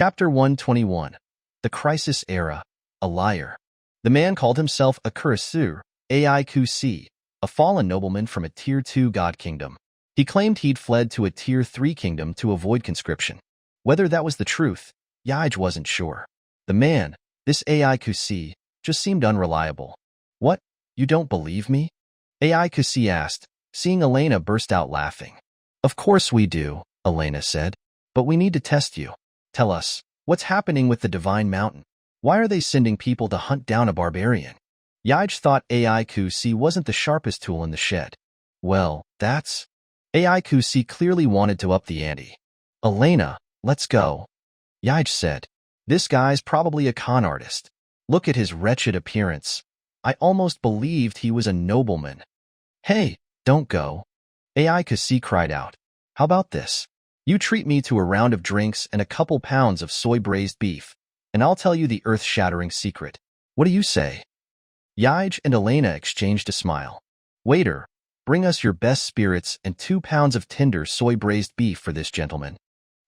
Chapter 121. The Crisis Era. A Liar. The man called himself a Kurisu, Aiku, a fallen nobleman from a Tier 2 god kingdom. He claimed he'd fled to a Tier 3 kingdom to avoid conscription. Whether that was the truth, Yige wasn't sure. The man, this Aiku, just seemed unreliable. What? You don't believe me? Aiku asked, seeing Elena burst out laughing. Of course we do, Elena said. But we need to test you. Tell us, what's happening with the Divine Mountain? Why are they sending people to hunt down a barbarian? Yige thought Aiku wasn't the sharpest tool in the shed. Well, that's... Aiku clearly wanted to up the ante. Elena, let's go. Yige said. This guy's probably a con artist. Look at his wretched appearance. I almost believed he was a nobleman. Hey, don't go. Aiku cried out. How about this? You treat me to a round of drinks and a couple pounds of soy-braised beef, and I'll tell you the earth-shattering secret. What do you say? Yige and Elena exchanged a smile. Waiter, bring us your best spirits and 2 pounds of tender soy-braised beef for this gentleman.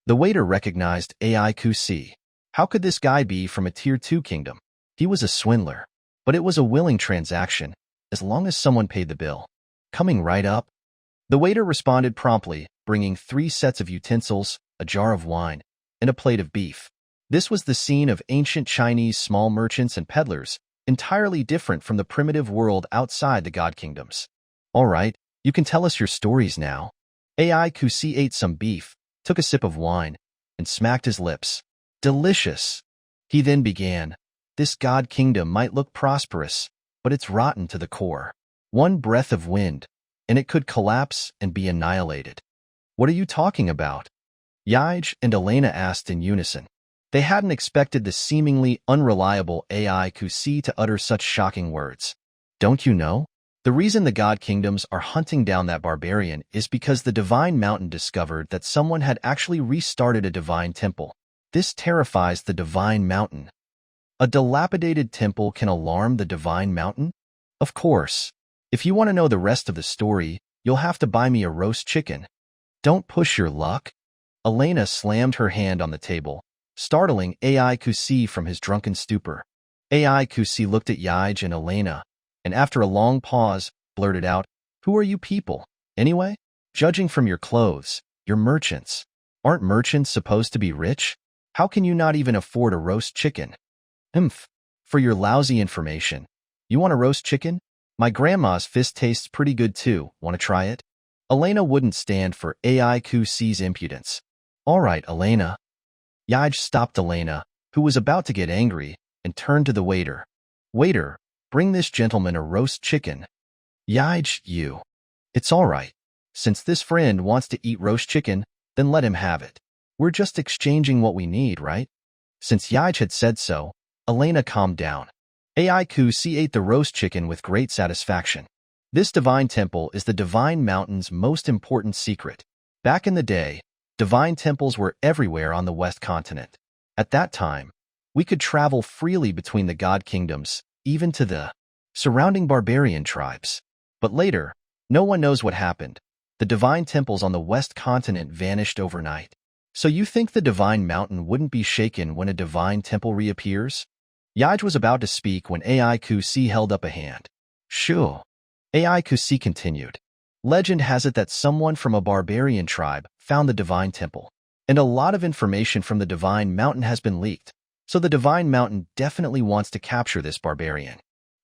The waiter recognized Aiku. How could this guy be from a Tier 2 kingdom? He was a swindler. But it was a willing transaction, as long as someone paid the bill. Coming right up. The waiter responded promptly, bringing 3 sets of utensils, a jar of wine, and a plate of beef. This was the scene of ancient Chinese small merchants and peddlers, entirely different from the primitive world outside the god kingdoms. All right, you can tell us your stories now. Aiku ate some beef, took a sip of wine, and smacked his lips. Delicious. He then began. This god kingdom might look prosperous, but it's rotten to the core. One breath of wind, and it could collapse and be annihilated. What are you talking about? Yige and Elena asked in unison. They hadn't expected the seemingly unreliable Aiku to utter such shocking words. Don't you know? The reason the god kingdoms are hunting down that barbarian is because the Divine Mountain discovered that someone had actually restarted a divine temple. This terrifies the Divine Mountain. A dilapidated temple can alarm the Divine Mountain? Of course. If you want to know the rest of the story, you'll have to buy me a roast chicken. Don't push your luck. Elena slammed her hand on the table, startling Aiku from his drunken stupor. Aiku looked at Yige and Elena, and after a long pause, blurted out, Who are you people, anyway? Judging from your clothes, you're merchants. Aren't merchants supposed to be rich? How can you not even afford a roast chicken? For your lousy information. You want a roast chicken? My grandma's fist tastes pretty good too. Want to try it? Elena wouldn't stand for Aiku's impudence. All right, Elena. Yige stopped Elena, who was about to get angry, and turned to the waiter. Waiter, bring this gentleman a roast chicken. Yige, you. It's all right. Since this friend wants to eat roast chicken, then let him have it. We're just exchanging what we need, right? Since Yige had said so, Elena calmed down. Aiku ate the roast chicken with great satisfaction. This divine temple is the Divine Mountain's most important secret. Back in the day, divine temples were everywhere on the West Continent. At that time, we could travel freely between the god kingdoms, even to the surrounding barbarian tribes. But later, no one knows what happened. The divine temples on the West Continent vanished overnight. So you think the Divine Mountain wouldn't be shaken when a divine temple reappears? Yige was about to speak when Aiku held up a hand. Sure. Aiku continued. Legend has it that someone from a barbarian tribe found the divine temple, and a lot of information from the Divine Mountain has been leaked, so the Divine Mountain definitely wants to capture this barbarian.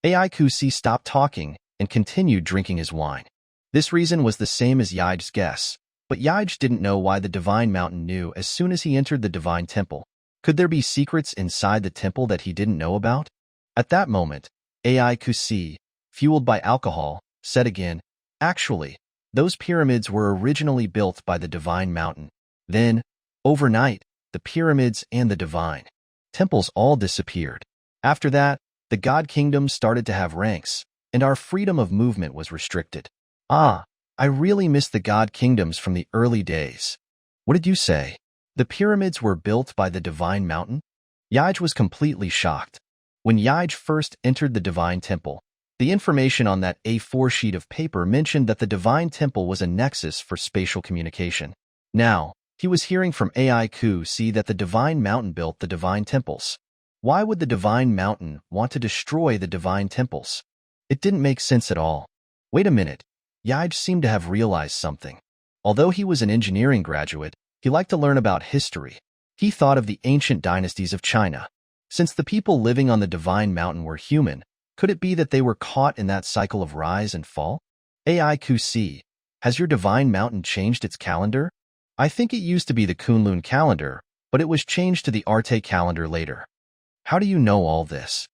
Aiku stopped talking and continued drinking his wine. This reason was the same as Yige's guess, but Yige didn't know why the Divine Mountain knew as soon as he entered the divine temple. Could there be secrets inside the temple that he didn't know about? At that moment, Aiku, fueled by alcohol, said again, Actually, those pyramids were originally built by the Divine Mountain. Then, overnight, the pyramids and the divine temples all disappeared. After that, the god kingdoms started to have ranks, and our freedom of movement was restricted. I really miss the god kingdoms from the early days. What did you say? The pyramids were built by the Divine Mountain? Yige was completely shocked. When Yige first entered the divine temple, the information on that A4 sheet of paper mentioned that the divine temple was a nexus for spatial communication. Now, He was hearing from Aiku that the Divine Mountain built the Divine Temples. Why would the Divine Mountain want to destroy the Divine Temples? It didn't make sense at all. Wait a minute. Yige seemed to have realized something. Although he was an engineering graduate, he liked to learn about history. He thought of the ancient dynasties of China. Since the people living on the Divine Mountain were human, could it be that they were caught in that cycle of rise and fall? Aiku, has your Divine Mountain changed its calendar? I think it used to be the Kunlun calendar, but it was changed to the Arte calendar later. How do you know all this?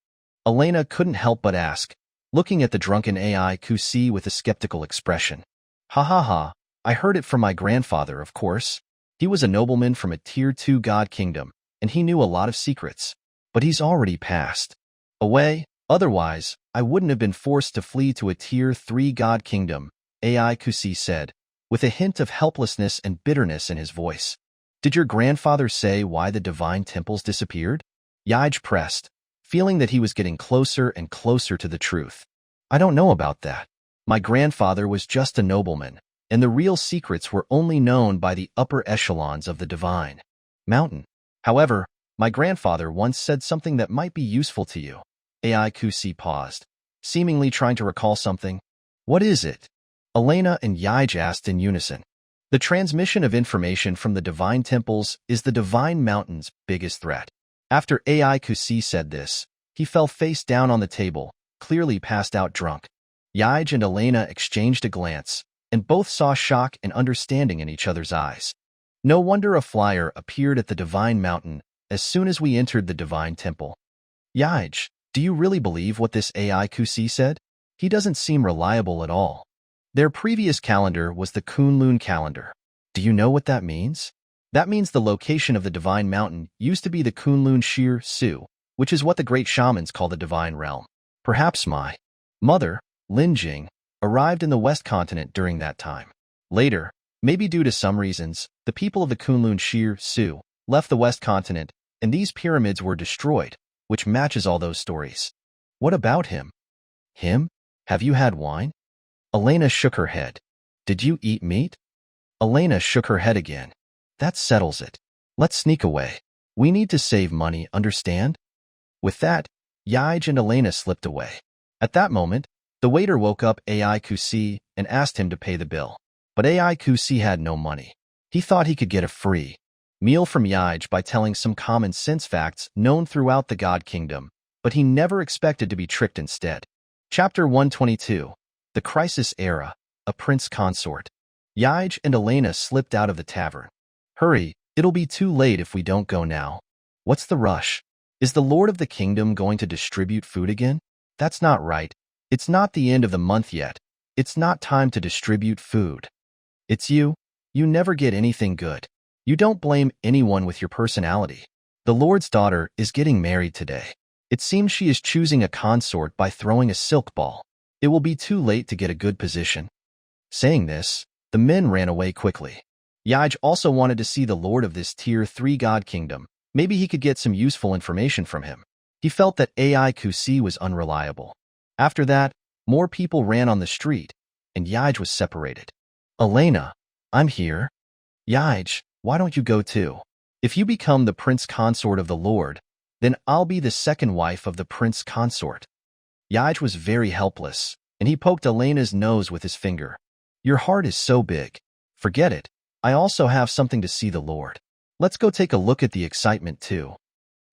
Elena couldn't help but ask, looking at the drunken Aiku with a skeptical expression. Ha ha ha, I heard it from my grandfather, of course. He was a nobleman from a Tier 2 god kingdom, and he knew a lot of secrets. But he's already passed away. Otherwise, I wouldn't have been forced to flee to a Tier 3 god kingdom, Aiku said, with a hint of helplessness and bitterness in his voice. Did your grandfather say why the divine temples disappeared? Yige pressed, feeling that he was getting closer and closer to the truth. I don't know about that. My grandfather was just a nobleman, and the real secrets were only known by the upper echelons of the Divine Mountain. However, my grandfather once said something that might be useful to you. Aiku paused, seemingly trying to recall something. What is it? Elena and Yige asked in unison. The transmission of information from the Divine Temples is the Divine Mountain's biggest threat. After Aiku said this, he fell face down on the table, clearly passed out drunk. Yige and Elena exchanged a glance, and both saw shock and understanding in each other's eyes. No wonder a flyer appeared at the Divine Mountain as soon as we entered the Divine Temple. Yige, do you really believe what this Aiku said? He doesn't seem reliable at all. Their previous calendar was the Kunlun calendar. Do you know what that means? That means the location of the Divine Mountain used to be the Kunlun Shir Su, which is what the great shamans call the Divine Realm. Perhaps my mother, Lin Jing, arrived in the West Continent during that time. Later, maybe due to some reasons, the people of the Kunlun Shir Su left the West Continent, and these pyramids were destroyed, which matches all those stories. What about him? Him? Have you had wine? Elena shook her head. Did you eat meat? Elena shook her head again. That settles it. Let's sneak away. We need to save money, understand? With that, Yige and Elena slipped away. At that moment, the waiter woke up Aiku and asked him to pay the bill. But Aiku had no money. He thought he could get a free meal from Yige by telling some common sense facts known throughout the God Kingdom, but he never expected to be tricked instead. Chapter 122. The Crisis Era, a Prince Consort. Yige and Elena slipped out of the tavern. Hurry, it'll be too late if we don't go now. What's the rush? Is the Lord of the Kingdom going to distribute food again? That's not right. It's not the end of the month yet. It's not time to distribute food. It's you. You never get anything good. You don't blame anyone with your personality. The Lord's daughter is getting married today. It seems she is choosing a consort by throwing a silk ball. It will be too late to get a good position. Saying this, the men ran away quickly. Yige also wanted to see the Lord of this Tier 3 God Kingdom. Maybe he could get some useful information from him. He felt that Aiku was unreliable. After that, more people ran on the street, and Yige was separated. Elena, I'm here. Yige, why don't you go too? If you become the Prince Consort of the Lord, then I'll be the second wife of the Prince Consort. Yige was very helpless, and he poked Elena's nose with his finger. Your heart is so big. Forget it. I also have something to see the Lord. Let's go take a look at the excitement too.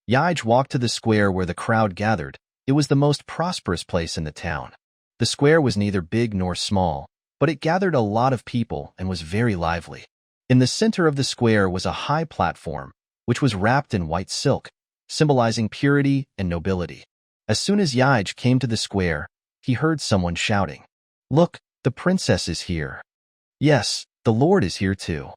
Yige walked to the square where the crowd gathered. It was the most prosperous place in the town. The square was neither big nor small, but it gathered a lot of people and was very lively. In the center of the square was a high platform, which was wrapped in white silk, symbolizing purity and nobility. As soon as Yige came to the square, he heard someone shouting, "Look, the princess is here." Yes, the Lord is here too.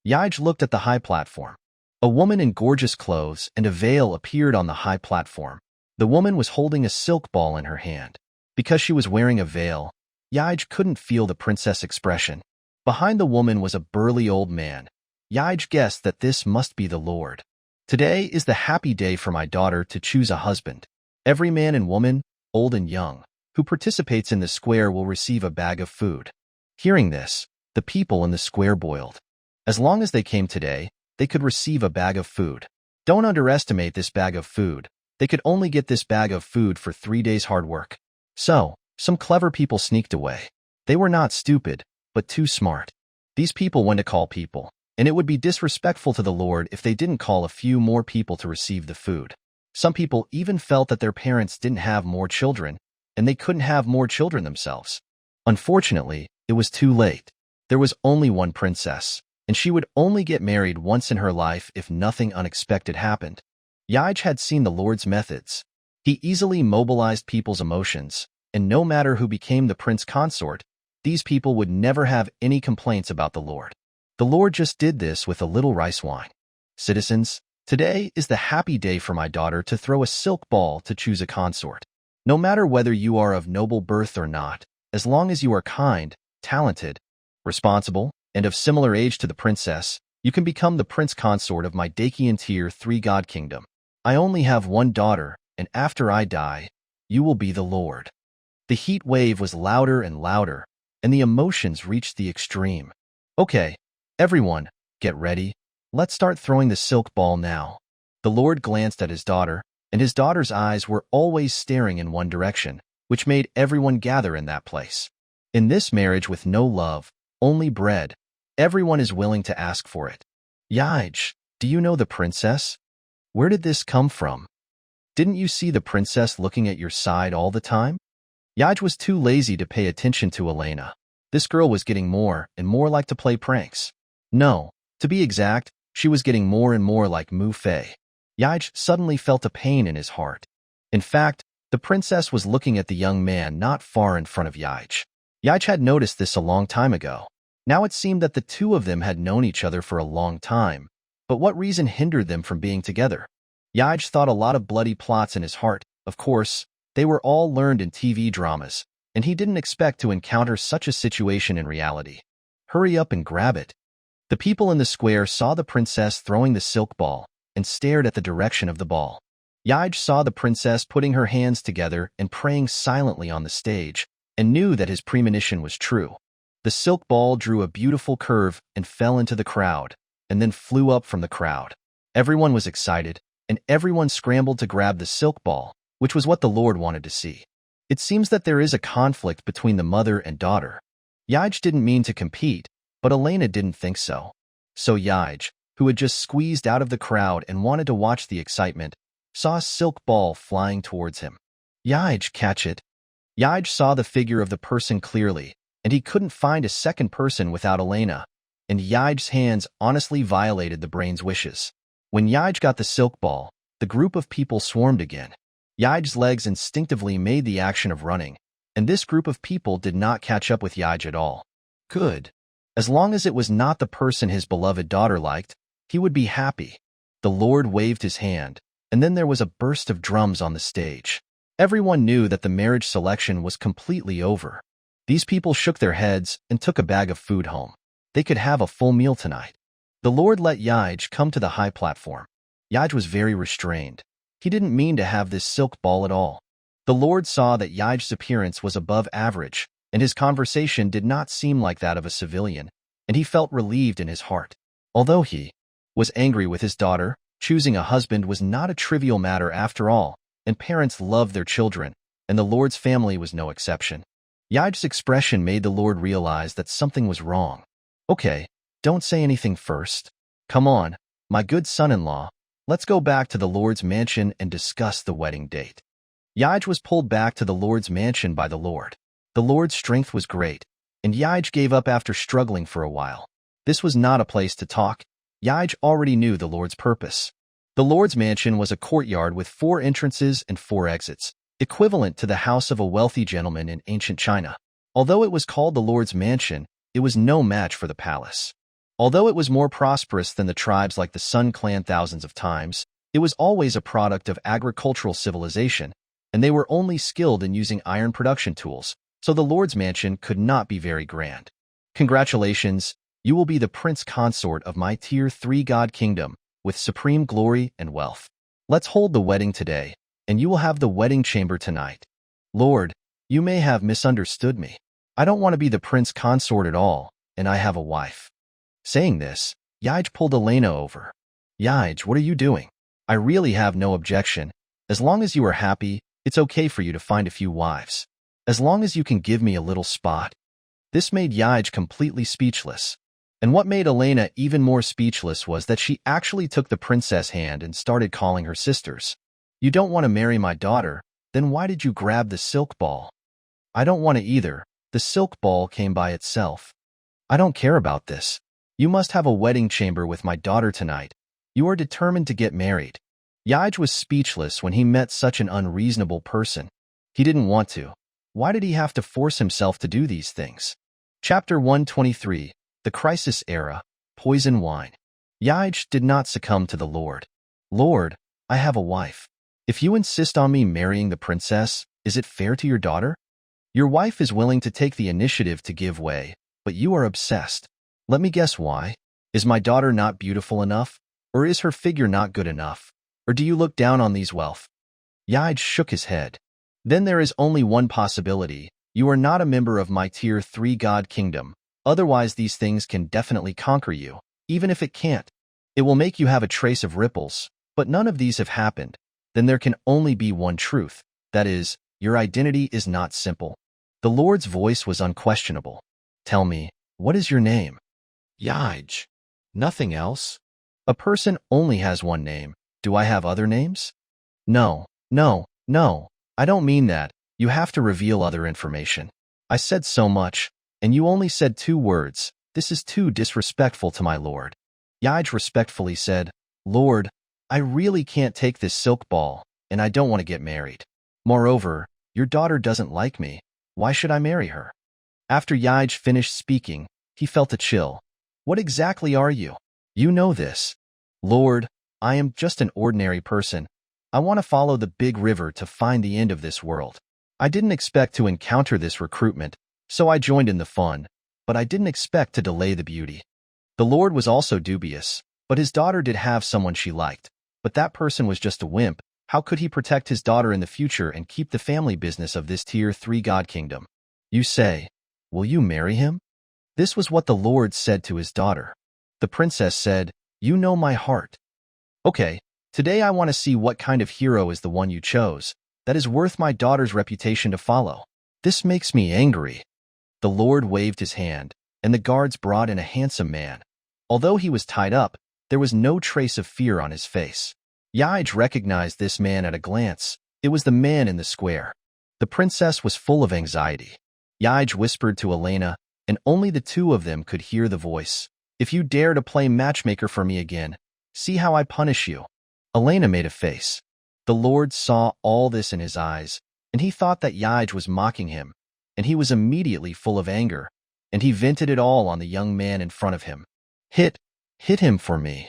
Yige looked at the high platform. A woman in gorgeous clothes and a veil appeared on the high platform. The woman was holding a silk ball in her hand. Because she was wearing a veil, Yige couldn't feel the princess expression. Behind the woman was a burly old man. Yige guessed that this must be the Lord. Today is the happy day for my daughter to choose a husband. Every man and woman, old and young, who participates in the square will receive a bag of food. Hearing this, the people in the square boiled. As long as they came today, they could receive a bag of food. Don't underestimate this bag of food. They could only get this bag of food for 3 days' hard work. So, some clever people sneaked away. They were not stupid, but too smart. These people went to call people, and it would be disrespectful to the Lord if they didn't call a few more people to receive the food. Some people even felt that their parents didn't have more children, and they couldn't have more children themselves. Unfortunately, it was too late. There was only one princess, and she would only get married once in her life if nothing unexpected happened. Yige had seen the Lord's methods. He easily mobilized people's emotions, and no matter who became the prince consort, these people would never have any complaints about the Lord. The Lord just did this with a little rice wine. Citizens, today is the happy day for my daughter to throw a silk ball to choose a consort. No matter whether you are of noble birth or not, as long as you are kind, talented, responsible, and of similar age to the princess, you can become the prince consort of my Dakian Tier 3 God Kingdom. I only have one daughter, and after I die, you will be the Lord. The heat wave was louder and louder, and the emotions reached the extreme. Okay, everyone, get ready. Let's start throwing the silk ball now. The Lord glanced at his daughter, and his daughter's eyes were always staring in one direction, which made everyone gather in that place. In this marriage with no love, only bread, everyone is willing to ask for it. Yige, do you know the princess? Where did this come from? Didn't you see the princess looking at your side all the time? Yige was too lazy to pay attention to Elena. This girl was getting more and more like to play pranks. No, to be exact, she was getting more and more like Mu Fei. Yige suddenly felt a pain in his heart. In fact, the princess was looking at the young man not far in front of Yige. Yige had noticed this a long time ago. Now it seemed that the two of them had known each other for a long time. But what reason hindered them from being together? Yige thought a lot of bloody plots in his heart. Of course, they were all learned in TV dramas, and he didn't expect to encounter such a situation in reality. Hurry up and grab it. The people in the square saw the princess throwing the silk ball and stared at the direction of the ball. Yige saw the princess putting her hands together and praying silently on the stage, and knew that his premonition was true. The silk ball drew a beautiful curve and fell into the crowd, and then flew up from the crowd. Everyone was excited, and everyone scrambled to grab the silk ball, which was what the Lord wanted to see. It seems that there is a conflict between the mother and daughter. Yige didn't mean to compete, but Elena didn't think so. So Yige, who had just squeezed out of the crowd and wanted to watch the excitement, saw a silk ball flying towards him. Yige, catch it. Yige saw the figure of the person clearly, and he couldn't find a second person without Elena, and Yige's hands honestly violated the brain's wishes. When Yige got the silk ball, the group of people swarmed again. Yige's legs instinctively made the action of running, and this group of people did not catch up with Yige at all. Good. As long as it was not the person his beloved daughter liked, he would be happy. The Lord waved his hand, and then there was a burst of drums on the stage. Everyone knew that the marriage selection was completely over. These people shook their heads and took a bag of food home. They could have a full meal tonight. The Lord let Yige come to the high platform. Yige was very restrained. He didn't mean to have this silk ball at all. The Lord saw that Yige's appearance was above average, and his conversation did not seem like that of a civilian, and he felt relieved in his heart. Although he was angry with his daughter, choosing a husband was not a trivial matter after all, and parents love their children, and the Lord's family was no exception. Yige's expression made the Lord realize that something was wrong. Okay, don't say anything first. Come on, my good son-in-law, let's go back to the Lord's mansion and discuss the wedding date. Yige was pulled back to the Lord's mansion by the Lord. The Lord's strength was great, and Yige gave up after struggling for a while. This was not a place to talk. Yige already knew the Lord's purpose. The Lord's mansion was a courtyard with 4 entrances and 4 exits, equivalent to the house of a wealthy gentleman in ancient China. Although it was called the Lord's mansion, it was no match for the palace. Although it was more prosperous than the tribes like the Sun Clan thousands of times, it was always a product of agricultural civilization, and they were only skilled in using iron production tools, so the Lord's mansion could not be very grand. Congratulations, you will be the prince consort of my Tier 3 God Kingdom, with supreme glory and wealth. Let's hold the wedding today, and you will have the wedding chamber tonight. Lord, you may have misunderstood me. I don't want to be the prince consort at all, and I have a wife. Saying this, Yige pulled Elena over. Yige, what are you doing? I really have no objection. As long as you are happy, it's okay for you to find a few wives. As long as you can give me a little spot. This made Yige completely speechless. And what made Elena even more speechless was that she actually took the princess' hand and started calling her sisters. You don't want to marry my daughter, then why did you grab the silk ball? I don't want to either. The silk ball came by itself. I don't care about this. You must have a wedding chamber with my daughter tonight. You are determined to get married. Yige was speechless when he met such an unreasonable person. He didn't want to. Why did he have to force himself to do these things? Chapter 123. The Crisis Era, Poison Wine. Yige did not succumb to the Lord. Lord, I have a wife. If you insist on me marrying the princess, is it fair to your daughter? Your wife is willing to take the initiative to give way, but you are obsessed. Let me guess why. Is my daughter not beautiful enough? Or is her figure not good enough? Or do you look down on these wealth? Yige shook his head. Then there is only one possibility. You are not a member of my Tier 3 God Kingdom. Otherwise, these things can definitely conquer you. Even if it can't, it will make you have a trace of ripples. But none of these have happened. Then there can only be one truth. That is, your identity is not simple. The Lord's voice was unquestionable. Tell me, what is your name? Yige. Nothing else? A person only has one name. Do I have other names? No, no, no. I don't mean that. You have to reveal other information. I said so much, and you only said 2 words. This is too disrespectful to my lord. Yige respectfully said, Lord, I really can't take this silk ball, and I don't want to get married. Moreover, your daughter doesn't like me. Why should I marry her? After Yige finished speaking, he felt a chill. What exactly are you? You know this. Lord, I am just an ordinary person. I want to follow the big river to find the end of this world. I didn't expect to encounter this recruitment, so I joined in the fun, but I didn't expect to delay the beauty. The Lord was also dubious, but his daughter did have someone she liked. But that person was just a wimp. How could he protect his daughter in the future and keep the family business of this Tier 3 God Kingdom? You say, will you marry him? This was what the Lord said to his daughter. The princess said, you know my heart. Okay, today I want to see what kind of hero is the one you chose, that is worth my daughter's reputation to follow. This makes me angry. The Lord waved his hand, and the guards brought in a handsome man. Although he was tied up, there was no trace of fear on his face. Yige recognized this man at a glance. It was the man in the square. The princess was full of anxiety. Yige whispered to Elena, and only the 2 of them could hear the voice. If you dare to play matchmaker for me again, see how I punish you. Elena made a face. The Lord saw all this in his eyes, and he thought that Yige was mocking him, and he was immediately full of anger, and he vented it all on the young man in front of him. Hit him for me.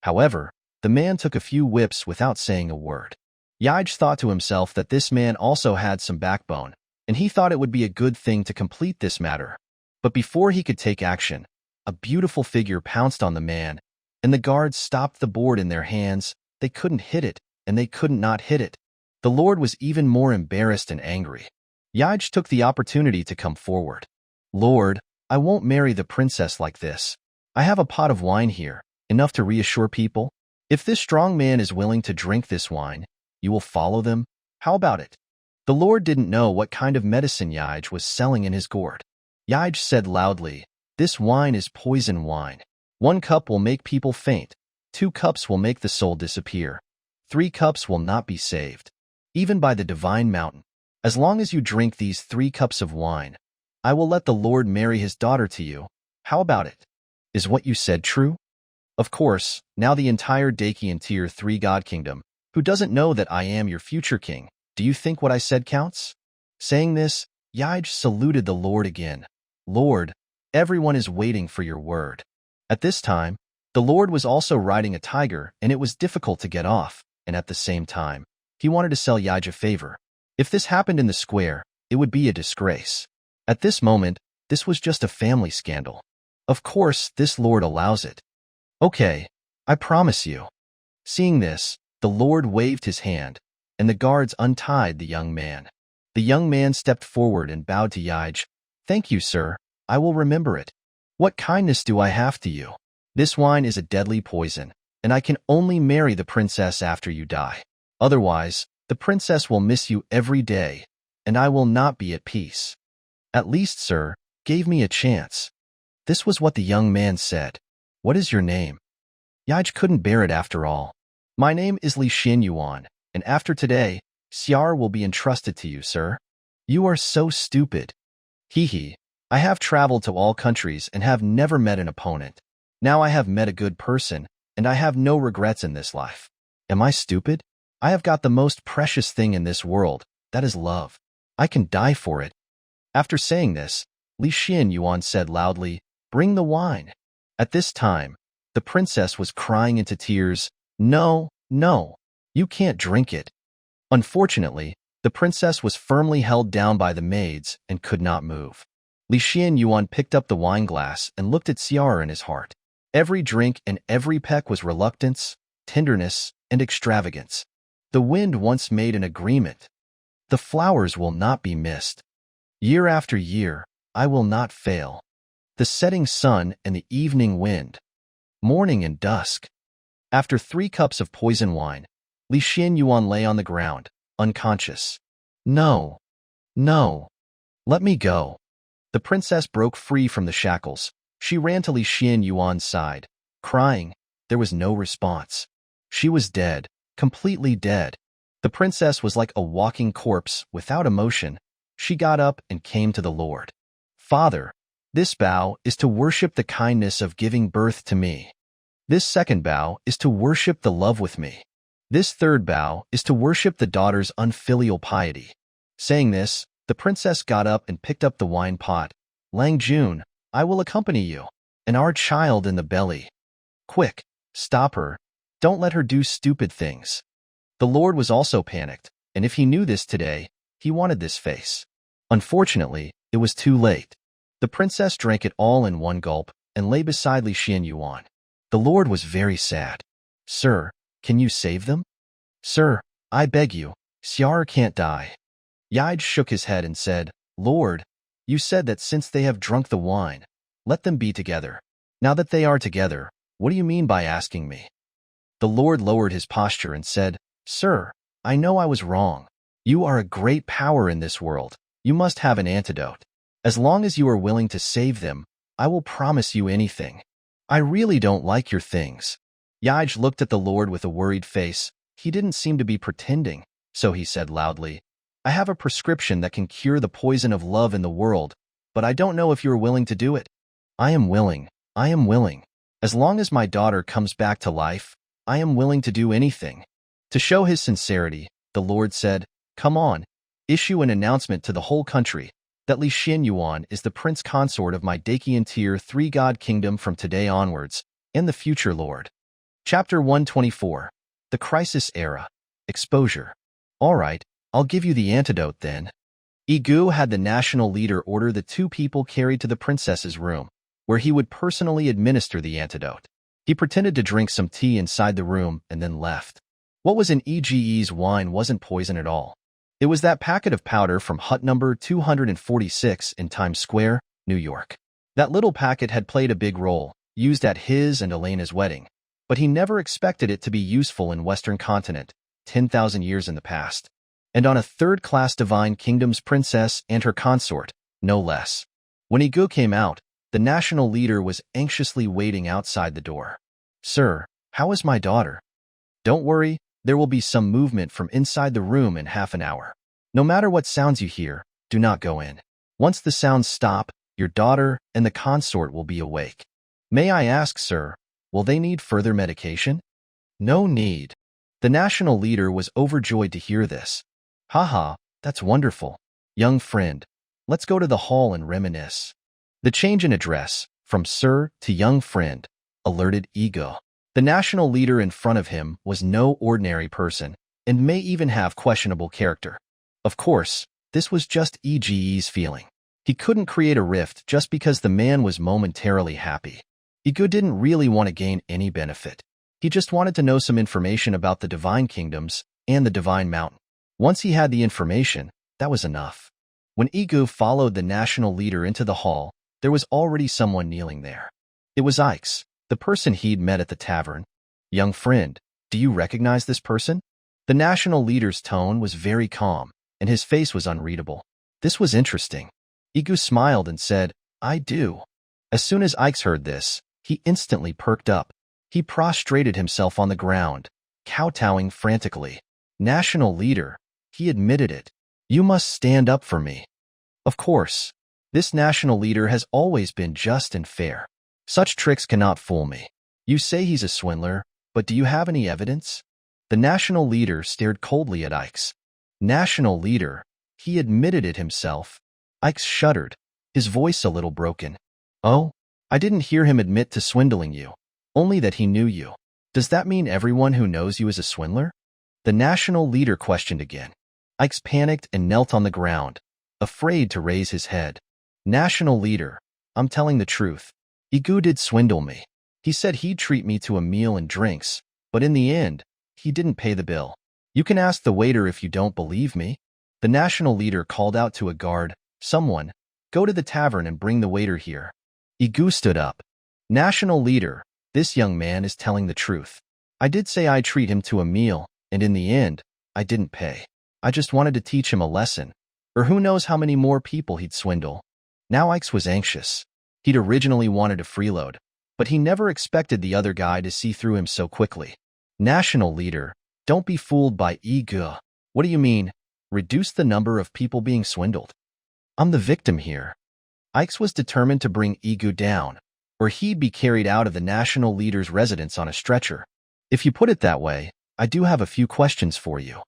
However, the man took a few whips without saying a word. Yige thought to himself that this man also had some backbone, and he thought it would be a good thing to complete this matter. But before he could take action, a beautiful figure pounced on the man, and the guards stopped the board in their hands. They couldn't hit it, and they couldn't not hit it. The Lord was even more embarrassed and angry. Yige took the opportunity to come forward. Lord, I won't marry the princess like this. I have a pot of wine here, enough to reassure people. If this strong man is willing to drink this wine, you will follow them? How about it? The Lord didn't know what kind of medicine Yige was selling in his gourd. Yige said loudly, this wine is poison wine. 1 cup will make people faint. 2 cups will make the soul disappear. 3 cups will not be saved, even by the divine mountain. As long as you drink these 3 cups of wine, I will let the Lord marry his daughter to you. How about it? Is what you said true? Of course, now the entire Dakian Tier 3 God Kingdom, who doesn't know that I am your future king, do you think what I said counts? Saying this, Yige saluted the Lord again. Lord, everyone is waiting for your word. At this time, the Lord was also riding a tiger, and it was difficult to get off, and at the same time, he wanted to sell Yige a favor. If this happened in the square, it would be a disgrace. At this moment, this was just a family scandal. Of course, this Lord allows it. Okay, I promise you. Seeing this, the Lord waved his hand, and the guards untied the young man. The young man stepped forward and bowed to Yige. Thank you, sir. I will remember it. What kindness do I have to you? This wine is a deadly poison, and I can only marry the princess after you die. Otherwise, the princess will miss you every day, and I will not be at peace. At least, sir, give me a chance." This was what the young man said. "What is your name?" Yige couldn't bear it after all. "My name is Li Xinyuan, and after today, Xiar will be entrusted to you, sir." "You are so stupid." "Hee. I have traveled to all countries and have never met an opponent. Now I have met a good person, and I have no regrets in this life. Am I stupid? I have got the most precious thing in this world, that is love. I can die for it." After saying this, Li Xinyuan said loudly, "Bring the wine." At this time, the princess was crying into tears. "No, no, you can't drink it." Unfortunately, the princess was firmly held down by the maids and could not move. Li Xinyuan picked up the wine glass and looked at Xiar in his heart. Every drink and every peck was reluctance, tenderness, and extravagance. The wind once made an agreement. "The flowers will not be missed. Year after year, I will not fail. The setting sun and the evening wind. Morning and dusk." After 3 cups of poison wine, Li Xinyuan lay on the ground, unconscious. "No, no, let me go." The princess broke free from the shackles. She ran to Li Xinyuan's side, crying. There was no response. She was dead, completely dead. The princess was like a walking corpse without emotion. She got up and came to the Lord. "Father, this vow is to worship the kindness of giving birth to me. This second vow is to worship the love with me. This third vow is to worship the daughter's unfilial piety." Saying this, the princess got up and picked up the wine pot. "Lang Jun, I will accompany you. And our child in the belly. Quick, stop her. Don't let her do stupid things." The Lord was also panicked, and if he knew this today, he wanted this face. Unfortunately, it was too late. The princess drank it all in one gulp and lay beside Li Xinyuan. The Lord was very sad. "Sir, can you save them?" "Sir, I beg you, Xiar can't die." Yige shook his head and said, "Lord, you said that since they have drunk the wine, let them be together. Now that they are together, what do you mean by asking me?" The Lord lowered his posture and said, "Sir, I know I was wrong. You are a great power in this world. You must have an antidote. As long as you are willing to save them, I will promise you anything. I really don't like your things." Yige looked at the Lord with a worried face. He didn't seem to be pretending, so he said loudly, "I have a prescription that can cure the poison of love in the world, but I don't know if you are willing to do it." "I am willing. I am willing. As long as my daughter comes back to life, I am willing to do anything." To show his sincerity, the Lord said, "Come on, issue an announcement to the whole country that Li Xinyuan is the prince consort of my Dakian Tier 3 God Kingdom from today onwards, and the future Lord." Chapter 124. The Crisis Era. Exposure. "All right, I'll give you the antidote then." Yige had the national leader order the 2 people carried to the princess's room, where he would personally administer the antidote. He pretended to drink some tea inside the room and then left. What was in Yige's wine wasn't poison at all. It was that packet of powder from hut number 246 in Times Square, New York. That little packet had played a big role, used at his and Elena's wedding, but he never expected it to be useful in Western continent, 10,000 years in the past, and on a third-class divine kingdom's princess and her consort, no less. When Yige came out, the national leader was anxiously waiting outside the door. "Sir, how is my daughter?" "Don't worry, there will be some movement from inside the room in half an hour. No matter what sounds you hear, do not go in. Once the sounds stop, your daughter and the consort will be awake." "May I ask, sir, will they need further medication?" "No need." The national leader was overjoyed to hear this. "Haha, that's wonderful. Young friend, let's go to the hall and reminisce." The change in address, from sir to young friend, alerted Yige. The national leader in front of him was no ordinary person, and may even have questionable character. Of course, this was just Yige's feeling. He couldn't create a rift just because the man was momentarily happy. Yige didn't really want to gain any benefit. He just wanted to know some information about the divine kingdoms and the divine mountain. Once he had the information, that was enough. When Yige followed the national leader into the hall, there was already someone kneeling there. It was Ike's, The person he'd met at the tavern. Young friend, do you recognize this person? The national leader's tone was very calm, and his face was unreadable. This was interesting. Yige smiled and said, I do. As soon as Ike heard this, he instantly perked up. He prostrated himself on the ground, kowtowing frantically. National leader, he admitted it. You must stand up for me. Of course. This national leader has always been just and fair. Such tricks cannot fool me. You say he's a swindler, but do you have any evidence? The national leader stared coldly at Ike. National leader, he admitted it himself. Ike shuddered, his voice a little broken. Oh, I didn't hear him admit to swindling you, only that he knew you. Does that mean everyone who knows you is a swindler? The national leader questioned again. Ike panicked and knelt on the ground, afraid to raise his head. National leader, I'm telling the truth. Yige did swindle me. He said he'd treat me to a meal and drinks, but in the end, he didn't pay the bill. You can ask the waiter if you don't believe me. The national leader called out to a guard, Someone, go to the tavern and bring the waiter here. Yige stood up. National leader, this young man is telling the truth. I did say I'd treat him to a meal, and in the end, I didn't pay. I just wanted to teach him a lesson, or who knows how many more people he'd swindle. Now Ike was anxious. He'd originally wanted to freeload, but he never expected the other guy to see through him so quickly. National leader, don't be fooled by Yige. What do you mean? Reduce the number of people being swindled. I'm the victim here. Ike was determined to bring Yige down, or he'd be carried out of the national leader's residence on a stretcher. If you put it that way, I do have a few questions for you.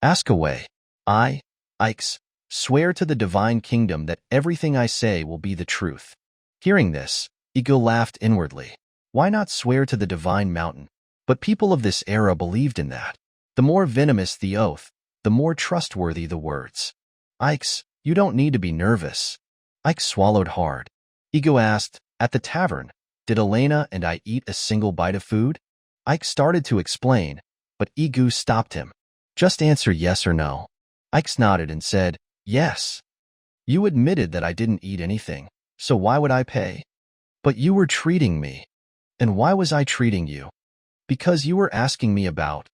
Ask away. I, Ike, swear to the divine kingdom that everything I say will be the truth. Hearing this, Yige laughed inwardly. Why not swear to the divine mountain? But people of this era believed in that. The more venomous the oath, the more trustworthy the words. Ike, you don't need to be nervous. Ike swallowed hard. Yige asked, at the tavern, did Elena and I eat a single bite of food? Ike started to explain, but Yige stopped him. Just answer yes or no. Ike nodded and said, yes. You admitted that I didn't eat anything, so why would I pay? But you were treating me. And why was I treating you? Because you were asking me about.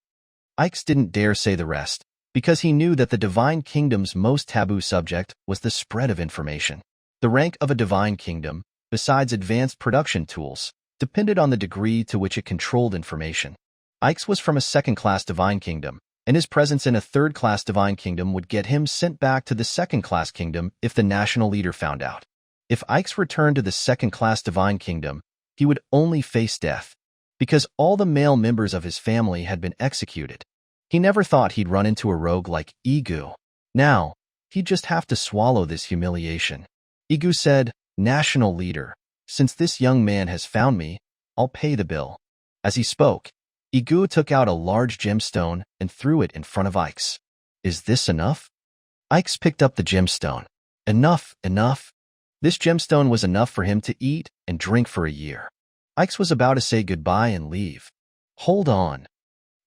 Ike didn't dare say the rest, because he knew that the divine kingdom's most taboo subject was the spread of information. The rank of a divine kingdom, besides advanced production tools, depended on the degree to which it controlled information. Ike was from a second-class divine kingdom, and his presence in a third-class divine kingdom would get him sent back to the second-class kingdom if the national leader found out. If Ike returned to the second-class divine kingdom, he would only face death, because all the male members of his family had been executed. He never thought he'd run into a rogue like Yige. Now, he'd just have to swallow this humiliation. Yige said, National leader, since this young man has found me, I'll pay the bill. As he spoke, Yige took out a large gemstone and threw it in front of Ike. Is this enough? Ike picked up the gemstone. Enough, enough. This gemstone was enough for him to eat and drink for a year. Ike was about to say goodbye and leave. Hold on.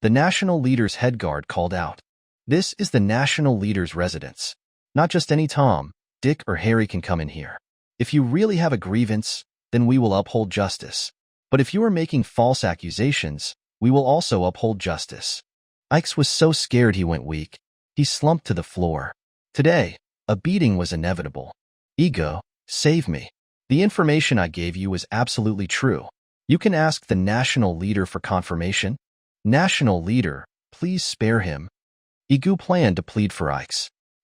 The national leader's head guard called out. This is the national leader's residence. Not just any Tom, Dick, or Harry can come in here. If you really have a grievance, then we will uphold justice. But if you are making false accusations, we will also uphold justice. Ike was so scared he went weak. He slumped to the floor. Today, a beating was inevitable. Yige, save me. The information I gave you was absolutely true. You can ask the national leader for confirmation. National leader, please spare him. Yige planned to plead for Ike.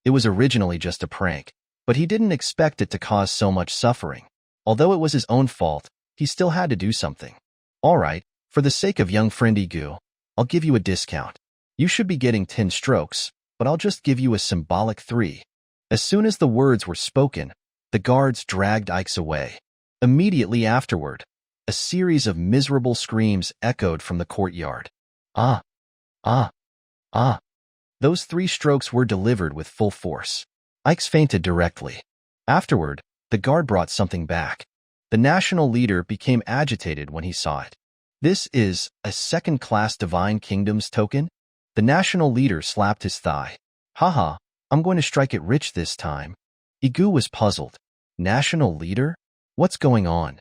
It was originally just a prank, but he didn't expect it to cause so much suffering. Although it was his own fault, he still had to do something. All right, for the sake of young friend Yige, I'll give you a discount. You should be getting 10 strokes, but I'll just give you a symbolic 3. As soon as the words were spoken, the guards dragged Ike away. Immediately afterward, a series of miserable screams echoed from the courtyard. Ah, ah, ah. Those 3 strokes were delivered with full force. Ike fainted directly. Afterward, the guard brought something back. The national leader became agitated when he saw it. This is a second-class divine kingdom's token? The national leader slapped his thigh. Haha, I'm going to strike it rich this time. Yige was puzzled. National leader? What's going on?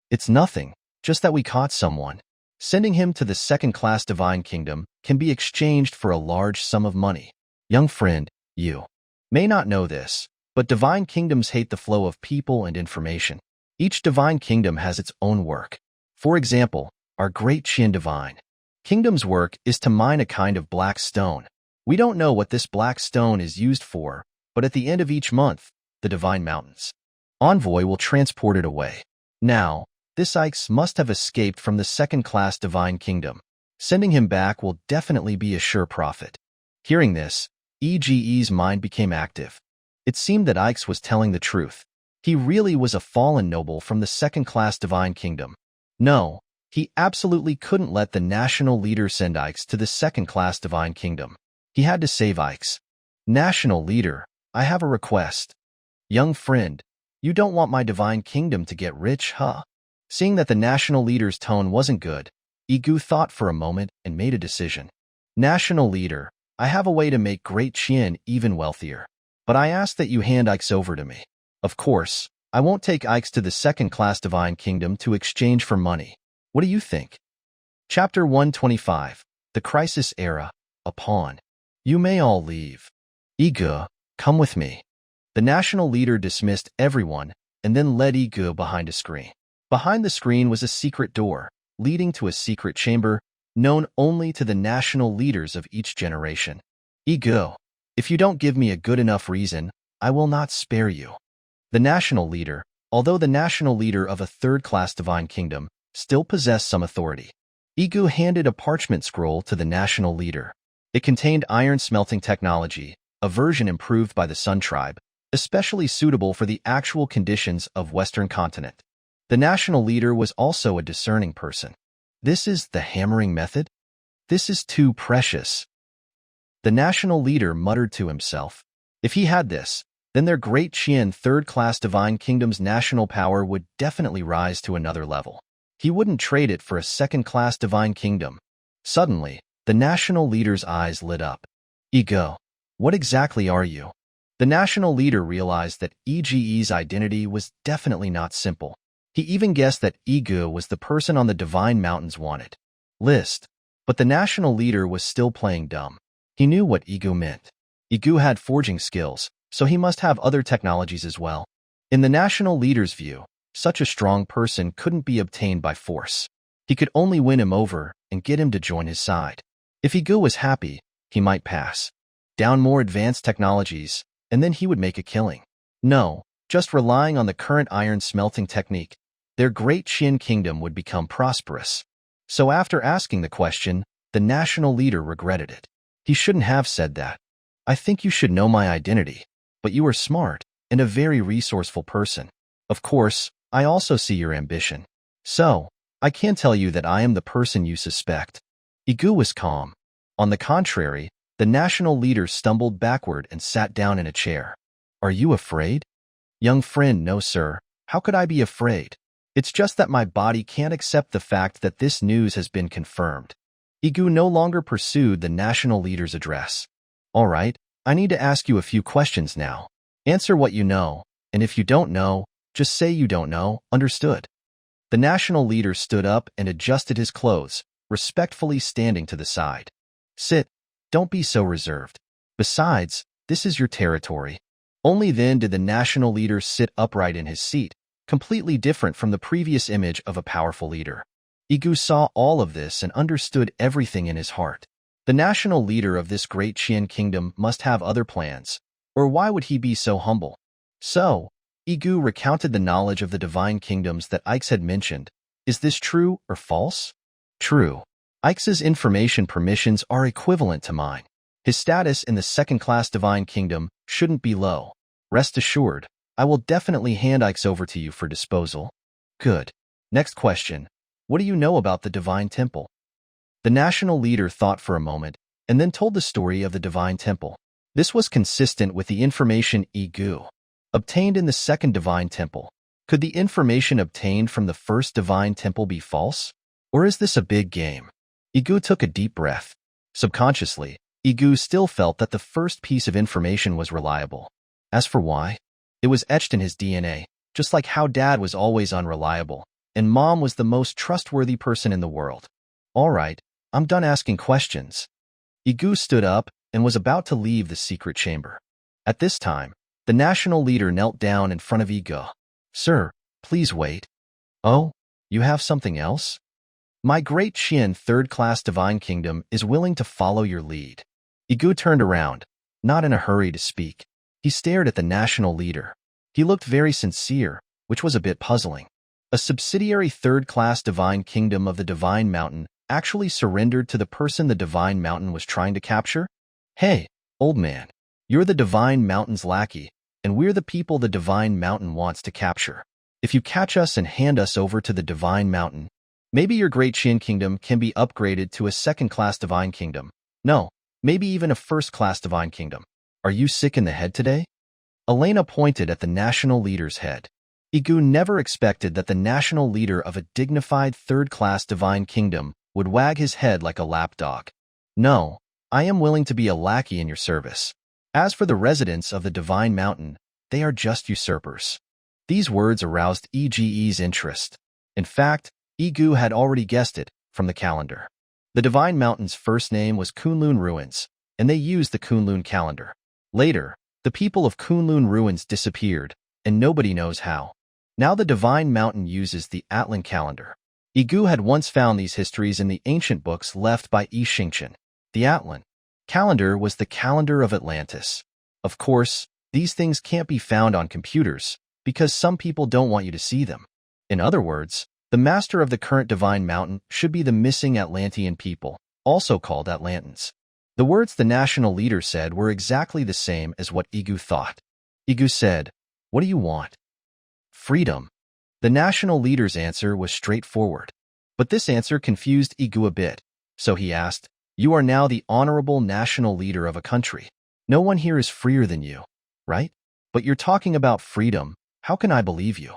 It's nothing, just that we caught someone. Sending him to the second-class divine kingdom can be exchanged for a large sum of money. Young friend, you may not know this, but divine kingdoms hate the flow of people and information. Each divine kingdom has its own work. For example, our great Qian divine kingdom's work is to mine a kind of black stone. We don't know what this black stone is used for, but at the end of each month, the divine mountains envoy will transport it away. Now, this Yige must have escaped from the second-class divine kingdom. Sending him back will definitely be a sure profit. Hearing this, Yige's mind became active. It seemed that Yige was telling the truth. He really was a fallen noble from the second-class divine kingdom. No, he absolutely couldn't let the national leader send Yige to the second-class divine kingdom. He had to save Yige. National leader, I have a request. Young friend, you don't want my divine kingdom to get rich, huh? Seeing that the national leader's tone wasn't good, Yige thought for a moment and made a decision. National leader, I have a way to make Great Qian even wealthier. But I ask that you hand Yige over to me. Of course, I won't take Yige to the second-class divine kingdom to exchange for money. What do you think? Chapter 125, The Crisis Era, a Pawn. You may all leave. Yige, come with me. The national leader dismissed everyone and then led Yige behind a screen. Behind the screen was a secret door, leading to a secret chamber known only to the national leaders of each generation. Yige, if you don't give me a good enough reason, I will not spare you. The national leader, although the national leader of a third-class divine kingdom, still possessed some authority. Yige handed a parchment scroll to the national leader. It contained iron smelting technology, a version improved by the Sun Tribe, especially suitable for the actual conditions of Western continent. The national leader was also a discerning person. This is the hammering method? This is too precious. The national leader muttered to himself. If he had this, then their Great Qian third-class divine kingdom's national power would definitely rise to another level. He wouldn't trade it for a second-class divine kingdom. Suddenly, the national leader's eyes lit up. Yige, what exactly are you? The national leader realized that Yige's identity was definitely not simple. He even guessed that Yige was the person on the divine mountain's wanted list. But the national leader was still playing dumb. He knew what Yige meant. Yige had forging skills, so he must have other technologies as well. In the national leader's view, such a strong person couldn't be obtained by force. He could only win him over and get him to join his side. If Yige was happy, he might pass down more advanced technologies, and then he would make a killing. No, just relying on the current iron smelting technique, their Great Qian kingdom would become prosperous. So after asking the question, the national leader regretted it. He shouldn't have said that. I think you should know my identity, but you are smart and a very resourceful person. Of course, I also see your ambition. So, I can't tell you that I am the person you suspect. Yige was calm. On the contrary, the national leader stumbled backward and sat down in a chair. Are you afraid? Young friend, no sir. How could I be afraid? It's just that my body can't accept the fact that this news has been confirmed. Yige no longer pursued the national leader's address. All right, I need to ask you a few questions now. Answer what you know, and if you don't know, just say you don't know, understood? The national leader stood up and adjusted his clothes, respectfully standing to the side. Sit. Don't be so reserved. Besides, this is your territory. Only then did the national leader sit upright in his seat, completely different from the previous image of a powerful leader. Yige saw all of this and understood everything in his heart. The national leader of this Great Qian kingdom must have other plans, or why would he be so humble? So, Yige recounted the knowledge of the divine kingdoms that Yige had mentioned. Is this true or false? True. Yge's information permissions are equivalent to mine. His status in the second-class divine kingdom shouldn't be low. Rest assured, I will definitely hand Yige over to you for disposal. Good. Next question. What do you know about the divine temple? The national leader thought for a moment and then told the story of the divine temple. This was consistent with the information Yige obtained in the second divine temple. Could the information obtained from the first divine temple be false? Or is this a big game? Yige took a deep breath. Subconsciously, Yige still felt that the first piece of information was reliable. As for why, it was etched in his DNA, just like how Dad was always unreliable. and Mom was the most trustworthy person in the world. All right, I'm done asking questions. Yige stood up and was about to leave the secret chamber. At this time, the national leader knelt down in front of Yige. Sir, please wait. Oh, you have something else? My great Qian third-class divine kingdom is willing to follow your lead. Yige turned around, not in a hurry to speak. He stared at the national leader. He looked very sincere, which was a bit puzzling. A subsidiary third-class divine kingdom of the Divine Mountain actually surrendered to the person the Divine Mountain was trying to capture? Hey, old man, you're the Divine Mountain's lackey, and we're the people the Divine Mountain wants to capture. If you catch us and hand us over to the Divine Mountain, maybe your great Qian kingdom can be upgraded to a second-class divine kingdom. No, maybe even a first-class divine kingdom. Are you sick in the head today? Elena pointed at the national leader's head. Yige never expected that the national leader of a dignified third-class divine kingdom would wag his head like a lapdog. No, I am willing to be a lackey in your service. As for the residents of the Divine Mountain, they are just usurpers. These words aroused Yige's interest. In fact, Yige had already guessed it from the calendar. The Divine Mountain's first name was Kunlun Ruins, and they used the Kunlun calendar. Later, the people of Kunlun Ruins disappeared, and nobody knows how. Now the Divine Mountain uses the Atlan calendar. Yige had once found these histories in the ancient books left by Yi Xingchen. The Atlan calendar was the calendar of Atlantis. Of course, these things can't be found on computers, because some people don't want you to see them. In other words, the master of the current Divine Mountain should be the missing Atlantean people, also called Atlantans. The words the national leader said were exactly the same as what Yige thought. Yige said, "What do you want?" Freedom. The national leader's answer was straightforward. But this answer confused Yige a bit, so he asked, "You are now the honorable national leader of a country. No one here is freer than you, right? But you're talking about freedom. How can I believe you?"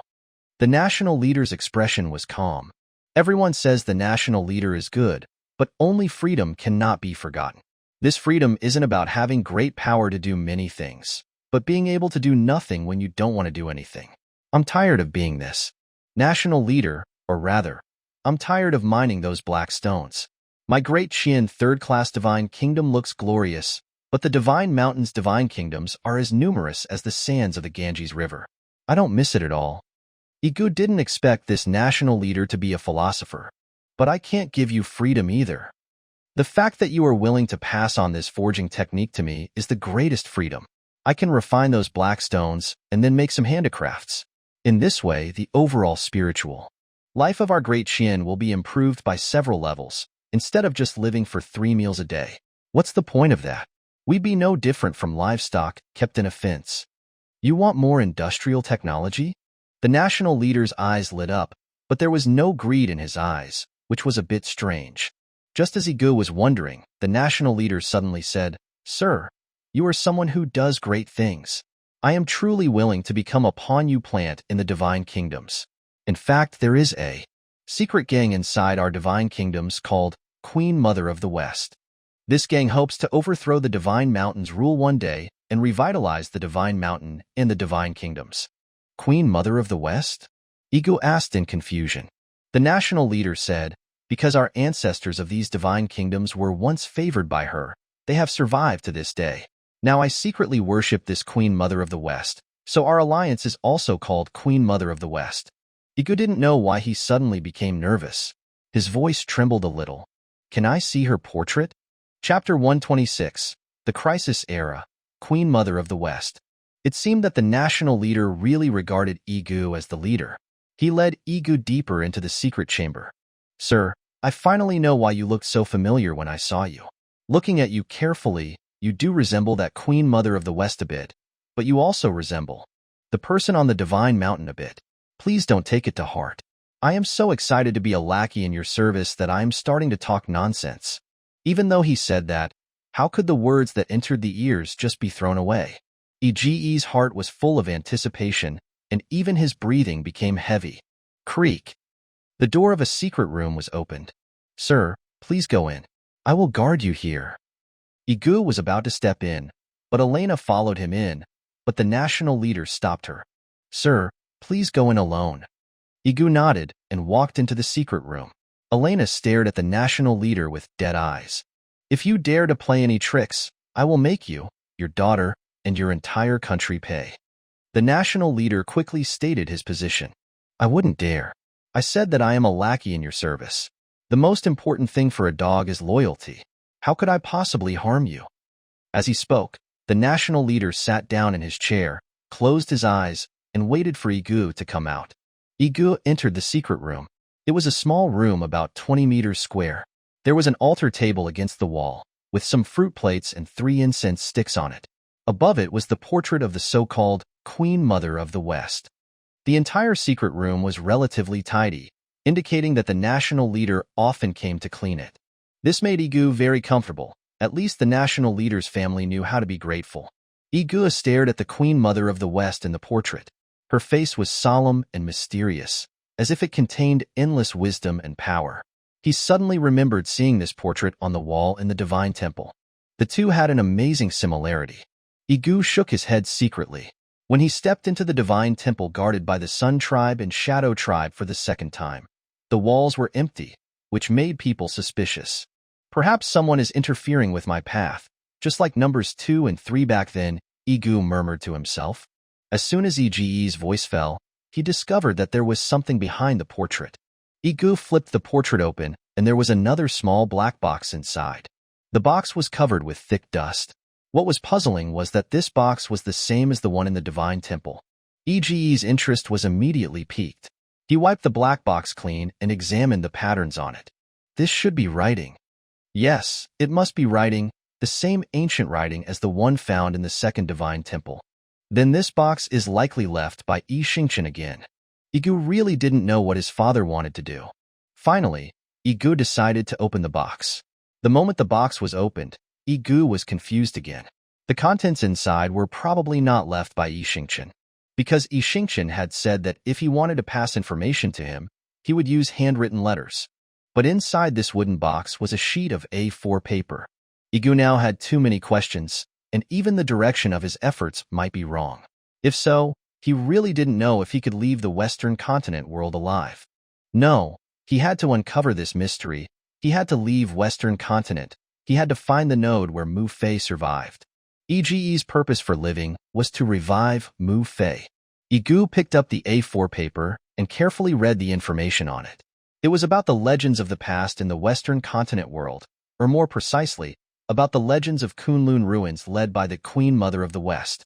The national leader's expression was calm. Everyone says the national leader is good, but only freedom cannot be forgotten. This freedom isn't about having great power to do many things, but being able to do nothing when you don't want to do anything. I'm tired of being this national leader, or rather, I'm tired of mining those black stones. My great Qian third-class divine kingdom looks glorious, but the Divine Mountain's divine kingdoms are as numerous as the sands of the Ganges River. I don't miss it at all. Yige didn't expect this national leader to be a philosopher, but I can't give you freedom either. The fact that you are willing to pass on this forging technique to me is the greatest freedom. I can refine those black stones and then make some handicrafts. In this way, the overall spiritual life of our great Qian will be improved by several levels, instead of just living for 3 meals a day. What's the point of that? We'd be no different from livestock kept in a fence. You want more industrial technology? The national leader's eyes lit up, but there was no greed in his eyes, which was a bit strange. Just as Yige was wondering, the national leader suddenly said, "Sir, you are someone who does great things. I am truly willing to become a pawn you plant in the divine kingdoms. In fact, there is a secret gang inside our divine kingdoms called Queen Mother of the West. This gang hopes to overthrow the Divine Mountain's rule one day and revitalize the Divine Mountain in the divine kingdoms." Queen Mother of the West? Yige asked in confusion. The national leader said, "Because our ancestors of these divine kingdoms were once favored by her, they have survived to this day. Now I secretly worship this Queen Mother of the West, so our alliance is also called Queen Mother of the West." Yige didn't know why he suddenly became nervous. His voice trembled a little. "Can I see her portrait?" Chapter 126, The Crisis Era, Queen Mother of the West. It seemed that the national leader really regarded Yige as the leader. He led Yige deeper into the secret chamber. "Sir, I finally know why you looked so familiar when I saw you. Looking at you carefully, you do resemble that Queen Mother of the West a bit, but you also resemble the person on the Divine Mountain a bit. Please don't take it to heart. I am so excited to be a lackey in your service that I am starting to talk nonsense." Even though he said that, how could the words that entered the ears just be thrown away? Yige's heart was full of anticipation, and even his breathing became heavy. Creak. The door of a secret room was opened. "Sir, please go in. I will guard you here." Yige was about to step in, but Elena followed him in, but the national leader stopped her. "Sir, please go in alone." Yige nodded and walked into the secret room. Elena stared at the national leader with dead eyes. "If you dare to play any tricks, I will make you, your daughter, and your entire country pay." The national leader quickly stated his position. "I wouldn't dare. I said that I am a lackey in your service. The most important thing for a dog is loyalty. How could I possibly harm you?" As he spoke, the national leader sat down in his chair, closed his eyes, and waited for Yige to come out. Yige entered the secret room. It was a small room about 20 meters square. There was an altar table against the wall, with some fruit plates and 3 incense sticks on it. Above it was the portrait of the so-called Queen Mother of the West. The entire secret room was relatively tidy, indicating that the national leader often came to clean it. This made Yige very comfortable. At least the national leader's family knew how to be grateful. Yige stared at the Queen Mother of the West in the portrait. Her face was solemn and mysterious, as if it contained endless wisdom and power. He suddenly remembered seeing this portrait on the wall in the Divine Temple. The two had an amazing similarity. Yige shook his head secretly. When he stepped into the Divine Temple guarded by the Sun Tribe and Shadow Tribe for the second time, the walls were empty, which made people suspicious. "Perhaps someone is interfering with my path, just like numbers 2 and 3 back then," Yige murmured to himself. As soon as Yige's voice fell, he discovered that there was something behind the portrait. Yige flipped the portrait open, and there was another small black box inside. The box was covered with thick dust. What was puzzling was that this box was the same as the one in the Divine Temple. Yige's interest was immediately piqued. He wiped the black box clean and examined the patterns on it. This should be writing. Yes, it must be writing, the same ancient writing as the one found in the second Divine Temple. Then this box is likely left by Yige again. Yige really didn't know what his father wanted to do. Finally, Yige decided to open the box. The moment the box was opened, Yige was confused again. The contents inside were probably not left by Yige, because Yige had said that if he wanted to pass information to him, he would use handwritten letters. But inside this wooden box was a sheet of A4 paper. Yige now had too many questions, and even the direction of his efforts might be wrong. If so, he really didn't know if he could leave the Western continent world alive. No, he had to uncover this mystery. He had to leave Western continent. He had to find the node where Mu Fei survived. Yige's purpose for living was to revive Mu Fei. Yige picked up the A4 paper and carefully read the information on it. It was about the legends of the past in the Western continent world, or more precisely, about the legends of Kunlun ruins led by the Queen Mother of the West.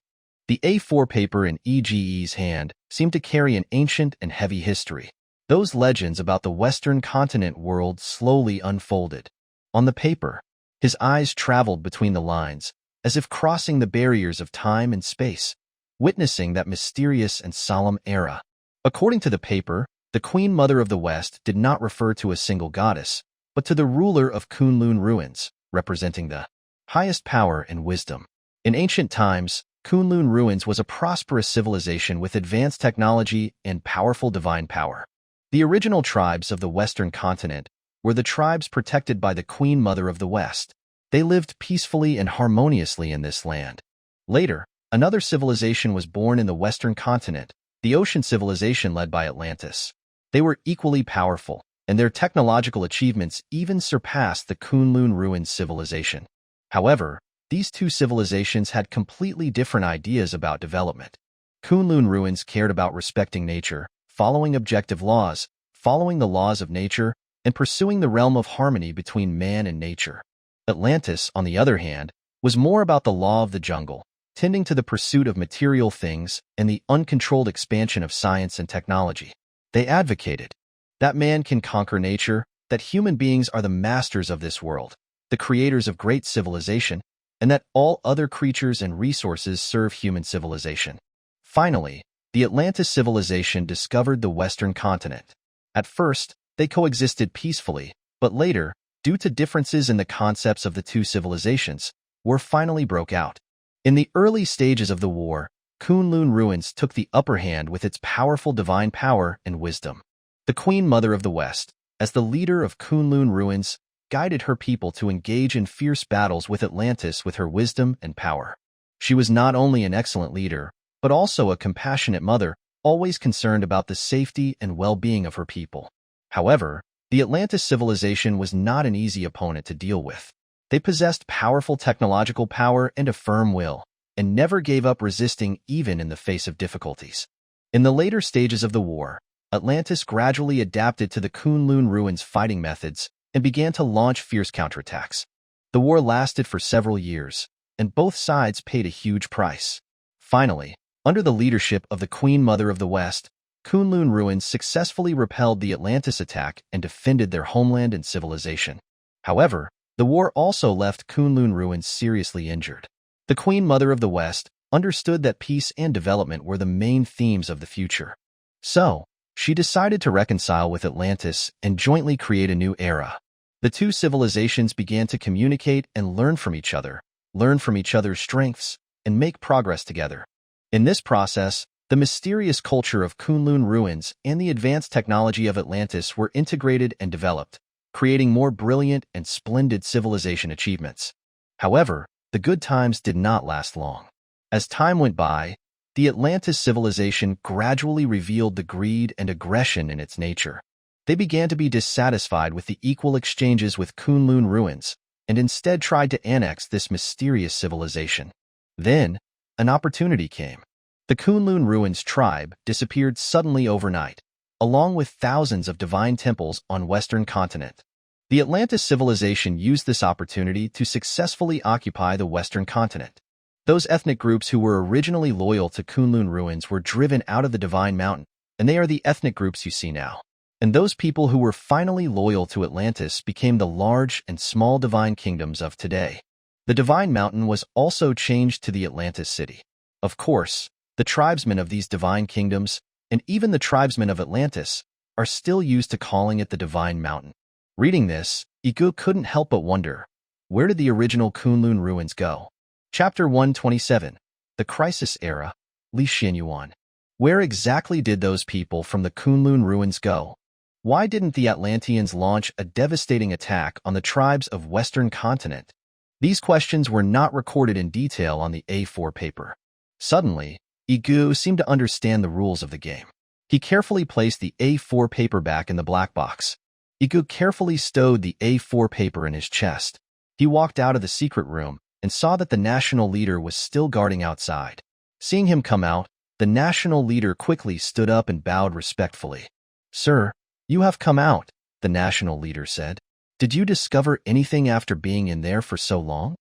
The A4 paper in Yige's hand seemed to carry an ancient and heavy history. Those legends about the Western continent world slowly unfolded. On the paper, his eyes traveled between the lines, as if crossing the barriers of time and space, witnessing that mysterious and solemn era. According to the paper, the Queen Mother of the West did not refer to a single goddess, but to the ruler of Kunlun ruins, representing the highest power and wisdom. In ancient times, Kunlun ruins was a prosperous civilization with advanced technology and powerful divine power. The original tribes of the Western continent were the tribes protected by the Queen Mother of the West. They lived peacefully and harmoniously in this land. Later, another civilization was born in the Western continent, the ocean civilization led by Atlantis. They were equally powerful, and their technological achievements even surpassed the Kunlun ruins civilization. However, these two civilizations had completely different ideas about development. Kunlun ruins cared about respecting nature, following objective laws, following the laws of nature, and pursuing the realm of harmony between man and nature. Atlantis, on the other hand, was more about the law of the jungle, tending to the pursuit of material things and the uncontrolled expansion of science and technology. They advocated that man can conquer nature, that human beings are the masters of this world, the creators of great civilization, and that all other creatures and resources serve human civilization. Finally, the Atlantis civilization discovered the Western continent. At first, they coexisted peacefully, but later, due to differences in the concepts of the two civilizations, war finally broke out. In the early stages of the war, Kunlun ruins took the upper hand with its powerful divine power and wisdom. The Queen Mother of the West, as the leader of Kunlun ruins, guided her people to engage in fierce battles with Atlantis with her wisdom and power. She was not only an excellent leader, but also a compassionate mother always concerned about the safety and well-being of her people. However, the Atlantis civilization was not an easy opponent to deal with. They possessed powerful technological power and a firm will, and never gave up resisting even in the face of difficulties. In the later stages of the war, Atlantis gradually adapted to the Kunlun ruins' fighting methods and began to launch fierce counterattacks. The war lasted for several years, and both sides paid a huge price. Finally, under the leadership of the Queen Mother of the West, Kunlun ruins successfully repelled the Atlantis attack and defended their homeland and civilization. However, the war also left Kunlun ruins seriously injured. The Queen Mother of the West understood that peace and development were the main themes of the future. So, she decided to reconcile with Atlantis and jointly create a new era. The two civilizations began to communicate and learn from each other's strengths, and make progress together. In this process, the mysterious culture of Kunlun ruins and the advanced technology of Atlantis were integrated and developed, creating more brilliant and splendid civilization achievements. However, the good times did not last long. As time went by, the Atlantis civilization gradually revealed the greed and aggression in its nature. They began to be dissatisfied with the equal exchanges with Kunlun ruins, and instead tried to annex this mysterious civilization. Then, an opportunity came. The Kunlun ruins tribe disappeared suddenly overnight, along with thousands of divine temples on Western continent. The Atlantis civilization used this opportunity to successfully occupy the Western continent. Those ethnic groups who were originally loyal to Kunlun ruins were driven out of the Divine Mountain, and they are the ethnic groups you see now. And those people who were finally loyal to Atlantis became the large and small divine kingdoms of today. The Divine Mountain was also changed to the Atlantis city. Of course, the tribesmen of these divine kingdoms, and even the tribesmen of Atlantis, are still used to calling it the Divine Mountain. Reading this, Yige couldn't help but wonder, where did the original Kunlun ruins go? Chapter 127, The Crisis Era, Li Xinyuan. Where exactly did those people from the Kunlun ruins go? Why didn't the Atlanteans launch a devastating attack on the tribes of Western continent? These questions were not recorded in detail on the A4 paper. Suddenly, Yige seemed to understand the rules of the game. He carefully placed the A4 paper back in the black box. Yige carefully stowed the A4 paper in his chest. He walked out of the secret room and saw that the national leader was still guarding outside. Seeing him come out, the national leader quickly stood up and bowed respectfully. "Sir, you have come out," the national leader said. "Did you discover anything after being in there for so long?"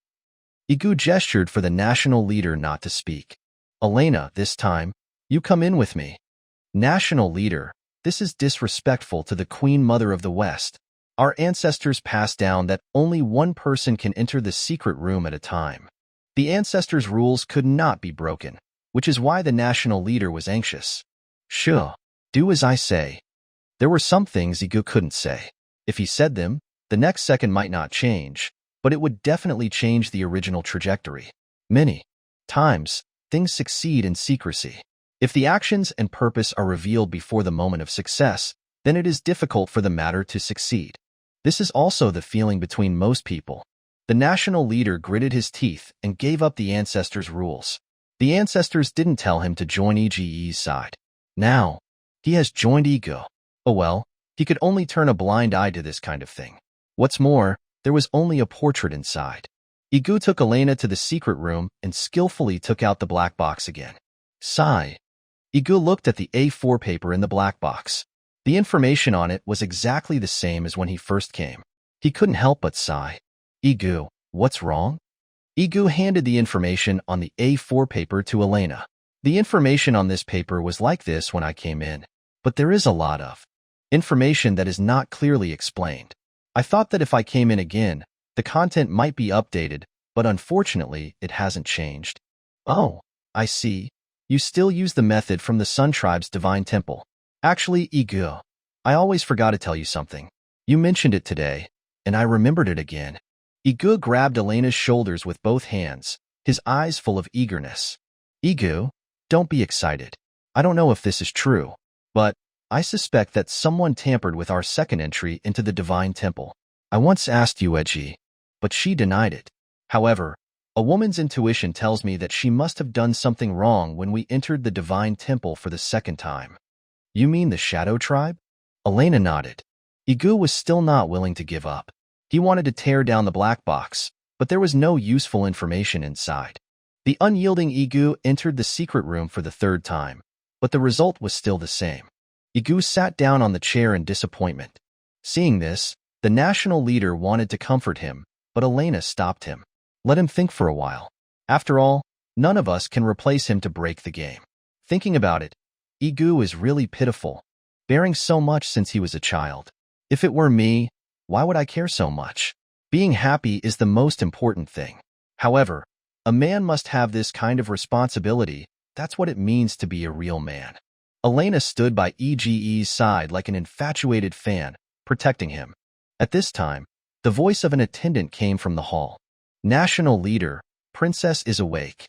Yige gestured for the national leader not to speak. "Elena, this time, you come in with me." "National leader, this is disrespectful to the Queen Mother of the West. Our ancestors passed down that only one person can enter the secret room at a time. The ancestors' rules could not be broken, which is why the national leader was anxious." "Sure, do as I say." There were some things Yige couldn't say. If he said them, the next second might not change, but it would definitely change the original trajectory. Many times, things succeed in secrecy. If the actions and purpose are revealed before the moment of success, then it is difficult for the matter to succeed. This is also the feeling between most people. The national leader gritted his teeth and gave up the ancestors' rules. The ancestors didn't tell him to join Yige's side. Now, he has joined Yige. Oh well, he could only turn a blind eye to this kind of thing. What's more, there was only a portrait inside. Yige took Elena to the secret room and skillfully took out the black box again. Sigh. Yige looked at the A4 paper in the black box. The information on it was exactly the same as when he first came. He couldn't help but sigh. "Yige, what's wrong?" Yige handed the information on the A4 paper to Elena. "The information on this paper was like this when I came in, but there is a lot of information that is not clearly explained. I thought that if I came in again, the content might be updated, but unfortunately, it hasn't changed." "Oh, I see. You still use the method from the Sun Tribe's Divine Temple. Actually, Yige, I always forgot to tell you something. You mentioned it today, and I remembered it again." Yige grabbed Elena's shoulders with both hands, his eyes full of eagerness. "Yige, don't be excited. I don't know if this is true, but I suspect that someone tampered with our second entry into the Divine Temple. I once asked Yige, but she denied it. However, A woman's intuition tells me that she must have done something wrong when we entered the divine temple for the second time. You mean the Shadow Tribe? Elena nodded. Yige was still not willing to give up. He wanted to tear down the black box, but there was no useful information inside. The unyielding Yige entered the secret room for the third time, but the result was still the same. Yige sat down on the chair in disappointment. Seeing this, the national leader wanted to comfort him, but Elena stopped him. Let him think for a while. After all, none of us can replace him to break the game. Thinking about it, Yige is really pitiful, bearing so much since he was a child. If it were me, why would I care so much? Being happy is the most important thing. However, a man must have this kind of responsibility. That's what it means to be a real man. Elena stood by Yige's side like an infatuated fan, protecting him. At this time, the voice of an attendant came from the hall. National leader, Princess is awake.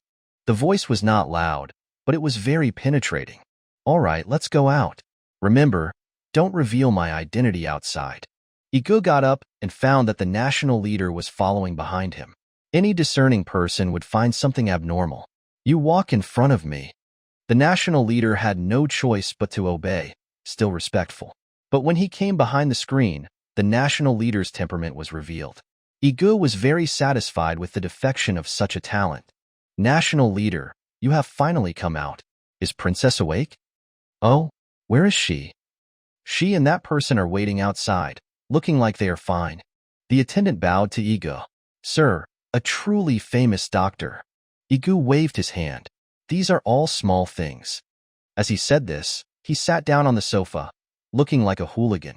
The voice was not loud, but it was very penetrating. All right, let's go out. Remember, don't reveal my identity outside. Yige got up and found that the national leader was following behind him. Any discerning person would find something abnormal. You walk in front of me. The national leader had no choice but to obey, still respectful. But when he came behind the screen, the national leader's temperament was revealed. Yige was very satisfied with the defection of such a talent. National leader, you have finally come out. Is Princess awake? Oh, where is she? She and that person are waiting outside, looking like they are fine. The attendant bowed to Yige. Sir, a truly famous doctor. Yige waved his hand. These are all small things. As he said this, he sat down on the sofa, looking like a hooligan.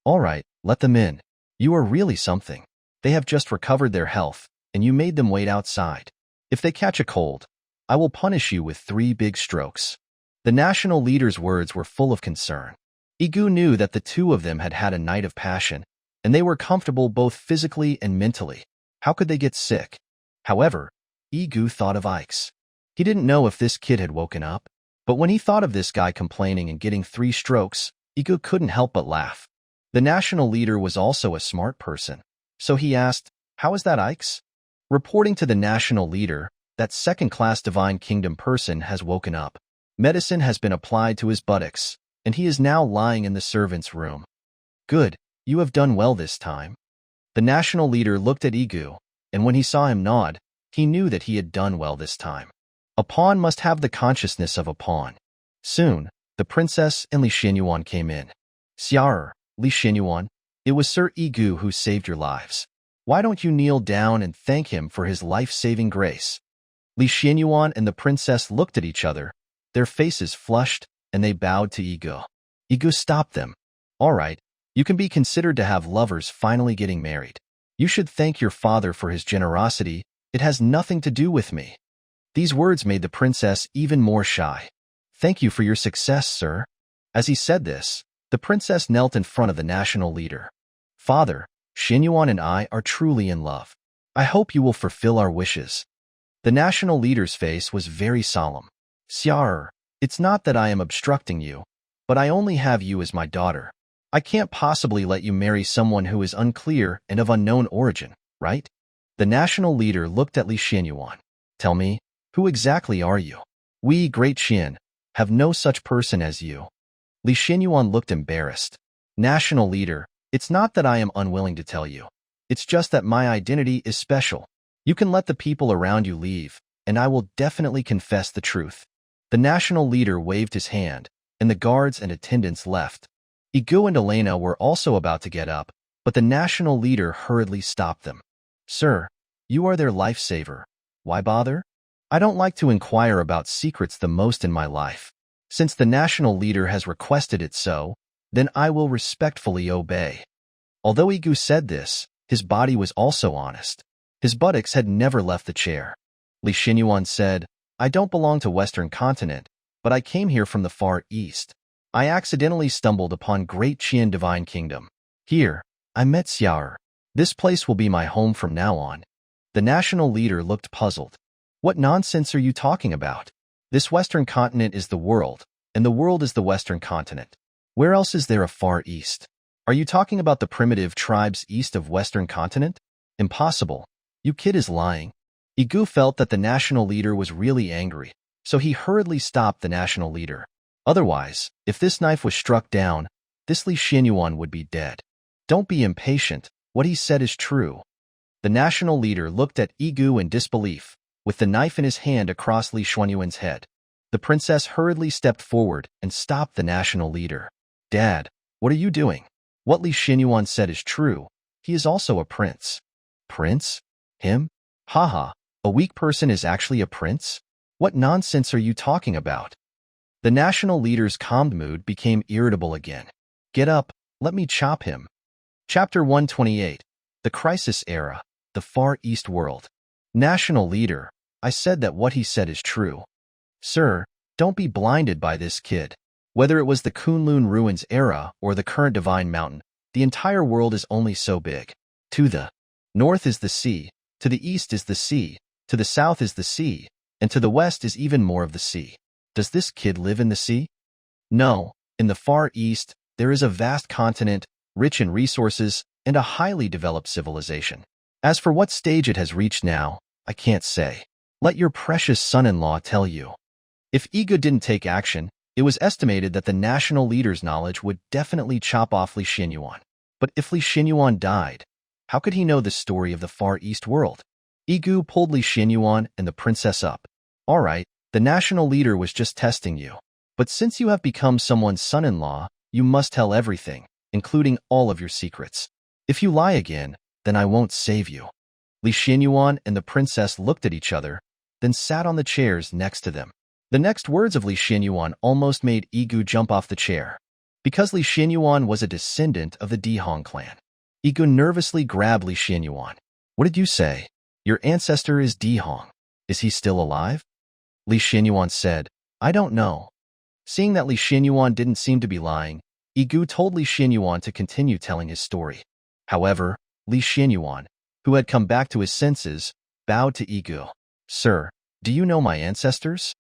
All right, let them in. You are really something. They have just recovered their health, and you made them wait outside. If they catch a cold, I will punish you with 3 big strokes. The national leader's words were full of concern. Yige knew that the two of them had had a night of passion, and they were comfortable both physically and mentally. How could they get sick? However, Yige thought of Ike's. He didn't know if this kid had woken up, but when he thought of this guy complaining and getting 3 strokes, Yige couldn't help but laugh. The national leader was also a smart person, so he asked, how is that Ike's? Reporting to the national leader, that second-class Divine Kingdom person has woken up. Medicine has been applied to his buttocks, and he is now lying in the servant's room. Good, you have done well this time. The national leader looked at Yige, and when he saw him nod, he knew that he had done well this time. A pawn must have the consciousness of a pawn. Soon, the princess and Li Xianyuan came in. Xiao, Li Xianyuan, it was Sir Yige who saved your lives. Why don't you kneel down and thank him for his life-saving grace? Li Xianyuan and the princess looked at each other. Their faces flushed, and they bowed to Yige. Yige stopped them. All right, you can be considered to have lovers finally getting married. You should thank your father for his generosity. It has nothing to do with me. These words made the princess even more shy. Thank you for your success, sir. As he said this, the princess knelt in front of the national leader. Father, Xianyuan and I are truly in love. I hope you will fulfill our wishes. The national leader's face was very solemn. Xiao, it's not that I am obstructing you, but I only have you as my daughter. I can't possibly let you marry someone who is unclear and of unknown origin, right? The national leader looked at Li Xianyuan. Tell me, who exactly are you? We, Great Xian, have no such person as you. Li Xianyuan looked embarrassed. National leader, it's not that I am unwilling to tell you. It's just that my identity is special. You can let the people around you leave, and I will definitely confess the truth. The national leader waved his hand, and the guards and attendants left. Yige and Elena were also about to get up, but the national leader hurriedly stopped them. Sir, you are their lifesaver. Why bother? I don't like to inquire about secrets the most in my life. Since the national leader has requested it so, then I will respectfully obey. Although Yige said this, his body was also honest. His buttocks had never left the chair. Li Xianyuan said, I don't belong to Western Continent, but I came here from the Far East. I accidentally stumbled upon Great Qian Divine Kingdom. Here, I met Xiao. This place will be my home from now on. The national leader looked puzzled. What nonsense are you talking about? This Western Continent is the world, and the world is the Western Continent. Where else is there a Far East? Are you talking about the primitive tribes east of Western Continent? Impossible. You kid is lying. Yige felt that the national leader was really angry, so he hurriedly stopped the national leader. Otherwise, if this knife was struck down, this Li Xianyuan would be dead. Don't be impatient. What he said is true. The national leader looked at Yige in disbelief, with the knife in his hand across Li Xianyuan's head. The princess hurriedly stepped forward and stopped the national leader. Dad, what are you doing? What Li Xianyuan said is true. He is also a prince. Prince? Him? Haha, a weak person is actually a prince? What nonsense are you talking about? The national leader's calmed mood became irritable again. Get up, let me chop him. Chapter 128. The Crisis Era, the Far East World. National leader, I said that what he said is true. Sir, don't be blinded by this kid. Whether it was the Kunlun Ruins era or the current Divine Mountain, the entire world is only so big. To the north is the sea, to the east is the sea, to the south is the sea, and to the west is even more of the sea. Does this kid live in the sea? No, in the Far East, there is a vast continent, rich in resources, and a highly developed civilization. As for what stage it has reached now, I can't say. Let your precious son-in-law tell you. If Yige didn't take action, it was estimated that the national leader's knowledge would definitely chop off Li Xianyuan. But if Li Xianyuan died, how could he know the story of the Far East world? Yige pulled Li Xianyuan and the princess up. All right, the national leader was just testing you. But since you have become someone's son-in-law, you must tell everything, including all of your secrets. If you lie again, then I won't save you. Li Xianyuan and the princess looked at each other, then sat on the chairs next to them. The next words of Li Xianyuan almost made Yige jump off the chair. Because Li Xianyuan was a descendant of the Dihong clan. Yige nervously grabbed Li Xianyuan. What did you say? Your ancestor is Dihong. Is he still alive? Li Xianyuan said, I don't know. Seeing that Li Xianyuan didn't seem to be lying, Yige told Li Xianyuan to continue telling his story. However, Li Xianyuan, who had come back to his senses, bowed to Yige. Sir, do you know my ancestors?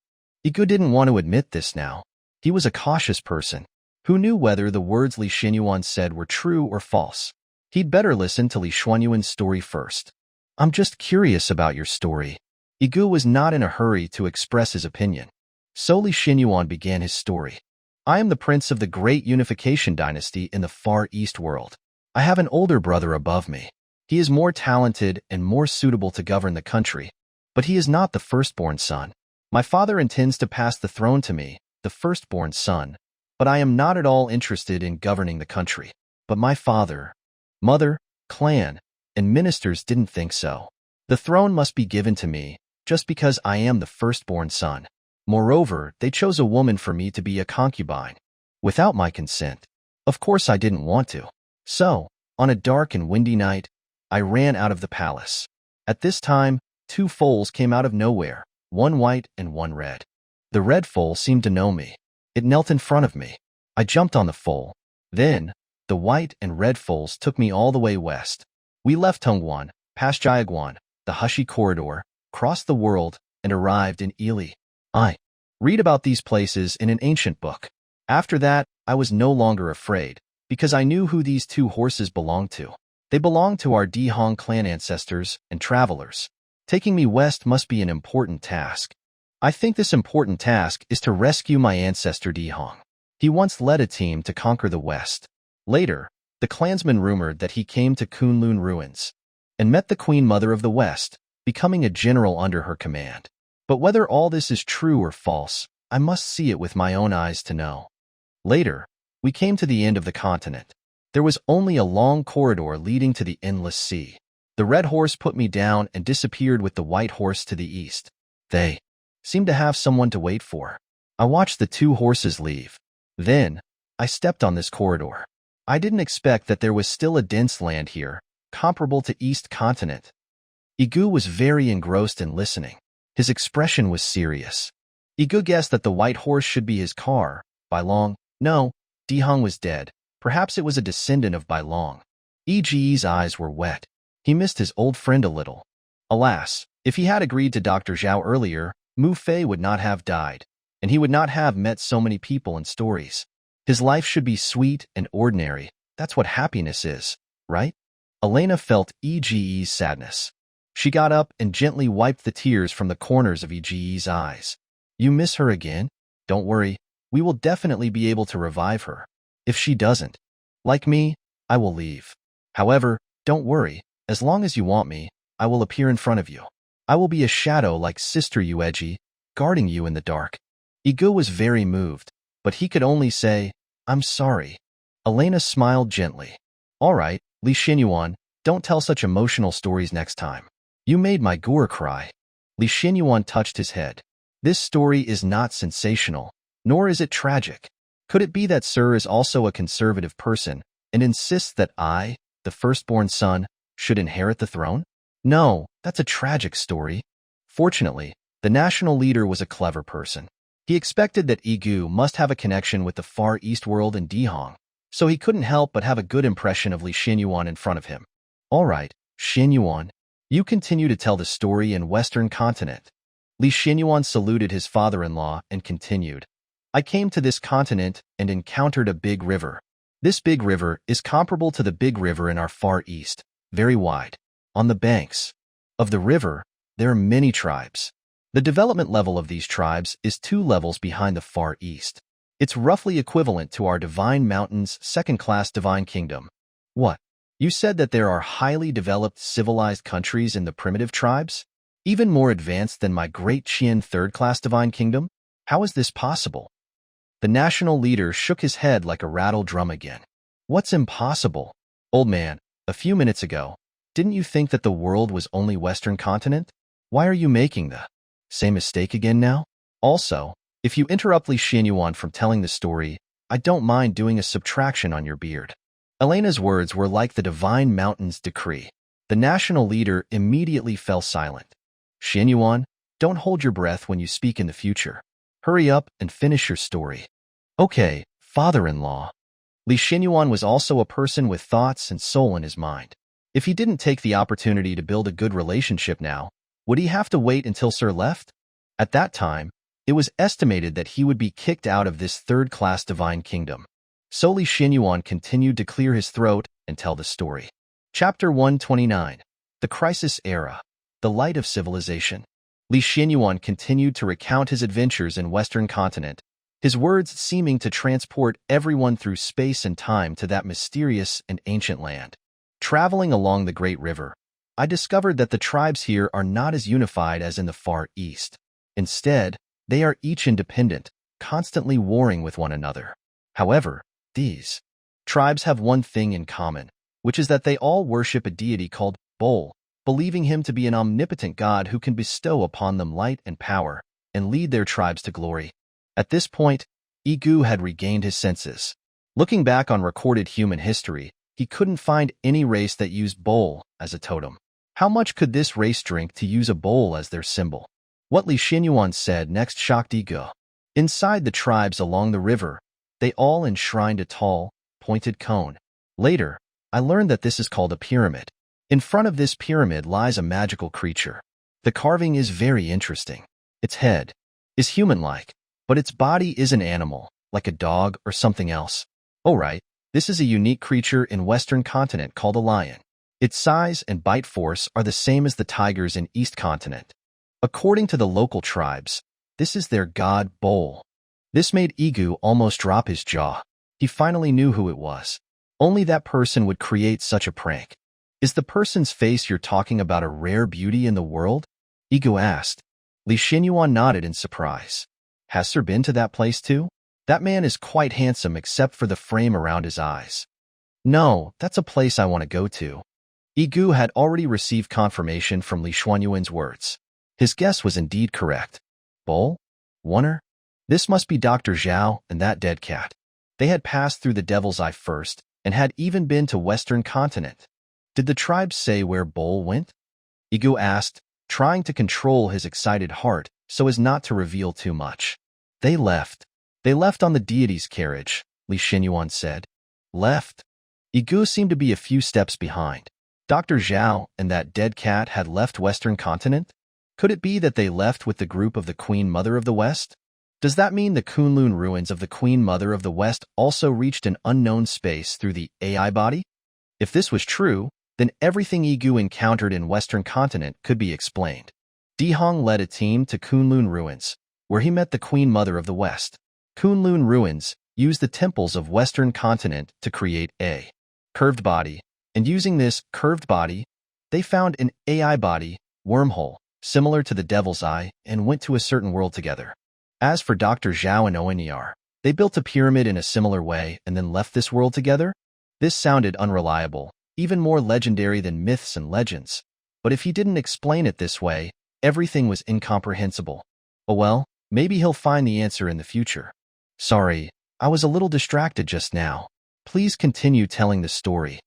Yige didn't want to admit this now. He was a cautious person, who knew whether the words Li Xianyuan said were true or false. He'd better listen to Li Xianyuan's story first. I'm just curious about your story. Yige was not in a hurry to express his opinion. So Li Xianyuan began his story. I am the prince of the great unification dynasty in the Far East world. I have an older brother above me. He is more talented and more suitable to govern the country, but he is not the firstborn son. My father intends to pass the throne to me, the firstborn son, but I am not at all interested in governing the country. But my father, mother, clan, and ministers didn't think so. The throne must be given to me, just because I am the firstborn son. Moreover, they chose a woman for me to be a concubine, without my consent. Of course I didn't want to. So, on a dark and windy night, I ran out of the palace. At this time, two foals came out of nowhere, one white and one red. The red foal seemed to know me. It knelt in front of me. I jumped on the foal. Then, the white and red foals took me all the way west. We left Tongguan, passed Jiaguan, the Hushi Corridor, crossed the world, and arrived in Ili. I read about these places in an ancient book. After that, I was no longer afraid, because I knew who these two horses belonged to. They belonged to our Dihong clan ancestors and travelers. Taking me west must be an important task. I think this important task is to rescue my ancestor Dihong. He once led a team to conquer the west. Later, the clansmen rumored that he came to Kunlun Ruins and met the Queen Mother of the West, becoming a general under her command. But whether all this is true or false, I must see it with my own eyes to know. Later, we came to the end of the continent. There was only a long corridor leading to the endless sea. The red horse put me down and disappeared with the white horse to the east. They seemed to have someone to wait for. I watched the two horses leave. Then, I stepped on this corridor. I didn't expect that there was still a dense land here, comparable to East Continent. Yige was very engrossed in listening. His expression was serious. Yige guessed that the white horse should be his car, Bai Long. No, Dihong was dead. Perhaps it was a descendant of Bai Long. Yige's eyes were wet. He missed his old friend a little. Alas, if he had agreed to Dr. Zhao earlier, Mu Fei would not have died, and he would not have met so many people and stories. His life should be sweet and ordinary. That's what happiness is, right? Elena felt Yige's sadness. She got up and gently wiped the tears from the corners of Yige's eyes. You miss her again? Don't worry, we will definitely be able to revive her. If she doesn't, like me, I will leave. However, don't worry, as long as you want me, I will appear in front of you. I will be a shadow like Sister Yige, guarding you in the dark. Yige was very moved, but he could only say, I'm sorry. Elena smiled gently. All right, Li Xinyuan, don't tell such emotional stories next time. You made my gore cry. Li Xinyuan touched his head. This story is not sensational, nor is it tragic. Could it be that Sir is also a conservative person and insists that I, the firstborn son, should inherit the throne? No, that's a tragic story. Fortunately, the national leader was a clever person. He expected that Yige must have a connection with the Far East world and Dihong, so he couldn't help but have a good impression of Li Xinyuan in front of him. All right, Xinyuan, you continue to tell the story in Western continent. Li Xinyuan saluted his father-in-law and continued. I came to this continent and encountered a big river. This big river is comparable to the big river in our Far East, very wide. On the banks of the river, there are many tribes. The development level of these tribes is 2 levels behind the Far East. It's roughly equivalent to our Divine Mountain's second-class Divine Kingdom. What? You said that there are highly developed civilized countries in the primitive tribes? Even more advanced than my Great Qian third-class Divine Kingdom? How is this possible? The national leader shook his head like a rattled drum again. What's impossible? Old man, a few minutes ago, didn't you think that the world was only Western continent? Why are you making the same mistake again now? Also, if you interrupt Li Xinyuan from telling the story, I don't mind doing a subtraction on your beard. Elena's words were like the Divine Mountain's decree. The national leader immediately fell silent. Xinyuan, don't hold your breath when you speak in the future. Hurry up and finish your story. Okay, father-in-law. Li Xinyuan was also a person with thoughts and soul in his mind. If he didn't take the opportunity to build a good relationship now, would he have to wait until Sir left? At that time, it was estimated that he would be kicked out of this third-class Divine Kingdom. So Li Xinyuan continued to clear his throat and tell the story. Chapter 129. The Crisis Era. The Light of Civilization. Li Xinyuan continued to recount his adventures in Western continent, his words seeming to transport everyone through space and time to that mysterious and ancient land. Traveling along the Great River, I discovered that the tribes here are not as unified as in the Far East. Instead, they are each independent, constantly warring with one another. However, these tribes have one thing in common, which is that they all worship a deity called Bol, believing him to be an omnipotent god who can bestow upon them light and power, and lead their tribes to glory. At this point, Yige had regained his senses. Looking back on recorded human history, he couldn't find any race that used Bol as a totem. How much could this race drink to use a bowl as their symbol? What Li Xinyuan said next shocked Yige. Inside the tribes along the river, they all enshrined a tall, pointed cone. Later, I learned that this is called a pyramid. In front of this pyramid lies a magical creature. The carving is very interesting. Its head is human-like, but its body is an animal, like a dog or something else. Oh right, this is a unique creature in Western continent called a lion. Its size and bite force are the same as the tigers in East continent. According to the local tribes, this is their god Bol. This made Yige almost drop his jaw. He finally knew who it was. Only that person would create such a prank. Is the person's face you're talking about a rare beauty in the world? Yige asked. Li Xinyuan nodded in surprise. Has Sir been to that place too? That man is quite handsome except for the frame around his eyes. No, that's a place I want to go to. Yige had already received confirmation from Li Xinyuan's words. His guess was indeed correct. Bol? Wonder? This must be Dr. Zhao and that dead cat. They had passed through the Devil's Eye first and had even been to Western continent. Did the tribes say where Bol went? Yige asked, trying to control his excited heart so as not to reveal too much. They left. They left on the deity's carriage, Li Xinyuan said. Left? Yige seemed to be a few steps behind. Dr. Zhao and that dead cat had left Western continent? Could it be that they left with the group of the Queen Mother of the West? Does that mean the Kunlun ruins of the Queen Mother of the West also reached an unknown space through the AI body? If this was true, then everything Yige encountered in Western continent could be explained. Dihong led a team to Kunlun ruins, where he met the Queen Mother of the West. Kunlun ruins used the temples of Western continent to create a curved body, and using this curved body, they found an AI body, wormhole, similar to the Devil's Eye, and went to a certain world together. As for Dr. Zhao and Oenyar, they built a pyramid in a similar way and then left this world together? This sounded unreliable, even more legendary than myths and legends. But if he didn't explain it this way, everything was incomprehensible. Oh well, maybe he'll find the answer in the future. Sorry, I was a little distracted just now. Please continue telling the story.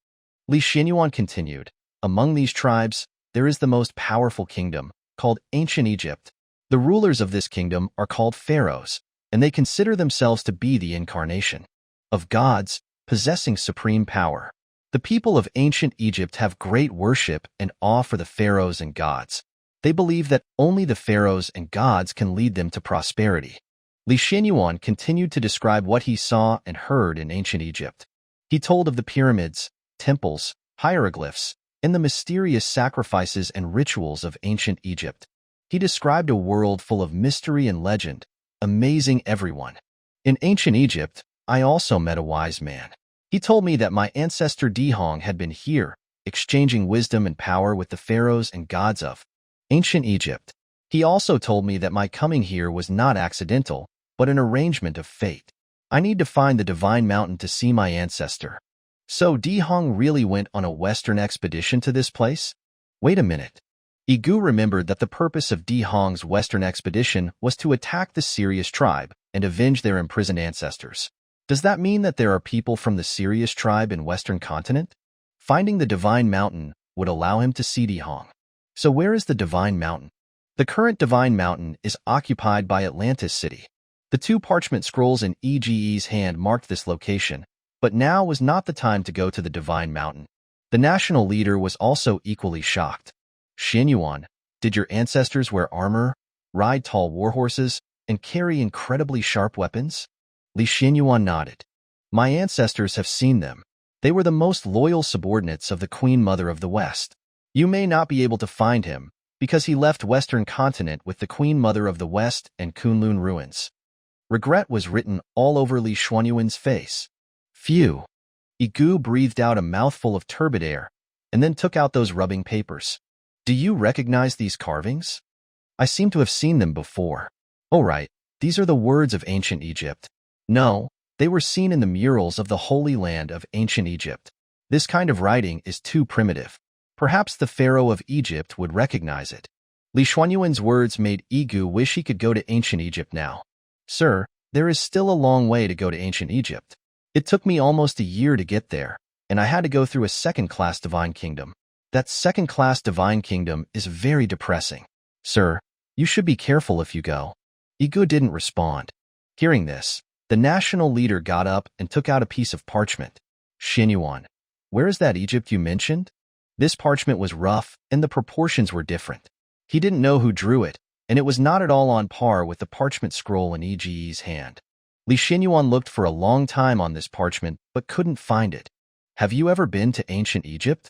Li Xinyuan continued. Among these tribes, there is the most powerful kingdom, called Ancient Egypt. The rulers of this kingdom are called pharaohs, and they consider themselves to be the incarnation of gods, possessing supreme power. The people of ancient Egypt have great worship and awe for the pharaohs and gods. They believe that only the pharaohs and gods can lead them to prosperity. Li Xinyuan continued to describe what he saw and heard in ancient Egypt. He told of the pyramids, temples, hieroglyphs, and the mysterious sacrifices and rituals of ancient Egypt. He described a world full of mystery and legend, amazing everyone. In ancient Egypt, I also met a wise man. He told me that my ancestor Dihong had been here, exchanging wisdom and power with the pharaohs and gods of ancient Egypt. He also told me that my coming here was not accidental, but an arrangement of fate. I need to find the divine mountain to see my ancestor. So Dihong really went on a Western expedition to this place? Wait a minute. Yige remembered that the purpose of Dihong's Western expedition was to attack the Sirius tribe and avenge their imprisoned ancestors. Does that mean that there are people from the Sirius tribe in Western continent? Finding the divine mountain would allow him to see Dihong. So where is the divine mountain? The current divine mountain is occupied by Atlantis City. The 2 parchment scrolls in Yige's hand marked this location, but now was not the time to go to the divine mountain. The national leader was also equally shocked. Xinyuan, did your ancestors wear armor, ride tall warhorses, and carry incredibly sharp weapons? Li Xinyuan nodded. My ancestors have seen them. They were the most loyal subordinates of the Queen Mother of the West. You may not be able to find him, because he left Western continent with the Queen Mother of the West and Kunlun ruins. Regret was written all over Li Xinyuan's face. Phew. Yige breathed out a mouthful of turbid air, and then took out those rubbing papers. Do you recognize these carvings? I seem to have seen them before. Oh right, these are the words of ancient Egypt. No, they were seen in the murals of the Holy Land of ancient Egypt. This kind of writing is too primitive. Perhaps the pharaoh of Egypt would recognize it. Li Xinyuan's words made Yige wish he could go to ancient Egypt now. Sir, there is still a long way to go to ancient Egypt. It took me almost a year to get there, and I had to go through a second-class divine kingdom. That second-class divine kingdom is very depressing. Sir, you should be careful if you go. Yige didn't respond. Hearing this, the national leader got up and took out a piece of parchment. Xinyuan, where is that Egypt you mentioned? This parchment was rough, and the proportions were different. He didn't know who drew it, and it was not at all on par with the parchment scroll in Yige's hand. Li Xinyuan looked for a long time on this parchment, but couldn't find it. Have you ever been to ancient Egypt?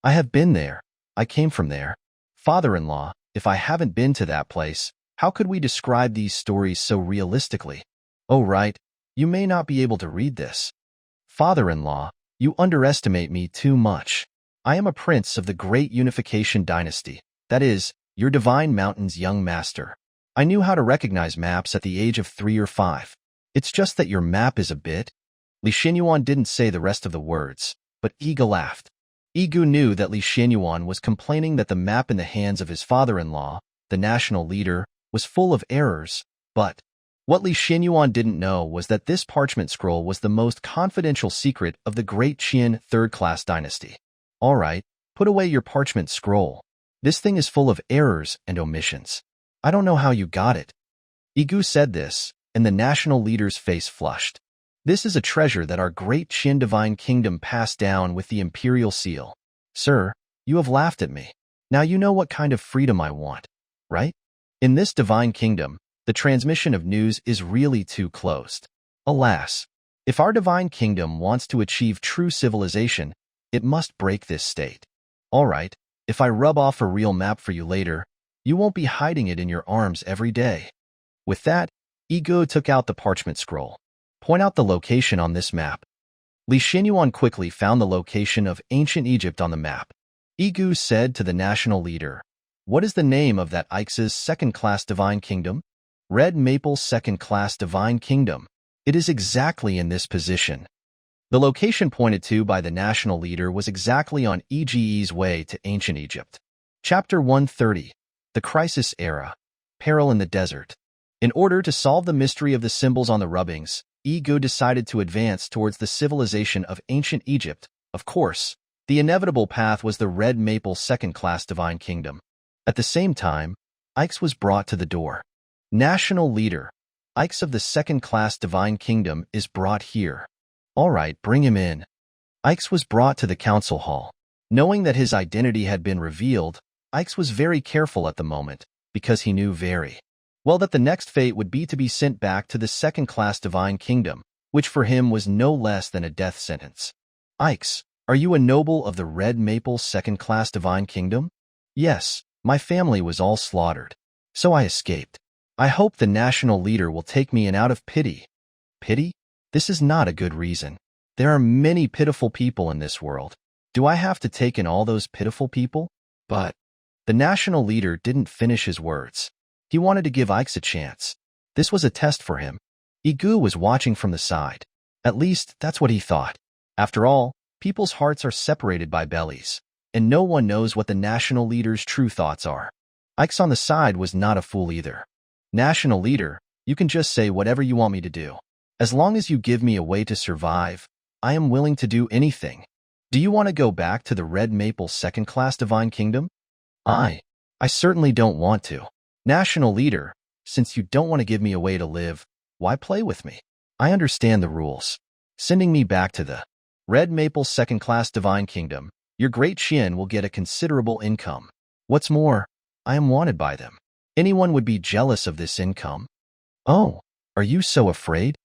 I have been there. I came from there. Father-in-law, if I haven't been to that place, how could we describe these stories so realistically? Oh right, you may not be able to read this. Father-in-law, you underestimate me too much. I am a prince of the Great Unification Dynasty, that is, your divine mountain's young master. I knew how to recognize maps at the age of 3 or 5. It's just that your map is a bit. Li Xinyuan didn't say the rest of the words, but Yige laughed. Yige knew that Li Xinyuan was complaining that the map in the hands of his father-in-law, the national leader, was full of errors, but what Li Xinyuan didn't know was that this parchment scroll was the most confidential secret of the Great Qin third-class dynasty. All right, put away your parchment scroll. This thing is full of errors and omissions. I don't know how you got it. Yige said this, and the national leader's face flushed. This is a treasure that our Great Qin divine kingdom passed down with the imperial seal. Sir, you have laughed at me. Now you know what kind of freedom I want, right? In this divine kingdom, the transmission of news is really too closed. Alas, if our divine kingdom wants to achieve true civilization, it must break this state. All right, if I rub off a real map for you later, you won't be hiding it in your arms every day. With that, Yige took out the parchment scroll. Point out the location on this map. Li Xinyuan quickly found the location of ancient Egypt on the map. Yige said to the national leader, "What is the name of that Ix's second-class divine kingdom?" Red Maple's second-class divine kingdom. It is exactly in this position. The location pointed to by the national leader was exactly on Yige's way to ancient Egypt. Chapter 130. The Crisis Era. Peril in the Desert. In order to solve the mystery of the symbols on the rubbings, Yige decided to advance towards the civilization of ancient Egypt. Of course, the inevitable path was the Red Maple second-class divine kingdom. At the same time, Ix was brought to the door. National leader, Ix of the second-class divine kingdom is brought here. All right, bring him in. Ix was brought to the council hall. Knowing that his identity had been revealed, Ix was very careful at the moment, because he knew very well that the next fate would be to be sent back to the second-class divine kingdom, which for him was no less than a death sentence. Ix, are you a noble of the Red Maple second-class divine kingdom? Yes, my family was all slaughtered, so I escaped. I hope the national leader will take me in out of pity. Pity? This is not a good reason. There are many pitiful people in this world. Do I have to take in all those pitiful people? But the national leader didn't finish his words. He wanted to give Ix a chance. This was a test for him. Yige was watching from the side. At least, that's what he thought. After all, people's hearts are separated by bellies, and no one knows what the national leader's true thoughts are. Ix on the side was not a fool either. National leader, you can just say whatever you want me to do. As long as you give me a way to survive, I am willing to do anything. Do you want to go back to the Red Maple second-class divine kingdom? I certainly don't want to. National leader, since you don't want to give me a way to live, why play with me? I understand the rules. Sending me back to the Red Maple second-class divine kingdom, your great Qian will get a considerable income. What's more, I am wanted by them. Anyone would be jealous of this income. Oh, are you so afraid?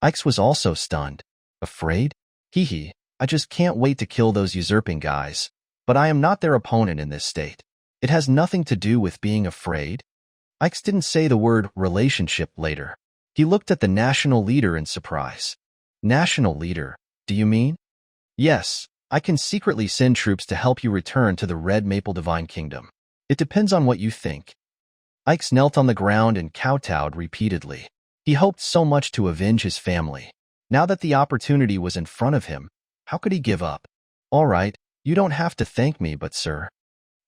Ix was also stunned. Afraid? Hee, I just can't wait to kill those usurping guys. But I am not their opponent in this state. It has nothing to do with being afraid. Ix didn't say the word relationship later. He looked at the national leader in surprise. National leader, do you mean? Yes, I can secretly send troops to help you return to the Red Maple Divine Kingdom. It depends on what you think. Ix knelt on the ground and kowtowed repeatedly. He hoped so much to avenge his family. Now that the opportunity was in front of him, how could he give up? All right, you don't have to thank me, but sir.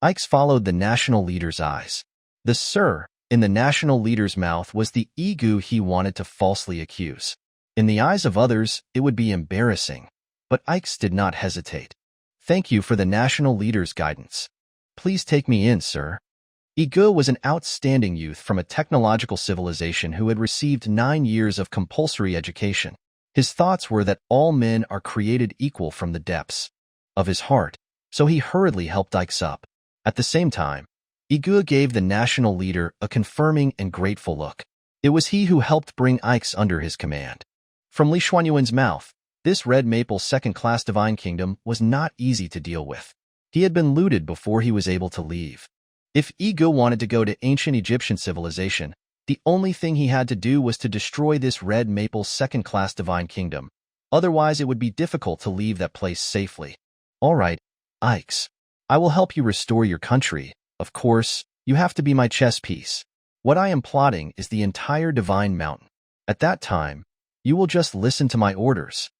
Ix followed the national leader's eyes. The sir in the national leader's mouth was the Yige he wanted to falsely accuse. In the eyes of others, it would be embarrassing. But Ix did not hesitate. Thank you for the national leader's guidance. Please take me in, sir. Yige was an outstanding youth from a technological civilization who had received 9 years of compulsory education. His thoughts were that all men are created equal from the depths of his heart, so he hurriedly helped Ix up. At the same time, Yige gave the national leader a confirming and grateful look. It was he who helped bring Ix under his command. From Li Xuanyuan's mouth, this Red Maple second-class divine kingdom was not easy to deal with. He had been looted before he was able to leave. If Yige wanted to go to ancient Egyptian civilization, the only thing he had to do was to destroy this Red Maple second-class divine kingdom. Otherwise, it would be difficult to leave that place safely. All right, Ix, I will help you restore your country. Of course, you have to be my chess piece. What I am plotting is the entire Divine Mountain. At that time, you will just listen to my orders.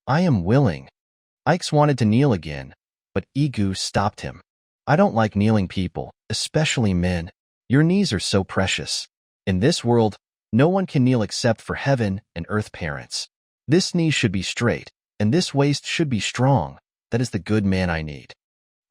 I am willing. Ix wanted to kneel again, but Yige stopped him. I don't like kneeling people, especially men. Your knees are so precious. In this world, no one can kneel except for heaven and earth parents. This knee should be straight, and this waist should be strong. That is the good man I need.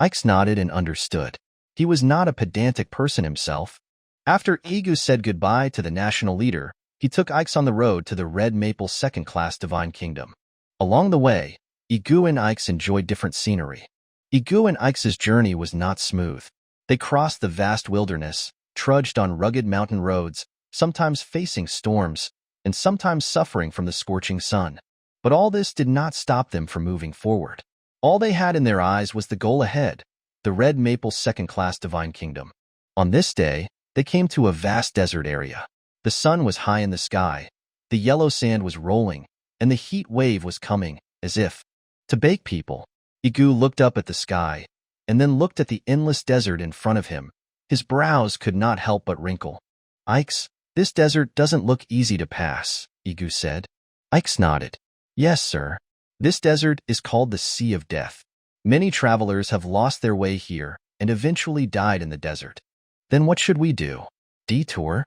Ix nodded and understood. He was not a pedantic person himself. After Yige said goodbye to the national leader, he took Ix on the road to the Red Maple second-class divine kingdom. Along the way, Yige and Ix enjoyed different scenery. Yige and Ix's journey was not smooth. They crossed the vast wilderness, trudged on rugged mountain roads, sometimes facing storms, and sometimes suffering from the scorching sun. But all this did not stop them from moving forward. All they had in their eyes was the goal ahead, the red maple second-class divine kingdom. On this day, they came to a vast desert area. The sun was high in the sky, the yellow sand was rolling, and the heat wave was coming, as if to bake people. Yige looked up at the sky, and then looked at the endless desert in front of him. His brows could not help but wrinkle. "Ix, this desert doesn't look easy to pass," Yige said. Ix nodded. "Yes, sir. This desert is called the Sea of Death. Many travelers have lost their way here and eventually died in the desert." "Then what should we do? Detour?"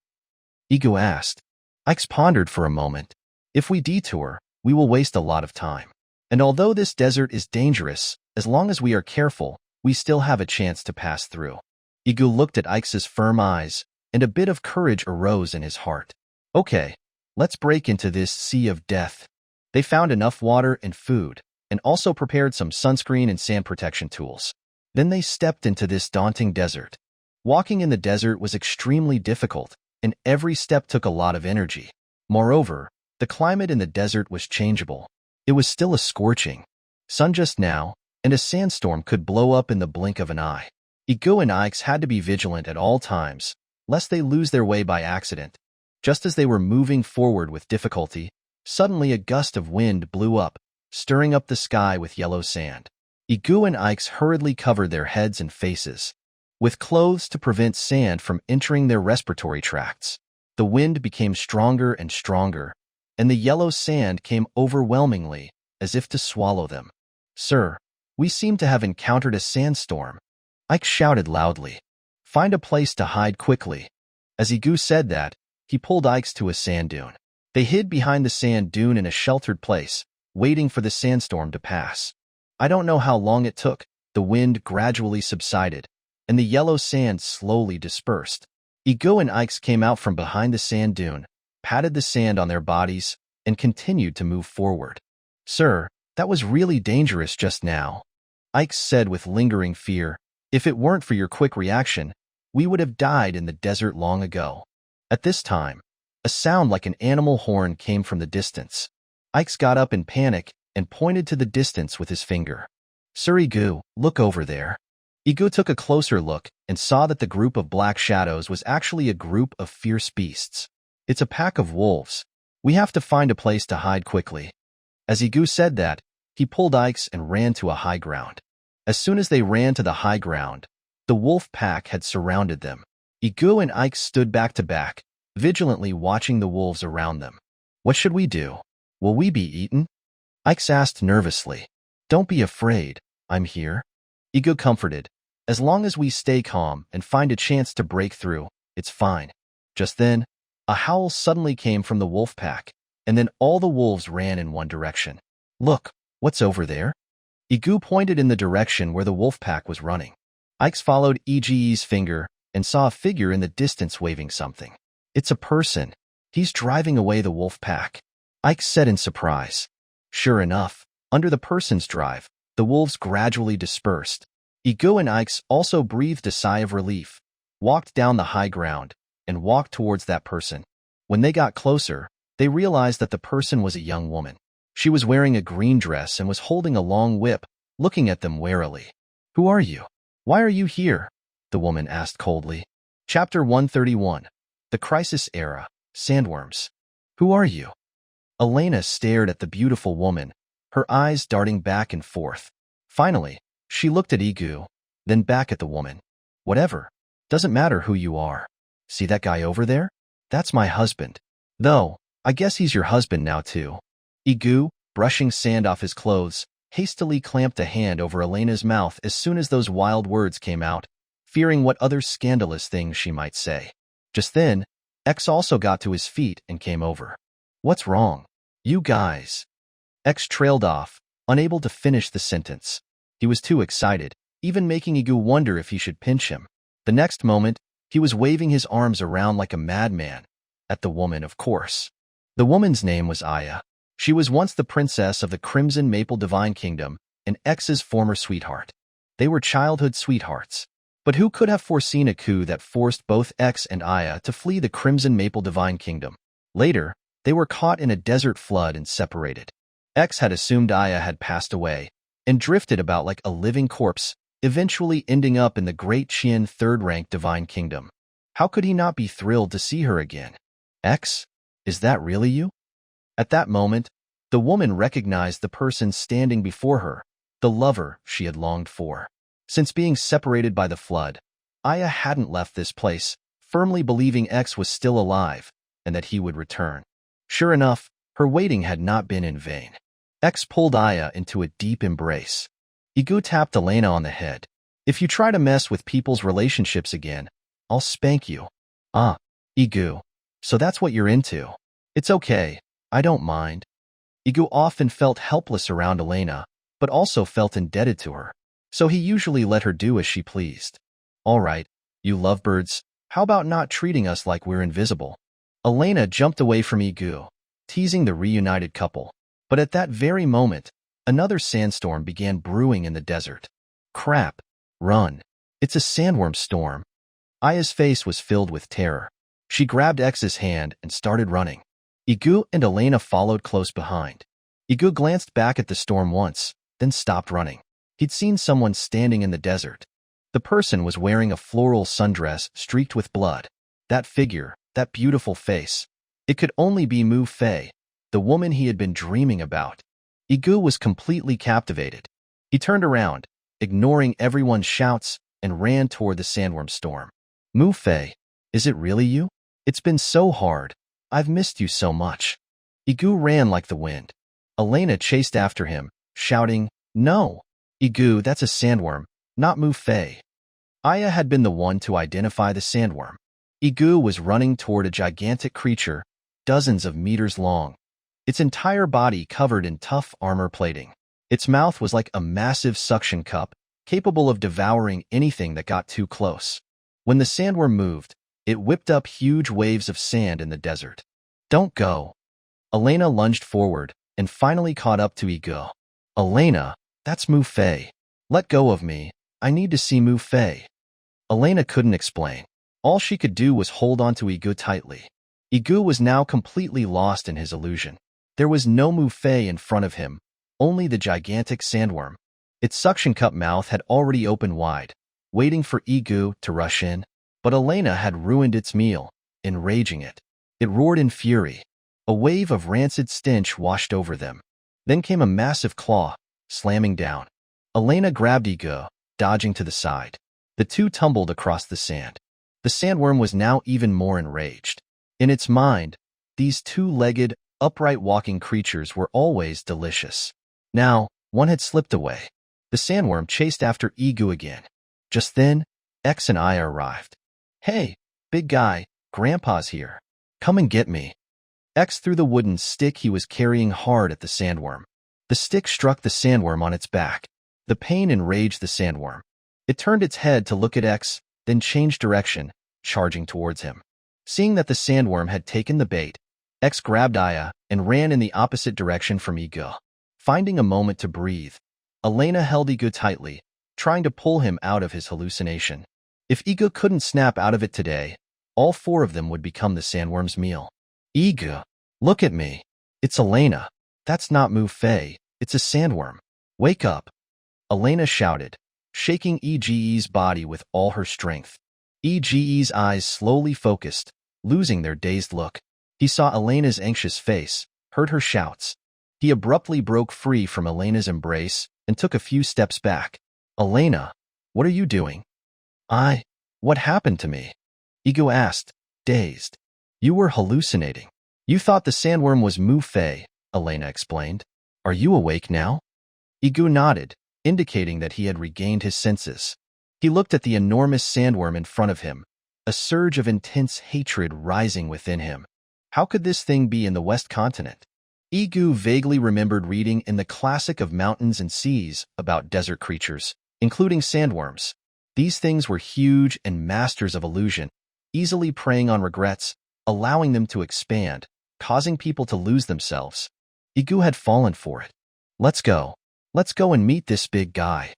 Yige asked. Ix pondered for a moment. "If we detour, we will waste a lot of time. And although this desert is dangerous, as long as we are careful, we still have a chance to pass through." Yige looked at Ix's firm eyes, and a bit of courage arose in his heart. "Okay, let's break into this Sea of Death." They found enough water and food, and also prepared some sunscreen and sand protection tools. Then they stepped into this daunting desert. Walking in the desert was extremely difficult, and every step took a lot of energy. Moreover, the climate in the desert was changeable. It was still a scorching sun just now, and a sandstorm could blow up in the blink of an eye. Yige and Ix had to be vigilant at all times, lest they lose their way by accident. Just as they were moving forward with difficulty, suddenly a gust of wind blew up, stirring up the sky with yellow sand. Yige and Ix hurriedly covered their heads and faces with clothes to prevent sand from entering their respiratory tracts. The wind became stronger and stronger, and the yellow sand came overwhelmingly, as if to swallow them. "Sir, we seem to have encountered a sandstorm," Ix shouted loudly. "Find a place to hide quickly." As Yige said that, he pulled Ix to a sand dune. They hid behind the sand dune in a sheltered place, waiting for the sandstorm to pass. I don't know how long it took. The wind gradually subsided, and the yellow sand slowly dispersed. Yige and Ix came out from behind the sand dune, patted the sand on their bodies, and continued to move forward. "Sir, that was really dangerous just now," Ix said with lingering fear. "If it weren't for your quick reaction, we would have died in the desert long ago." At this time, a sound like an animal horn came from the distance. Ix got up in panic and pointed to the distance with his finger. "Sir Yige, look over there." Yige took a closer look and saw that the group of black shadows was actually a group of fierce beasts. "It's a pack of wolves. We have to find a place to hide quickly." As Yige said that, he pulled Ix and ran to a high ground. As soon as they ran to the high ground, the wolf pack had surrounded them. Yige and Ix stood back to back, vigilantly watching the wolves around them. "What should we do? Will we be eaten?" Ix asked nervously. "Don't be afraid. I'm here." Yige comforted. "As long as we stay calm and find a chance to break through, it's fine." Just then, a howl suddenly came from the wolf pack, and then all the wolves ran in one direction. "Look, what's over there?" Yige pointed in the direction where the wolf pack was running. Ix followed Yige's finger and saw a figure in the distance waving something. "It's a person. He's driving away the wolf pack," Ix said in surprise. Sure enough, under the person's drive, the wolves gradually dispersed. Yige and Ix also breathed a sigh of relief, walked down the high ground, and walked towards that person. When they got closer, they realized that the person was a young woman. She was wearing a green dress and was holding a long whip, looking at them warily. "Who are you? Why are you here?" the woman asked coldly. Chapter 131. The Crisis Era. Sandworms. "Who are you?" Elena stared at the beautiful woman, her eyes darting back and forth. Finally, she looked at Yige, then back at the woman. "Whatever. Doesn't matter who you are. See that guy over there? That's my husband. Though, I guess he's your husband now too." Yige, brushing sand off his clothes, hastily clamped a hand over Elena's mouth as soon as those wild words came out, fearing what other scandalous things she might say. Just then, X also got to his feet and came over. "What's wrong? You guys." X trailed off, unable to finish the sentence. He was too excited, even making Yige wonder if he should pinch him. The next moment, he was waving his arms around like a madman. At the woman, of course. The woman's name was Aya. She was once the princess of the Crimson Maple Divine Kingdom and X's former sweetheart. They were childhood sweethearts. But who could have foreseen a coup that forced both X and Aya to flee the Crimson Maple Divine Kingdom? Later, they were caught in a desert flood and separated. X had assumed Aya had passed away and drifted about like a living corpse, eventually ending up in the Great Qian third-rank divine kingdom. How could he not be thrilled to see her again? X, is that really you? At that moment, the woman recognized the person standing before her, the lover she had longed for. Since being separated by the flood, Aya hadn't left this place, firmly believing X was still alive and that he would return. Sure enough, her waiting had not been in vain. X pulled Aya into a deep embrace. Yige tapped Elena on the head. If you try to mess with people's relationships again, I'll spank you. Ah, Yige, so that's what you're into. It's okay, I don't mind. Yige often felt helpless around Elena, but also felt indebted to her, so he usually let her do as she pleased. All right, you lovebirds, how about not treating us like we're invisible? Elena jumped away from Yige, teasing the reunited couple. But at that very moment, another sandstorm began brewing in the desert. Crap, run. It's a sandworm storm. Aya's face was filled with terror. She grabbed X's hand and started running. Yige and Elena followed close behind. Yige glanced back at the storm once, then stopped running. He'd seen someone standing in the desert. The person was wearing a floral sundress streaked with blood. That figure, that beautiful face. It could only be Mu Fei, the woman he had been dreaming about. Yige was completely captivated. He turned around, ignoring everyone's shouts, and ran toward the sandworm storm. Mu Fei, is it really you? It's been so hard. I've missed you so much. Yige ran like the wind. Elena chased after him, shouting, No! Yige, that's a sandworm, not Mu Fei. Aya had been the one to identify the sandworm. Yige was running toward a gigantic creature, dozens of meters long, its entire body covered in tough armor plating. Its mouth was like a massive suction cup, capable of devouring anything that got too close. When the sandworm moved, it whipped up huge waves of sand in the desert. Don't go. Elena lunged forward and finally caught up to Yige. Elena, that's Mu Fei. Let go of me. I need to see Mu Fei. Elena couldn't explain. All she could do was hold on to Yige tightly. Yige was now completely lost in his illusion. There was no Mu Fei in front of him, only the gigantic sandworm. Its suction cup mouth had already opened wide, waiting for Yige to rush in, but Elena had ruined its meal, enraging it. It roared in fury. A wave of rancid stench washed over them. Then came a massive claw, slamming down. Elena grabbed Yige, dodging to the side. The two tumbled across the sand. The sandworm was now even more enraged. In its mind, these two-legged, upright walking creatures were always delicious. Now, one had slipped away. The sandworm chased after Yige again. Just then, X and Aya arrived. Hey, big guy, Grandpa's here. Come and get me. X threw the wooden stick he was carrying hard at the sandworm. The stick struck the sandworm on its back. The pain enraged the sandworm. It turned its head to look at X, then changed direction, charging towards him. Seeing that the sandworm had taken the bait, X grabbed Aya and ran in the opposite direction from Yige. Finding a moment to breathe, Elena held Yige tightly, trying to pull him out of his hallucination. If Yige couldn't snap out of it today, all four of them would become the sandworm's meal. Yige, look at me. It's Elena. That's not Mu Fei. It's a sandworm. Wake up. Elena shouted, shaking Yige's body with all her strength. Yige's eyes slowly focused, losing their dazed look. He saw Elena's anxious face, heard her shouts. He abruptly broke free from Elena's embrace and took a few steps back. Elena, what are you doing? What happened to me? Yige asked, dazed. You were hallucinating. You thought the sandworm was Mu Fei, Elena explained. Are you awake now? Yige nodded, indicating that he had regained his senses. He looked at the enormous sandworm in front of him, a surge of intense hatred rising within him. How could this thing be in the West Continent? Yige vaguely remembered reading in the classic of mountains and seas about desert creatures, including sandworms. These things were huge and masters of illusion, easily preying on regrets, allowing them to expand, causing people to lose themselves. Yige had fallen for it. Let's go. Let's go and meet this big guy.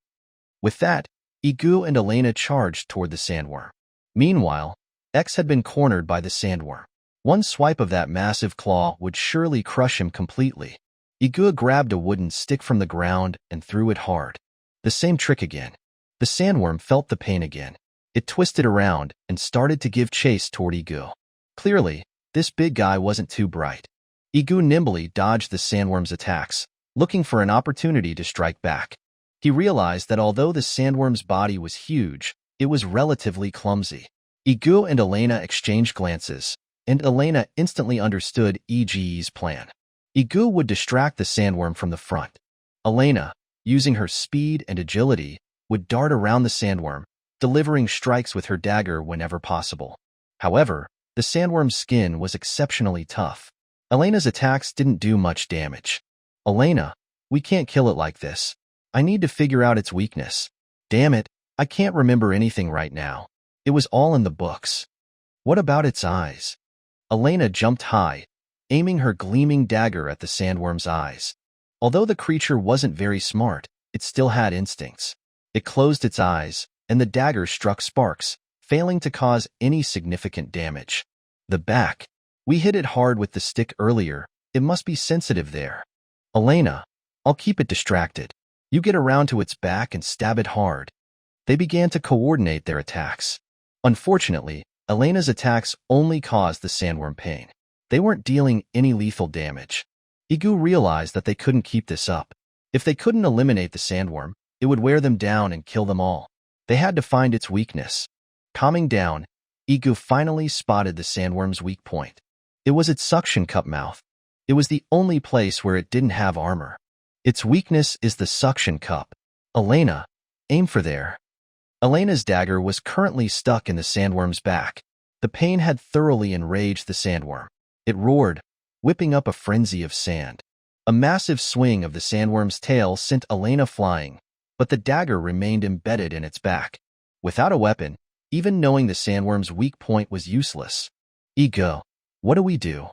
With that, Yige and Elena charged toward the sandworm. Meanwhile, X had been cornered by the sandworm. One swipe of that massive claw would surely crush him completely. Yige grabbed a wooden stick from the ground and threw it hard. The same trick again. The sandworm felt the pain again. It twisted around and started to give chase toward Yige. Clearly, this big guy wasn't too bright. Yige nimbly dodged the sandworm's attacks, looking for an opportunity to strike back. He realized that although the sandworm's body was huge, it was relatively clumsy. Yige and Elena exchanged glances, and Elena instantly understood Yige's plan. Yige would distract the sandworm from the front. Elena, using her speed and agility, would dart around the sandworm, delivering strikes with her dagger whenever possible. However, the sandworm's skin was exceptionally tough. Elena's attacks didn't do much damage. Elena, we can't kill it like this. I need to figure out its weakness. Damn it, I can't remember anything right now. It was all in the books. What about its eyes? Elena jumped high, aiming her gleaming dagger at the sandworm's eyes. Although the creature wasn't very smart, it still had instincts. It closed its eyes, and the dagger struck sparks, failing to cause any significant damage. The back. We hit it hard with the stick earlier. It must be sensitive there. Elena, I'll keep it distracted. You get around to its back and stab it hard. They began to coordinate their attacks. Unfortunately, Elena's attacks only caused the sandworm pain. They weren't dealing any lethal damage. Yige realized that they couldn't keep this up. If they couldn't eliminate the sandworm, it would wear them down and kill them all. They had to find its weakness. Calming down, Yige finally spotted the sandworm's weak point. It was its suction cup mouth. It was the only place where it didn't have armor. Its weakness is the suction cup. Elena, aim for there. Elena's dagger was currently stuck in the sandworm's back. The pain had thoroughly enraged the sandworm. It roared, whipping up a frenzy of sand. A massive swing of the sandworm's tail sent Elena flying, but the dagger remained embedded in its back. Without a weapon, even knowing the sandworm's weak point was useless. Yige, what do we do?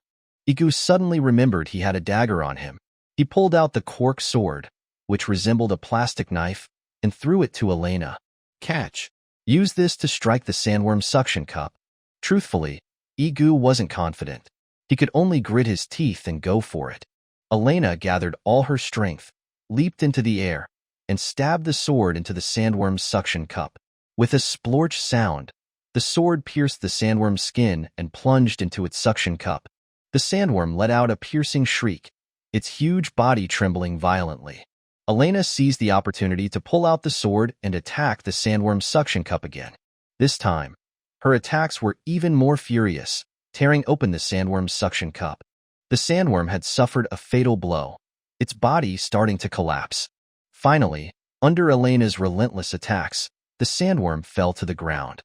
Yige suddenly remembered he had a dagger on him. He pulled out the cork sword, which resembled a plastic knife, and threw it to Elena. Catch. Use this to strike the sandworm's suction cup. Truthfully, Yige wasn't confident. He could only grit his teeth and go for it. Elena gathered all her strength, leaped into the air, and stabbed the sword into the sandworm's suction cup. With a splorch sound, the sword pierced the sandworm's skin and plunged into its suction cup. The sandworm let out a piercing shriek, its huge body trembling violently. Elena seized the opportunity to pull out the sword and attack the sandworm's suction cup again. This time, her attacks were even more furious, tearing open the sandworm's suction cup. The sandworm had suffered a fatal blow, its body starting to collapse. Finally, under Elena's relentless attacks, the sandworm fell to the ground.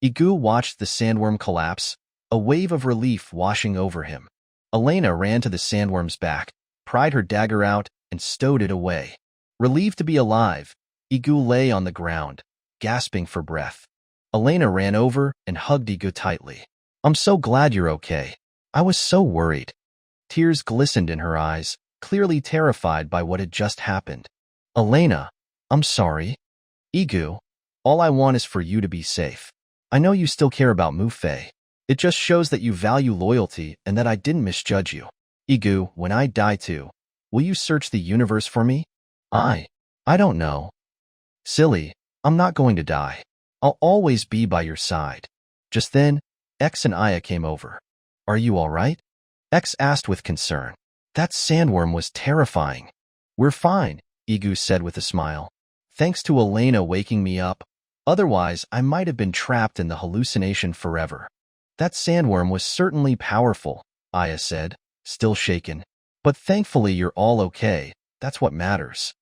Yige watched the sandworm collapse, a wave of relief washing over him. Elena ran to the sandworm's back, pried her dagger out, and stowed it away. Relieved to be alive, Yige lay on the ground, gasping for breath. Elena ran over and hugged Yige tightly. I'm so glad you're okay. I was so worried. Tears glistened in her eyes, clearly terrified by what had just happened. Elena, I'm sorry. Yige, all I want is for you to be safe. I know you still care about Mufei. It just shows that you value loyalty and that I didn't misjudge you. Yige, when I die too, will you search the universe for me? I don't know. Silly, I'm not going to die. I'll always be by your side. Just then, X and Aya came over. Are you all right? X asked with concern. That sandworm was terrifying. We're fine, Yige said with a smile. Thanks to Elena waking me up. Otherwise, I might have been trapped in the hallucination forever. That sandworm was certainly powerful, Aya said, still shaken. But thankfully you're all okay. That's what matters.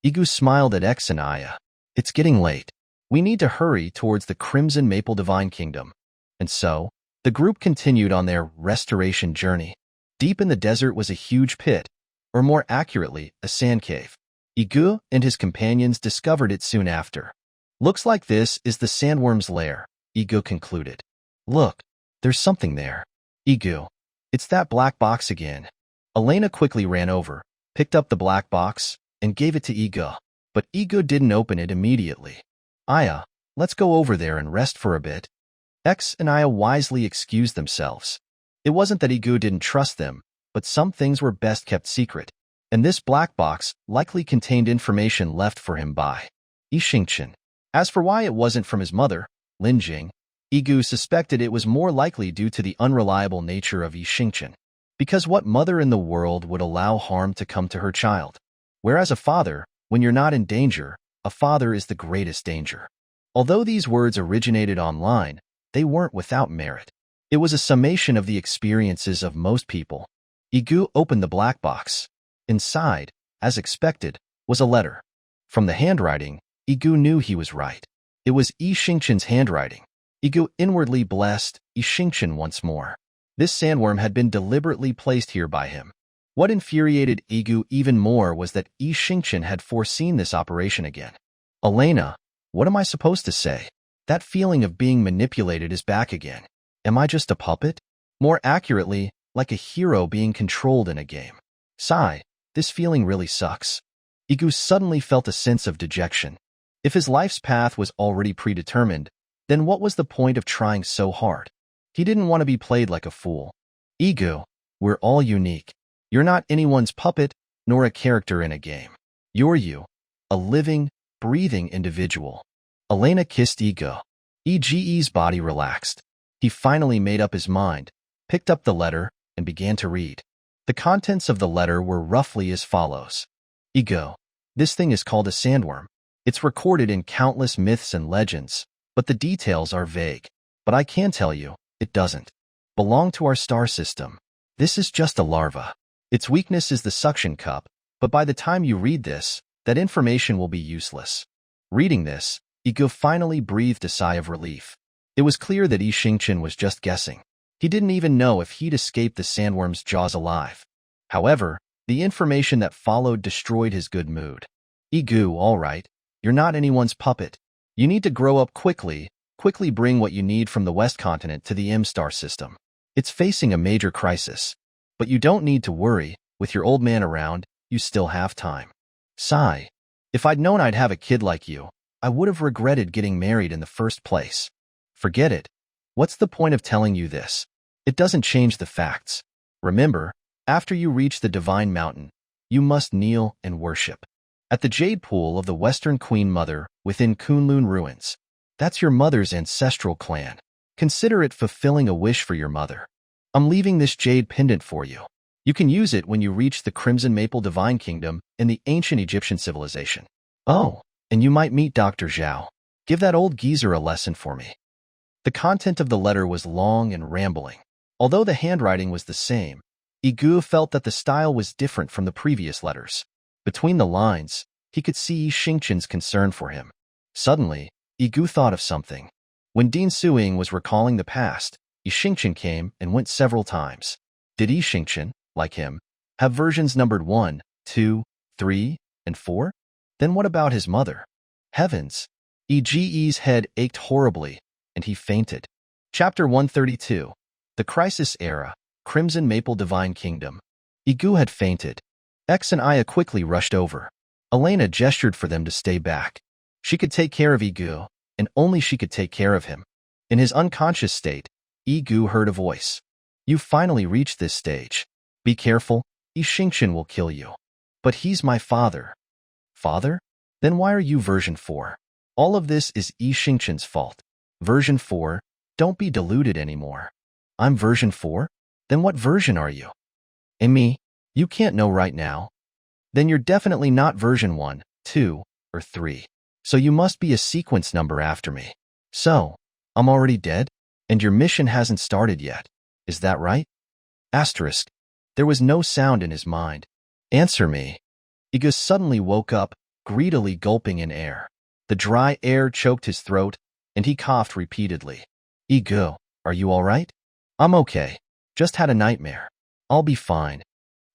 Yige smiled at X and Aya. It's getting late. We need to hurry towards the Crimson Maple Divine Kingdom. And so, the group continued on their restoration journey. Deep in the desert was a huge pit, or more accurately, a sand cave. Yige and his companions discovered it soon after. Looks like this is the sandworm's lair, Yige concluded. Look, there's something there. Yige, it's that black box again. Elena quickly ran over, picked up the black box, and gave it to Yige, but Yige didn't open it immediately. Aya, let's go over there and rest for a bit. X and Aya wisely excused themselves. It wasn't that Yige didn't trust them, but some things were best kept secret, and this black box likely contained information left for him by Yixingchen. As for why it wasn't from his mother, Lin Jing, Yige suspected it was more likely due to the unreliable nature of Yixingchen. Because what mother in the world would allow harm to come to her child? Whereas a father, when you're not in danger, a father is the greatest danger. Although these words originated online, they weren't without merit. It was a summation of the experiences of most people. Yige opened the black box. Inside, as expected, was a letter. From the handwriting, Yige knew he was right. It was Yixingchen's handwriting. Yige inwardly blessed Yixingchen once more. This sandworm had been deliberately placed here by him. What infuriated Yige even more was that Yixingchen had foreseen this operation again. Elena, what am I supposed to say? That feeling of being manipulated is back again. Am I just a puppet? More accurately, like a hero being controlled in a game. Sigh, this feeling really sucks. Yige suddenly felt a sense of dejection. If his life's path was already predetermined, then what was the point of trying so hard? He didn't want to be played like a fool. Yige, we're all unique. You're not anyone's puppet, nor a character in a game. You're you, a living, breathing individual. Elena kissed Yige. Yige's body relaxed. He finally made up his mind, picked up the letter, and began to read. The contents of the letter were roughly as follows. Yige, this thing is called a sandworm. It's recorded in countless myths and legends, but the details are vague. But I can tell you, it doesn't belong to our star system. This is just a larva. Its weakness is the suction cup, but by the time you read this, that information will be useless. Reading this, Yige finally breathed a sigh of relief. It was clear that Yixingchen was just guessing. He didn't even know if he'd escaped the sandworm's jaws alive. However, the information that followed destroyed his good mood. Yige, all right, you're not anyone's puppet. You need to grow up quickly bring what you need from the West Continent to the M-Star system. It's facing a major crisis. But you don't need to worry, with your old man around, you still have time. Sigh. If I'd known I'd have a kid like you, I would have regretted getting married in the first place. Forget it. What's the point of telling you this? It doesn't change the facts. Remember, after you reach the Divine Mountain, you must kneel and worship. At the Jade Pool of the Western Queen Mother within Kunlun Ruins. That's your mother's ancestral clan. Consider it fulfilling a wish for your mother. I'm leaving this jade pendant for you. You can use it when you reach the Crimson Maple Divine Kingdom in the ancient Egyptian civilization. Oh, and you might meet Dr. Zhao. Give that old geezer a lesson for me. The content of the letter was long and rambling. Although the handwriting was the same, Yige felt that the style was different from the previous letters. Between the lines, he could see Yixingchen's concern for him. Suddenly, Yige thought of something. When Dean Suing was recalling the past, Yixingchen came and went several times. Did Yixingchen, like him, have versions numbered 1, 2, 3, and 4? Then what about his mother? Heavens! Yige's head ached horribly, and he fainted. Chapter 132. The Crisis Era, Crimson Maple Divine Kingdom. Yige had fainted. X and Aya quickly rushed over. Elena gestured for them to stay back. She could take care of Yige, and only she could take care of him. In his unconscious state, Yige heard a voice. You finally reached this stage. Be careful, Yixingchen will kill you. But he's my father. Father? Then why are you version 4? All of this is Yixingchen's fault. Version 4? Don't be deluded anymore. I'm version 4? Then what version are you? And me? You can't know right now. Then you're definitely not version 1, 2, or 3. So you must be a sequence number after me. So, I'm already dead? And your mission hasn't started yet. Is that right? Asterisk. There was no sound in his mind. Answer me. Yige suddenly woke up, greedily gulping in air. The dry air choked his throat, and he coughed repeatedly. Yige, are you all right? I'm okay. Just had a nightmare. I'll be fine.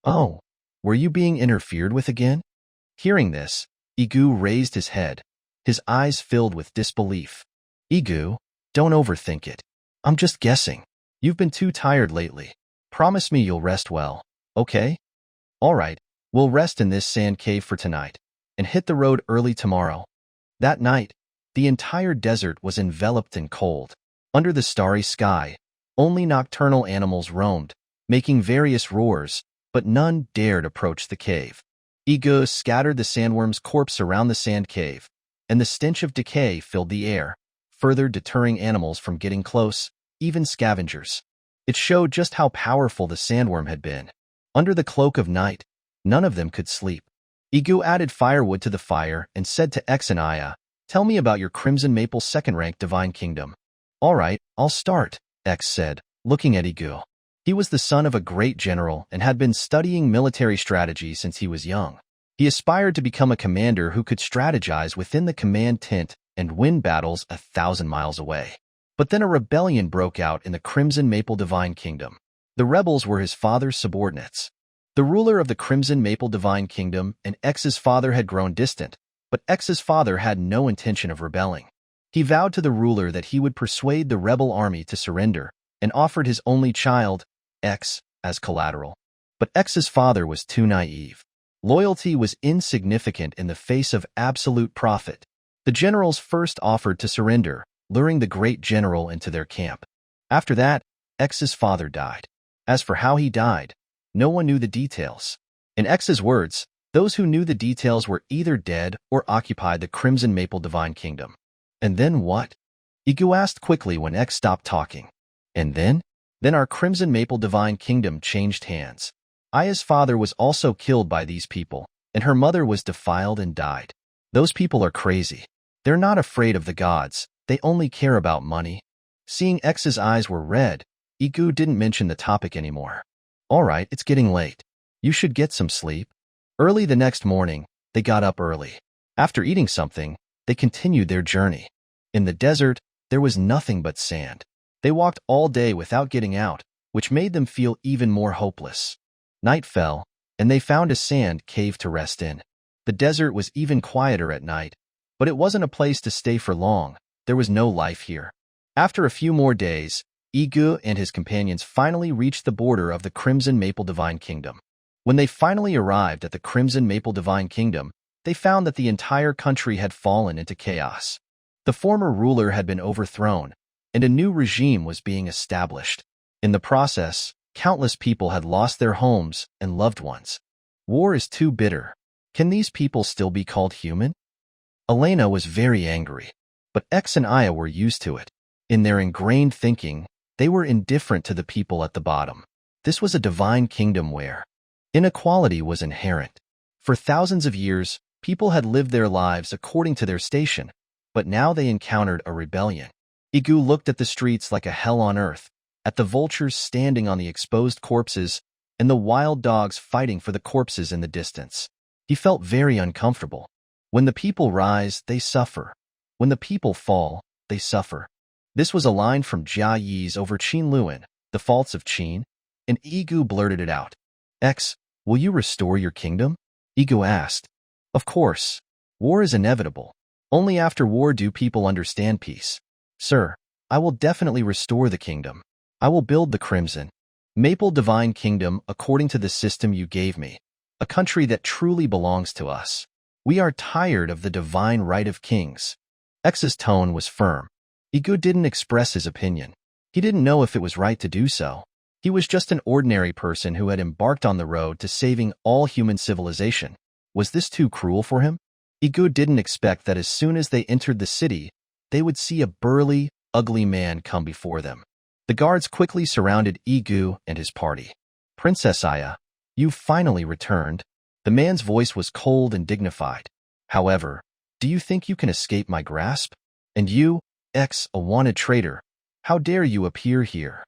Oh, were you being interfered with again? Hearing this, Yige raised his head. His eyes filled with disbelief. Yige, don't overthink it. I'm just guessing. You've been too tired lately. Promise me you'll rest well, okay? All right, we'll rest in this sand cave for tonight, and hit the road early tomorrow. That night, the entire desert was enveloped in cold. Under the starry sky, only nocturnal animals roamed, making various roars, but none dared approach the cave. Yige scattered the sandworm's corpse around the sand cave. and the stench of decay filled the air, further deterring animals from getting close, even scavengers. It showed just how powerful the sandworm had been. Under the cloak of night, none of them could sleep. Yige added firewood to the fire and said to X and Aya, "Tell me about your Crimson Maple second-rank divine kingdom." "All right, I'll start," X said, looking at Yige. He was the son of a great general and had been studying military strategy since he was young. He aspired to become a commander who could strategize within the command tent and win battles 1,000 miles away. But then a rebellion broke out in the Crimson Maple Divine Kingdom. The rebels were his father's subordinates. The ruler of the Crimson Maple Divine Kingdom and X's father had grown distant, but X's father had no intention of rebelling. He vowed to the ruler that he would persuade the rebel army to surrender and offered his only child, X, as collateral. But X's father was too naive. Loyalty was insignificant in the face of absolute profit. The generals first offered to surrender, luring the great general into their camp. After that, X's father died. As for how he died, no one knew the details. In X's words, those who knew the details were either dead or occupied the Crimson Maple Divine Kingdom. And then what? Yige asked quickly when X stopped talking. And then? Then our Crimson Maple Divine Kingdom changed hands. Aya's father was also killed by these people, and her mother was defiled and died. Those people are crazy. They're not afraid of the gods, they only care about money. Seeing X's eyes were red, Yige didn't mention the topic anymore. "All right, it's getting late. You should get some sleep." Early the next morning, they got up early. After eating something, they continued their journey. In the desert, there was nothing but sand. They walked all day without getting out, which made them feel even more hopeless. Night fell, and they found a sand cave to rest in. The desert was even quieter at night, but it wasn't a place to stay for long. There was no life here. After a few more days, Yige and his companions finally reached the border of the Crimson Maple Divine Kingdom. When they finally arrived at the Crimson Maple Divine Kingdom, they found that the entire country had fallen into chaos. The former ruler had been overthrown, and a new regime was being established. In the process, countless people had lost their homes and loved ones. War is too bitter. Can these people still be called human? Elena was very angry, but X and Aya were used to it. In their ingrained thinking, they were indifferent to the people at the bottom. This was a divine kingdom where inequality was inherent. For thousands of years, people had lived their lives according to their station, but now they encountered a rebellion. Yige looked at the streets like a hell on earth, at the vultures standing on the exposed corpses and the wild dogs fighting for the corpses in the distance. He felt very uncomfortable. When the people rise, they suffer. When the people fall, they suffer. This was a line from Jia Yi's over Qin Luan, The Faults of Qin, and Yige blurted it out. "X, will you restore your kingdom?" Yige asked. "Of course. War is inevitable. Only after war do people understand peace. Sir, I will definitely restore the kingdom. I will build the Crimson Maple Divine Kingdom according to the system you gave me, a country that truly belongs to us. We are tired of the divine right of kings." X's tone was firm. Yige didn't express his opinion. He didn't know if it was right to do so. He was just an ordinary person who had embarked on the road to saving all human civilization. Was this too cruel for him? Yige didn't expect that as soon as they entered the city, they would see a burly, ugly man come before them. The guards quickly surrounded Yige and his party. "Princess Aya, you've finally returned." The man's voice was cold and dignified. "However, do you think you can escape my grasp? And you, X, a wanted traitor, how dare you appear here?"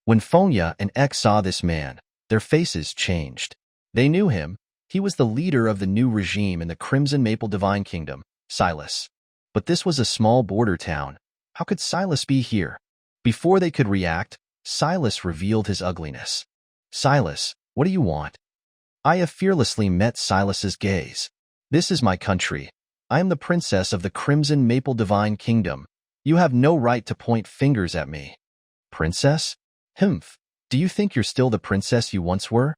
When Fonya and X saw this man, their faces changed. They knew him. He was the leader of the new regime in the Crimson Maple Divine Kingdom, Silas. But this was a small border town. How could Silas be here? Before they could react, Silas revealed his ugliness. "Silas, what do you want?" Aya fearlessly met Silas's gaze. "This is my country. I am the princess of the Crimson Maple Divine Kingdom. You have no right to point fingers at me." "Princess? Humph. Do you think you're still the princess you once were?"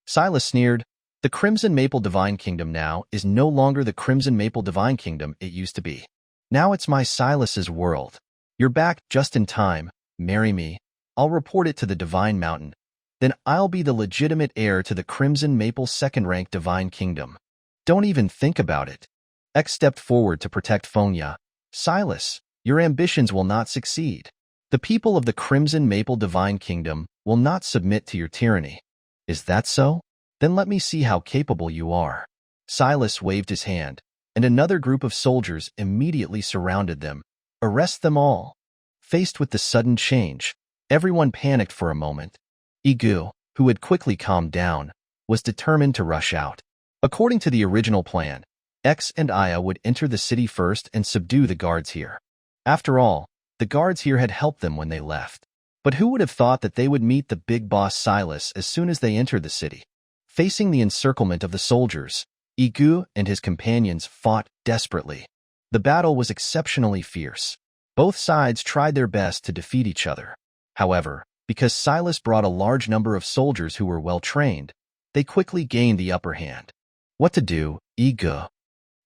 Silas sneered. "The Crimson Maple Divine Kingdom now is no longer the Crimson Maple Divine Kingdom it used to be. Now it's my Silas's world. You're back just in time. Marry me. I'll report it to the Divine Mountain. Then I'll be the legitimate heir to the Crimson Maple second-rank Divine Kingdom. Don't even think about it." X stepped forward to protect Fonya. Silas, your ambitions will not succeed. The people of the Crimson Maple Divine Kingdom will not submit to your tyranny. Is that so? Then let me see how capable you are. Silas waved his hand, and another group of soldiers immediately surrounded them. Arrest them all. Faced with the sudden change, everyone panicked for a moment. Yige, who had quickly calmed down, was determined to rush out. According to the original plan, X and Aya would enter the city first and subdue the guards here. After all, the guards here had helped them when they left. But who would have thought that they would meet the big boss Silas as soon as they entered the city? Facing the encirclement of the soldiers, Yige and his companions fought desperately. The battle was exceptionally fierce. Both sides tried their best to defeat each other. However, because Silas brought a large number of soldiers who were well-trained, they quickly gained the upper hand. What to do, Yige?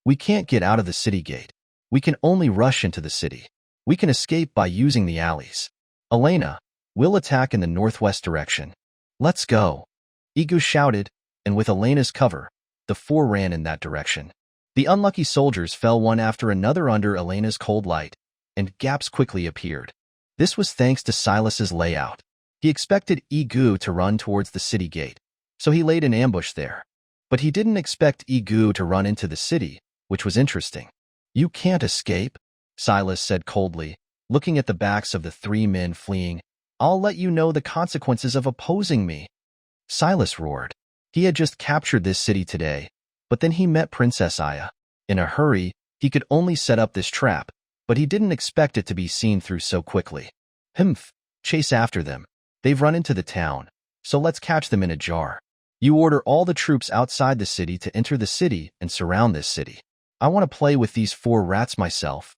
We can't get out of the city gate. We can only rush into the city. We can escape by using the alleys. Elena, we'll attack in the northwest direction. Let's go. Yige shouted, and with Elena's cover, the four ran in that direction. The unlucky soldiers fell one after another under Elena's cold light, and gaps quickly appeared. This was thanks to Silas's layout. He expected Yige to run towards the city gate, so he laid an ambush there. But he didn't expect Yige to run into the city, which was interesting. You can't escape, Silas said coldly, looking at the backs of the three men fleeing. I'll let you know the consequences of opposing me. Silas roared. He had just captured this city today, but then he met Princess Aya. In a hurry, he could only set up this trap, but he didn't expect it to be seen through so quickly. Humph, chase after them. They've run into the town, so let's catch them in a jar. You order all the troops outside the city to enter the city and surround this city. I want to play with these four rats myself.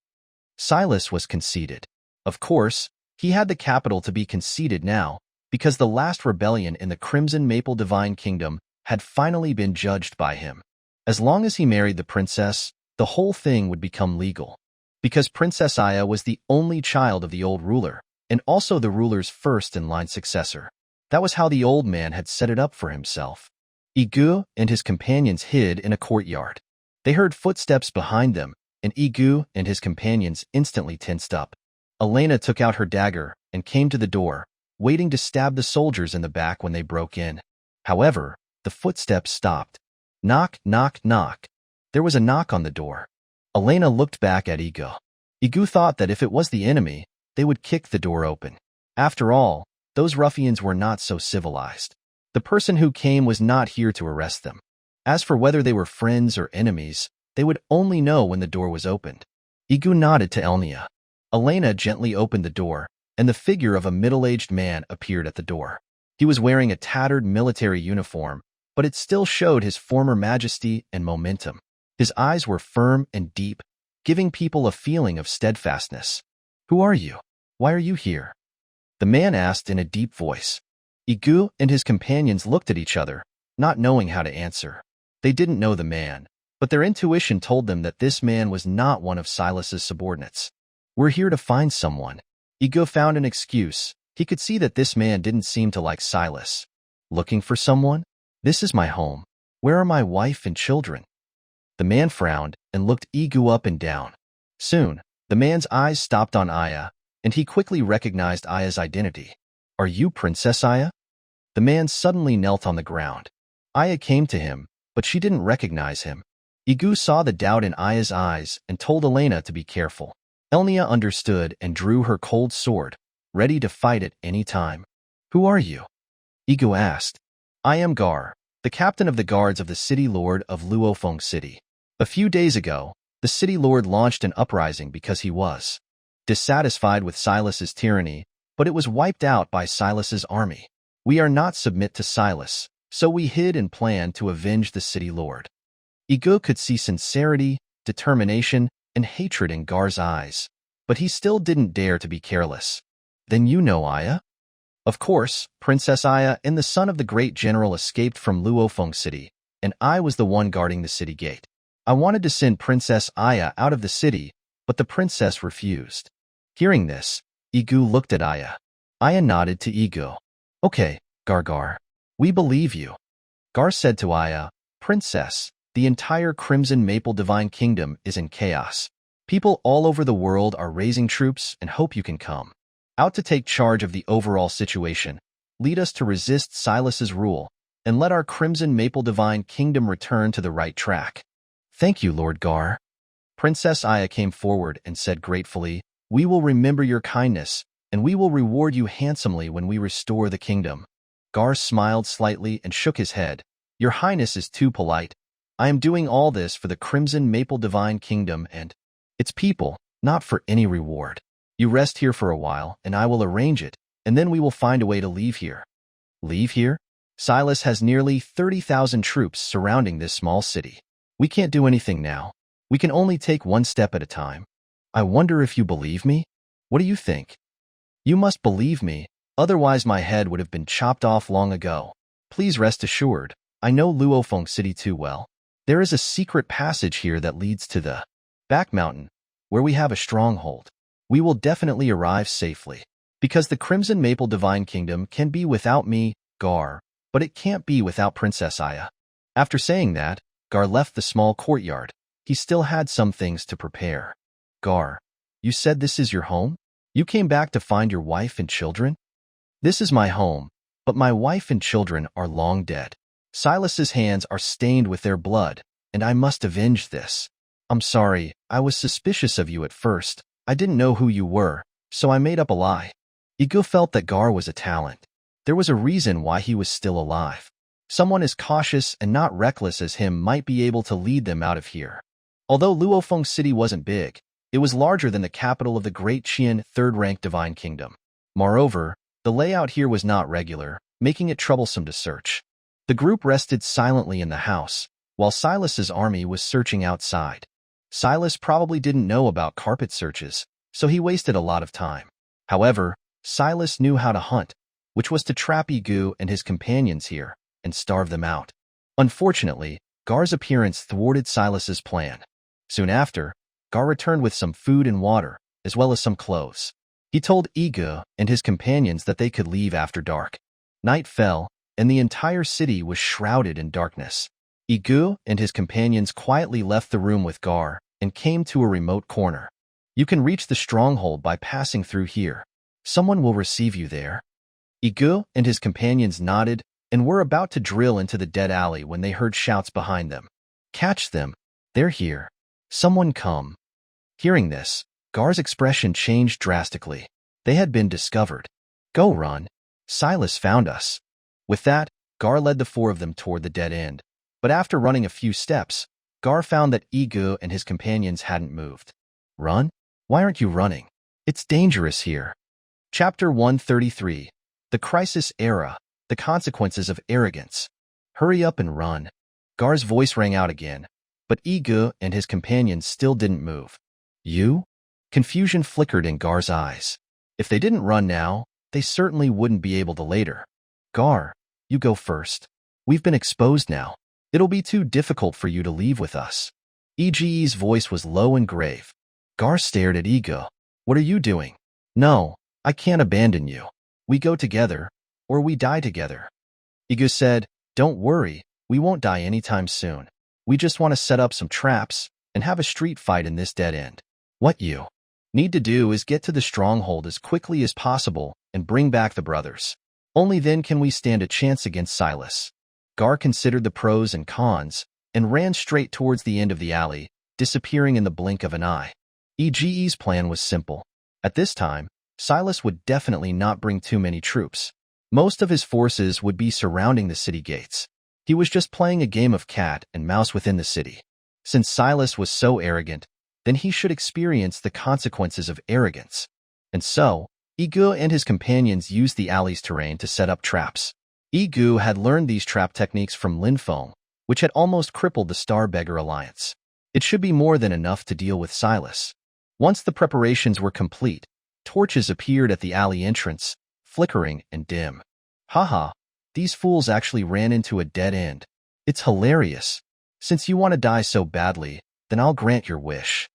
Silas was conceited. Of course, he had the capital to be conceited now, because the last rebellion in the Crimson Maple Divine Kingdom had finally been judged by him. As long as he married the princess, the whole thing would become legal. Because Princess Aya was the only child of the old ruler, and also the ruler's first-in-line successor. That was how the old man had set it up for himself. Yige and his companions hid in a courtyard. They heard footsteps behind them, and Yige and his companions instantly tensed up. Elena took out her dagger and came to the door, waiting to stab the soldiers in the back when they broke in. However, the footsteps stopped. Knock, knock, knock. There was a knock on the door. Elena looked back at Yige. Yige thought that if it was the enemy, they would kick the door open. After all, those ruffians were not so civilized. The person who came was not here to arrest them. As for whether they were friends or enemies, they would only know when the door was opened. Yige nodded to Elena. Elena gently opened the door, and the figure of a middle-aged man appeared at the door. He was wearing a tattered military uniform, but it still showed his former majesty and momentum. His eyes were firm and deep, giving people a feeling of steadfastness. Who are you? Why are you here? The man asked in a deep voice. Yige and his companions looked at each other, not knowing how to answer. They didn't know the man, but their intuition told them that this man was not one of Silas's subordinates. We're here to find someone. Yige found an excuse. He could see that this man didn't seem to like Silas. Looking for someone? This is my home. Where are my wife and children? The man frowned and looked Yige up and down. Soon, the man's eyes stopped on Aya, and he quickly recognized Aya's identity. Are you Princess Aya? The man suddenly knelt on the ground. Aya came to him, but she didn't recognize him. Yige saw the doubt in Aya's eyes and told Elena to be careful. Elena understood and drew her cold sword, ready to fight at any time. Who are you? Yige asked. I am Gar, the captain of the guards of the city lord of Luofeng City. A few days ago, the city lord launched an uprising because he was dissatisfied with Silas's tyranny, but it was wiped out by Silas's army. We are not submit to Silas, so we hid and planned to avenge the city lord. Yige could see sincerity, determination, and hatred in Gar's eyes, but he still didn't dare to be careless. Then you know Aya? Of course, Princess Aya and the son of the great general escaped from Luofeng City, and I was the one guarding the city gate. I wanted to send Princess Aya out of the city, but the princess refused. Hearing this, Yige looked at Aya. Aya nodded to Yige. Okay, Gar, we believe you. Gar said to Aya, Princess, The entire Crimson Maple Divine Kingdom is in chaos. People all over the world are raising troops and hope you can come out to take charge of the overall situation, lead us to resist Silas's rule, and let our Crimson Maple Divine Kingdom return to the right track. Thank you, Lord Gar. Princess Aya came forward and said gratefully, "We will remember your kindness, and we will reward you handsomely when we restore the kingdom." Gar smiled slightly and shook his head. "Your Highness is too polite. I am doing all this for the Crimson Maple Divine Kingdom and its people, not for any reward. You rest here for a while, and I will arrange it, and then we will find a way to leave here." Leave here? Silas has nearly 30,000 troops surrounding this small city. We can't do anything now. We can only take one step at a time. I wonder if you believe me? What do you think? You must believe me, otherwise my head would have been chopped off long ago. Please rest assured, I know Luofeng City too well. There is a secret passage here that leads to the back mountain, where we have a stronghold. We will definitely arrive safely, because the Crimson Maple Divine Kingdom can be without me, Gar, but it can't be without Princess Aya. After saying that, Gar left the small courtyard. He still had some things to prepare. Gar, you said this is your home? You came back to find your wife and children? This is my home, but my wife and children are long dead. Silas's hands are stained with their blood, and I must avenge this. I'm sorry, I was suspicious of you at first. I didn't know who you were, so I made up a lie. Yige felt that Gar was a talent. There was a reason why he was still alive. Someone as cautious and not reckless as him might be able to lead them out of here. Although Luofeng City wasn't big, it was larger than the capital of the Great Qian third-rank Divine Kingdom. Moreover, the layout here was not regular, making it troublesome to search. The group rested silently in the house, while Silas's army was searching outside. Silas probably didn't know about carpet searches, so he wasted a lot of time. However, Silas knew how to hunt, which was to trap Yige and his companions here and starve them out. Unfortunately, Gar's appearance thwarted Silas's plan. Soon after, Gar returned with some food and water, as well as some clothes. He told Yige and his companions that they could leave after dark. Night fell, and the entire city was shrouded in darkness. Yige and his companions quietly left the room with Gar and came to a remote corner. You can reach the stronghold by passing through here. Someone will receive you there. Yige and his companions nodded and were about to drill into the dead alley when they heard shouts behind them. Catch them. They're here. Someone come. Hearing this, Gar's expression changed drastically. They had been discovered. Go run. Silas found us. With that, Gar led the four of them toward the dead end. But after running a few steps, Gar found that Yige and his companions hadn't moved. Run? Why aren't you running? It's dangerous here. Chapter 133. The Crisis Era. The Consequences of Arrogance. Hurry up and run. Gar's voice rang out again, but Yige and his companions still didn't move. You? Confusion flickered in Gar's eyes. If they didn't run now, they certainly wouldn't be able to later. Gar, you go first. We've been exposed now. It'll be too difficult for you to leave with us. Yige's voice was low and grave. Gar stared at Yige. What are you doing? No, I can't abandon you. We go together, or we die together. Yige said, Don't worry, we won't die anytime soon. We just want to set up some traps and have a street fight in this dead end. What you need to do is get to the stronghold as quickly as possible and bring back the brothers. Only then can we stand a chance against Silas. Gar considered the pros and cons and ran straight towards the end of the alley, disappearing in the blink of an eye. Yige's plan was simple. At this time, Silas would definitely not bring too many troops. Most of his forces would be surrounding the city gates. He was just playing a game of cat and mouse within the city. Since Silas was so arrogant, then he should experience the consequences of arrogance. And so, Yige and his companions used the alley's terrain to set up traps. Yige had learned these trap techniques from Linfeng, which had almost crippled the Star Beggar Alliance. It should be more than enough to deal with Silas. Once the preparations were complete, torches appeared at the alley entrance, flickering and dim. Haha, these fools actually ran into a dead end. It's hilarious. Since you want to die so badly, then I'll grant your wish.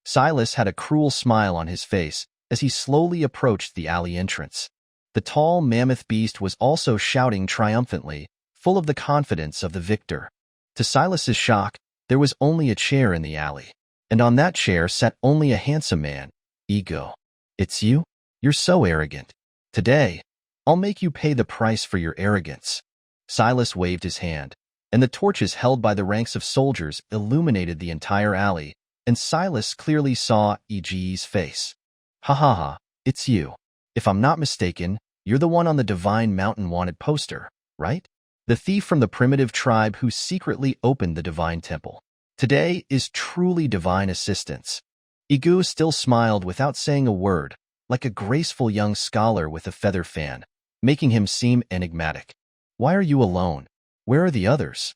Silas had a cruel smile on his face as he slowly approached the alley entrance. The tall mammoth beast was also shouting triumphantly, full of the confidence of the victor. To Silas's shock, There was only a chair in the alley, and on that chair sat only a handsome man, Yige. It's you? You're so arrogant. Today, I'll make you pay the price for your arrogance. Silas waved his hand, and the torches held by the ranks of soldiers illuminated the entire alley, and Silas clearly saw Yige's face. Ha ha ha, it's you. If I'm not mistaken, you're the one on the Divine Mountain Wanted poster, right? The thief from the primitive tribe who secretly opened the Divine Temple. Today is truly divine assistance. Yige still smiled without saying a word, like a graceful young scholar with a feather fan, making him seem enigmatic. Why are you alone? Where are the others?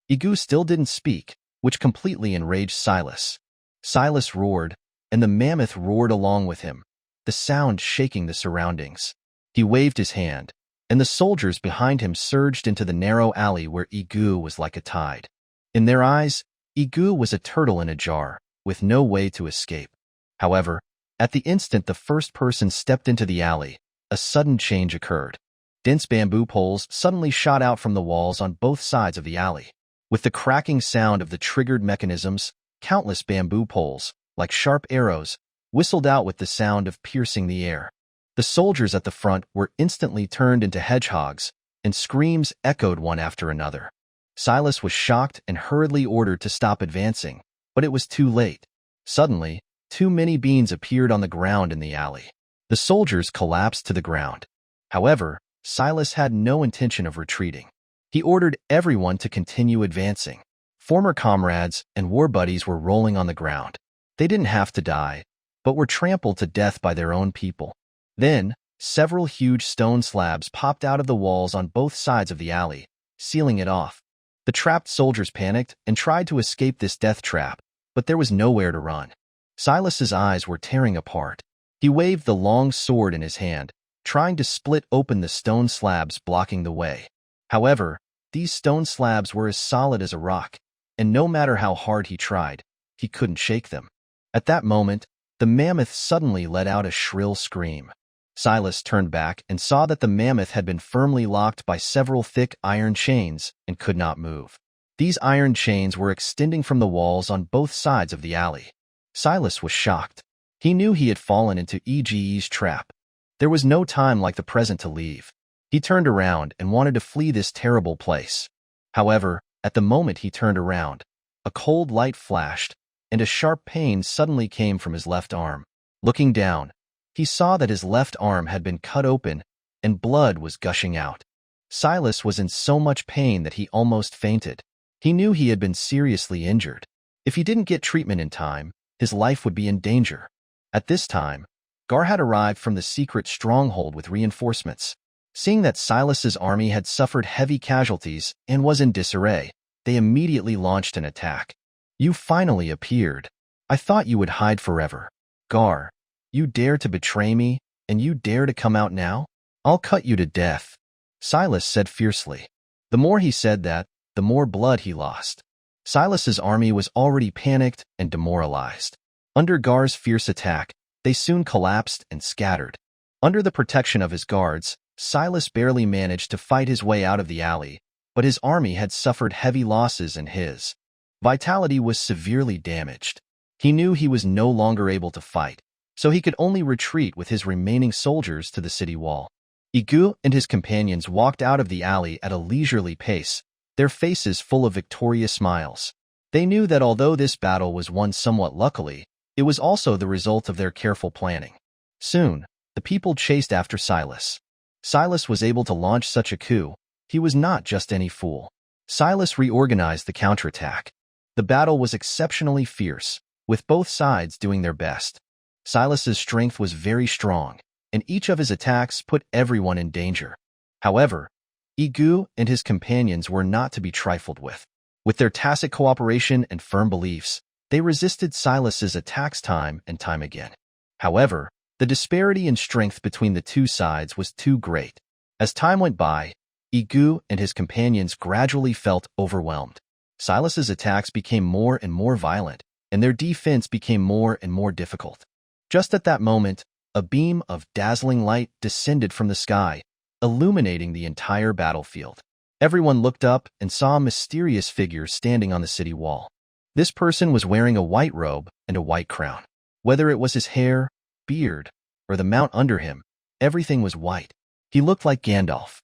Yige still didn't speak, which completely enraged Silas. Silas roared, and the mammoth roared along with him, the sound shaking the surroundings. He waved his hand, and the soldiers behind him surged into the narrow alley where Yige was like a tide. In their eyes, Yige was a turtle in a jar, with no way to escape. However, at the instant the first person stepped into the alley, a sudden change occurred. Dense bamboo poles suddenly shot out from the walls on both sides of the alley. With the cracking sound of the triggered mechanisms, countless bamboo poles, like sharp arrows, whistled out with the sound of piercing the air. The soldiers at the front were instantly turned into hedgehogs, and screams echoed one after another. Silas was shocked and hurriedly ordered to stop advancing, but it was too late. Suddenly, too many beans appeared on the ground in the alley. The soldiers collapsed to the ground. However, Silas had no intention of retreating. He ordered everyone to continue advancing. Former comrades and war buddies were rolling on the ground. They didn't have to die, but were trampled to death by their own people. Then, several huge stone slabs popped out of the walls on both sides of the alley, sealing it off. The trapped soldiers panicked and tried to escape this death trap, but there was nowhere to run. Silas's eyes were tearing apart. He waved the long sword in his hand, trying to split open the stone slabs blocking the way. However, these stone slabs were as solid as a rock, and no matter how hard he tried, he couldn't shake them. At that moment, the mammoth suddenly let out a shrill scream. Silas turned back and saw that the mammoth had been firmly locked by several thick iron chains and could not move. These iron chains were extending from the walls on both sides of the alley. Silas was shocked. He knew he had fallen into Yige's trap. There was no time like the present to leave. He turned around and wanted to flee this terrible place. However, at the moment he turned around, a cold light flashed, and a sharp pain suddenly came from his left arm. Looking down, he saw that his left arm had been cut open, and blood was gushing out. Silas was in so much pain that he almost fainted. He knew he had been seriously injured. If he didn't get treatment in time, his life would be in danger. At this time, Gar had arrived from the secret stronghold with reinforcements. Seeing that Silas's army had suffered heavy casualties and was in disarray, they immediately launched an attack. You finally appeared. I thought you would hide forever. Gar, you dare to betray me, and you dare to come out now? I'll cut you to death, Silas said fiercely. The more he said that, the more blood he lost. Silas's army was already panicked and demoralized. Under Gar's fierce attack, they soon collapsed and scattered. Under the protection of his guards, Silas barely managed to fight his way out of the alley, but his army had suffered heavy losses and his vitality was severely damaged. He knew he was no longer able to fight, so he could only retreat with his remaining soldiers to the city wall. Yige and his companions walked out of the alley at a leisurely pace, their faces full of victorious smiles. They knew that although this battle was won somewhat luckily, it was also the result of their careful planning. Soon, the people chased after Silas. Silas was able to launch such a coup. He was not just any fool. Silas reorganized the counterattack. The battle was exceptionally fierce, with both sides doing their best. Silas's strength was very strong, and each of his attacks put everyone in danger. However, Yige and his companions were not to be trifled with. With their tacit cooperation and firm beliefs, they resisted Silas's attacks time and time again. However, the disparity in strength between the two sides was too great. As time went by, Yige and his companions gradually felt overwhelmed. Silas's attacks became more and more violent, and their defense became more and more difficult. Just at that moment, a beam of dazzling light descended from the sky, illuminating the entire battlefield. Everyone looked up and saw a mysterious figure standing on the city wall. This person was wearing a white robe and a white crown. Whether it was his hair, beard, or the mount under him, everything was white. He looked like Gandalf.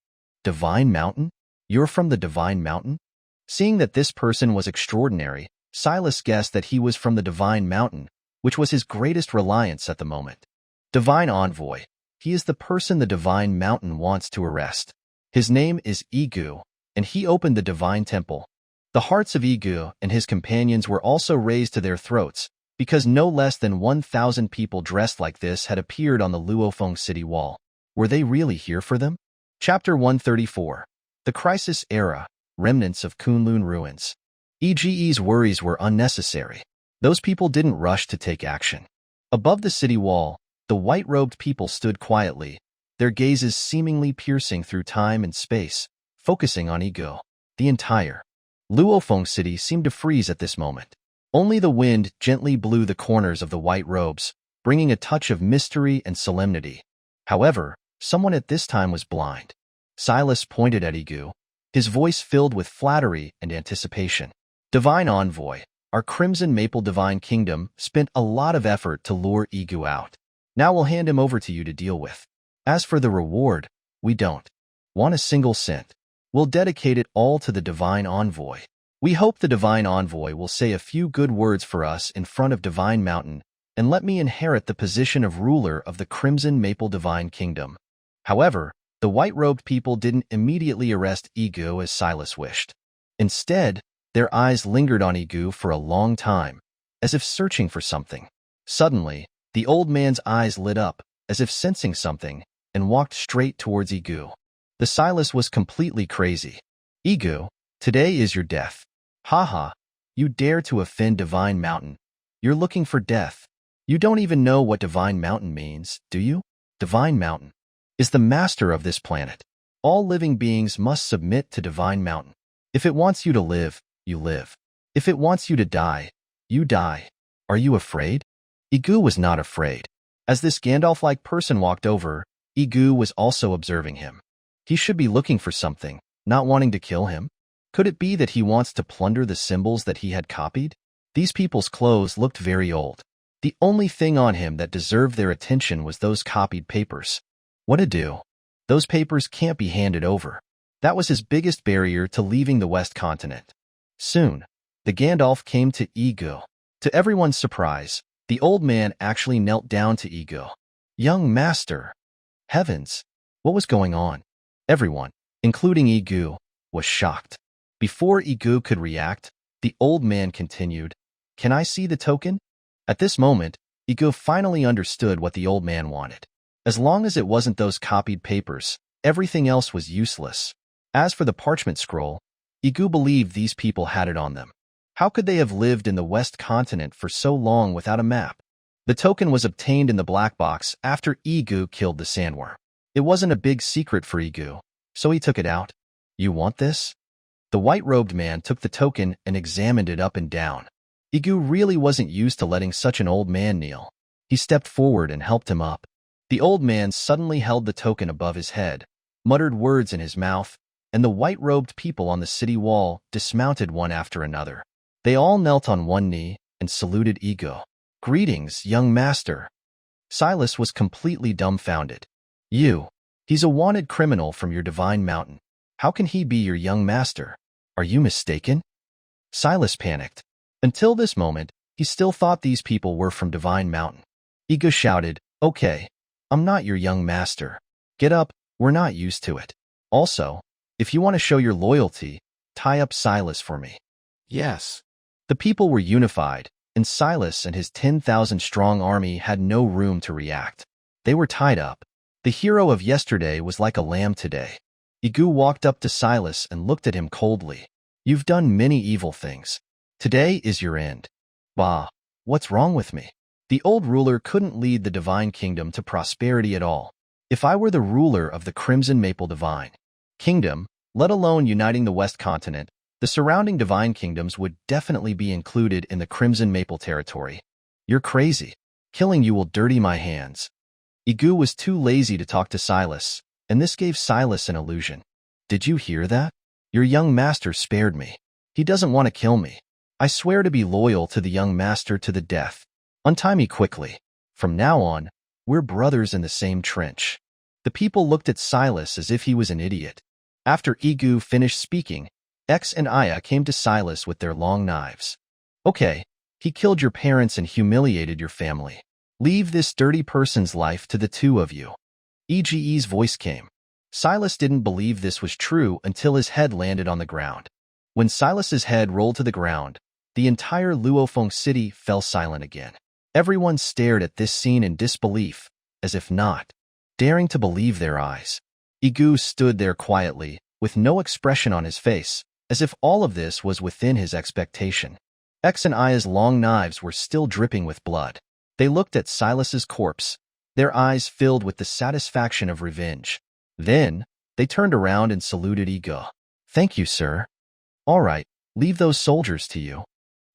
Divine Mountain? You're from the Divine Mountain? Seeing that this person was extraordinary, Silas guessed that he was from the Divine Mountain, which was his greatest reliance at the moment. Divine Envoy. He is the person the Divine Mountain wants to arrest. His name is Yige, and he opened the Divine Temple. The hearts of Yige and his companions were also raised to their throats, because no less than 1,000 people dressed like this had appeared on the Luofeng city wall. Were they really here for them? Chapter 134. The Crisis Era, Remnants of Kunlun Ruins. Yige's worries were unnecessary. Those people didn't rush to take action. Above the city wall, the white-robed people stood quietly, their gazes seemingly piercing through time and space, focusing on Yige. The entire Luofeng city seemed to freeze at this moment. Only the wind gently blew the corners of the white robes, bringing a touch of mystery and solemnity. However, someone at this time was blind. Silas pointed at Yige, his voice filled with flattery and anticipation. Divine Envoy, our Crimson Maple Divine Kingdom spent a lot of effort to lure Yige out. Now we'll hand him over to you to deal with. As for the reward, we don't want a single cent. We'll dedicate it all to the Divine Envoy. We hope the Divine Envoy will say a few good words for us in front of Divine Mountain and let me inherit the position of ruler of the Crimson Maple Divine Kingdom. However, the white-robed people didn't immediately arrest Yige as Silas wished. Instead, their eyes lingered on Yige for a long time, as if searching for something. Suddenly, the old man's eyes lit up, as if sensing something, and walked straight towards Yige. The Silas was completely crazy. Yige, today is your death. Haha, you dare to offend Divine Mountain. You're looking for death. You don't even know what Divine Mountain means, do you? Divine Mountain is the master of this planet. All living beings must submit to Divine Mountain. If it wants you to live, you live. If it wants you to die, you die. Are you afraid? Yige was not afraid. As this Gandalf-like person walked over, Yige was also observing him. He should be looking for something, not wanting to kill him. Could it be that he wants to plunder the symbols that he had copied? These people's clothes looked very old. The only thing on him that deserved their attention was those copied papers. What to do? Those papers can't be handed over. That was his biggest barrier to leaving the West Continent. Soon, the Gandalf came to Yige. To everyone's surprise, the old man actually knelt down to Yige. Young master. Heavens, what was going on? Everyone, including Yige, was shocked. Before Yige could react, the old man continued, "Can I see the token?" At this moment, Yige finally understood what the old man wanted. As long as it wasn't those copied papers, everything else was useless. As for the parchment scroll, Yige believed these people had it on them. How could they have lived in the West Continent for so long without a map? The token was obtained in the black box after Yige killed the sandworm. It wasn't a big secret for Yige, so he took it out. You want this? The white-robed man took the token and examined it up and down. Yige really wasn't used to letting such an old man kneel. He stepped forward and helped him up. The old man suddenly held the token above his head, muttered words in his mouth, and the white-robed people on the city wall dismounted one after another. They all knelt on one knee and saluted Yige. "Greetings, young master." Silas was completely dumbfounded. He's a wanted criminal from your Divine Mountain. How can he be your young master? Are you mistaken? Silas panicked. Until this moment, he still thought these people were from Divine Mountain. Yige shouted, "Okay, I'm not your young master. Get up, we're not used to it. Also, if you want to show your loyalty, tie up Silas for me." Yes. The people were unified, and Silas and his 10,000-strong army had no room to react. They were tied up. The hero of yesterday was like a lamb today. Yige walked up to Silas and looked at him coldly. "You've done many evil things. Today is your end." "Bah, what's wrong with me? The old ruler couldn't lead the Divine Kingdom to prosperity at all. If I were the ruler of the Crimson Maple Divine Kingdom, let alone uniting the West Continent, the surrounding Divine Kingdoms would definitely be included in the Crimson Maple territory. You're crazy. Killing you will dirty my hands." Yige was too lazy to talk to Silas, and this gave Silas an illusion. "Did you hear that? Your young master spared me. He doesn't want to kill me. I swear to be loyal to the young master to the death. Untie me quickly. From now on, we're brothers in the same trench." The people looked at Silas as if he was an idiot. After Yige finished speaking, X and Aya came to Silas with their long knives. "Okay, he killed your parents and humiliated your family. Leave this dirty person's life to the two of you." Yige's voice came. Silas didn't believe this was true until his head landed on the ground. When Silas's head rolled to the ground, the entire Luofeng city fell silent again. Everyone stared at this scene in disbelief, as if not daring to believe their eyes. Yige stood there quietly, with no expression on his face, as if all of this was within his expectation. X and Aya's long knives were still dripping with blood. They looked at Silas's corpse, their eyes filled with the satisfaction of revenge. Then, they turned around and saluted Yige. "Thank you, sir." "All right, leave those soldiers to you."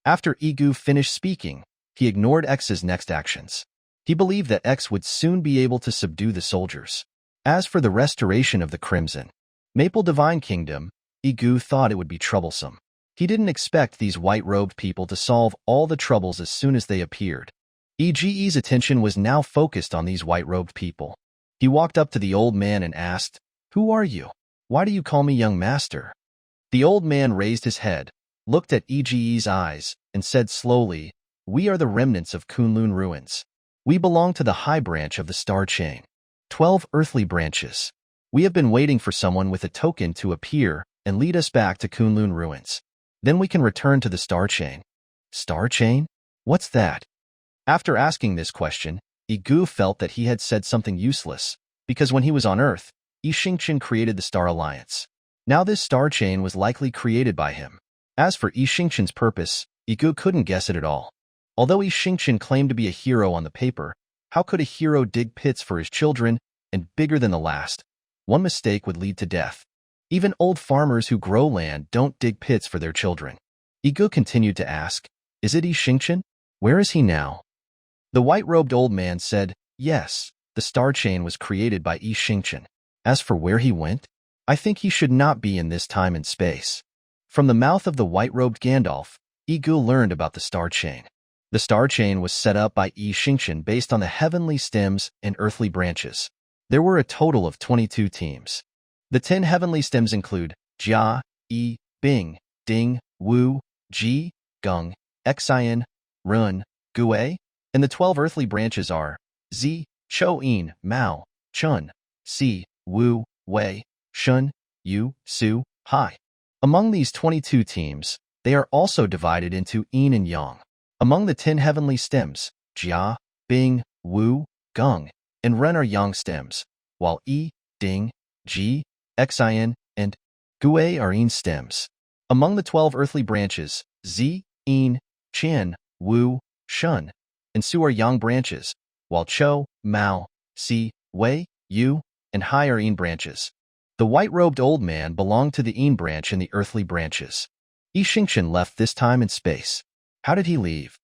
After Yige finished speaking, he ignored X's next actions. He believed that X would soon be able to subdue the soldiers. As for the restoration of the Crimson Maple Divine Kingdom, Yige thought it would be troublesome. He didn't expect these white-robed people to solve all the troubles as soon as they appeared. Yige's attention was now focused on these white-robed people. He walked up to the old man and asked, "Who are you? Why do you call me young master?" The old man raised his head, looked at Yige's eyes, and said slowly, "We are the remnants of Kunlun ruins. We belong to the high branch of the star chain. 12 earthly branches. We have been waiting for someone with a token to appear and lead us back to Kunlun ruins. Then we can return to the star chain." "Star chain? What's that?" After asking this question, Yige felt that he had said something useless, because when he was on Earth, Yixingchen created the Star Alliance. Now this star chain was likely created by him. As for Yixingchen's purpose, Yige couldn't guess it at all. Although Yixingchen claimed to be a hero on the paper, how could a hero dig pits for his children and bigger than the last? One mistake would lead to death. Even old farmers who grow land don't dig pits for their children. Yige continued to ask, "Is it Yixingchen? Where is he now?" The white-robed old man said, "Yes, the star chain was created by Yixingchen. As for where he went, I think he should not be in this time and space." From the mouth of the white-robed Gandalf, Yige learned about the star chain. The star chain was set up by Yixingchen based on the heavenly stems and earthly branches. There were a total of 22 teams. The 10 heavenly stems include Jia, Yi, Bing, Ding, Wu, Ji, Gung, Xian, Run, Gue, and the 12 earthly branches are Zi, Chou Yin, Mao, Chun, Si, Wu, Wei, Shun, Yu, Su, Hai. Among these 22 teams, they are also divided into Yin and Yang. Among the 10 heavenly stems, Jia, Bing, Wu, Gung, and Ren are Yang stems, while Yi, Ding, Ji, Xian, and Gue are Yin stems. Among the 12 earthly branches, Zi, Yin, Qian, Wu, Shun, and Su are Yang branches, while Chou, Mao, Si, Wei, Yu, and Hai are Yin branches. The white-robed old man belonged to the Yin branch in the earthly branches. Yixingchen left this time and space. How did he leave?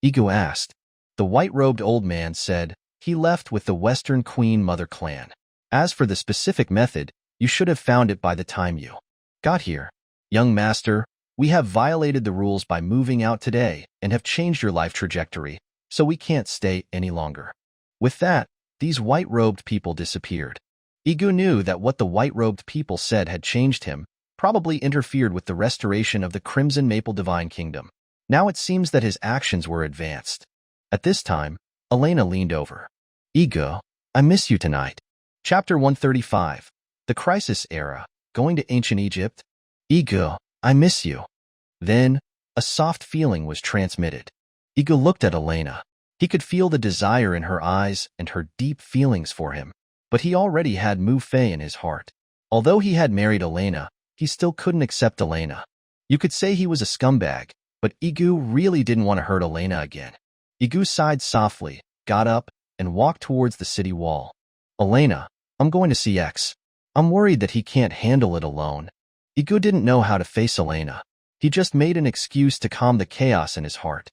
Yige asked. The white-robed old man said, he left with the Western Queen Mother clan. As for the specific method, you should have found it by the time you got here. Young master, we have violated the rules by moving out today and have changed your life trajectory, so we can't stay any longer. With that, these white-robed people disappeared. Yige knew that what the white-robed people said had changed him, probably interfered with the restoration of the Crimson Maple Divine Kingdom. Now it seems that his actions were advanced. At this time, Elena leaned over. Yige, I miss you tonight. Chapter 135. The Crisis Era, Going to Ancient Egypt. Yige, I miss you. Then, a soft feeling was transmitted. Yige looked at Elena. He could feel the desire in her eyes and her deep feelings for him. But he already had Mu Fei in his heart. Although he had married Elena, he still couldn't accept Elena. You could say he was a scumbag, but Yige really didn't want to hurt Elena again. Yige sighed softly, got up, and walked towards the city wall. Elena, I'm going to see X. I'm worried that he can't handle it alone. Yige didn't know how to face Elena. He just made an excuse to calm the chaos in his heart.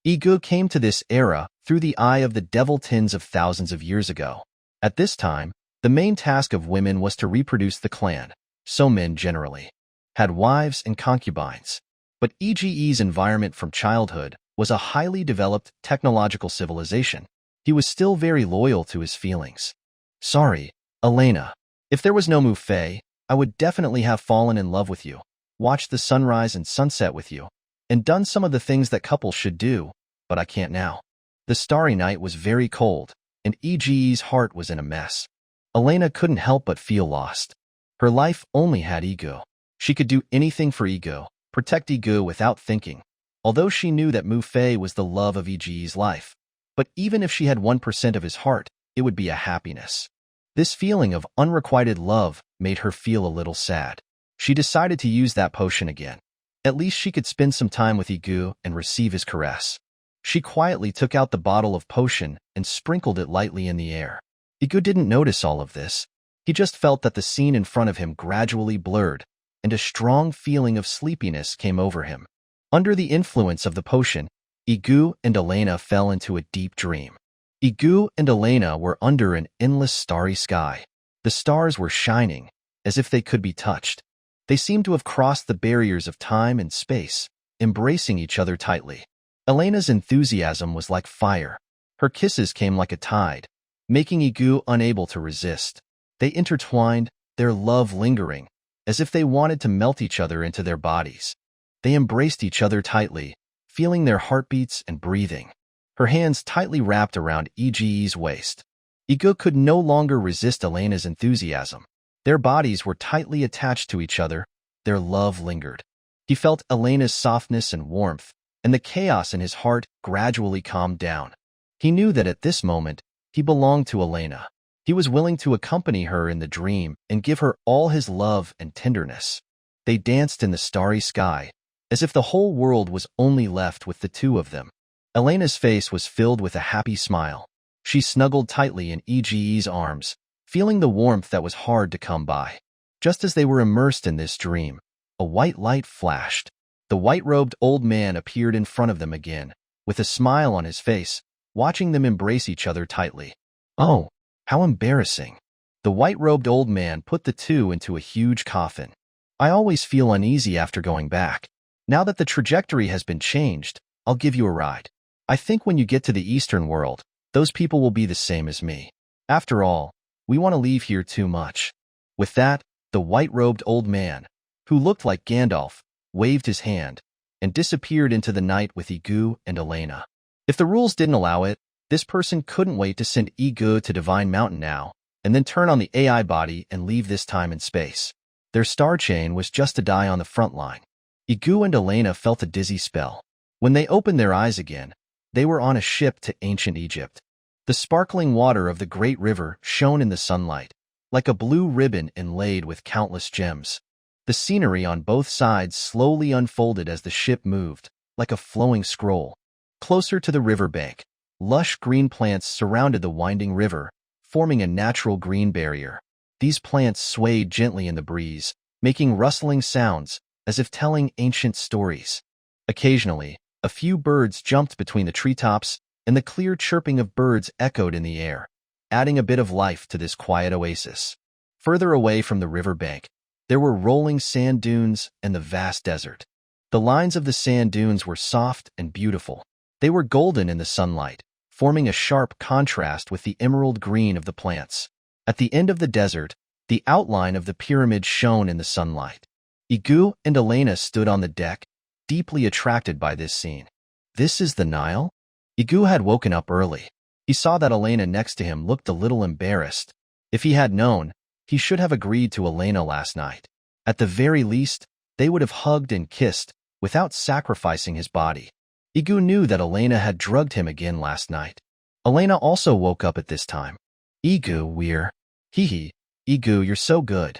Yige came to this era through the eye of the devil tens of thousands of years ago. At this time, the main task of women was to reproduce the clan, so men generally had wives and concubines. But Yige's environment from childhood was a highly developed technological civilization. He was still very loyal to his feelings. Sorry, Elena. If there was no Mu Fei, I would definitely have fallen in love with you, watched the sunrise and sunset with you, and done some of the things that couples should do, but I can't now. The starry night was very cold, and Yige's heart was in a mess. Elena couldn't help but feel lost. Her life only had Yige. She could do anything for Yige, protect Yige without thinking, although she knew that Mu Fei was the love of Yige's life. But even if she had 1% of his heart, it would be a happiness. This feeling of unrequited love made her feel a little sad. She decided to use that potion again. At least she could spend some time with Yige and receive his caress. She quietly took out the bottle of potion and sprinkled it lightly in the air. Yige didn't notice all of this. He just felt that the scene in front of him gradually blurred, and a strong feeling of sleepiness came over him. Under the influence of the potion, Yige and Elena fell into a deep dream. Yige and Elena were under an endless starry sky. The stars were shining, as if they could be touched. They seemed to have crossed the barriers of time and space, embracing each other tightly. Elena's enthusiasm was like fire. Her kisses came like a tide, making Yige unable to resist. They intertwined, their love lingering, as if they wanted to melt each other into their bodies. They embraced each other tightly, feeling their heartbeats and breathing. Her hands tightly wrapped around Yige's waist. Yige could no longer resist Elena's enthusiasm. Their bodies were tightly attached to each other. Their love lingered. He felt Elena's softness and warmth, and the chaos in his heart gradually calmed down. He knew that at this moment, he belonged to Elena. He was willing to accompany her in the dream and give her all his love and tenderness. They danced in the starry sky, as if the whole world was only left with the two of them. Elena's face was filled with a happy smile. She snuggled tightly in Yige's arms, feeling the warmth that was hard to come by. Just as they were immersed in this dream, a white light flashed. The white-robed old man appeared in front of them again, with a smile on his face, watching them embrace each other tightly. Oh, how embarrassing. The white-robed old man put the two into a huge coffin. I always feel uneasy after going back. Now that the trajectory has been changed, I'll give you a ride. I think when you get to the Eastern world, those people will be the same as me. After all, we want to leave here too much. With that, the white-robed old man, who looked like Gandalf, waved his hand and disappeared into the night with Yige and Elena. If the rules didn't allow it, this person couldn't wait to send Yige to Divine Mountain now, and then turn on the AI body and leave this time and space. Their star chain was just to die on the front line. Yige and Elena felt a dizzy spell. When they opened their eyes again, they were on a ship to ancient Egypt. The sparkling water of the great river shone in the sunlight, like a blue ribbon inlaid with countless gems. The scenery on both sides slowly unfolded as the ship moved, like a flowing scroll. Closer to the riverbank, lush green plants surrounded the winding river, forming a natural green barrier. These plants swayed gently in the breeze, making rustling sounds, as if telling ancient stories. Occasionally, a few birds jumped between the treetops, and the clear chirping of birds echoed in the air, adding a bit of life to this quiet oasis. Further away from the riverbank, there were rolling sand dunes and the vast desert. The lines of the sand dunes were soft and beautiful. They were golden in the sunlight, forming a sharp contrast with the emerald green of the plants. At the end of the desert, the outline of the pyramid shone in the sunlight. Yige and Elena stood on the deck, deeply attracted by this scene. This is the Nile? Yige had woken up early. He saw that Elena next to him looked a little embarrassed. If he had known, he should have agreed to Elena last night. At the very least, they would have hugged and kissed without sacrificing his body. Yige knew that Elena had drugged him again last night. Elena also woke up at this time. Yige, we're. Hee. Yige, you're so good.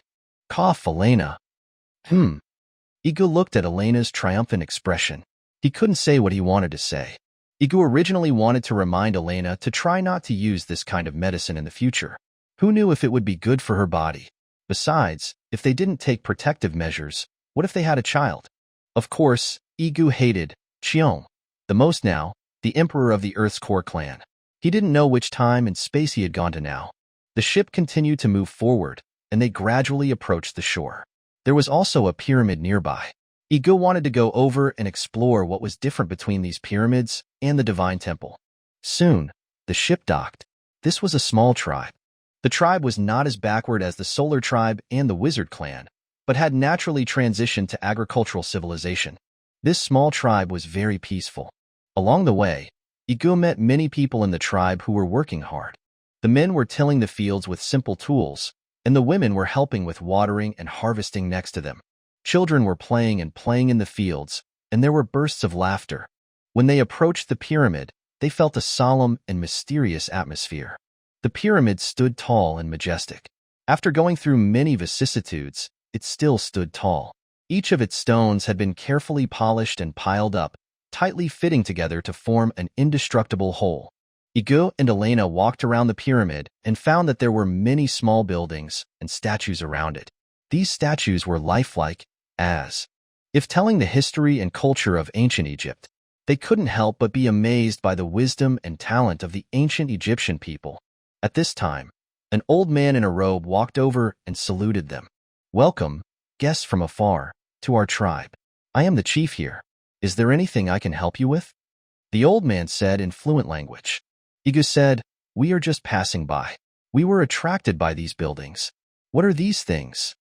Cough, Elena. Yige looked at Elena's triumphant expression. He couldn't say what he wanted to say. Yige originally wanted to remind Elena to try not to use this kind of medicine in the future. Who knew if it would be good for her body? Besides, if they didn't take protective measures, what if they had a child? Of course, Yige hated Cheong the most now, the emperor of the Earth's core clan. He didn't know which time and space he had gone to now. The ship continued to move forward, and they gradually approached the shore. There was also a pyramid nearby. Yige wanted to go over and explore what was different between these pyramids and the divine temple. Soon, the ship docked. This was a small tribe. The tribe was not as backward as the Solar Tribe and the Wizard Clan, but had naturally transitioned to agricultural civilization. This small tribe was very peaceful. Along the way, Yige met many people in the tribe who were working hard. The men were tilling the fields with simple tools, and the women were helping with watering and harvesting next to them. Children were playing in the fields, and there were bursts of laughter. When they approached the pyramid, they felt a solemn and mysterious atmosphere. The pyramid stood tall and majestic. After going through many vicissitudes, it still stood tall. Each of its stones had been carefully polished and piled up, tightly fitting together to form an indestructible whole. Yige and Elena walked around the pyramid and found that there were many small buildings and statues around it. These statues were lifelike, as if telling the history and culture of ancient Egypt. They couldn't help but be amazed by the wisdom and talent of the ancient Egyptian people. At this time, an old man in a robe walked over and saluted them. "Welcome, guests from afar, to our tribe. I am the chief here. Is there anything I can help you with?" The old man said in fluent language. Yige said, "We are just passing by. We were attracted by these buildings. What are these things?"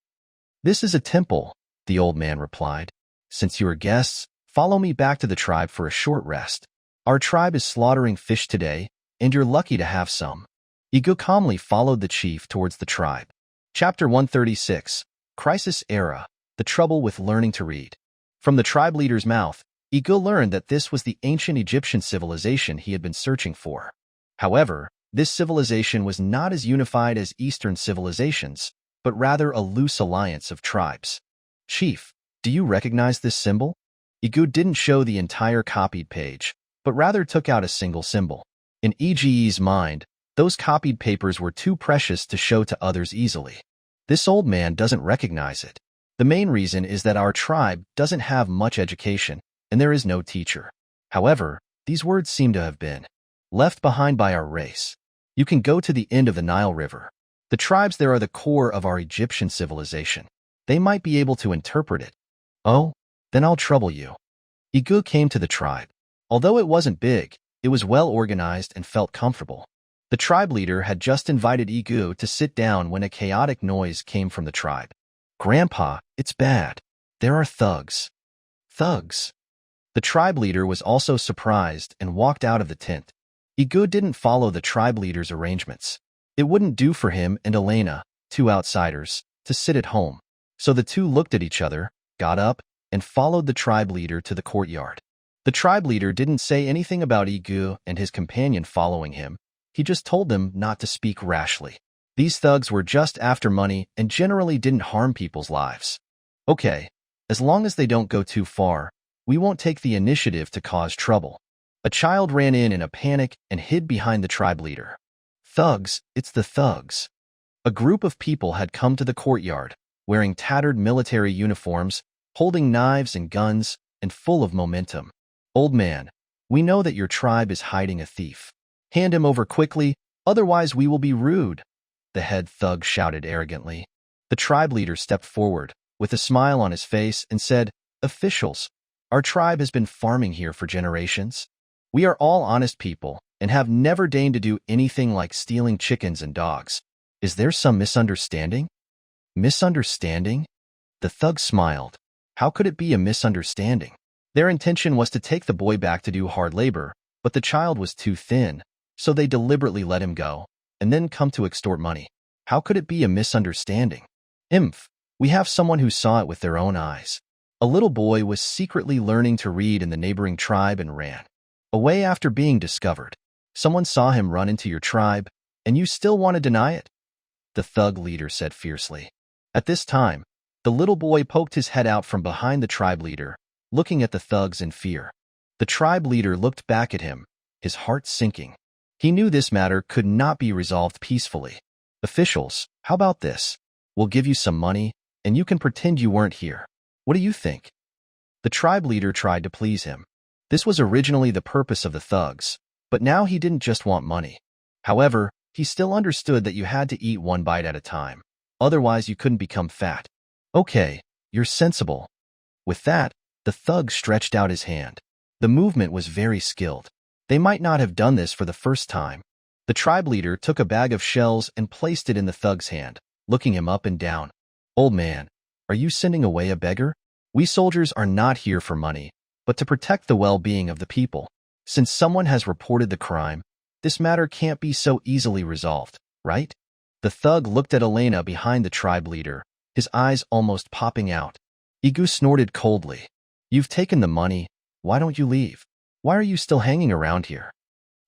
"This is a temple," the old man replied. "Since you are guests, follow me back to the tribe for a short rest. Our tribe is slaughtering fish today, and you're lucky to have some." Yige calmly followed the chief towards the tribe. Chapter 136, Crisis Era, The Trouble with Learning to Read. From the tribe leader's mouth, Yige learned that this was the ancient Egyptian civilization he had been searching for. However, this civilization was not as unified as Eastern civilizations, but rather a loose alliance of tribes. "Chief, do you recognize this symbol?" Yige didn't show the entire copied page, but rather took out a single symbol. In Yige's mind, those copied papers were too precious to show to others easily. This old man doesn't recognize it. The main reason is that our tribe doesn't have much education, and there is no teacher. However, these words seem to have been left behind by our race. You can go to the end of the Nile River. The tribes there are the core of our Egyptian civilization. They might be able to interpret it. "Oh, then I'll trouble you." Yige came to the tribe. Although it wasn't big, it was well organized and felt comfortable. The tribe leader had just invited Yige to sit down when a chaotic noise came from the tribe. "Grandpa, it's bad. There are thugs." "Thugs?" The tribe leader was also surprised and walked out of the tent. Yige didn't follow the tribe leader's arrangements. It wouldn't do for him and Elena, two outsiders, to sit at home. So the two looked at each other, got up, and followed the tribe leader to the courtyard. The tribe leader didn't say anything about Yige and his companion following him. He just told them not to speak rashly. These thugs were just after money and generally didn't harm people's lives. "Okay, as long as they don't go too far, we won't take the initiative to cause trouble." A child ran in a panic and hid behind the tribe leader. "Thugs, it's the thugs." A group of people had come to the courtyard, wearing tattered military uniforms, holding knives and guns, and full of momentum. "Old man, we know that your tribe is hiding a thief. Hand him over quickly, otherwise we will be rude," the head thug shouted arrogantly. The tribe leader stepped forward, with a smile on his face, and said, "Officials, our tribe has been farming here for generations. We are all honest people and have never deigned to do anything like stealing chickens and dogs. Is there some misunderstanding?" "Misunderstanding?" The thug smiled. How could it be a misunderstanding? Their intention was to take the boy back to do hard labor, but the child was too thin, so they deliberately let him go, and then come to extort money. How could it be a misunderstanding? We have someone who saw it with their own eyes. A little boy was secretly learning to read in the neighboring tribe and ran away after being discovered. Someone saw him run into your tribe, and you still want to deny it?" the thug leader said fiercely. At this time, the little boy poked his head out from behind the tribe leader, looking at the thugs in fear. The tribe leader looked back at him, his heart sinking. He knew this matter could not be resolved peacefully. "Officials, how about this? We'll give you some money, and you can pretend you weren't here. What do you think?" The tribe leader tried to please him. This was originally the purpose of the thugs, but now he didn't just want money. However, he still understood that you had to eat one bite at a time. Otherwise, you couldn't become fat. "Okay, you're sensible." With that, The thug stretched out his hand. The movement was very skilled. They might not have done this for the first time. The tribe leader took a bag of shells and placed it in the thug's hand, looking him up and down. "Old man, are you sending away a beggar? We soldiers are not here for money, but to protect the well-being of the people. Since someone has reported the crime, this matter can't be so easily resolved, right?" The thug looked at Elena behind the tribe leader, his eyes almost popping out. Yige snorted coldly. "You've taken the money. Why don't you leave? Why are you still hanging around here?"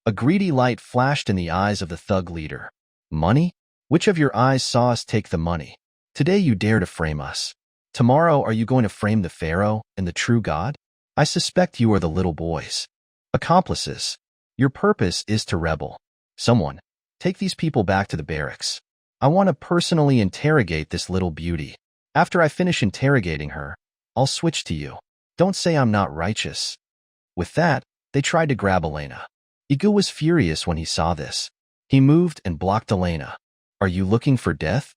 A greedy light flashed in the eyes of the thug leader. "Money? Which of your eyes saw us take the money? Today you dare to frame us. Tomorrow are you going to frame the pharaoh and the true God? I suspect you are the little boys. Accomplices. Your purpose is to rebel. Someone, take these people back to the barracks. I want to personally interrogate this little beauty. After I finish interrogating her, I'll switch to you. Don't say I'm not righteous." With that, they tried to grab Elena. Yige was furious when he saw this. He moved and blocked Elena. "Are you looking for death?"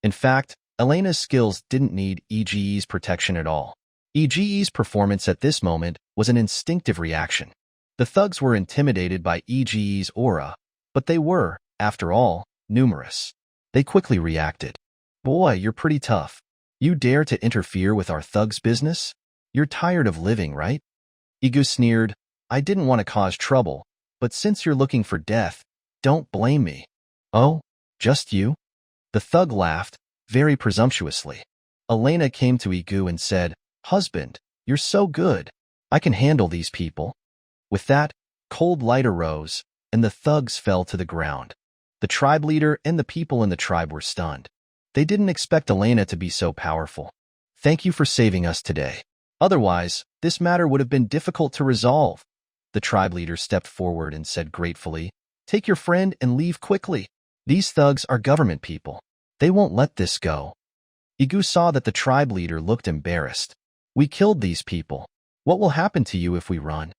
In fact, Elena's skills didn't need Yige's protection at all. Yige's performance at this moment was an instinctive reaction. The thugs were intimidated by Yige's aura, but they were, after all, numerous. They quickly reacted. "Boy, you're pretty tough. You dare to interfere with our thug's business? You're tired of living, right?" Yige sneered. "I didn't want to cause trouble, but since you're looking for death, don't blame me." "Oh, just you?" The thug laughed, very presumptuously. Elena came to Yige and said, "Husband, you're so good. I can handle these people." With that, cold light arose, and the thugs fell to the ground. The tribe leader and the people in the tribe were stunned. They didn't expect Elena to be so powerful. "Thank you for saving us today. Otherwise, this matter would have been difficult to resolve." The tribe leader stepped forward and said gratefully, "Take your friend and leave quickly. These thugs are government people. They won't let this go." Yige saw that the tribe leader looked embarrassed. "We killed these people. What will happen to you if we run?"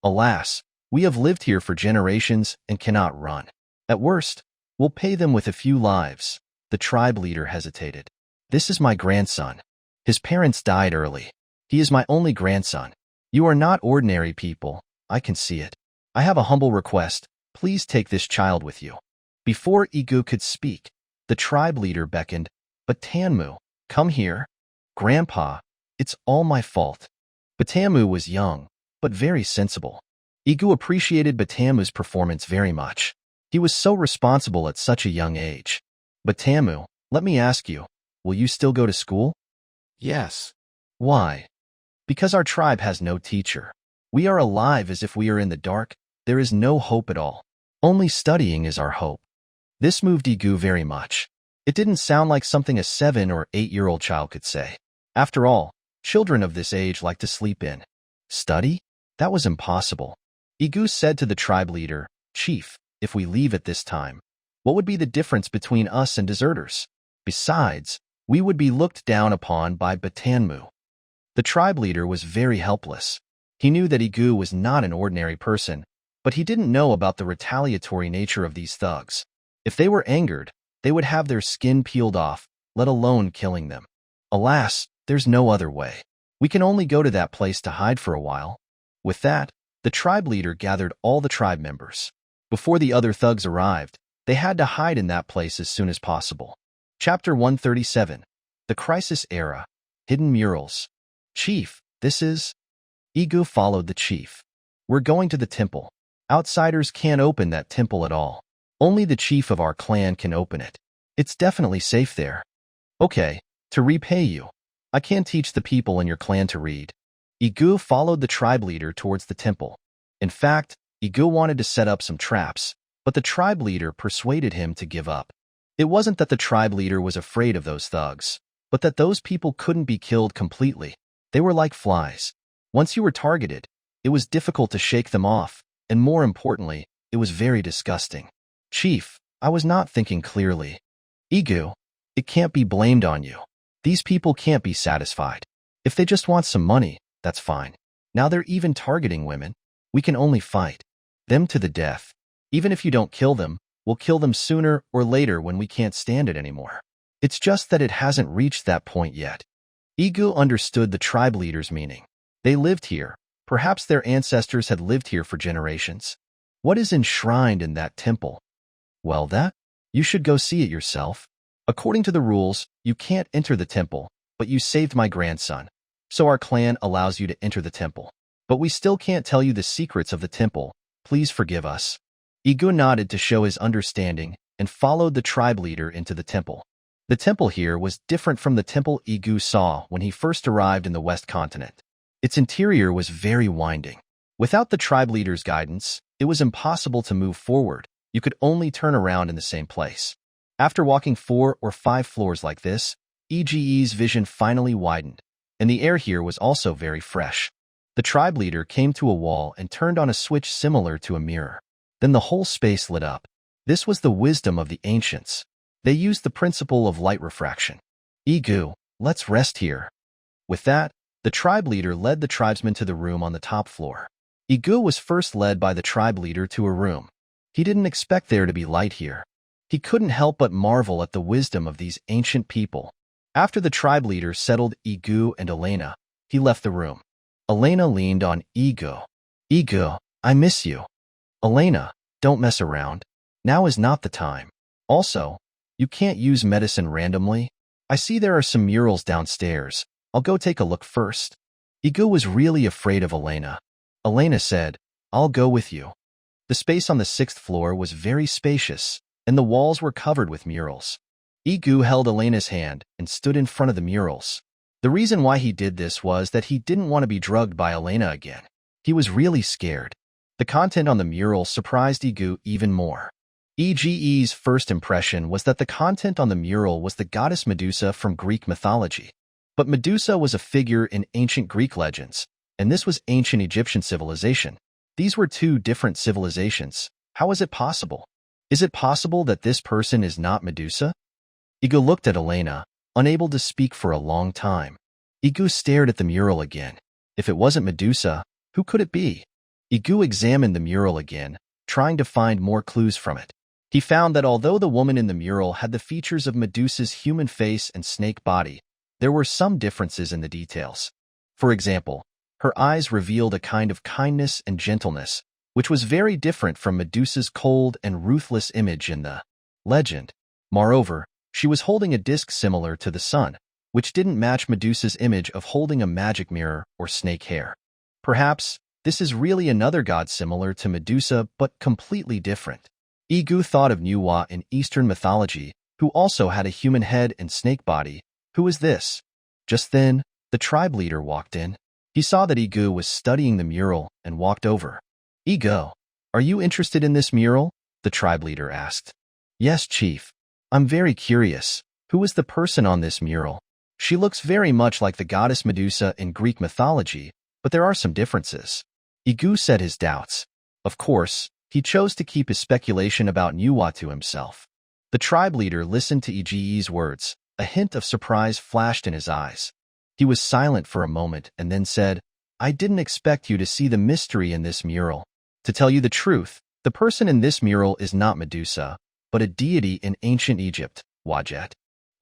"Alas, we have lived here for generations and cannot run. At worst, we'll pay them with a few lives." The tribe leader hesitated. "This is my grandson. His parents died early. He is my only grandson. You are not ordinary people. I can see it. I have a humble request. Please take this child with you." Before Yige could speak, the tribe leader beckoned. "Batanmu, come here." "Grandpa, it's all my fault." Batanmu was young, but very sensible. Yige appreciated Batanmu's performance very much. He was so responsible at such a young age. "Batanmu, let me ask you, will you still go to school?" Yes. "Why?" "Because our tribe has no teacher. We are alive as if we are in the dark. There is no hope at all. Only studying is our hope." This moved Yige very much. It didn't sound like something a 7 or 8-year-old child could say. After all, children of this age like to sleep in. Study? That was impossible. Yige said to the tribe leader, "Chief, if we leave at this time, what would be the difference between us and deserters? Besides, we would be looked down upon by Batanmu." The tribe leader was very helpless. He knew that Yige was not an ordinary person, but he didn't know about the retaliatory nature of these thugs. If they were angered, they would have their skin peeled off, let alone killing them. Alas, there's no other way. We can only go to that place to hide for a while. With that, the tribe leader gathered all the tribe members. Before the other thugs arrived, they had to hide in that place as soon as possible. Chapter 137. The Crisis Era. Hidden Murals. "Chief, this is..." Yige followed the chief. "We're going to the temple. Outsiders can't open that temple at all. Only the chief of our clan can open it. It's definitely safe there." "Okay, to repay you, I can teach the people in your clan to read." Yige followed the tribe leader towards the temple. In fact, Yige wanted to set up some traps, but the tribe leader persuaded him to give up. It wasn't that the tribe leader was afraid of those thugs, but that those people couldn't be killed completely. They were like flies. Once you were targeted, it was difficult to shake them off, and more importantly, it was very disgusting. "Chief, I was not thinking clearly." "Yige, it can't be blamed on you. These people can't be satisfied. If they just want some money, that's fine. Now they're even targeting women. We can only fight them to the death. Even if you don't kill them, we'll kill them sooner or later when we can't stand it anymore. It's just that it hasn't reached that point yet." Yige understood the tribe leader's meaning. They lived here. Perhaps their ancestors had lived here for generations. What is enshrined in that temple? Well, you should go see it yourself. According to the rules, you can't enter the temple, but you saved my grandson. So our clan allows you to enter the temple. But we still can't tell you the secrets of the temple. Please forgive us. Yige nodded to show his understanding and followed the tribe leader into the temple. The temple here was different from the temple Yige saw when he first arrived in the West Continent. Its interior was very winding. Without the tribe leader's guidance, it was impossible to move forward. You could only turn around in the same place. After walking 4 or 5 floors like this, Yige's vision finally widened, and the air here was also very fresh. The tribe leader came to a wall and turned on a switch similar to a mirror. Then the whole space lit up. This was the wisdom of the ancients. They used the principle of light refraction. Yige, let's rest here. With that, the tribe leader led the tribesmen to the room on the top floor. Yige was first led by the tribe leader to a room. He didn't expect there to be light here. He couldn't help but marvel at the wisdom of these ancient people. After the tribe leader settled Yige and Elena, he left the room. Elena leaned on Yige. Yige, I miss you. Elena, don't mess around. Now is not the time. Also, you can't use medicine randomly. I see there are some murals downstairs. I'll go take a look first. Yige was really afraid of Elena. Elena said, I'll go with you. The space on the 6th floor was very spacious, and the walls were covered with murals. Yige held Elena's hand and stood in front of the murals. The reason why he did this was that he didn't want to be drugged by Elena again. He was really scared. The content on the mural surprised Yige even more. Yige's first impression was that the content on the mural was the goddess Medusa from Greek mythology. But Medusa was a figure in ancient Greek legends, and this was ancient Egyptian civilization. These were 2 different civilizations. How is it possible? Is it possible that this person is not Medusa? Yige looked at Elena, unable to speak for a long time. Yige stared at the mural again. If it wasn't Medusa, who could it be? Yige examined the mural again, trying to find more clues from it. He found that although the woman in the mural had the features of Medusa's human face and snake body, there were some differences in the details. For example, her eyes revealed a kind of kindness and gentleness, which was very different from Medusa's cold and ruthless image in the legend. Moreover, she was holding a disc similar to the sun, which didn't match Medusa's image of holding a magic mirror or snake hair. Perhaps this is really another god similar to Medusa but completely different. Yige thought of Manhwa in Eastern mythology, who also had a human head and snake body. Who is this? Just then, the tribe leader walked in. He saw that Yige was studying the mural and walked over. Yige, are you interested in this mural? The tribe leader asked. Yes, chief. I'm very curious. Who is the person on this mural? She looks very much like the goddess Medusa in Greek mythology, but there are some differences. Yige said his doubts. Of course, he chose to keep his speculation about Manhwa to himself. The tribe leader listened to Yige's words. A hint of surprise flashed in his eyes. He was silent for a moment and then said, I didn't expect you to see the mystery in this mural. To tell you the truth, the person in this mural is not Medusa, but a deity in ancient Egypt, Wadjet.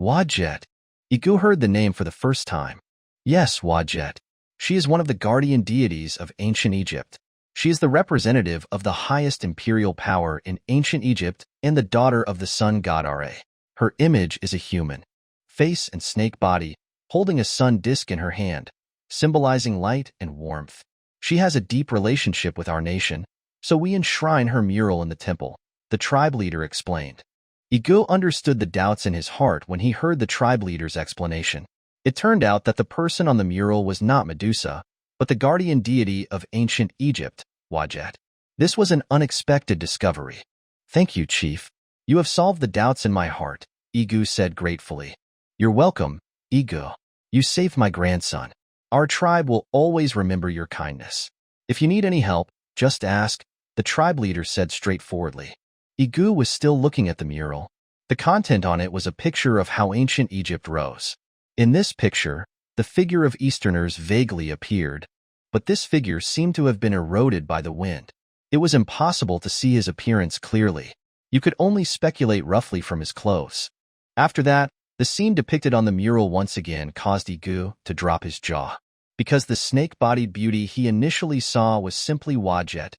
Wadjet. Yige heard the name for the first time. Yes, Wadjet. She is one of the guardian deities of ancient Egypt. She is the representative of the highest imperial power in ancient Egypt and the daughter of the sun god Ra. Her image is a human face and snake body, holding a sun disk in her hand, symbolizing light and warmth. She has a deep relationship with our nation, so we enshrine her mural in the temple, the tribe leader explained. Yige understood the doubts in his heart when he heard the tribe leader's explanation. It turned out that the person on the mural was not Medusa, but the guardian deity of ancient Egypt, Wadjet. This was an unexpected discovery. Thank you, Chief. You have solved the doubts in my heart, Yige said gratefully. You're welcome, Yige. You saved my grandson. Our tribe will always remember your kindness. If you need any help, just ask, the tribe leader said straightforwardly. Yige was still looking at the mural. The content on it was a picture of how ancient Egypt rose. In this picture, the figure of Easterners vaguely appeared, but this figure seemed to have been eroded by the wind. It was impossible to see his appearance clearly. You could only speculate roughly from his clothes. After that, the scene depicted on the mural once again caused Yige to drop his jaw. Because the snake-bodied beauty he initially saw was simply Wadjet,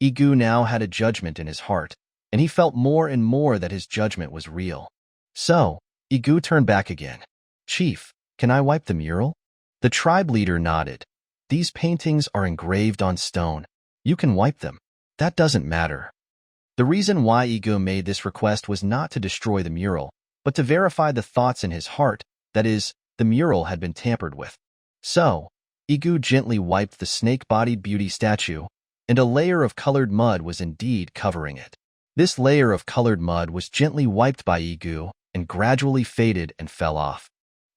Yige now had a judgment in his heart, and he felt more and more that his judgment was real. So, Yige turned back again. "Chief, can I wipe the mural?" The tribe leader nodded. "These paintings are engraved on stone. You can wipe them. That doesn't matter." The reason why Yige made this request was not to destroy the mural, but to verify the thoughts in his heart, that is, the mural had been tampered with. So, Yige gently wiped the snake-bodied beauty statue, and a layer of colored mud was indeed covering it. This layer of colored mud was gently wiped by Yige and gradually faded and fell off.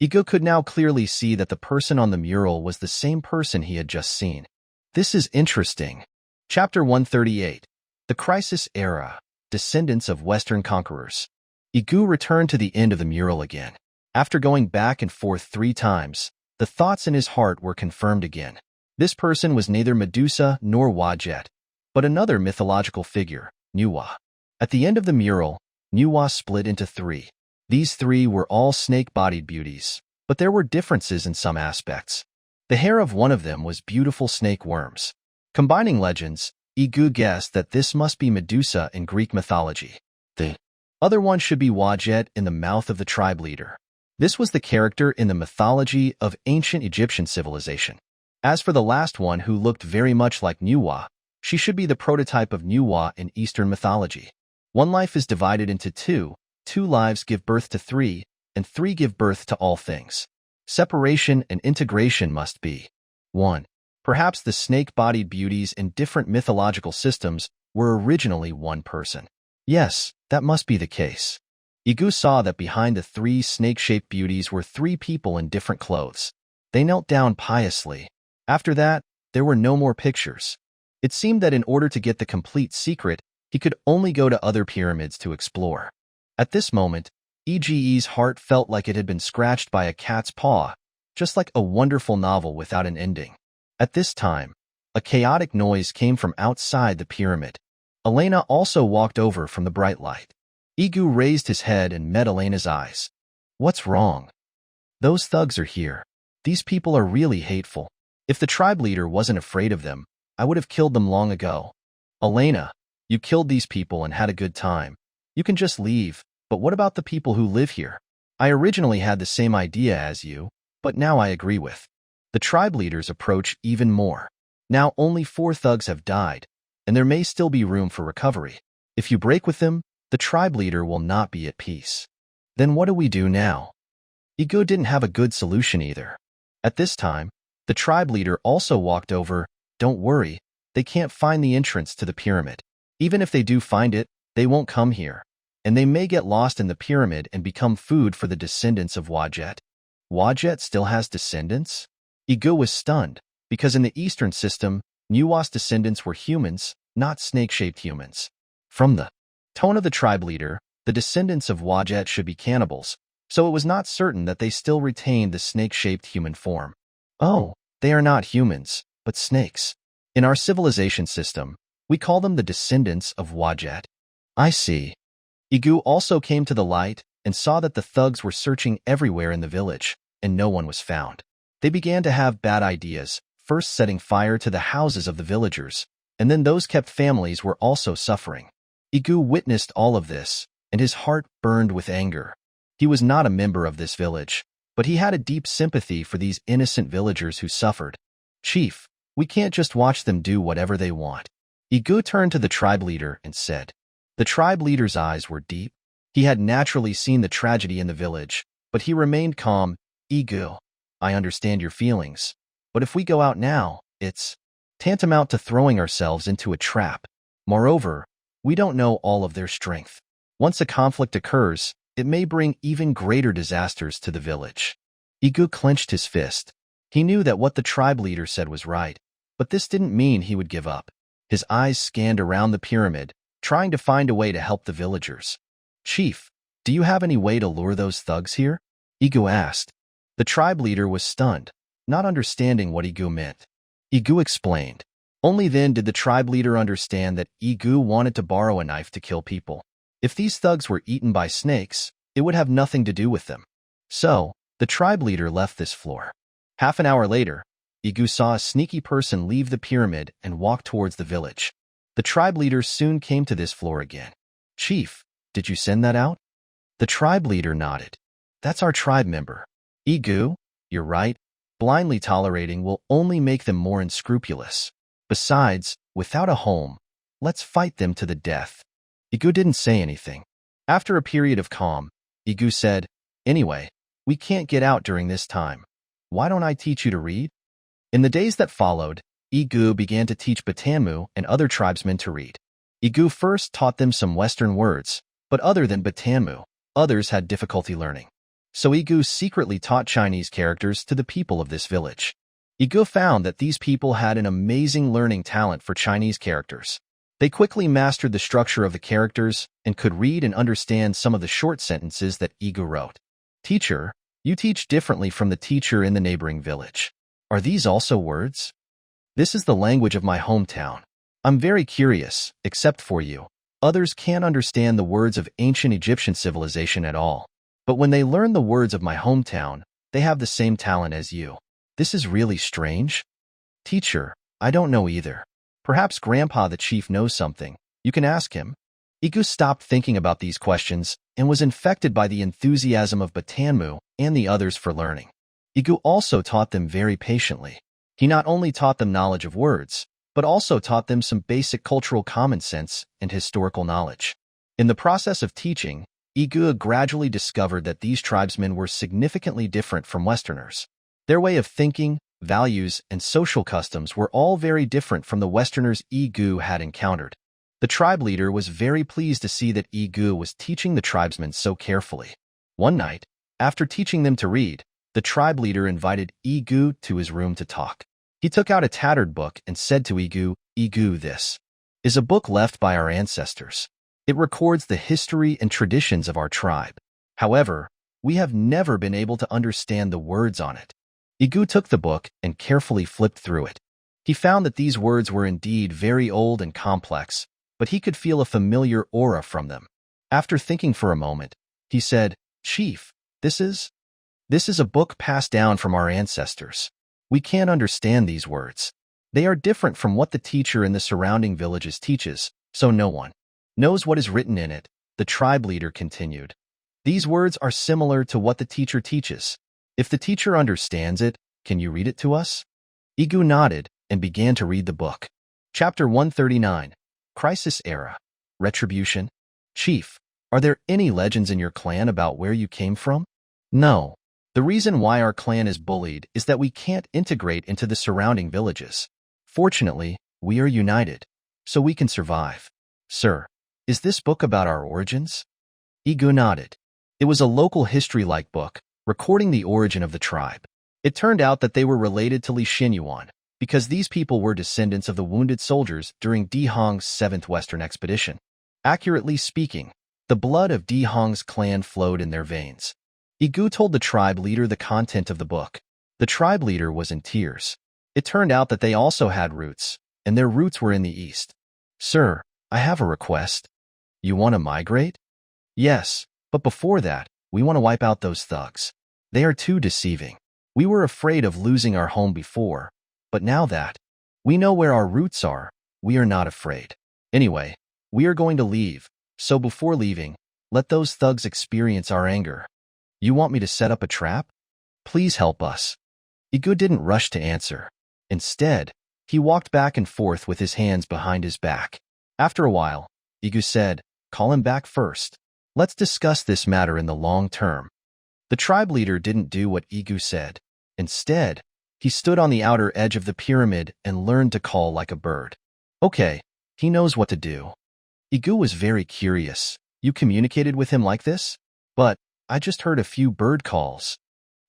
Yige could now clearly see that the person on the mural was the same person he had just seen. This is interesting. Chapter 138. The Crisis Era, Descendants of Western Conquerors. Yige returned to the end of the mural again. After going back and forth 3 times, the thoughts in his heart were confirmed again. This person was neither Medusa nor Wadjet, but another mythological figure, Nuwa. At the end of the mural, Nuwa split into 3. These 3 were all snake-bodied beauties, but there were differences in some aspects. The hair of one of them was beautiful snake worms. Combining legends, Yige guessed that this must be Medusa in Greek mythology. The other one should be Wadjet in the mouth of the tribe leader. This was the character in the mythology of ancient Egyptian civilization. As for the last one, who looked very much like Nuwa, she should be the prototype of Nuwa in Eastern mythology. One life is divided into 2, 2 lives give birth to 3, and 3 give birth to all things. Separation and integration must be 1. Perhaps the snake-bodied beauties in different mythological systems were originally one person. Yes, that must be the case. Yige saw that behind the 3 snake-shaped beauties were 3 people in different clothes. They knelt down piously. After that, there were no more pictures. It seemed that in order to get the complete secret, he could only go to other pyramids to explore. At this moment, Yige's heart felt like it had been scratched by a cat's paw, just like a wonderful novel without an ending. At this time, a chaotic noise came from outside the pyramid. Elena also walked over from the bright light. Yige raised his head and met Elena's eyes. "What's wrong?" "Those thugs are here. These people are really hateful. If the tribe leader wasn't afraid of them, I would have killed them long ago." "Elena, you killed these people and had a good time. You can just leave, but what about the people who live here? I originally had the same idea as you, but now I agree with." The tribe leaders approach even more. Now only 4 thugs have died, and there may still be room for recovery. If you break with them, the tribe leader will not be at peace. Then what do we do now? Yige didn't have a good solution either. At this time, the tribe leader also walked over. "Don't worry, they can't find the entrance to the pyramid. Even if they do find it, they won't come here, and they may get lost in the pyramid and become food for the descendants of Wadjet." Wadjet still has descendants? Yige was stunned, because in the Eastern system, Nuwa's descendants were humans, not snake-shaped humans. From the tone of the tribe leader, the descendants of Wadjet should be cannibals, so it was not certain that they still retained the snake-shaped human form. "Oh, they are not humans, but snakes. In our civilization system, we call them the descendants of Wadjet." "I see." Yige also came to the light and saw that the thugs were searching everywhere in the village, and no one was found. They began to have bad ideas, first setting fire to the houses of the villagers, and then those kept families were also suffering. Yige witnessed all of this, and his heart burned with anger. He was not a member of this village, but he had a deep sympathy for these innocent villagers who suffered. "Chief, we can't just watch them do whatever they want." Yige turned to the tribe leader and said. The tribe leader's eyes were deep. He had naturally seen the tragedy in the village, but he remained calm. "Yige, I understand your feelings, but if we go out now, it's tantamount to throwing ourselves into a trap. Moreover, we don't know all of their strength. Once a conflict occurs, it may bring even greater disasters to the village." Yige clenched his fist. He knew that what the tribe leader said was right, but this didn't mean he would give up. His eyes scanned around the pyramid, trying to find a way to help the villagers. "Chief, do you have any way to lure those thugs here?" Yige asked. The tribe leader was stunned, not understanding what Yige meant. Yige explained. Only then did the tribe leader understand that Yige wanted to borrow a knife to kill people. If these thugs were eaten by snakes, it would have nothing to do with them. So, the tribe leader left this floor. Half an hour later, Yige saw a sneaky person leave the pyramid and walk towards the village. The tribe leader soon came to this floor again. Chief, did you send that out? The tribe leader nodded. That's our tribe member. Yige, you're right. Blindly tolerating will only make them more unscrupulous. Besides, without a home, let's fight them to the death. Yige didn't say anything. After a period of calm, Yige said, Anyway, we can't get out during this time. Why don't I teach you to read? In the days that followed, Yige began to teach Batanmu and other tribesmen to read. Yige first taught them some Western words, but other than Batanmu, others had difficulty learning. So Yige secretly taught Chinese characters to the people of this village. Yige found that these people had an amazing learning talent for Chinese characters. They quickly mastered the structure of the characters and could read and understand some of the short sentences that Yige wrote. Teacher, you teach differently from the teacher in the neighboring village. Are these also words? This is the language of my hometown. I'm very curious, except for you. Others can't understand the words of ancient Egyptian civilization at all. But when they learn the words of my hometown, they have the same talent as you. This is really strange. Teacher, I don't know either. Perhaps Grandpa the Chief knows something. You can ask him. Yige stopped thinking about these questions and was infected by the enthusiasm of Batanmu and the others for learning. Yige also taught them very patiently. He not only taught them knowledge of words, but also taught them some basic cultural common sense and historical knowledge. In the process of teaching, Yige gradually discovered that these tribesmen were significantly different from Westerners. Their way of thinking, values, and social customs were all very different from the Westerners Yige had encountered. The tribe leader was very pleased to see that Yige was teaching the tribesmen so carefully. One night, after teaching them to read, the tribe leader invited Yige to his room to talk. He took out a tattered book and said to Yige, Yige, this is a book left by our ancestors. It records the history and traditions of our tribe. However, we have never been able to understand the words on it. Yige took the book and carefully flipped through it. He found that these words were indeed very old and complex, but he could feel a familiar aura from them. After thinking for a moment, he said, Chief, this is a book passed down from our ancestors. We can't understand these words. They are different from what the teacher in the surrounding villages teaches, so no one knows what is written in it, the tribe leader continued. These words are similar to what the teacher teaches. If the teacher understands it, can you read it to us? Yige nodded and began to read the book. Chapter 139, Crisis Era, Retribution. Chief, are there any legends in your clan about where you came from? No. The reason why our clan is bullied is that we can't integrate into the surrounding villages. Fortunately, we are united, so we can survive. Sir, is this book about our origins? Yige nodded. It was a local history-like book, recording the origin of the tribe. It turned out that they were related to Li Xinyuan, because these people were descendants of the wounded soldiers during Di Hong's 7th Western Expedition. Accurately speaking, the blood of Di Hong's clan flowed in their veins. Yige told the tribe leader the content of the book. The tribe leader was in tears. It turned out that they also had roots, and their roots were in the east. Sir, I have a request. You want to migrate? Yes, but before that, we want to wipe out those thugs. They are too deceiving. We were afraid of losing our home before, but now that we know where our roots are, we are not afraid. Anyway, we are going to leave, so before leaving, let those thugs experience our anger. You want me to set up a trap? Please help us. Yige didn't rush to answer. Instead, he walked back and forth with his hands behind his back. After a while, Yige said, Call him back first. Let's discuss this matter in the long term. The tribe leader didn't do what Yige said. Instead, he stood on the outer edge of the pyramid and learned to call like a bird. Okay, he knows what to do. Yige was very curious. You communicated with him like this? But I just heard a few bird calls.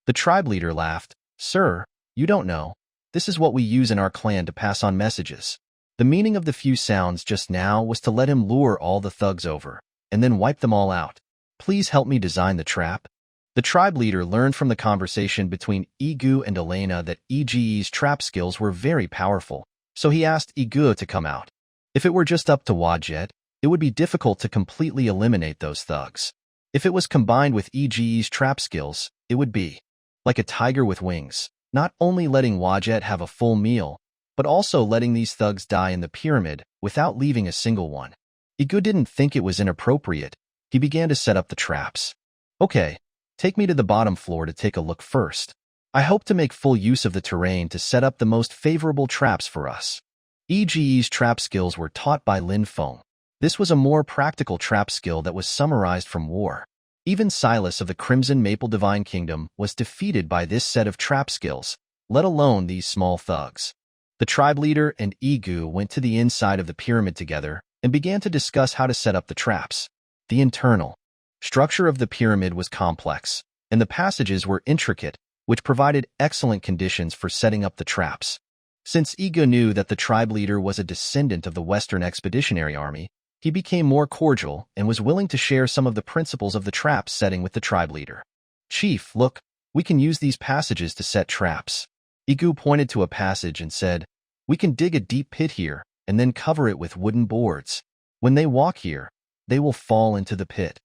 The tribe leader laughed. Sir, you don't know. This is what we use in our clan to pass on messages. The meaning of the few sounds just now was to let him lure all the thugs over, and then wipe them all out. Please help me design the trap. The tribe leader learned from the conversation between Yige and Elena that Yige's trap skills were very powerful, so he asked Yige to come out. If it were just up to Wadjet, it would be difficult to completely eliminate those thugs. If it was combined with Yige's trap skills, it would be like a tiger with wings. not only letting Yige have a full meal, but also letting these thugs die in the pyramid without leaving a single one. Yige didn't think it was inappropriate. He began to set up the traps. Okay, take me to the bottom floor to take a look first. I hope to make full use of the terrain to set up the most favorable traps for us. Yige's trap skills were taught by Lin Feng. This was a more practical trap skill that was summarized from War. Even Silas of the Crimson Maple Divine Kingdom was defeated by this set of trap skills, let alone these small thugs. The tribe leader and Yige went to the inside of the pyramid together and began to discuss how to set up the traps. The internal structure of the pyramid was complex, and the passages were intricate, which provided excellent conditions for setting up the traps. Since Yige knew that the tribe leader was a descendant of the Western Expeditionary Army, he became more cordial and was willing to share some of the principles of the trap setting with the tribe leader. Chief, look, we can use these passages to set traps. Yige pointed to a passage and said, we can dig a deep pit here and then cover it with wooden boards. When they walk here, they will fall into the pit.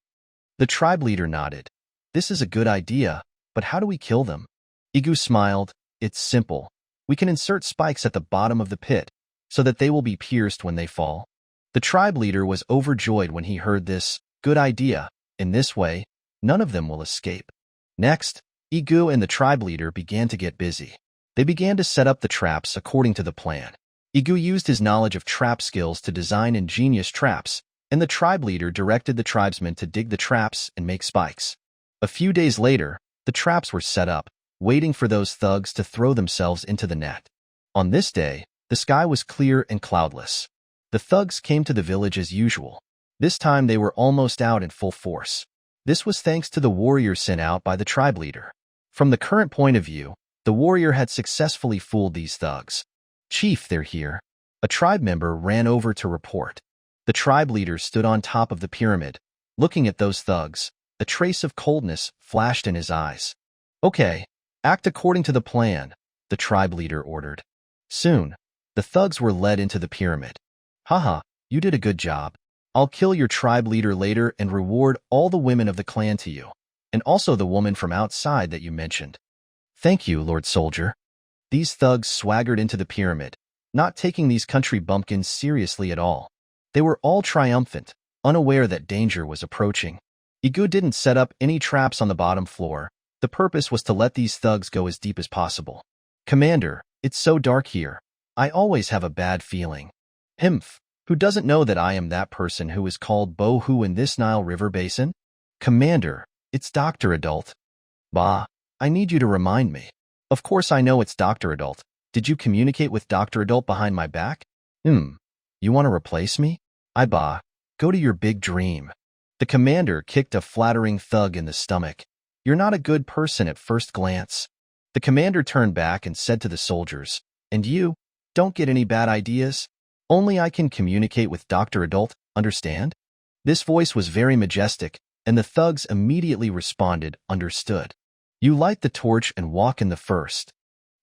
The tribe leader nodded. This is a good idea, but how do we kill them? Yige smiled. It's simple. We can insert spikes at the bottom of the pit so that they will be pierced when they fall. The tribe leader was overjoyed when he heard this. Good idea. In this way, none of them will escape. Next, Yige and the tribe leader began to get busy. They began to set up the traps according to the plan. Yige used his knowledge of trap skills to design ingenious traps, and the tribe leader directed the tribesmen to dig the traps and make spikes. A few days later, the traps were set up, waiting for those thugs to throw themselves into the net. On this day, the sky was clear and cloudless. The thugs came to the village as usual. This time they were almost out in full force. This was thanks to the warrior sent out by the tribe leader. From the current point of view, the warrior had successfully fooled these thugs. Chief, they're here. A tribe member ran over to report. The tribe leader stood on top of the pyramid, looking at those thugs. A trace of coldness flashed in his eyes. Okay, act according to the plan, the tribe leader ordered. Soon, the thugs were led into the pyramid. Haha, you did a good job. I'll kill your tribe leader later and reward all the women of the clan to you, and also the woman from outside that you mentioned. Thank you, Lord Soldier. These thugs swaggered into the pyramid, not taking these country bumpkins seriously at all. They were all triumphant, unaware that danger was approaching. Yige didn't set up any traps on the bottom floor. The purpose was to let these thugs go as deep as possible. Commander, it's so dark here. I always have a bad feeling. Himph, who doesn't know that I am that person who is called Bohu in this Nile River basin? Commander, it's Dr. Adult. Bah, I need you to remind me. Of course I know it's Dr. Adult. Did you communicate with Dr. Adult behind my back? You want to replace me? Go to your big dream. The commander kicked a flattering thug in the stomach. You're not a good person at first glance. The commander turned back and said to the soldiers, and you, don't get any bad ideas. Only I can communicate with Dr. Adult, understand? This voice was very majestic, and the thugs immediately responded, understood. You light the torch and walk in the first.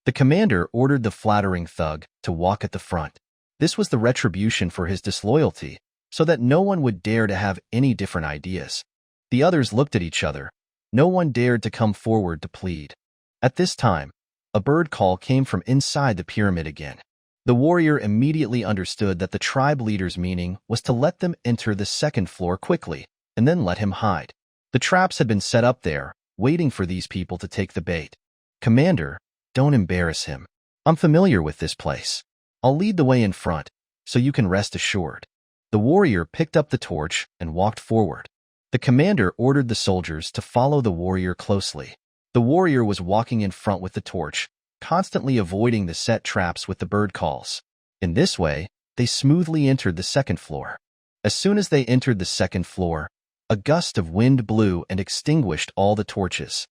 The commander ordered the flattering thug to walk at the front. This was the retribution for his disloyalty, so that no one would dare to have any different ideas. The others looked at each other. No one dared to come forward to plead. At this time, a bird call came from inside the pyramid again. The warrior immediately understood that the tribe leader's meaning was to let them enter the second floor quickly, and then let him hide. The traps had been set up there, waiting for these people to take the bait. Commander, don't embarrass him. I'm familiar with this place. I'll lead the way in front, so you can rest assured. The warrior picked up the torch and walked forward. The commander ordered the soldiers to follow the warrior closely. The warrior was walking in front with the torch, constantly avoiding the set traps with the bird calls. In this way, they smoothly entered the second floor. As soon as they entered the second floor, a gust of wind blew and extinguished all the torches.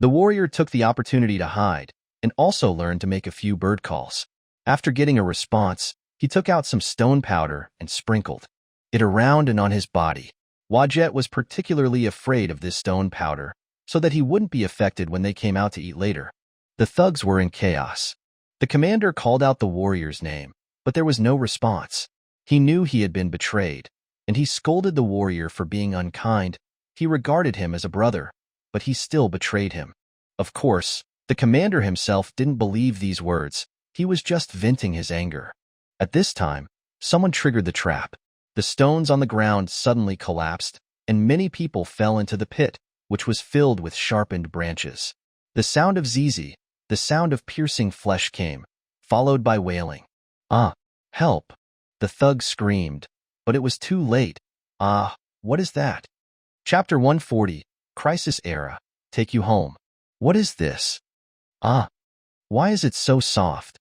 The warrior took the opportunity to hide and also learned to make a few bird calls. After getting a response, he took out some stone powder and sprinkled it around and on his body. Yige was particularly afraid of this stone powder, so that he wouldn't be affected when they came out to eat later. The thugs were in chaos. The commander called out the warrior's name, but there was no response. He knew he had been betrayed, and he scolded the warrior for being unkind. He regarded him as a brother, but he still betrayed him. Of course, The commander himself didn't believe these words. He was just venting his anger. At this time, someone triggered the trap. The stones on the ground suddenly collapsed, and many people fell into the pit, which was filled with sharpened branches. The sound of zizi, the sound of piercing flesh came, followed by wailing. "Ah, help!" The thug screamed, but it was too late. "Ah, what is that?" Chapter 140, Crisis Era, Take You Home. What is this? Ah, why is it so soft?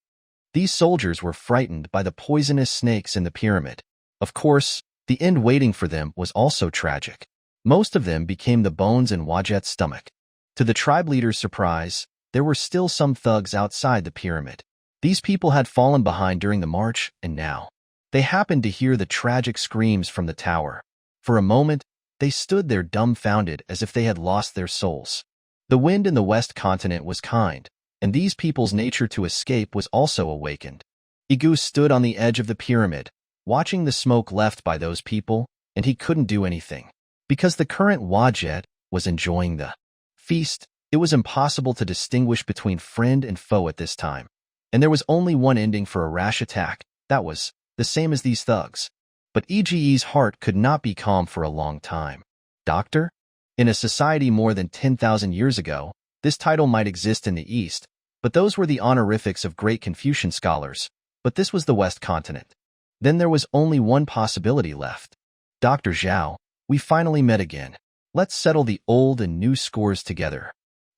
These soldiers were frightened by the poisonous snakes in the pyramid. Of course, the end waiting for them was also tragic. Most of them became the bones in Wajet's stomach. To the tribe leader's surprise, there were still some thugs outside the pyramid. These people had fallen behind during the march, and now they happened to hear the tragic screams from the tower. For a moment, they stood there dumbfounded as if they had lost their souls. The wind in the West Continent was kind, and these people's nature to escape was also awakened. Yige stood on the edge of the pyramid, watching the smoke left by those people, and he couldn't do anything. Because the current Wajet was enjoying the feast, it was impossible to distinguish between friend and foe at this time. And there was only one ending for a rash attack. That was the same as these thugs. But Yige's heart could not be calm for a long time. Doctor? In a society more than 10,000 years ago, this title might exist in the East, but those were the honorifics of great Confucian scholars. But this was the West Continent. Then there was only one possibility left. Dr. Zhao, we finally met again. Let's settle the old and new scores together.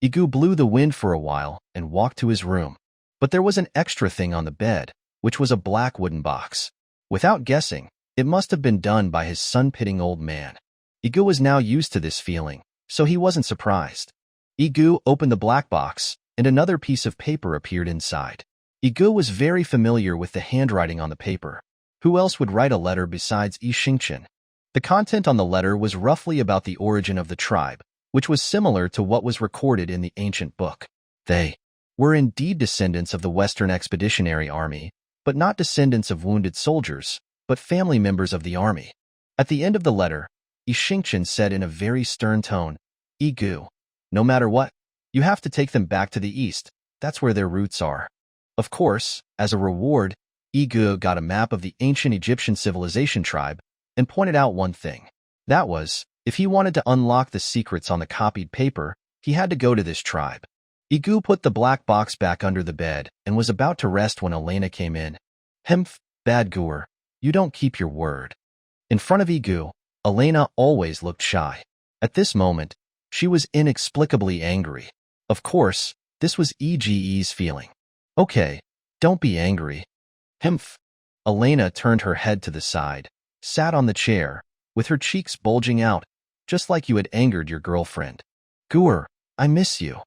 Yige blew the wind for a while and walked to his room. But there was an extra thing on the bed, which was a black wooden box. Without guessing, it must have been done by his sun-pitting old man. Yige was now used to this feeling, so he wasn't surprised. Yige opened the black box, and another piece of paper appeared inside. Yige was very familiar with the handwriting on the paper. Who else would write a letter besides Yi Xingqian? The content on the letter was roughly about the origin of the tribe, which was similar to what was recorded in the ancient book. They were indeed descendants of the Western Expeditionary Army, but not descendants of wounded soldiers, but family members of the army. At the end of the letter, Yi Xingqian said in a very stern tone, "Yige, no matter what, you have to take them back to the east. That's where their roots are." Of course, as a reward, Yige got a map of the ancient Egyptian civilization tribe and pointed out one thing. That was, if he wanted to unlock the secrets on the copied paper, he had to go to this tribe. Yige put the black box back under the bed and was about to rest when Elena came in. "Hemph, bad gooer, you don't keep your word." In front of Yige, Elena always looked shy. At this moment, she was inexplicably angry. Of course, this was Yige's feeling. "Okay, don't be angry." "Hemph." Elena turned her head to the side, sat on the chair, with her cheeks bulging out, just like you had angered your girlfriend. "Gooer, I miss you."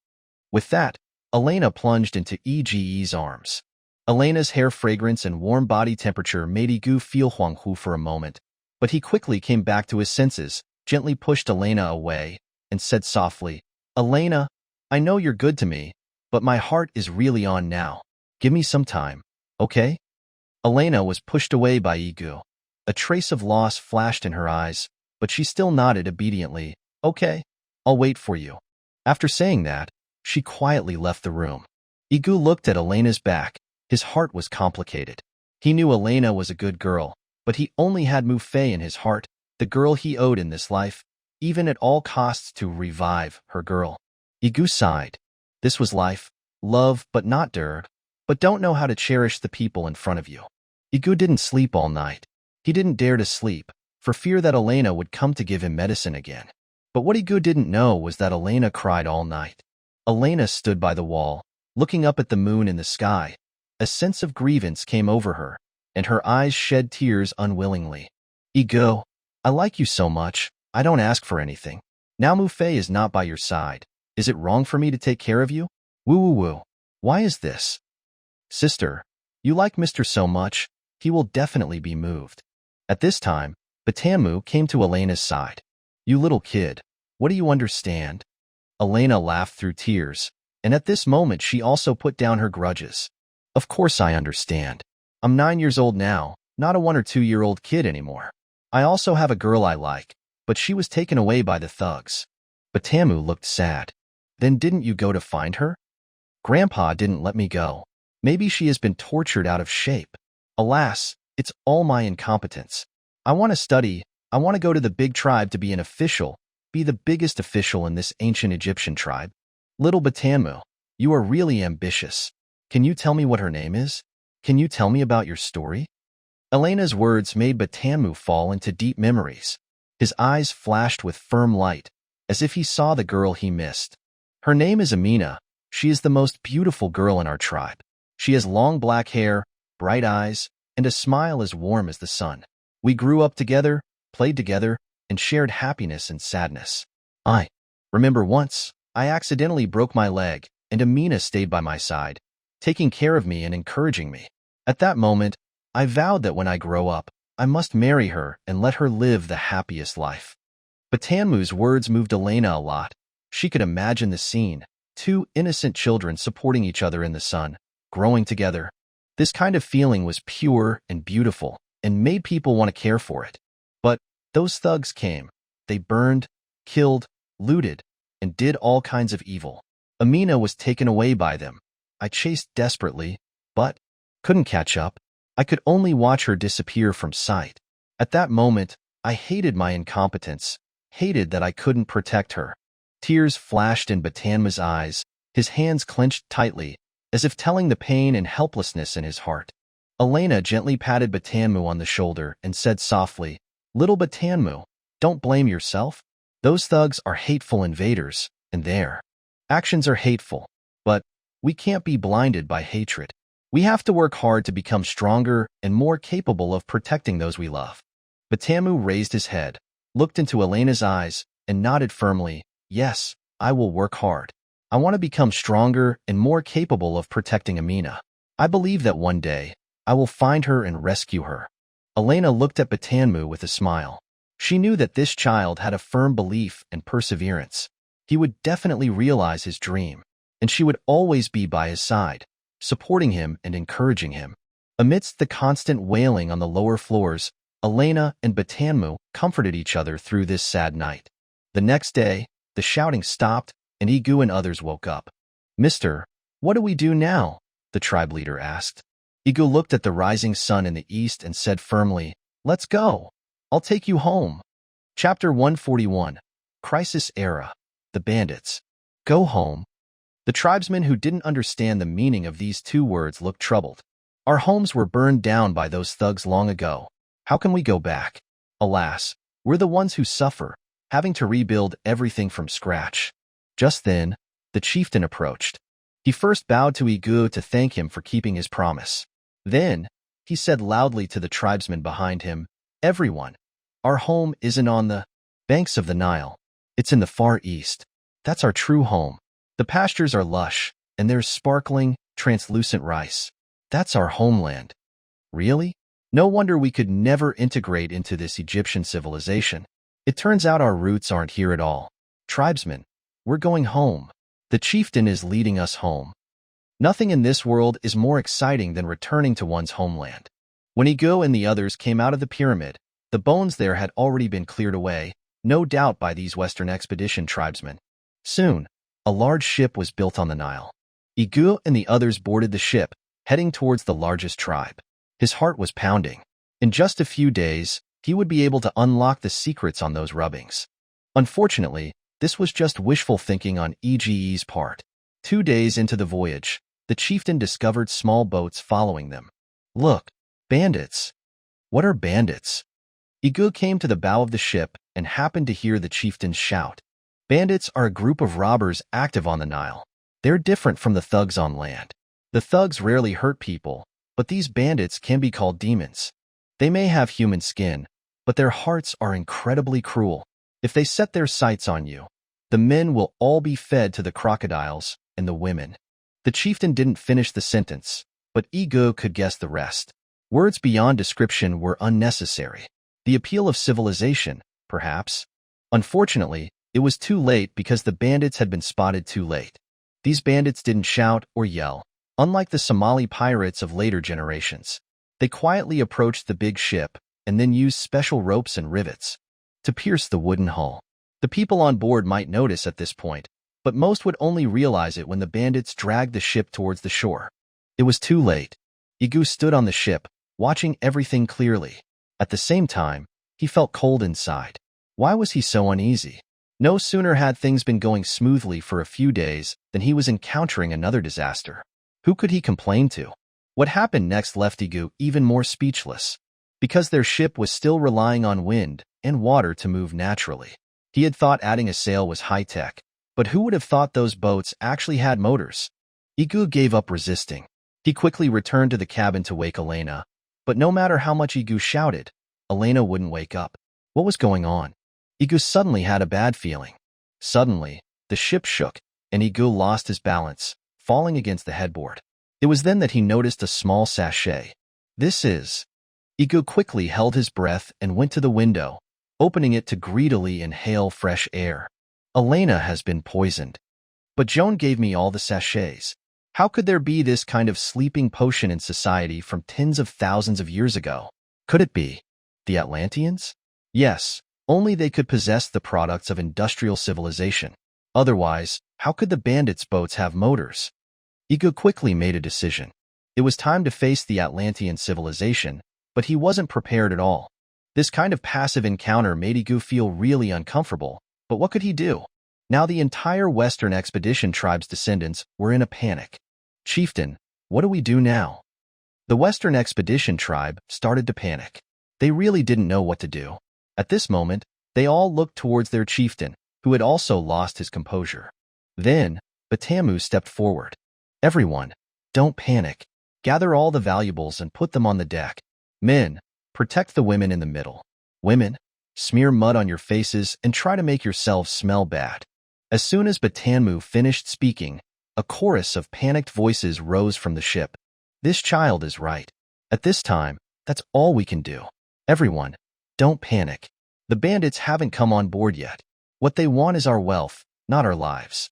With that, Elena plunged into Yige's arms. Elena's hair fragrance and warm body temperature made Yige feel huanghu for a moment, but he quickly came back to his senses, gently pushed Elena away, and said softly, "Elena, I know you're good to me, but my heart is really on now. Give me some time, okay?" Elena was pushed away by Yige. A trace of loss flashed in her eyes, but she still nodded obediently. "Okay, I'll wait for you." After saying that, she quietly left the room. Yige looked at Elena's back. His heart was complicated. He knew Elena was a good girl, but he only had Mu Fei in his heart, the girl he owed in this life, even at all costs to revive her girl. Yige sighed. This was life, love but not dirt, but don't know how to cherish the people in front of you. Yige didn't sleep all night. He didn't dare to sleep, for fear that Elena would come to give him medicine again. But what Yige didn't know was that Elena cried all night. Elena stood by the wall, looking up at the moon in the sky. A sense of grievance came over her, and her eyes shed tears unwillingly. "Yige, I like you so much, I don't ask for anything. Now Mu Fei is not by your side. Is it wrong for me to take care of you? Woo. Why is this?" "Sister, you like Mr. so much, he will definitely be moved." At this time, Batamu came to Elena's side. "You little kid, what do you understand?" Elena laughed through tears, and at this moment she also put down her grudges. "Of course I understand. I'm 9 years old now, not a 1 or 2-year-old kid anymore. I also have a girl I like, but she was taken away by the thugs." Batamu looked sad. "Then didn't you go to find her?" Grandpa didn't let me go. Maybe she has been tortured out of shape. Alas, it's all my incompetence. I want to study. I want to go to the big tribe to be an official, be the biggest official in this ancient Egyptian tribe. Little Batanmu, you are really ambitious. Can you tell me what her name is? Can you tell me about your story? Elena's words made Batanmu fall into deep memories. His eyes flashed with firm light, as if he saw the girl he missed. Her name is Amina. She is the most beautiful girl in our tribe. She has long black hair, bright eyes, and a smile as warm as the sun. We grew up together, played together, and shared happiness and sadness. I remember once, I accidentally broke my leg, and Amina stayed by my side, taking care of me and encouraging me. At that moment, I vowed that when I grow up, I must marry her and let her live the happiest life. Batanmu's words moved Elena a lot. She could imagine the scene, two innocent children supporting each other in the sun, growing together. This kind of feeling was pure and beautiful, and made people want to care for it. But those thugs came. They burned, killed, looted, and did all kinds of evil. Amina was taken away by them. I chased desperately, but couldn't catch up. I could only watch her disappear from sight. At that moment, I hated my incompetence, hated that I couldn't protect her. Tears flashed in Batanmu's eyes, his hands clenched tightly, as if telling the pain and helplessness in his heart. Elena gently patted Batanmu on the shoulder and said softly, "Little Batanmu, don't blame yourself. Those thugs are hateful invaders, and their actions are hateful. But we can't be blinded by hatred. We have to work hard to become stronger and more capable of protecting those we love." Batanmu raised his head, looked into Elena's eyes, and nodded firmly, "Yes, I will work hard. I want to become stronger and more capable of protecting Amina. I believe that one day, I will find her and rescue her." Elena looked at Batanmu with a smile. She knew that this child had a firm belief and perseverance. He would definitely realize his dream, and she would always be by his side, supporting him and encouraging him. Amidst the constant wailing on the lower floors, Elena and Batanmu comforted each other through this sad night. The next day, the shouting stopped, and Yige and others woke up. "Mister, what do we do now?" the tribe leader asked. Yige looked at the rising sun in the east and said firmly, "Let's go. I'll take you home." Chapter 141, Crisis Era. The Bandits. Go home. The tribesmen who didn't understand the meaning of these two words looked troubled. Our homes were burned down by those thugs long ago. How can we go back? Alas, we're the ones who suffer, having to rebuild everything from scratch. Just then, the chieftain approached. He first bowed to Yige to thank him for keeping his promise. Then, he said loudly to the tribesmen behind him, "Everyone, our home isn't on the banks of the Nile. It's in the far east. That's our true home. The pastures are lush, and there's sparkling, translucent rice. That's our homeland." Really? No wonder we could never integrate into this Egyptian civilization. It turns out our roots aren't here at all. Tribesmen, we're going home. The chieftain is leading us home. Nothing in this world is more exciting than returning to one's homeland. When Yige and the others came out of the pyramid, the bones there had already been cleared away, no doubt by these Western expedition tribesmen. Soon, a large ship was built on the Nile. Yige and the others boarded the ship, heading towards the largest tribe. His heart was pounding. In just a few days, he would be able to unlock the secrets on those rubbings. Unfortunately, this was just wishful thinking on Yige's part. 2 days into the voyage, the chieftain discovered small boats following them. "Look, bandits." "What are bandits?" Yige came to the bow of the ship and happened to hear the chieftain shout. Bandits are a group of robbers active on the Nile. They're different from the thugs on land. The thugs rarely hurt people, but these bandits can be called demons. They may have human skin, but their hearts are incredibly cruel. If they set their sights on you, the men will all be fed to the crocodiles and the women. The chieftain didn't finish the sentence, but Yige could guess the rest. Words beyond description were unnecessary. The appeal of civilization, perhaps. Unfortunately, it was too late because the bandits had been spotted too late. These bandits didn't shout or yell, unlike the Somali pirates of later generations. They quietly approached the big ship and then used special ropes and rivets to pierce the wooden hull. The people on board might notice at this point, but most would only realize it when the bandits dragged the ship towards the shore. It was too late. Yige stood on the ship, watching everything clearly. At the same time, he felt cold inside. Why was he so uneasy? No sooner had things been going smoothly for a few days than he was encountering another disaster. Who could he complain to? What happened next left Yige even more speechless. Because their ship was still relying on wind and water to move naturally. He had thought adding a sail was high-tech, but who would have thought those boats actually had motors? Yige gave up resisting. He quickly returned to the cabin to wake Elena, but no matter how much Yige shouted, Elena wouldn't wake up. What was going on? Yige suddenly had a bad feeling. Suddenly, the ship shook, and Yige lost his balance, falling against the headboard. It was then that he noticed a small sachet. This is... Yige quickly held his breath and went to the window, opening it to greedily inhale fresh air. Elena has been poisoned. But Joan gave me all the sachets. How could there be this kind of sleeping potion in society from tens of thousands of years ago? Could it be the Atlanteans? Yes, only they could possess the products of industrial civilization. Otherwise, how could the bandits' boats have motors? Yige quickly made a decision. It was time to face the Atlantean civilization, but he wasn't prepared at all. This kind of passive encounter made Yige feel really uncomfortable, but what could he do? Now the entire Western Expedition tribe's descendants were in a panic. Chieftain, what do we do now? The Western Expedition tribe started to panic. They really didn't know what to do. At this moment, they all looked towards their chieftain, who had also lost his composure. Then, Batamu stepped forward. Everyone, don't panic. Gather all the valuables and put them on the deck. Men, protect the women in the middle. Women, smear mud on your faces and try to make yourselves smell bad. As soon as Batamu finished speaking, a chorus of panicked voices rose from the ship. This child is right. At this time, that's all we can do. Everyone, don't panic. The bandits haven't come on board yet. What they want is our wealth, not our lives.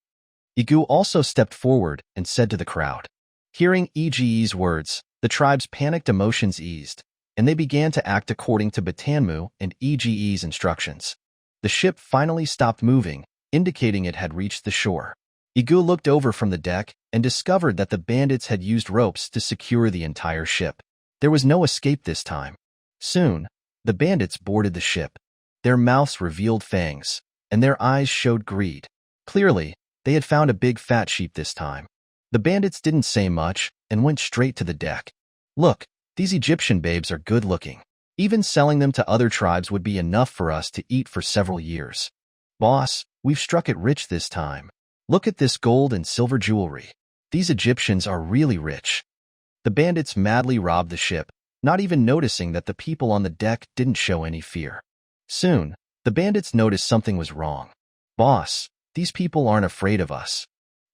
Yige also stepped forward and said to the crowd. Hearing Yige's words, the tribe's panicked emotions eased, and they began to act according to Batamu and Yige's instructions. The ship finally stopped moving, indicating it had reached the shore. Yige looked over from the deck and discovered that the bandits had used ropes to secure the entire ship. There was no escape this time. Soon, the bandits boarded the ship. Their mouths revealed fangs, and their eyes showed greed. Clearly, they had found a big fat sheep this time. The bandits didn't say much and went straight to the deck. Look, these Egyptian babes are good-looking. Even selling them to other tribes would be enough for us to eat for several years. Boss, we've struck it rich this time. Look at this gold and silver jewelry. These Egyptians are really rich. The bandits madly robbed the ship, not even noticing that the people on the deck didn't show any fear. Soon, the bandits noticed something was wrong. Boss, these people aren't afraid of us.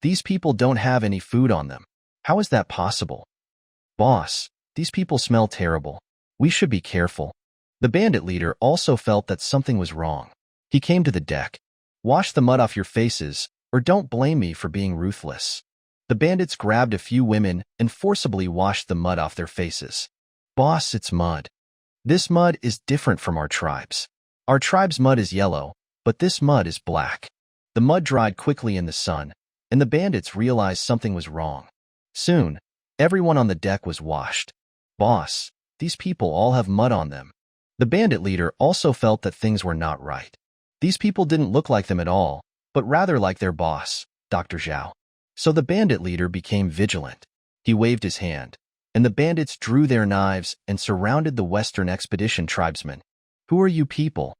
These people don't have any food on them. How is that possible? Boss, these people smell terrible. We should be careful. The bandit leader also felt that something was wrong. He came to the deck. Wash the mud off your faces, or don't blame me for being ruthless. The bandits grabbed a few women and forcibly washed the mud off their faces. Boss, it's mud. This mud is different from our tribe's. Our tribe's mud is yellow, but this mud is black. The mud dried quickly in the sun, and the bandits realized something was wrong. Soon, everyone on the deck was washed. Boss, these people all have mud on them. The bandit leader also felt that things were not right. These people didn't look like them at all, but rather like their boss, Dr. Zhao. So the bandit leader became vigilant. He waved his hand, and the bandits drew their knives and surrounded the Western Expedition tribesmen. Who are you people?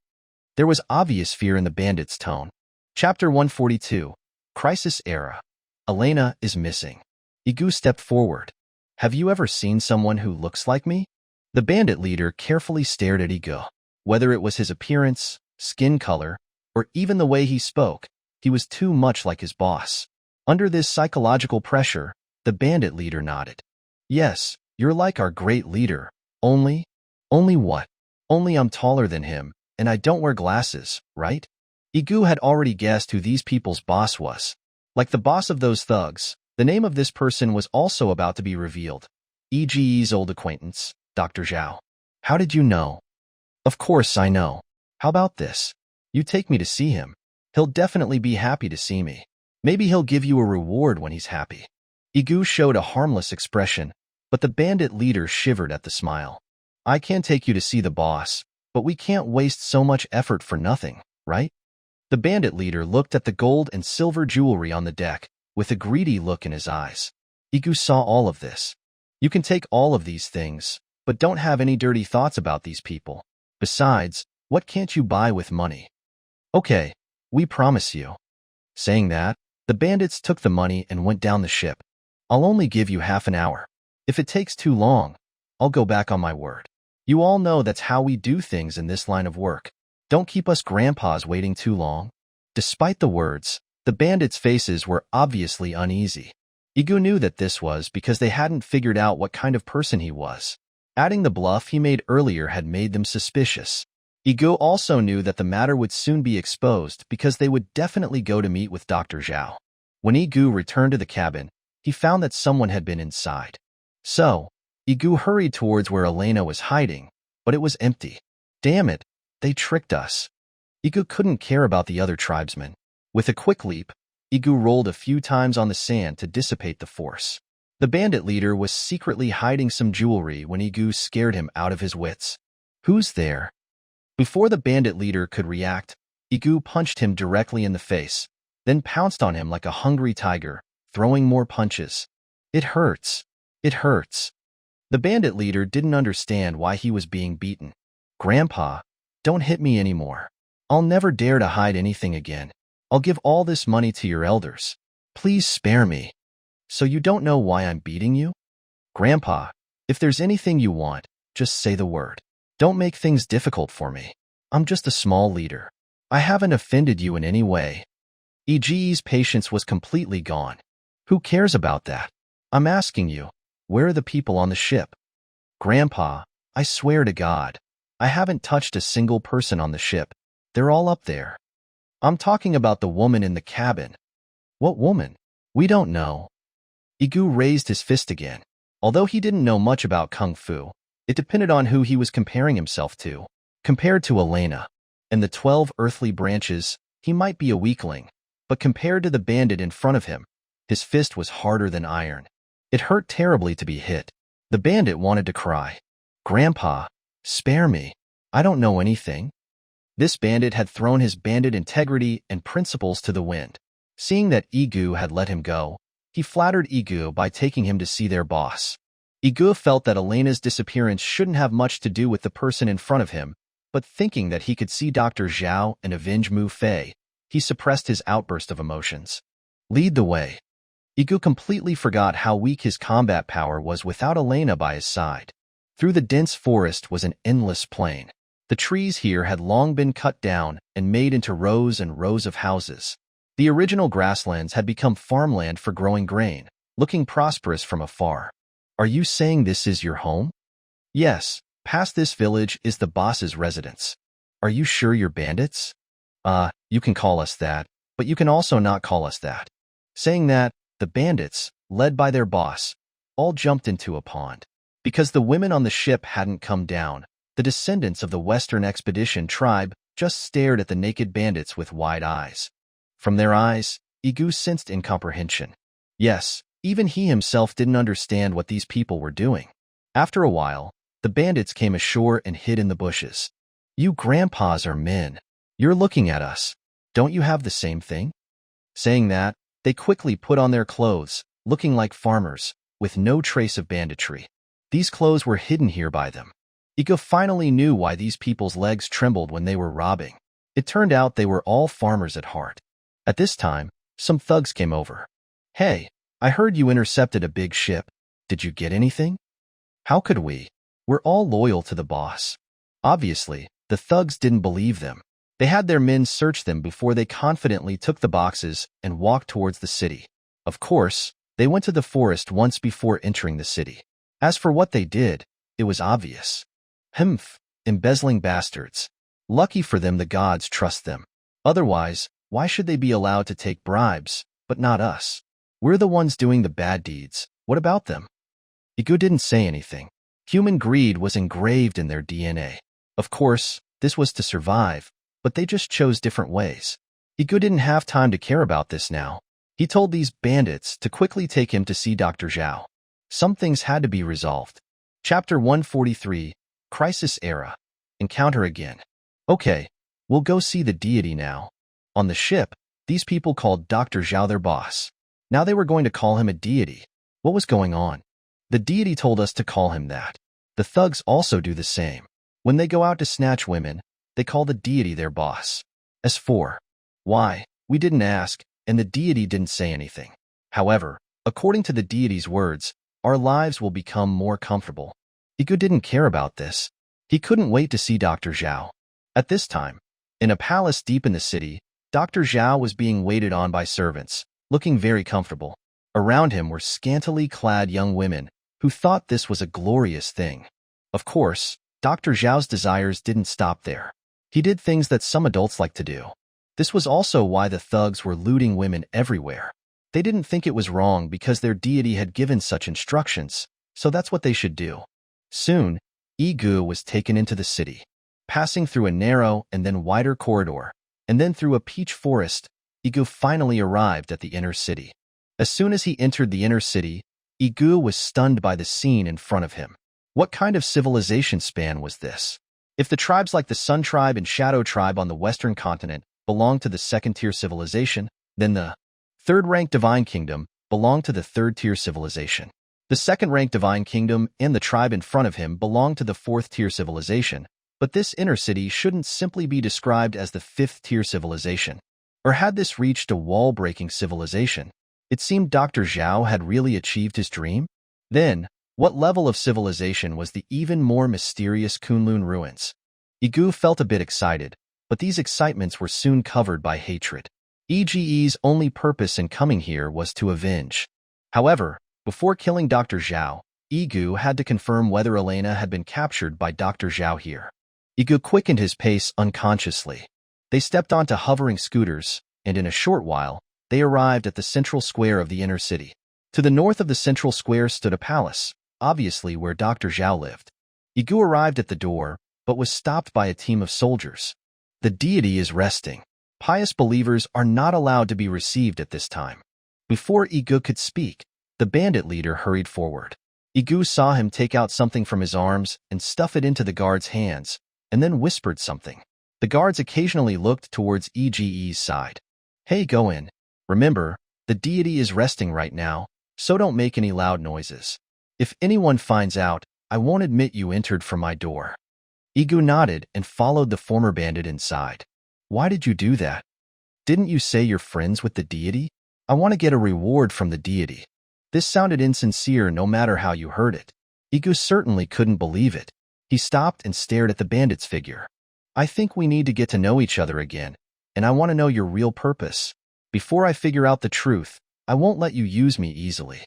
There was obvious fear in the bandits' tone. Chapter 142, Crisis Era. Elena is missing. Yige stepped forward. Have you ever seen someone who looks like me? The bandit leader carefully stared at Yige. Whether it was his appearance, skin color, or even the way he spoke, he was too much like his boss. Under this psychological pressure, the bandit leader nodded. Yes, you're like our great leader. Only what? Only I'm taller than him, and I don't wear glasses, right? Yige had already guessed who these people's boss was. Like the boss of those thugs, the name of this person was also about to be revealed. Yige's old acquaintance, Dr. Zhao. How did you know? Of course I know. How about this? You take me to see him. He'll definitely be happy to see me. Maybe he'll give you a reward when he's happy. Yige showed a harmless expression, but the bandit leader shivered at the smile. I can take you to see the boss, but we can't waste so much effort for nothing, right? The bandit leader looked at the gold and silver jewelry on the deck with a greedy look in his eyes. Yige saw all of this. You can take all of these things, but don't have any dirty thoughts about these people. Besides, what can't you buy with money? Okay, we promise you. Saying that, the bandits took the money and went down the ship. I'll only give you half an hour. If it takes too long, I'll go back on my word. You all know that's how we do things in this line of work. Don't keep us grandpas waiting too long. Despite the words, the bandits' faces were obviously uneasy. Yige knew that this was because they hadn't figured out what kind of person he was. Adding the bluff he made earlier had made them suspicious. Yige also knew that the matter would soon be exposed because they would definitely go to meet with Dr. Zhao. When Yige returned to the cabin, he found that someone had been inside. So, Yige hurried towards where Elena was hiding, but it was empty. Damn it, they tricked us. Yige couldn't care about the other tribesmen. With a quick leap, Yige rolled a few times on the sand to dissipate the force. The bandit leader was secretly hiding some jewelry when Yige scared him out of his wits. Who's there? Before the bandit leader could react, Yige punched him directly in the face, then pounced on him like a hungry tiger, throwing more punches. It hurts. It hurts. The bandit leader didn't understand why he was being beaten. Grandpa, don't hit me anymore. I'll never dare to hide anything again. I'll give all this money to your elders. Please spare me. So you don't know why I'm beating you? Grandpa, if there's anything you want, just say the word. Don't make things difficult for me. I'm just a small leader. I haven't offended you in any way. Yige's patience was completely gone. Who cares about that? I'm asking you, where are the people on the ship? Grandpa, I swear to God, I haven't touched a single person on the ship. They're all up there. I'm talking about the woman in the cabin. What woman? We don't know. Yige raised his fist again. Although he didn't know much about kung fu, it depended on who he was comparing himself to. Compared to Elena and the 12 earthly branches, he might be a weakling, but compared to the bandit in front of him, his fist was harder than iron. It hurt terribly to be hit. The bandit wanted to cry. Grandpa, spare me. I don't know anything. This bandit had thrown his bandit integrity and principles to the wind. Seeing that Yige had let him go, he flattered Yige by taking him to see their boss. Yige felt that Elena's disappearance shouldn't have much to do with the person in front of him, but thinking that he could see Dr. Zhao and avenge Mu Fei, he suppressed his outburst of emotions. Lead the way. Yige completely forgot how weak his combat power was without Elena by his side. Through the dense forest was an endless plain. The trees here had long been cut down and made into rows and rows of houses. The original grasslands had become farmland for growing grain, looking prosperous from afar. Are you saying this is your home? Yes, past this village is the boss's residence. Are you sure you're bandits? You can call us that, but you can also not call us that. Saying that, the bandits, led by their boss, all jumped into a pond. Because the women on the ship hadn't come down, the descendants of the Western Expedition tribe just stared at the naked bandits with wide eyes. From their eyes, Yige sensed incomprehension. Yes, even he himself didn't understand what these people were doing. After a while, the bandits came ashore and hid in the bushes. You grandpas are men. You're looking at us. Don't you have the same thing? Saying that, they quickly put on their clothes, looking like farmers, with no trace of banditry. These clothes were hidden here by them. Yige finally knew why these people's legs trembled when they were robbing. It turned out they were all farmers at heart. At this time, some thugs came over. Hey, I heard you intercepted a big ship. Did you get anything? How could we? We're all loyal to the boss. Obviously, the thugs didn't believe them. They had their men search them before they confidently took the boxes and walked towards the city. Of course, they went to the forest once before entering the city. As for what they did, it was obvious. Humph, embezzling bastards. Lucky for them the gods trust them. Otherwise, why should they be allowed to take bribes, but not us? We're the ones doing the bad deeds. What about them? Yige didn't say anything. Human greed was engraved in their DNA. Of course, this was to survive, but they just chose different ways. Yige didn't have time to care about this now. He told these bandits to quickly take him to see Dr. Zhao. Some things had to be resolved. Chapter 143, Crisis Era. Encounter again. Okay, we'll go see the deity now. On the ship, these people called Dr. Zhao their boss. Now they were going to call him a deity. What was going on? The deity told us to call him that. The thugs also do the same. When they go out to snatch women, they call the deity their boss. As for why, we didn't ask, and the deity didn't say anything. However, according to the deity's words, our lives will become more comfortable. Yige didn't care about this. He couldn't wait to see Dr. Zhao. At this time, in a palace deep in the city, Dr. Zhao was being waited on by servants, looking very comfortable. Around him were scantily clad young women who thought this was a glorious thing. Of course, Dr. Zhao's desires didn't stop there. He did things that some adults like to do. This was also why the thugs were looting women everywhere. They didn't think it was wrong because their deity had given such instructions, so that's what they should do. Soon, Yige was taken into the city, passing through a narrow and then wider corridor, and then through a peach forest. Yige finally arrived at the inner city. As soon as he entered the inner city, Yige was stunned by the scene in front of him. What kind of civilization span was this? If the tribes like the Sun Tribe and Shadow Tribe on the Western continent belonged to the second-tier civilization, then the third-ranked Divine Kingdom belonged to the third-tier civilization. The second-ranked Divine Kingdom and the tribe in front of him belonged to the fourth-tier civilization, but this inner city shouldn't simply be described as the fifth-tier civilization. Or had this reached a wall-breaking civilization? It seemed Dr. Zhao had really achieved his dream. Then, what level of civilization was the even more mysterious Kunlun ruins? Yige felt a bit excited, but these excitements were soon covered by hatred. Yige's only purpose in coming here was to avenge. However, before killing Dr. Zhao, Yige had to confirm whether Elena had been captured by Dr. Zhao here. Yige quickened his pace unconsciously. They stepped onto hovering scooters, and in a short while, they arrived at the central square of the inner city. To the north of the central square stood a palace, obviously where Dr. Zhao lived. Yige arrived at the door, but was stopped by a team of soldiers. The deity is resting. Pious believers are not allowed to be received at this time. Before Yige could speak, the bandit leader hurried forward. Yige saw him take out something from his arms and stuff it into the guard's hands, and then whispered something. The guards occasionally looked towards Yige's side. Hey, go in. Remember, the deity is resting right now, so don't make any loud noises. If anyone finds out, I won't admit you entered from my door. Yige nodded and followed the former bandit inside. Why did you do that? Didn't you say you're friends with the deity? I want to get a reward from the deity. This sounded insincere no matter how you heard it. Yige certainly couldn't believe it. He stopped and stared at the bandit's figure. I think we need to get to know each other again, and I want to know your real purpose. Before I figure out the truth, I won't let you use me easily.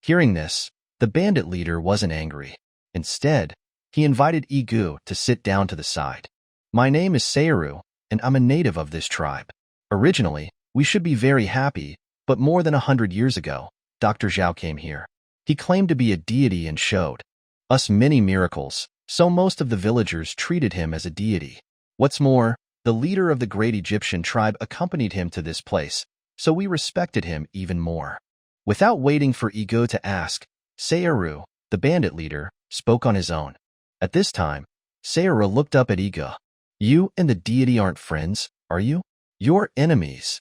Hearing this, the bandit leader wasn't angry. Instead, he invited Yige to sit down to the side. My name is Seiru, and I'm a native of this tribe. Originally, we should be very happy, but more than 100 years ago, Dr. Zhao came here. He claimed to be a deity and showed us many miracles, so most of the villagers treated him as a deity. What's more, the leader of the great Egyptian tribe accompanied him to this place, so we respected him even more. Without waiting for Yige to ask, Seiru, the bandit leader, spoke on his own. At this time, Seiru looked up at Yige. You and the deity aren't friends, are you? You're enemies.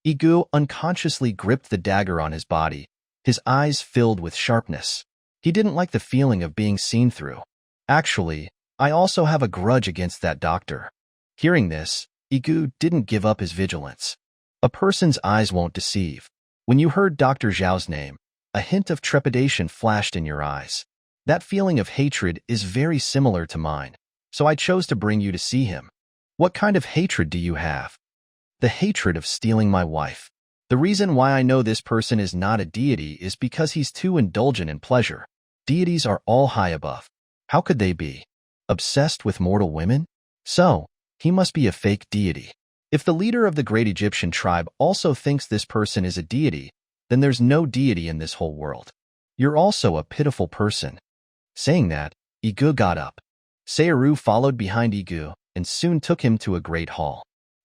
Yige unconsciously gripped the dagger on his body, his eyes filled with sharpness. He didn't like the feeling of being seen through. Actually, I also have a grudge against that doctor. Hearing this, Yige didn't give up his vigilance. A person's eyes won't deceive. When you heard Dr. Zhao's name, a hint of trepidation flashed in your eyes. That feeling of hatred is very similar to mine, so I chose to bring you to see him. What kind of hatred do you have? The hatred of stealing my wife. The reason why I know this person is not a deity is because he's too indulgent in pleasure. Deities are all high above. How could they be? Obsessed with mortal women? So, he must be a fake deity. If the leader of the great Egyptian tribe also thinks this person is a deity, then there's no deity in this whole world. You're also a pitiful person. Saying that, Yige got up. Seiru followed behind Yige and soon took him to a great hall.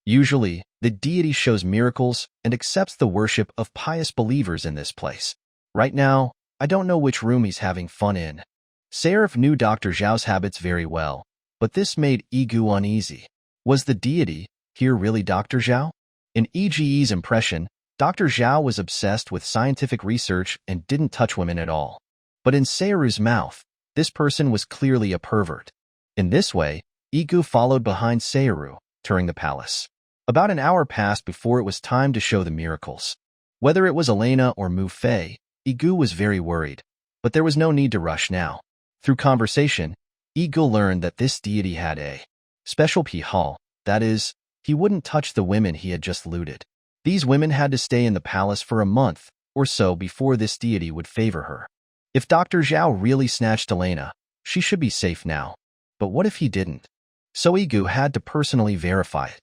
Usually, the deity shows miracles and accepts the worship of pious believers in this place. Right now, I don't know which room he's having fun in. Seraph knew Dr. Zhao's habits very well, but this made Yige uneasy. Was the deity here really Dr. Zhao? In Yige's impression, Dr. Zhao was obsessed with scientific research and didn't touch women at all. But in Seiru's mouth, this person was clearly a pervert. In this way, Yige followed behind Seiru, touring the palace. About an hour passed before it was time to show the miracles. Whether it was Elena or Mu Fei, Yige was very worried, but there was no need to rush now. Through conversation, Yige learned that this deity had a special pihal, that is, he wouldn't touch the women he had just looted. These women had to stay in the palace for a month or so before this deity would favor her. If Dr. Zhao really snatched Elena, she should be safe now. But what if he didn't? So Yige had to personally verify it.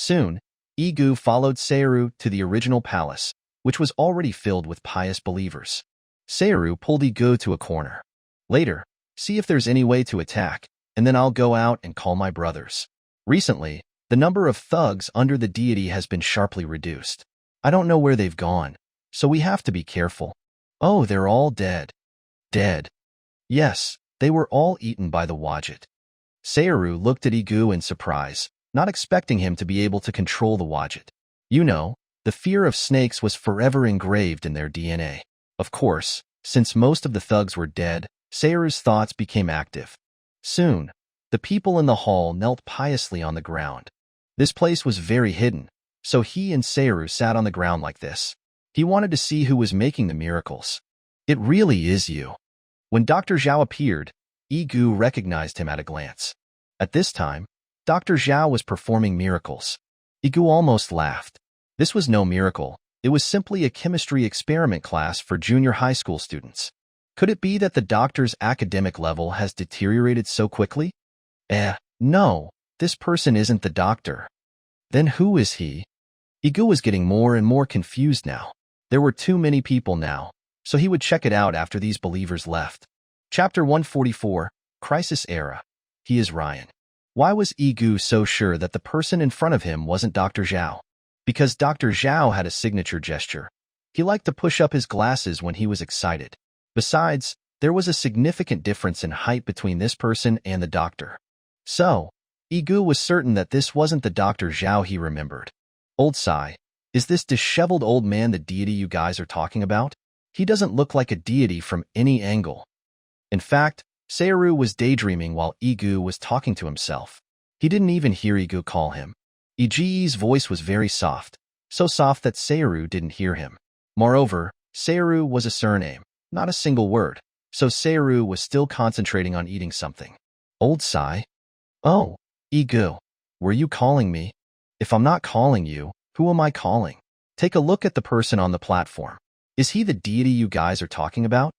Soon, Yige followed Seiru to the original palace, which was already filled with pious believers. Seiru pulled Yige to a corner. Later, see if there's any way to attack, and then I'll go out and call my brothers. Recently, the number of thugs under the deity has been sharply reduced. I don't know where they've gone, so we have to be careful. Oh, they're all dead. Dead. Yes, they were all eaten by the Wadjet. Seiru looked at Yige in surprise, not expecting him to be able to control the Wadjet. You know, the fear of snakes was forever engraved in their DNA. Of course, since most of the thugs were dead, Seiru's thoughts became active. Soon, the people in the hall knelt piously on the ground. This place was very hidden, so he and Seiru sat on the ground like this. He wanted to see who was making the miracles. It really is you. When Dr. Zhao appeared, Yige recognized him at a glance. At this time, Dr. Zhao was performing miracles. Yige almost laughed. This was no miracle. It was simply a chemistry experiment class for junior high school students. Could it be that the doctor's academic level has deteriorated so quickly? No, this person isn't the doctor. Then who is he? Yige was getting more and more confused now. There were too many people now, so he would check it out after these believers left. Chapter 144, Crisis Era. He is Ryan. Why was Yige so sure that the person in front of him wasn't Dr. Zhao? Because Dr. Zhao had a signature gesture. He liked to push up his glasses when he was excited. Besides, there was a significant difference in height between this person and the doctor. So, Yige was certain that this wasn't the Dr. Zhao he remembered. Old Sai, is this disheveled old man the deity you guys are talking about? He doesn't look like a deity from any angle. In fact, Seiru was daydreaming while Yige was talking to himself. He didn't even hear Yige call him. Yige's voice was very soft, so soft that Seiru didn't hear him. Moreover, Seiru was a surname, not a single word, so Seiru was still concentrating on eating something. Old Sai? Oh, Yige, were you calling me? If I'm not calling you, who am I calling? Take a look at the person on the platform. Is he the deity you guys are talking about?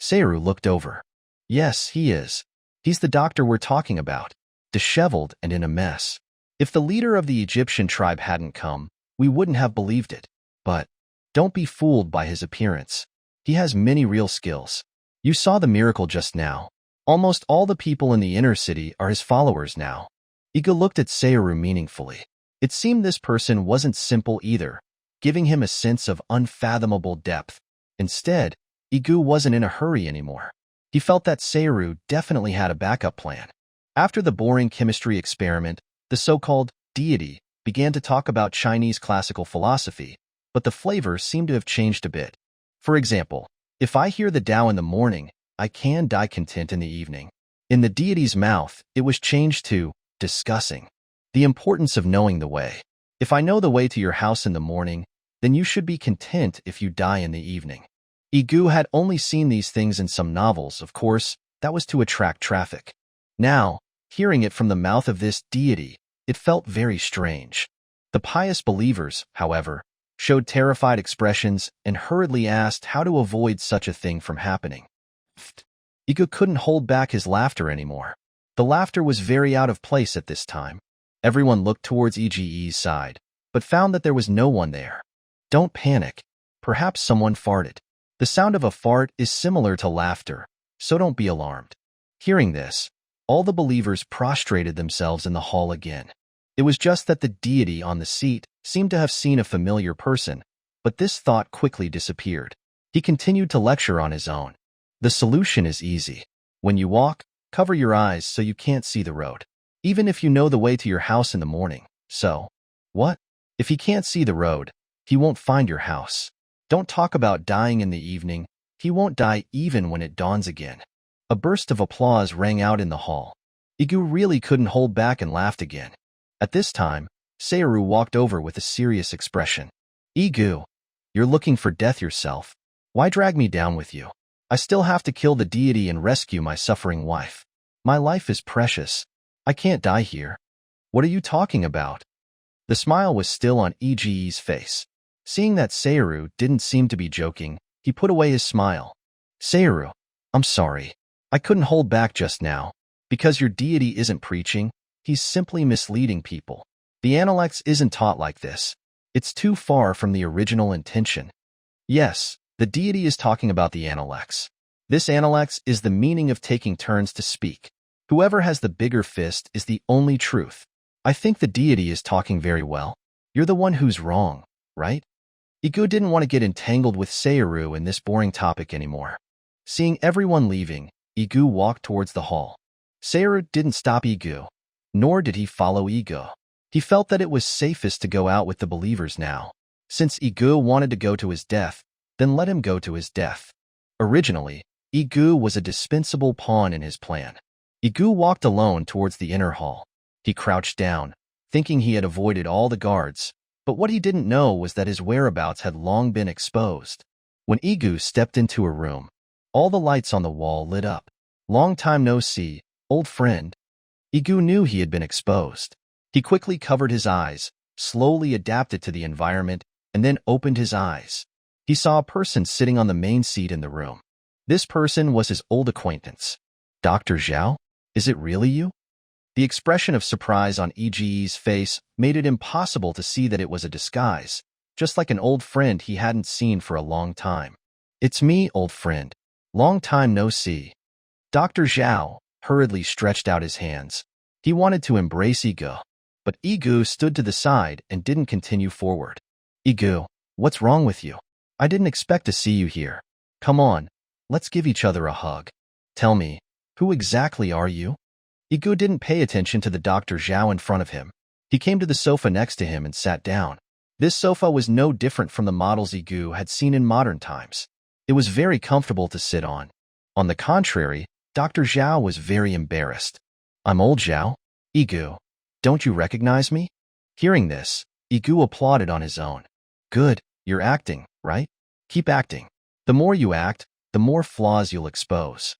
Seiru looked over. Yes, he is. He's the doctor we're talking about, disheveled and in a mess. If the leader of the Egyptian tribe hadn't come, we wouldn't have believed it. But don't be fooled by his appearance. He has many real skills. You saw the miracle just now. Almost all the people in the inner city are his followers now. Yige looked at Seiru meaningfully. It seemed this person wasn't simple either, giving him a sense of unfathomable depth. Instead, Yige wasn't in a hurry anymore. He felt that Seiru definitely had a backup plan. After the boring chemistry experiment, the so-called deity began to talk about Chinese classical philosophy, but the flavor seemed to have changed a bit. For example, if I hear the Tao in the morning, I can die content in the evening. In the deity's mouth, it was changed to discussing. The importance of knowing the way. If I know the way to your house in the morning, then you should be content if you die in the evening. Yige had only seen these things in some novels, of course, that was to attract traffic. Now, hearing it from the mouth of this deity, it felt very strange. The pious believers, however, showed terrified expressions and hurriedly asked how to avoid such a thing from happening. Yige couldn't hold back his laughter anymore. The laughter was very out of place at this time. Everyone looked towards Yige's side, but found that there was no one there. Don't panic. Perhaps someone farted. The sound of a fart is similar to laughter, so don't be alarmed. Hearing this, all the believers prostrated themselves in the hall again. It was just that the deity on the seat seemed to have seen a familiar person, but this thought quickly disappeared. He continued to lecture on his own. The solution is easy. When you walk, cover your eyes so you can't see the road, even if you know the way to your house in the morning. So, what? If he can't see the road, he won't find your house. Don't talk about dying in the evening. He won't die even when it dawns again. A burst of applause rang out in the hall. Yige really couldn't hold back and laughed again. At this time, Sayuru walked over with a serious expression. Yige, you're looking for death yourself. Why drag me down with you? I still have to kill the deity and rescue my suffering wife. My life is precious. I can't die here. What are you talking about? The smile was still on Yige's face. Seeing that Sayuru didn't seem to be joking, he put away his smile. Sayuru, I'm sorry. I couldn't hold back just now. Because your deity isn't preaching, he's simply misleading people. The Analects isn't taught like this. It's too far from the original intention. Yes, the deity is talking about the Analects. This Analects is the meaning of taking turns to speak. Whoever has the bigger fist is the only truth. I think the deity is talking very well. You're the one who's wrong, right? Yige didn't want to get entangled with Sayuru in this boring topic anymore. Seeing everyone leaving, Yige walked towards the hall. Sayuru didn't stop Yige, nor did he follow Yige. He felt that it was safest to go out with the believers now. Since Yige wanted to go to his death, then let him go to his death. Originally, Yige was a dispensable pawn in his plan. Yige walked alone towards the inner hall. He crouched down, thinking he had avoided all the guards, but what he didn't know was that his whereabouts had long been exposed. When Yige stepped into a room, all the lights on the wall lit up. Long time no see, old friend. Yige knew he had been exposed. He quickly covered his eyes, slowly adapted to the environment, and then opened his eyes. He saw a person sitting on the main seat in the room. This person was his old acquaintance. Dr. Zhao? Is it really you? The expression of surprise on Yige's face made it impossible to see that it was a disguise, just like an old friend he hadn't seen for a long time. It's me, old friend. Long time no see. Dr. Zhao hurriedly stretched out his hands. He wanted to embrace Yige, but Yige stood to the side and didn't continue forward. Yige, what's wrong with you? I didn't expect to see you here. Come on, let's give each other a hug. Tell me, who exactly are you? Yige didn't pay attention to the Dr. Zhao in front of him. He came to the sofa next to him and sat down. This sofa was no different from the models Yige had seen in modern times. It was very comfortable to sit on. On the contrary, Dr. Zhao was very embarrassed. I'm old Zhao. Yige, don't you recognize me? Hearing this, Yige applauded on his own. Good, you're acting, right? Keep acting. The more you act, the more flaws you'll expose.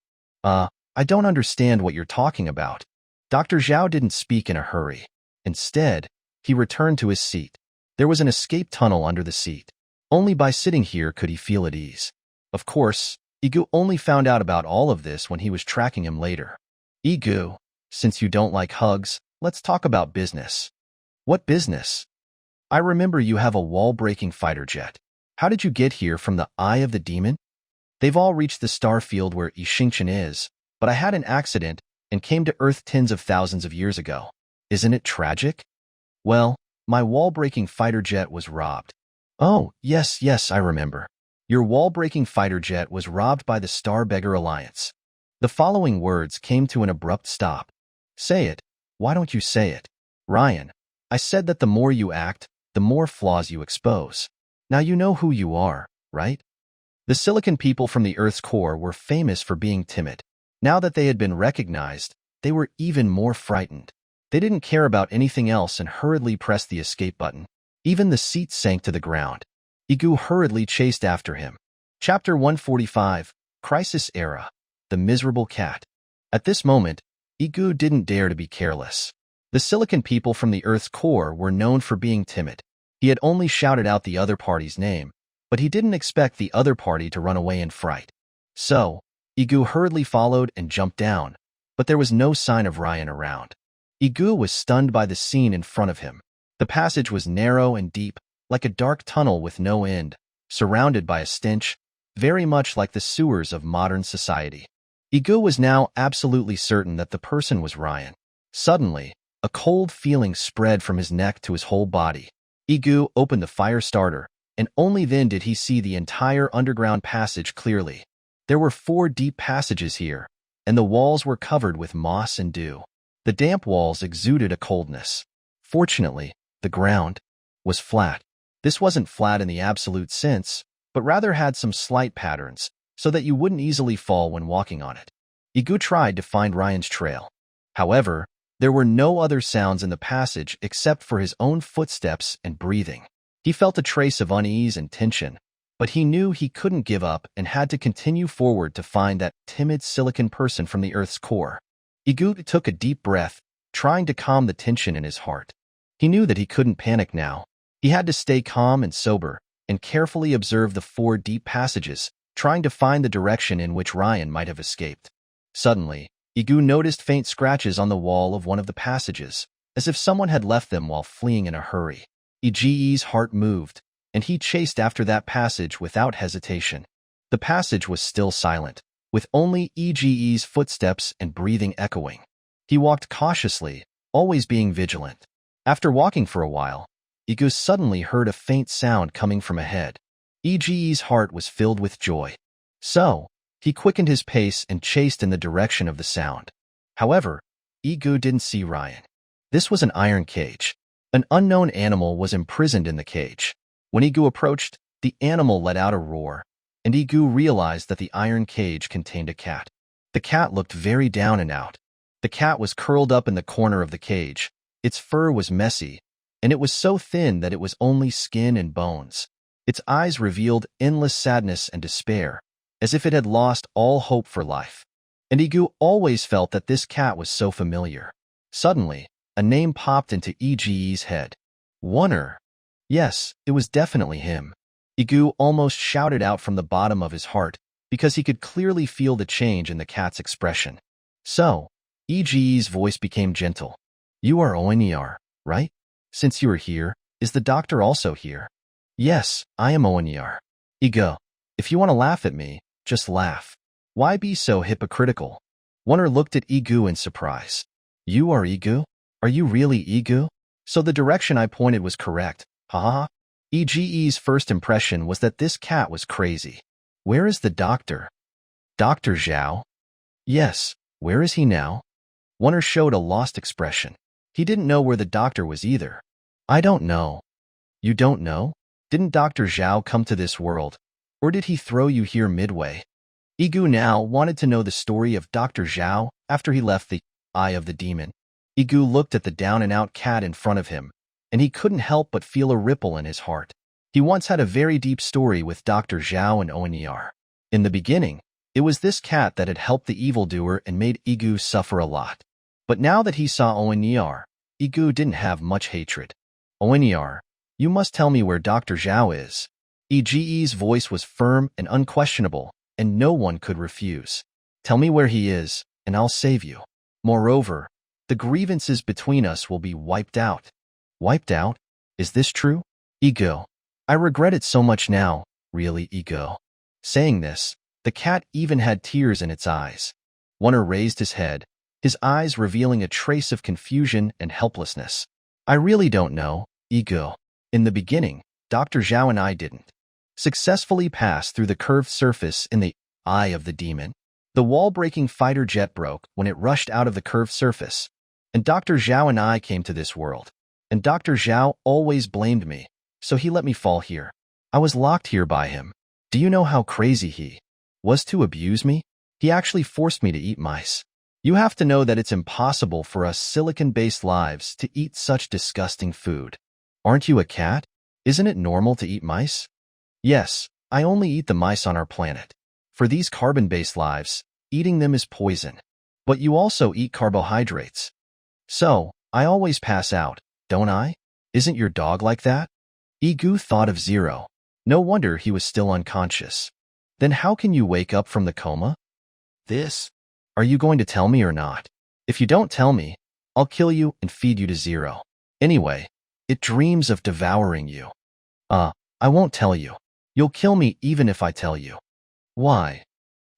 I don't understand what you're talking about. Dr. Zhao didn't speak in a hurry. Instead, he returned to his seat. There was an escape tunnel under the seat. Only by sitting here could he feel at ease. Of course, Yige only found out about all of this when he was tracking him later. Yige, since you don't like hugs, let's talk about business. What business? I remember you have a wall-breaking fighter jet. How did you get here from the Eye of the Demon? They've all reached the star field where Yixingchen is, but I had an accident and came to Earth tens of thousands of years ago. Isn't it tragic? Well, my wall-breaking fighter jet was robbed. Oh, yes, I remember. Your wall-breaking fighter jet was robbed by the Star Beggar Alliance. The following words came to an abrupt stop. Say it. Why don't you say it? Ryan, I said that the more you act, the more flaws you expose. Now you know who you are, right? The Silicon people from the Earth's core were famous for being timid. Now that they had been recognized, they were even more frightened. They didn't care about anything else and hurriedly pressed the escape button. Even the seat sank to the ground. Yige hurriedly chased after him. Chapter 145, Crisis Era, The Miserable Cat. At this moment, Yige didn't dare to be careless. The Silicon people from the Earth's core were known for being timid. He had only shouted out the other party's name, but he didn't expect the other party to run away in fright. So, Yige hurriedly followed and jumped down, but there was no sign of Ryan around. Yige was stunned by the scene in front of him. The passage was narrow and deep, like a dark tunnel with no end, surrounded by a stench, very much like the sewers of modern society. Yige was now absolutely certain that the person was Ryan. Suddenly, A cold feeling spread from his neck to his whole body. Yige opened the fire starter, and only then did he see the entire underground passage clearly. There were 4 deep passages here, and the walls were covered with moss and dew. The damp walls exuded a coldness. Fortunately, the ground was flat. This wasn't flat in the absolute sense, but rather had some slight patterns, so that you wouldn't easily fall when walking on it. Yige tried to find Ryan's trail. However, there were no other sounds in the passage except for his own footsteps and breathing. He felt a trace of unease and tension, but he knew he couldn't give up and had to continue forward to find that timid silicon person from the Earth's core. Yige took a deep breath, trying to calm the tension in his heart. He knew that he couldn't panic now. He had to stay calm and sober, and carefully observe the 4 deep passages, trying to find the direction in which Ryan might have escaped. Suddenly, Yige noticed faint scratches on the wall of one of the passages, as if someone had left them while fleeing in a hurry. Yige's heart moved, and he chased after that passage without hesitation. The passage was still silent, with only Yige's footsteps and breathing echoing. He walked cautiously, always being vigilant. After walking for a while, Yige suddenly heard a faint sound coming from ahead. Yige's heart was filled with joy. So, he quickened his pace and chased in the direction of the sound. However, Yige didn't see Ryan. This was an iron cage. An unknown animal was imprisoned in the cage. When Yige approached, the animal let out a roar, and Yige realized that the iron cage contained a cat. The cat looked very down and out. The cat was curled up in the corner of the cage. Its fur was messy, and it was so thin that it was only skin and bones. Its eyes revealed endless sadness and despair, as if it had lost all hope for life. And Yige always felt that this cat was so familiar. Suddenly, a name popped into Yige's head. Wonner. Yes, it was definitely him. Yige almost shouted out from the bottom of his heart, because he could clearly feel the change in the cat's expression. So, Yige's voice became gentle. You are Oenyar, right? Since you are here, is the doctor also here? Yes, I am Oenyar. Yige, if you want to laugh at me, just laugh. Why be so hypocritical? Wonner looked at Yige in surprise. You are Yige? Are you really Yige? So the direction I pointed was correct, haha. Yige's first impression was that this cat was crazy. Where is the doctor? Dr. Zhao? Yes, where is he now? Wonner showed a lost expression. He didn't know where the doctor was either. I don't know. You don't know? Didn't Dr. Zhao come to this world? Or did he throw you here midway? Yige now wanted to know the story of Dr. Zhao after he left the Eye of the Demon. Yige looked at the down-and-out cat in front of him, and he couldn't help but feel a ripple in his heart. He once had a very deep story with Dr. Zhao and Oenyar. In the beginning, it was this cat that had helped the evildoer and made Yige suffer a lot. But now that he saw Oenyar, Yige didn't have much hatred. Oenyar, you must tell me where Dr. Zhao is. Yige's voice was firm and unquestionable, and no one could refuse. Tell me where he is, and I'll save you. Moreover, the grievances between us will be wiped out. Wiped out? Is this true? Yige, I regret it so much now, really, Yige. Saying this, the cat even had tears in its eyes. Wonner raised his head, his eyes revealing a trace of confusion and helplessness. I really don't know, Yige. In the beginning, Dr. Zhao and I didn't successfully pass through the curved surface in the Eye of the Demon. The wall-breaking fighter jet broke when it rushed out of the curved surface, and Dr. Zhao and I came to this world. And Dr. Zhao always blamed me, so he let me fall here. I was locked here by him. Do you know how crazy he was to abuse me? He actually forced me to eat mice. You have to know that it's impossible for us silicon-based lives to eat such disgusting food. Aren't you a cat? Isn't it normal to eat mice? Yes, I only eat the mice on our planet. For these carbon-based lives, eating them is poison. But you also eat carbohydrates. So, I always pass out, don't I? Isn't your dog like that? Yige thought of Zero. No wonder he was still unconscious. Then how can you wake up from the coma? Are you going to tell me or not? If you don't tell me, I'll kill you and feed you to Zero. Anyway, it dreams of devouring you. I won't tell you. You'll kill me even if I tell you. Why?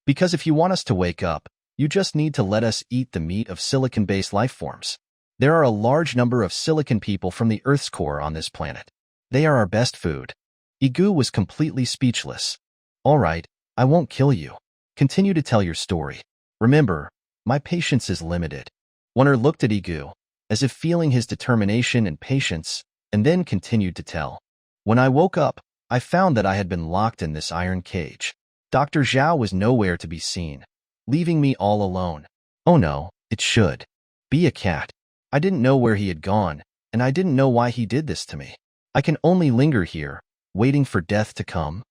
Because if you want us to wake up, you just need to let us eat the meat of silicon-based life forms. There are a large number of silicon people from the Earth's core on this planet. They are our best food. Yige was completely speechless. All right, I won't kill you. Continue to tell your story. Remember, my patience is limited. Wonder looked at Yige, as if feeling his determination and patience, and then continued to tell. When I woke up, I found that I had been locked in this iron cage. Dr. Zhao was nowhere to be seen, leaving me all alone. Oh no, it should be a cat. I didn't know where he had gone, and I didn't know why he did this to me. I can only linger here, waiting for death to come.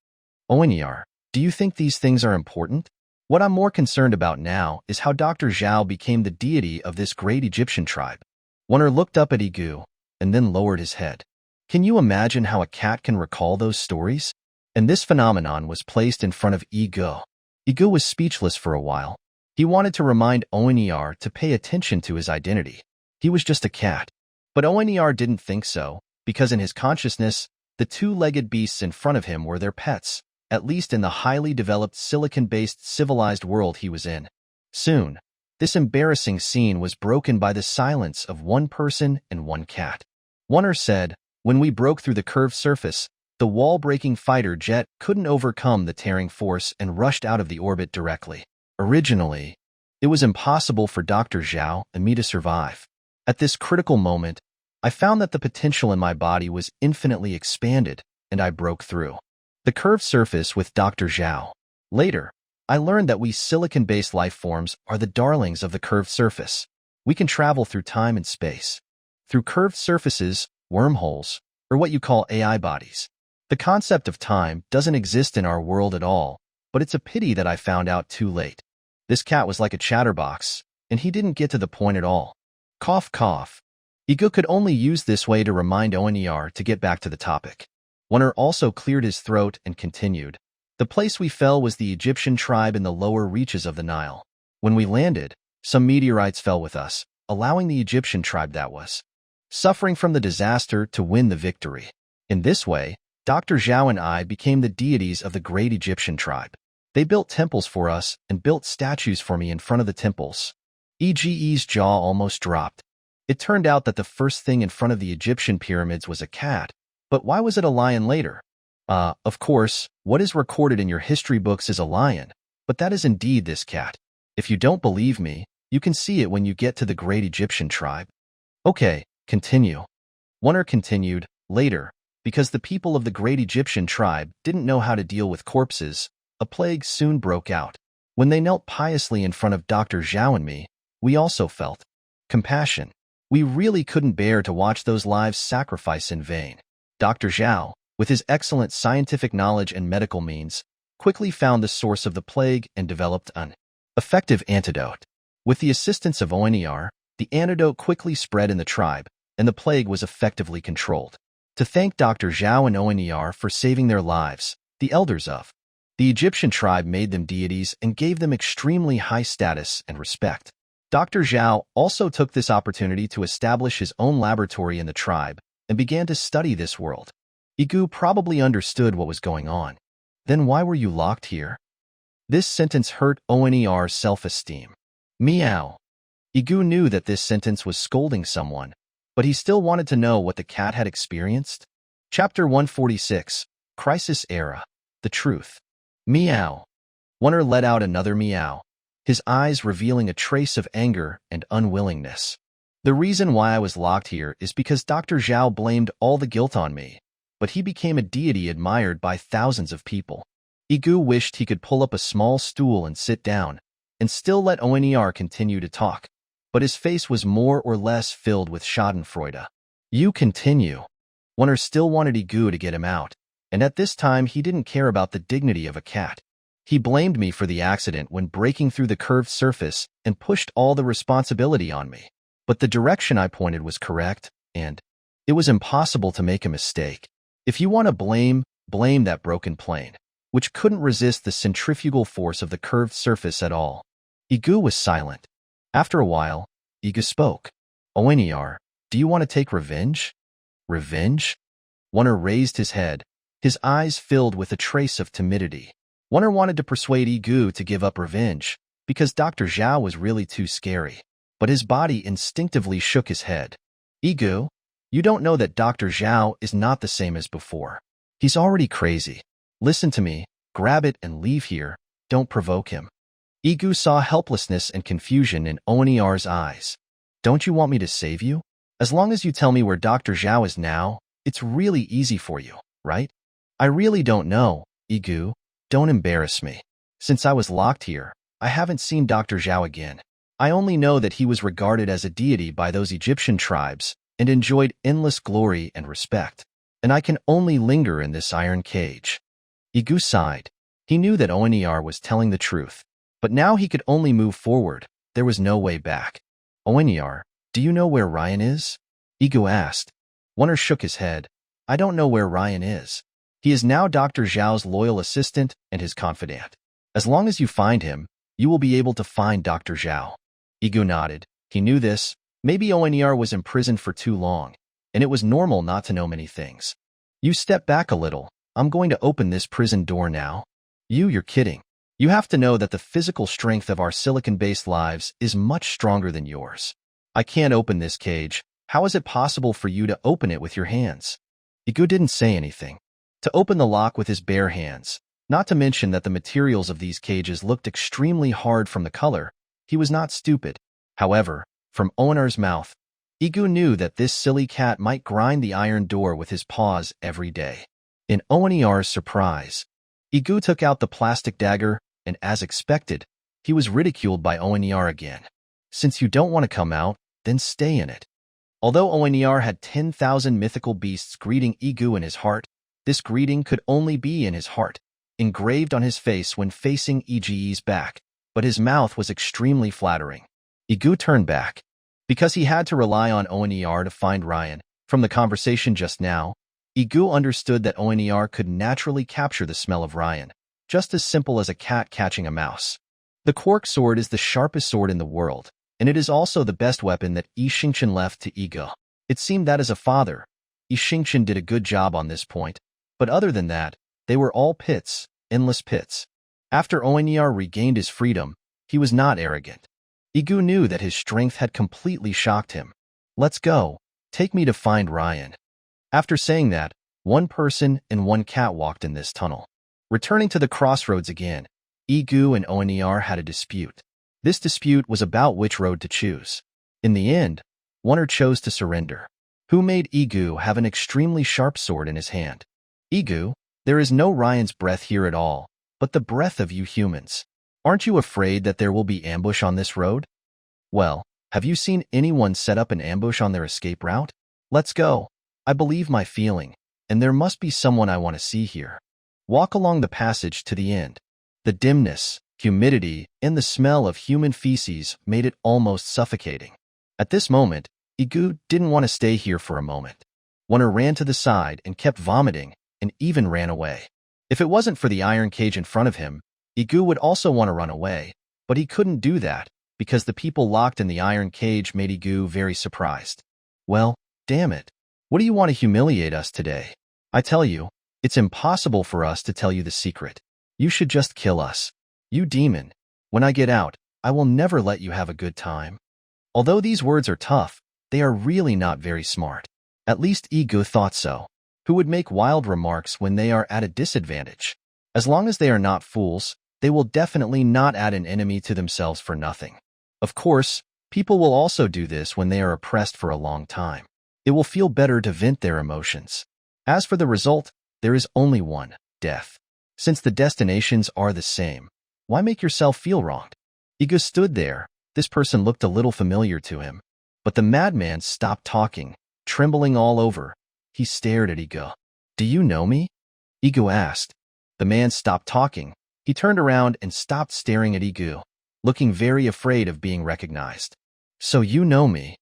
Oenyar, do you think these things are important? What I'm more concerned about now is how Dr. Zhao became the deity of this great Egyptian tribe. Wonder looked up at Yige, and then lowered his head. Can you imagine how a cat can recall those stories? And this phenomenon was placed in front of Yige. Yige was speechless for a while. He wanted to remind Oenyar to pay attention to his identity. He was just a cat. But Oenyar didn't think so, because in his consciousness, the two-legged beasts in front of him were their pets, at least in the highly developed silicon-based civilized world he was in. Soon, this embarrassing scene was broken by the silence of one person and one cat. Wonder said, when we broke through the curved surface, the wall-breaking fighter jet couldn't overcome the tearing force and rushed out of the orbit directly. Originally, it was impossible for Dr. Zhao and me to survive. At this critical moment, I found that the potential in my body was infinitely expanded, and I broke through the curved surface with Dr. Zhao. Later, I learned that we silicon-based life forms are the darlings of the curved surface. We can travel through time and space, through curved surfaces, wormholes, or what you call AI bodies. The concept of time doesn't exist in our world at all, but it's a pity that I found out too late. This cat was like a chatterbox, and he didn't get to the point at all. Cough, cough. Yige could only use this way to remind Oenyar to get back to the topic. Wonder also cleared his throat and continued. The place we fell was the Egyptian tribe in the lower reaches of the Nile. When we landed, some meteorites fell with us, allowing the Egyptian tribe that was suffering from the disaster to win the victory. In this way, Dr. Zhao and I became the deities of the great Egyptian tribe. They built temples for us and built statues for me in front of the temples. Yige's jaw almost dropped. It turned out that the first thing in front of the Egyptian pyramids was a cat, but why was it a lion later? Of course, what is recorded in your history books is a lion, but that is indeed this cat. If you don't believe me, you can see it when you get to the great Egyptian tribe. Okay, continue. Wonder continued, later, because the people of the great Egyptian tribe didn't know how to deal with corpses, a plague soon broke out. When they knelt piously in front of Dr. Zhao and me, we also felt compassion. We really couldn't bear to watch those lives sacrificed in vain. Dr. Zhao, with his excellent scientific knowledge and medical means, quickly found the source of the plague and developed an effective antidote. With the assistance of Oenyar, the antidote quickly spread in the tribe, and the plague was effectively controlled. To thank Dr. Zhao and Oenyar for saving their lives, the elders of the Egyptian tribe made them deities and gave them extremely high status and respect. Dr. Zhao also took this opportunity to establish his own laboratory in the tribe and began to study this world. Yige probably understood what was going on. Then why were you locked here? This sentence hurt Oenyar's self-esteem. Meow. Yige knew that this sentence was scolding someone, but he still wanted to know what the cat had experienced. Chapter 146, Crisis Era, The Truth. Meow. Wonder let out another meow, his eyes revealing a trace of anger and unwillingness. The reason why I was locked here is because Dr. Zhao blamed all the guilt on me, but he became a deity admired by thousands of people. Yige wished he could pull up a small stool and sit down, and still let Oenyar continue to talk, but his face was more or less filled with schadenfreude. You continue. Wonder still wanted Yige to get him out, and at this time he didn't care about the dignity of a cat. He blamed me for the accident when breaking through the curved surface and pushed all the responsibility on me. But the direction I pointed was correct, and it was impossible to make a mistake. If you want to blame that broken plane, which couldn't resist the centrifugal force of the curved surface at all. Yige was silent. After a while, Yige spoke. Oenyar, do you want to take revenge? Revenge? Wonder raised his head, his eyes filled with a trace of timidity. Wonder wanted to persuade Yige to give up revenge, because Dr. Zhao was really too scary. but his body instinctively shook his head. Yige, you don't know that Dr. Zhao is not the same as before. He's already crazy. Listen to me, grab it and leave here, don't provoke him. Yige saw helplessness and confusion in Oner's eyes. Don't you want me to save you? As long as you tell me where Dr. Zhao is now, it's really easy for you, right? I really don't know, Yige, don't embarrass me. Since I was locked here, I haven't seen Dr. Zhao again. I only know that he was regarded as a deity by those Egyptian tribes and enjoyed endless glory and respect, and I can only linger in this iron cage. Yige sighed. He knew that Oner was telling the truth, but now he could only move forward. There was no way back. Oner, do you know where Ryan is? Yige asked. Oner shook his head. I don't know where Ryan is. He is now Dr. Zhao's loyal assistant and his confidant. As long as you find him, you will be able to find Dr. Zhao. Yige nodded. He knew this. Maybe Oner was imprisoned for too long, and it was normal not to know many things. You step back a little. I'm going to open this prison door now. You're kidding. You have to know that the physical strength of our silicon-based lives is much stronger than yours. I can't open this cage. How is it possible for you to open it with your hands? Yige didn't say anything. To open the lock with his bare hands, not to mention that the materials of these cages looked extremely hard from the color, he was not stupid. However, from Oner's mouth, Yige knew that this silly cat might grind the iron door with his paws every day. In Oner's surprise, Yige took out the plastic dagger, and as expected, he was ridiculed by Oner again. Since you don't want to come out, then stay in it. Although Oner had 10,000 mythical beasts greeting Yige in his heart, this greeting could only be in his heart, engraved on his face when facing Yige's back, but his mouth was extremely flattering. Yige turned back. Because he had to rely on Oner to find Ryan, from the conversation just now, Yige understood that Oner could naturally capture the smell of Ryan, just as simple as a cat catching a mouse. The quark sword is the sharpest sword in the world, and it is also the best weapon that Yige left to Yige. It seemed that as a father, Yige did a good job on this point, but other than that, they were all pits, endless pits. After Oner regained his freedom, he was not arrogant. Yige knew that his strength had completely shocked him. Let's go. Take me to find Ryan. After saying that, one person and one cat walked in this tunnel. Returning to the crossroads again, Yige and Oner had a dispute. This dispute was about which road to choose. In the end, Oner chose to surrender, who made Yige have an extremely sharp sword in his hand. Yige, there is no Ryan's breath here at all, but the breath of you humans. Aren't you afraid that there will be ambush on this road? Well, have you seen anyone set up an ambush on their escape route? Let's go. I believe my feeling, and there must be someone I want to see here. Walk along the passage to the end. The dimness, humidity, and the smell of human feces made it almost suffocating. At this moment, Yige didn't want to stay here for a moment. Oner ran to the side and kept vomiting, and even ran away. If it wasn't for the iron cage in front of him, Yige would also want to run away, but he couldn't do that, because the people locked in the iron cage made Yige very surprised. Well, damn it. What do you want to humiliate us today? I tell you, it's impossible for us to tell you the secret. You should just kill us. You demon. When I get out, I will never let you have a good time. Although these words are tough, they are really not very smart. At least Yige thought so. Who would make wild remarks when they are at a disadvantage? As long as they are not fools, they will definitely not add an enemy to themselves for nothing. Of course, people will also do this when they are oppressed for a long time. It will feel better to vent their emotions. As for the result, there is only one, death. Since the destinations are the same, why make yourself feel wronged? Yige stood there. This person looked a little familiar to him. But the madman stopped talking, trembling all over. He stared at Yige. Do you know me? Yige asked. The man stopped talking. He turned around and stopped staring at Yige, looking very afraid of being recognized. So you know me.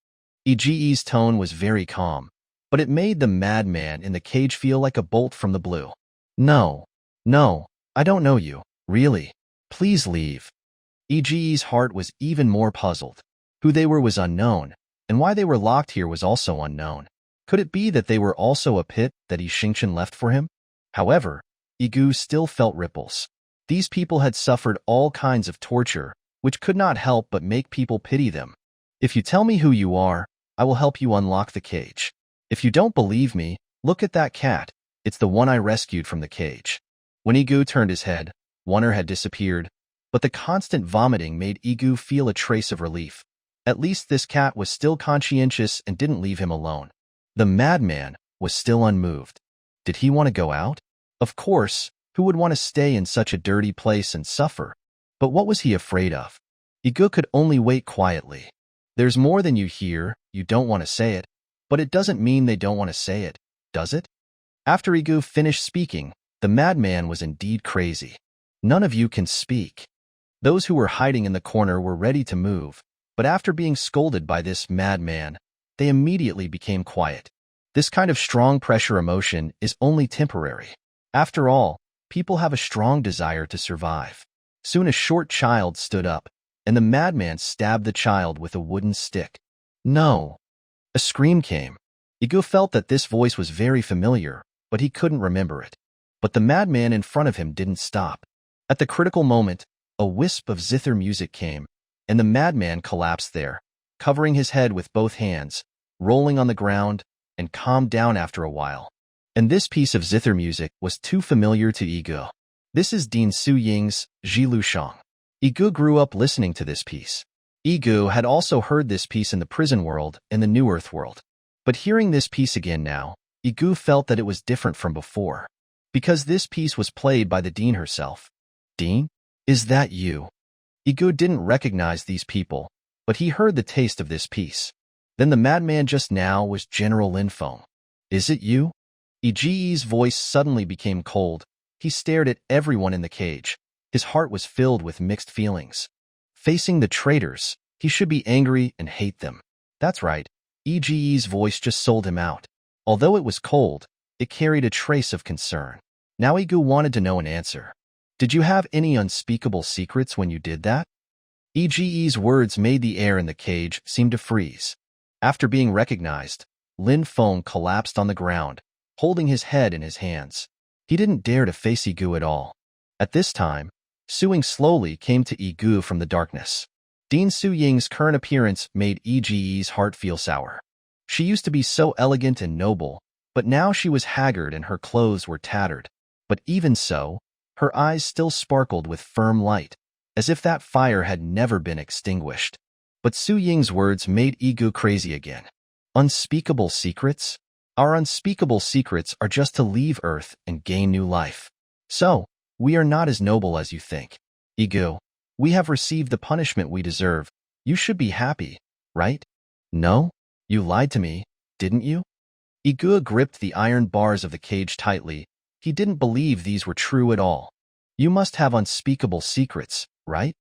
Yige's tone was very calm, but it made the madman in the cage feel like a bolt from the blue. No, I don't know you, really. Please leave. Yige's heart was even more puzzled. Who they were was unknown, and why they were locked here was also unknown. Could it be that they were also a pit that Yige left for him? However, Yige still felt ripples. These people had suffered all kinds of torture, which could not help but make people pity them. If you tell me who you are, I will help you unlock the cage. If you don't believe me, look at that cat. It's the one I rescued from the cage. When Yige turned his head, Wonner had disappeared, but the constant vomiting made Yige feel a trace of relief. At least this cat was still conscientious and didn't leave him alone. The madman was still unmoved. Did he want to go out? Of course, who would want to stay in such a dirty place and suffer? But what was he afraid of? Yige could only wait quietly. There's more than you hear, you don't want to say it, but it doesn't mean they don't want to say it, does it? After Yige finished speaking, the madman was indeed crazy. None of you can speak. Those who were hiding in the corner were ready to move, but after being scolded by this madman, they immediately became quiet. This kind of strong pressure emotion is only temporary. After all, people have a strong desire to survive. Soon a short child stood up, and the madman stabbed the child with a wooden stick. No! A scream came. Yige felt that this voice was very familiar, but he couldn't remember it. But the madman in front of him didn't stop. At the critical moment, a wisp of zither music came, and the madman collapsed there, covering his head with both hands, rolling on the ground, and calmed down after a while. And this piece of zither music was too familiar to Yige. This is Din Su Ying's Zhi Shang. Yige grew up listening to this piece. Yige had also heard this piece in the prison world and the New Earth world. But hearing this piece again now, Yige felt that it was different from before. Because this piece was played by the Dean herself. Dean? Is that you? Yige didn't recognize these people, but he heard the taste of this piece. Then the madman just now was General Lin Feng. Is it you? Yige's voice suddenly became cold. He stared at everyone in the cage. His heart was filled with mixed feelings. Facing the traitors, he should be angry and hate them. That's right, Yige's voice just sold him out. Although it was cold, it carried a trace of concern. Now Yige wanted to know an answer. Did you have any unspeakable secrets when you did that? Yige's words made the air in the cage seem to freeze. After being recognized, Lin Feng collapsed on the ground, holding his head in his hands. He didn't dare to face Yige at all. At this time, Su Ying slowly came to Yige from the darkness. Din Su Ying's current appearance made Yige's heart feel sour. She used to be so elegant and noble, but now she was haggard and her clothes were tattered. But even so, her eyes still sparkled with firm light, as if that fire had never been extinguished. But Su Ying's words made Yige crazy again. Unspeakable secrets? Our unspeakable secrets are just to leave Earth and gain new life. So, we are not as noble as you think. Yige, we have received the punishment we deserve. You should be happy, right? No? You lied to me, didn't you? Yige gripped the iron bars of the cage tightly. He didn't believe these were true at all. You must have unspeakable secrets, right?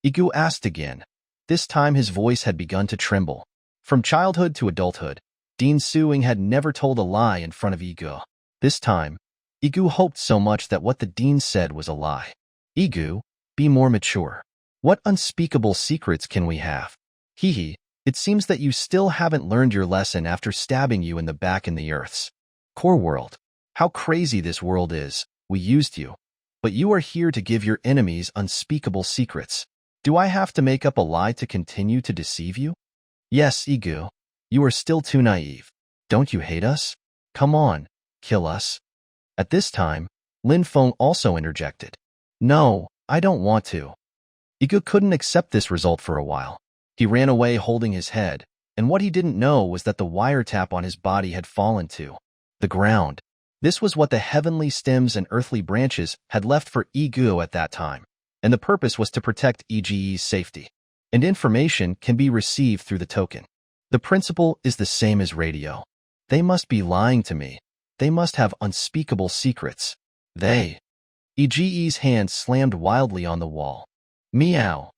Yige asked again. This time his voice had begun to tremble. From childhood to adulthood, Din Su Ying had never told a lie in front of Yige. This time, Yige hoped so much that what the Dean said was a lie. Yige, be more mature. What unspeakable secrets can we have? Hee, it seems that you still haven't learned your lesson after stabbing you in the back in the Earth's core world. How crazy this world is. We used you. But you are here to give your enemies unspeakable secrets. Do I have to make up a lie to continue to deceive you? Yes, Yige. You are still too naive. Don't you hate us? Come on, kill us. At this time, Lin Feng also interjected. No, I don't want to. Yige couldn't accept this result for a while. He ran away holding his head, and what he didn't know was that the wiretap on his body had fallen to the ground. This was what the heavenly stems and earthly branches had left for Yige at that time, and the purpose was to protect Yige's safety. And information can be received through the token. The principle is the same as radio. They must be lying to me. They must have unspeakable secrets. Yige's hand slammed wildly on the wall. Meow.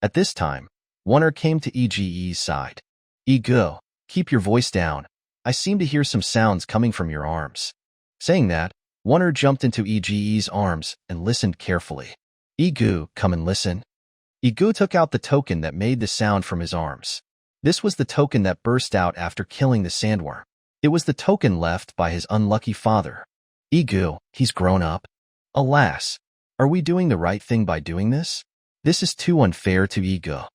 At this time, Wonner came to Yige's side. Yige, keep your voice down. I seem to hear some sounds coming from your arms. Saying that, Wonner jumped into Yige's arms and listened carefully. Yige, come and listen. Yige took out the token that made the sound from his arms. This was the token that burst out after killing the sandworm. It was the token left by his unlucky father. Yige, he's grown up. Alas, are we doing the right thing by doing this? This is too unfair to Yige.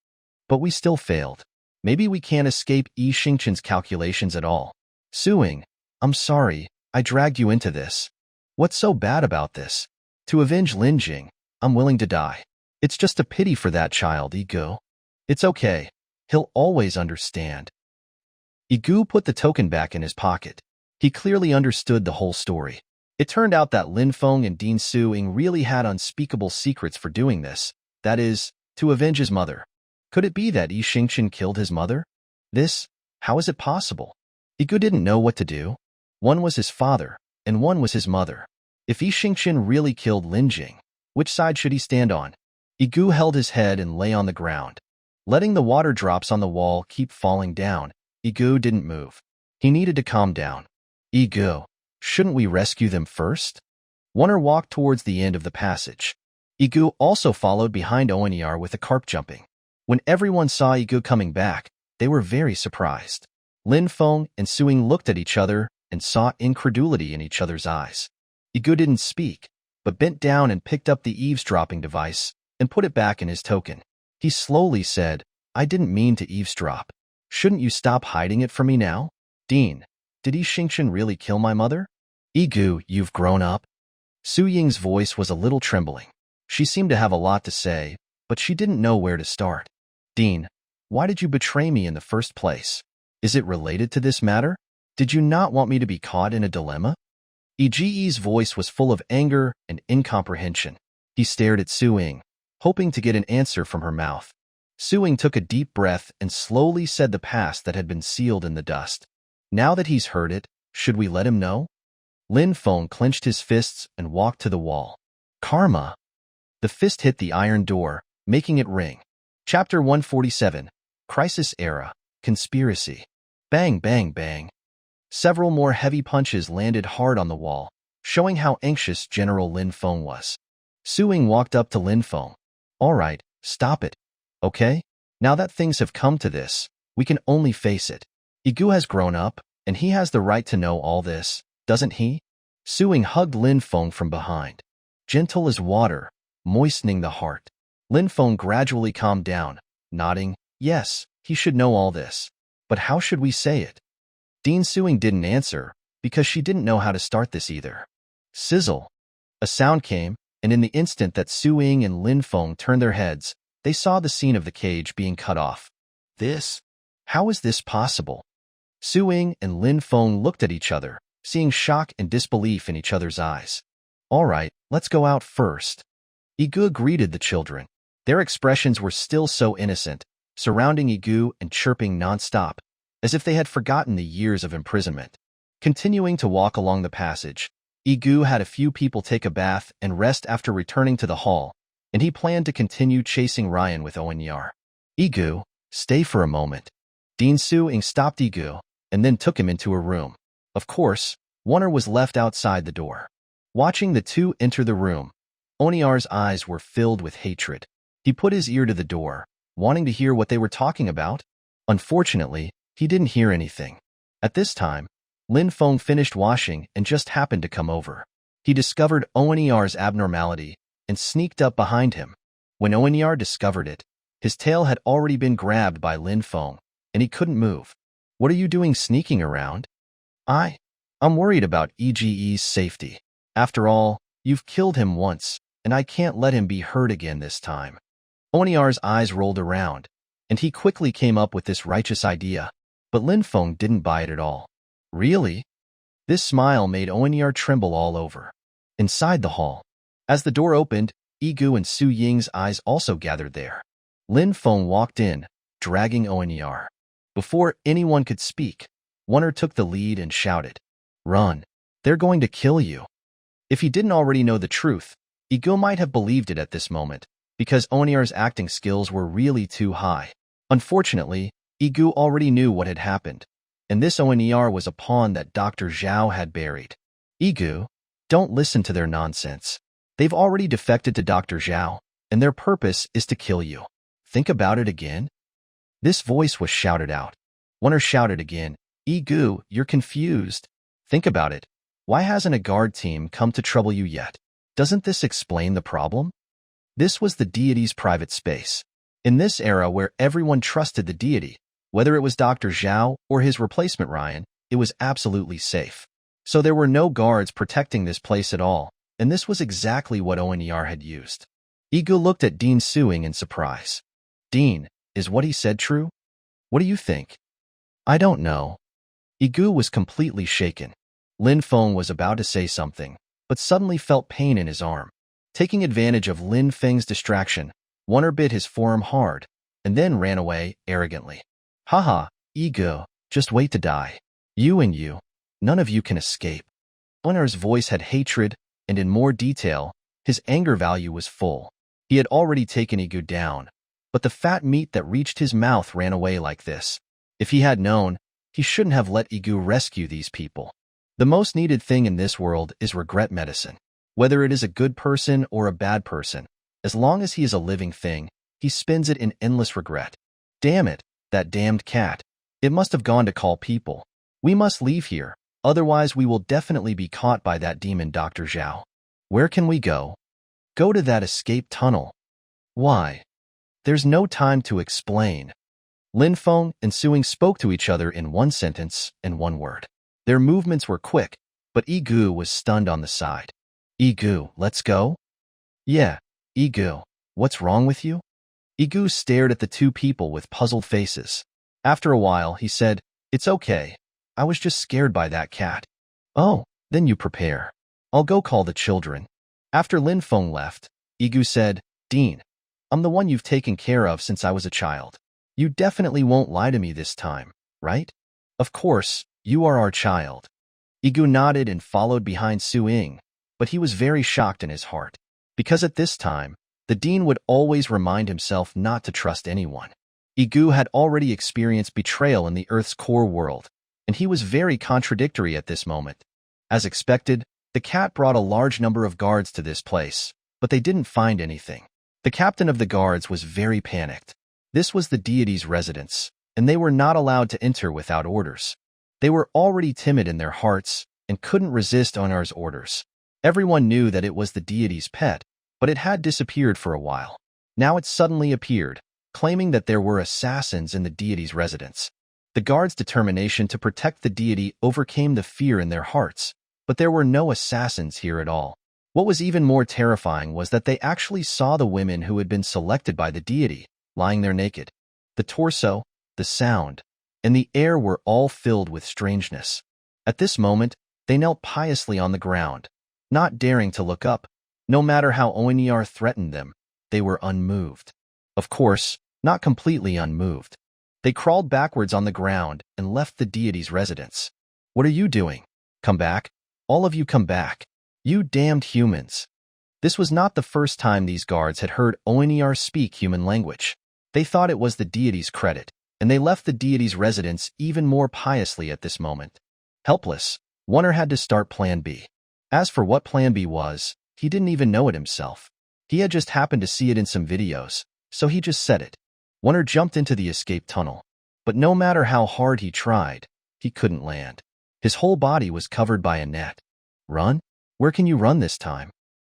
But we still failed. Maybe we can't escape Yi Xingqian's calculations at all. Suing, I'm sorry, I dragged you into this. What's so bad about this? To avenge Lin Jing, I'm willing to die. It's just a pity for that child, Yige. It's okay. He'll always understand. Yige put the token back in his pocket. He clearly understood the whole story. It turned out that Lin Feng and Ding Suing really had unspeakable secrets for doing this, that is, to avenge his mother. Could it be that Yi Xingqian killed his mother? How is it possible? Yige didn't know what to do. One was his father, and one was his mother. If Yi Xingqian really killed Lin Jing, which side should he stand on? Yige held his head and lay on the ground. Letting the water drops on the wall keep falling down, Yige didn't move. He needed to calm down. Yige, shouldn't we rescue them first? Wonner walked towards the end of the passage. Yige also followed behind Oeniar with the carp jumping. When everyone saw Yige coming back, they were very surprised. Lin Feng and Suing looked at each other and saw incredulity in each other's eyes. Yige didn't speak, but bent down and picked up the eavesdropping device and put it back in his token. He slowly said, I didn't mean to eavesdrop. Shouldn't you stop hiding it from me now? Dean, did Yi Xingqian really kill my mother? Yige, you've grown up? Su Ying's voice was a little trembling. She seemed to have a lot to say, but she didn't know where to start. Dean, why did you betray me in the first place? Is it related to this matter? Did you not want me to be caught in a dilemma? Yige's voice was full of anger and incomprehension. He stared at Su Ying, hoping to get an answer from her mouth. Su Ying took a deep breath and slowly said the past that had been sealed in the dust. Now that he's heard it, should we let him know? Lin Feng clenched his fists and walked to the wall. Karma! The fist hit the iron door, making it ring. Chapter 147, Crisis Era, Conspiracy. Bang, bang, bang. Several more heavy punches landed hard on the wall, showing how anxious General Lin Feng was. Su Ying walked up to Lin Feng. All right, stop it. Okay? Now that things have come to this, we can only face it. Yige has grown up, and he has the right to know all this, doesn't he? Su Ying hugged Lin Feng from behind. Gentle as water, moistening the heart. Lin Feng gradually calmed down, nodding, yes, he should know all this. But how should we say it? Dean Suing didn't answer, because she didn't know how to start this either. Sizzle. A sound came, and in the instant that Su Ying and Lin Feng turned their heads, they saw the scene of the cage being cut off. How is this possible? Su Ying and Lin Feng looked at each other, seeing shock and disbelief in each other's eyes. All right, let's go out first. Yige greeted the children. Their expressions were still so innocent, surrounding Yige and chirping nonstop, as if they had forgotten the years of imprisonment. Continuing to walk along the passage, Yige had a few people take a bath and rest after returning to the hall, and he planned to continue chasing Ryan with Oeniar. Yige, stay for a moment. Dean Suing stopped Yige and then took him into a room. Of course, Wonner was left outside the door. Watching the two enter the room, Oeniar's eyes were filled with hatred. He put his ear to the door, wanting to hear what they were talking about. Unfortunately, he didn't hear anything. At this time, Lin Feng finished washing and just happened to come over. He discovered Oeniar's abnormality and sneaked up behind him. When Oeniar discovered it, his tail had already been grabbed by Lin Feng, and he couldn't move. What are you doing sneaking around? I'm worried about Yige's safety. After all, you've killed him once, and I can't let him be hurt again this time. Oeniar's eyes rolled around, and he quickly came up with this righteous idea, but Lin Feng didn't buy it at all. Really? This smile made Oeniar tremble all over. Inside the hall, as the door opened, Yige and Su Ying's eyes also gathered there. Lin Feng walked in, dragging Oeniar. Before anyone could speak, Wonner took the lead and shouted, Run! They're going to kill you. If he didn't already know the truth, Yige might have believed it at this moment, because Oeniar's acting skills were really too high. Unfortunately, Yige already knew what had happened, and this Oeniar was a pawn that Dr. Zhao had buried. Yige, don't listen to their nonsense. They've already defected to Dr. Zhao, and their purpose is to kill you. Think about it again. This voice was shouted out. Wonner shouted again, Yige, you're confused. Think about it. Why hasn't a guard team come to trouble you yet? Doesn't this explain the problem? This was the deity's private space. In this era where everyone trusted the deity, Whether it was Dr. Zhao or his replacement Ryan, it was absolutely safe. So there were no guards protecting this place at all, and this was exactly what ONER had used. Yige looked at Dean Suing in surprise. Dean, is what he said true? What do you think? I don't know. Yige was completely shaken. Lin Feng was about to say something, but suddenly felt pain in his arm. Taking advantage of Lin Feng's distraction, Wonder bit his forearm hard, and then ran away arrogantly. Haha, Yige, just wait to die. You and you, none of you can escape. Wonder's voice had hatred, and in more detail, his anger value was full. He had already taken Yige down, but the fat meat that reached his mouth ran away like this. If he had known, he shouldn't have let Yige rescue these people. The most needed thing in this world is regret medicine. Whether it is a good person or a bad person, as long as he is a living thing, he spends it in endless regret. Damn it, that damned cat. It must have gone to call people. We must leave here, otherwise we will definitely be caught by that demon Dr. Zhao. Where can we go? Go to that escape tunnel. Why? There's no time to explain. Lin Feng and Suing spoke to each other in one sentence and one word. Their movements were quick, but Yige was stunned on the side. Yige, let's go? Yeah, Yige, what's wrong with you? Yige stared at the two people with puzzled faces. After a while, he said, It's okay. I was just scared by that cat. Oh, then you prepare. I'll go call the children. After Lin Feng left, Yige said, Dean, I'm the one you've taken care of since I was a child. You definitely won't lie to me this time, right? Of course, you are our child. Yige nodded and followed behind Suing, but he was very shocked in his heart, because at this time, the dean would always remind himself not to trust anyone. Yige had already experienced betrayal in the Earth's core world, and he was very contradictory at this moment. As expected, the cat brought a large number of guards to this place, but they didn't find anything. The captain of the guards was very panicked. This was the deity's residence, and they were not allowed to enter without orders. They were already timid in their hearts and couldn't resist Onar's orders. Everyone knew that it was the deity's pet, but it had disappeared for a while. Now it suddenly appeared, claiming that there were assassins in the deity's residence. The guards' determination to protect the deity overcame the fear in their hearts, but there were no assassins here at all. What was even more terrifying was that they actually saw the women who had been selected by the deity, lying there naked. The torso, the sound, and the air were all filled with strangeness. At this moment, they knelt piously on the ground, not daring to look up. No matter how ONER threatened them, they were unmoved. Of course, not completely unmoved. They crawled backwards on the ground and left the deity's residence. What are you doing? Come back. All of you come back. You damned humans. This was not the first time these guards had heard ONER speak human language. They thought it was the deity's credit, and they left the deity's residence even more piously at this moment. Helpless, Wonder had to start Plan B. As for what Plan B was, he didn't even know it himself. He had just happened to see it in some videos, so he just said it. Wonder jumped into the escape tunnel, but no matter how hard he tried, he couldn't land. His whole body was covered by a net. Run? Where can you run this time?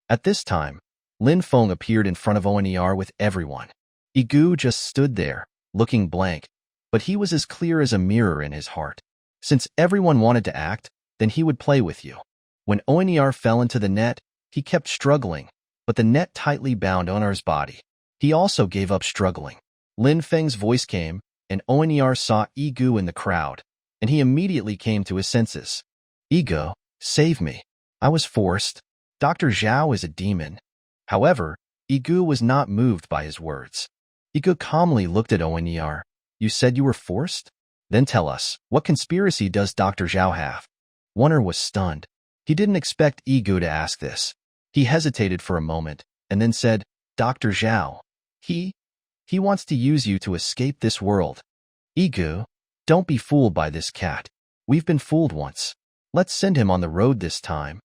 At this time, Lin Feng appeared in front of ONER with everyone. Yige just stood there, looking blank, but he was as clear as a mirror in his heart. Since everyone wanted to act, then he would play with you. When ONER fell into the net, he kept struggling, but the net tightly bound Onar's body. He also gave up struggling. Lin Feng's voice came, and ONER saw Yige in the crowd, and he immediately came to his senses. Yige, save me. I was forced. Dr. Zhao is a demon. However, Yige was not moved by his words. Yige calmly looked at ONER. You said you were forced? Then tell us, what conspiracy does Dr. Zhao have? Wonder was stunned. He didn't expect Yige to ask this. He hesitated for a moment, and then said, Dr. Zhao. He wants to use you to escape this world. Yige, don't be fooled by this cat. We've been fooled once. Let's send him on the road this time.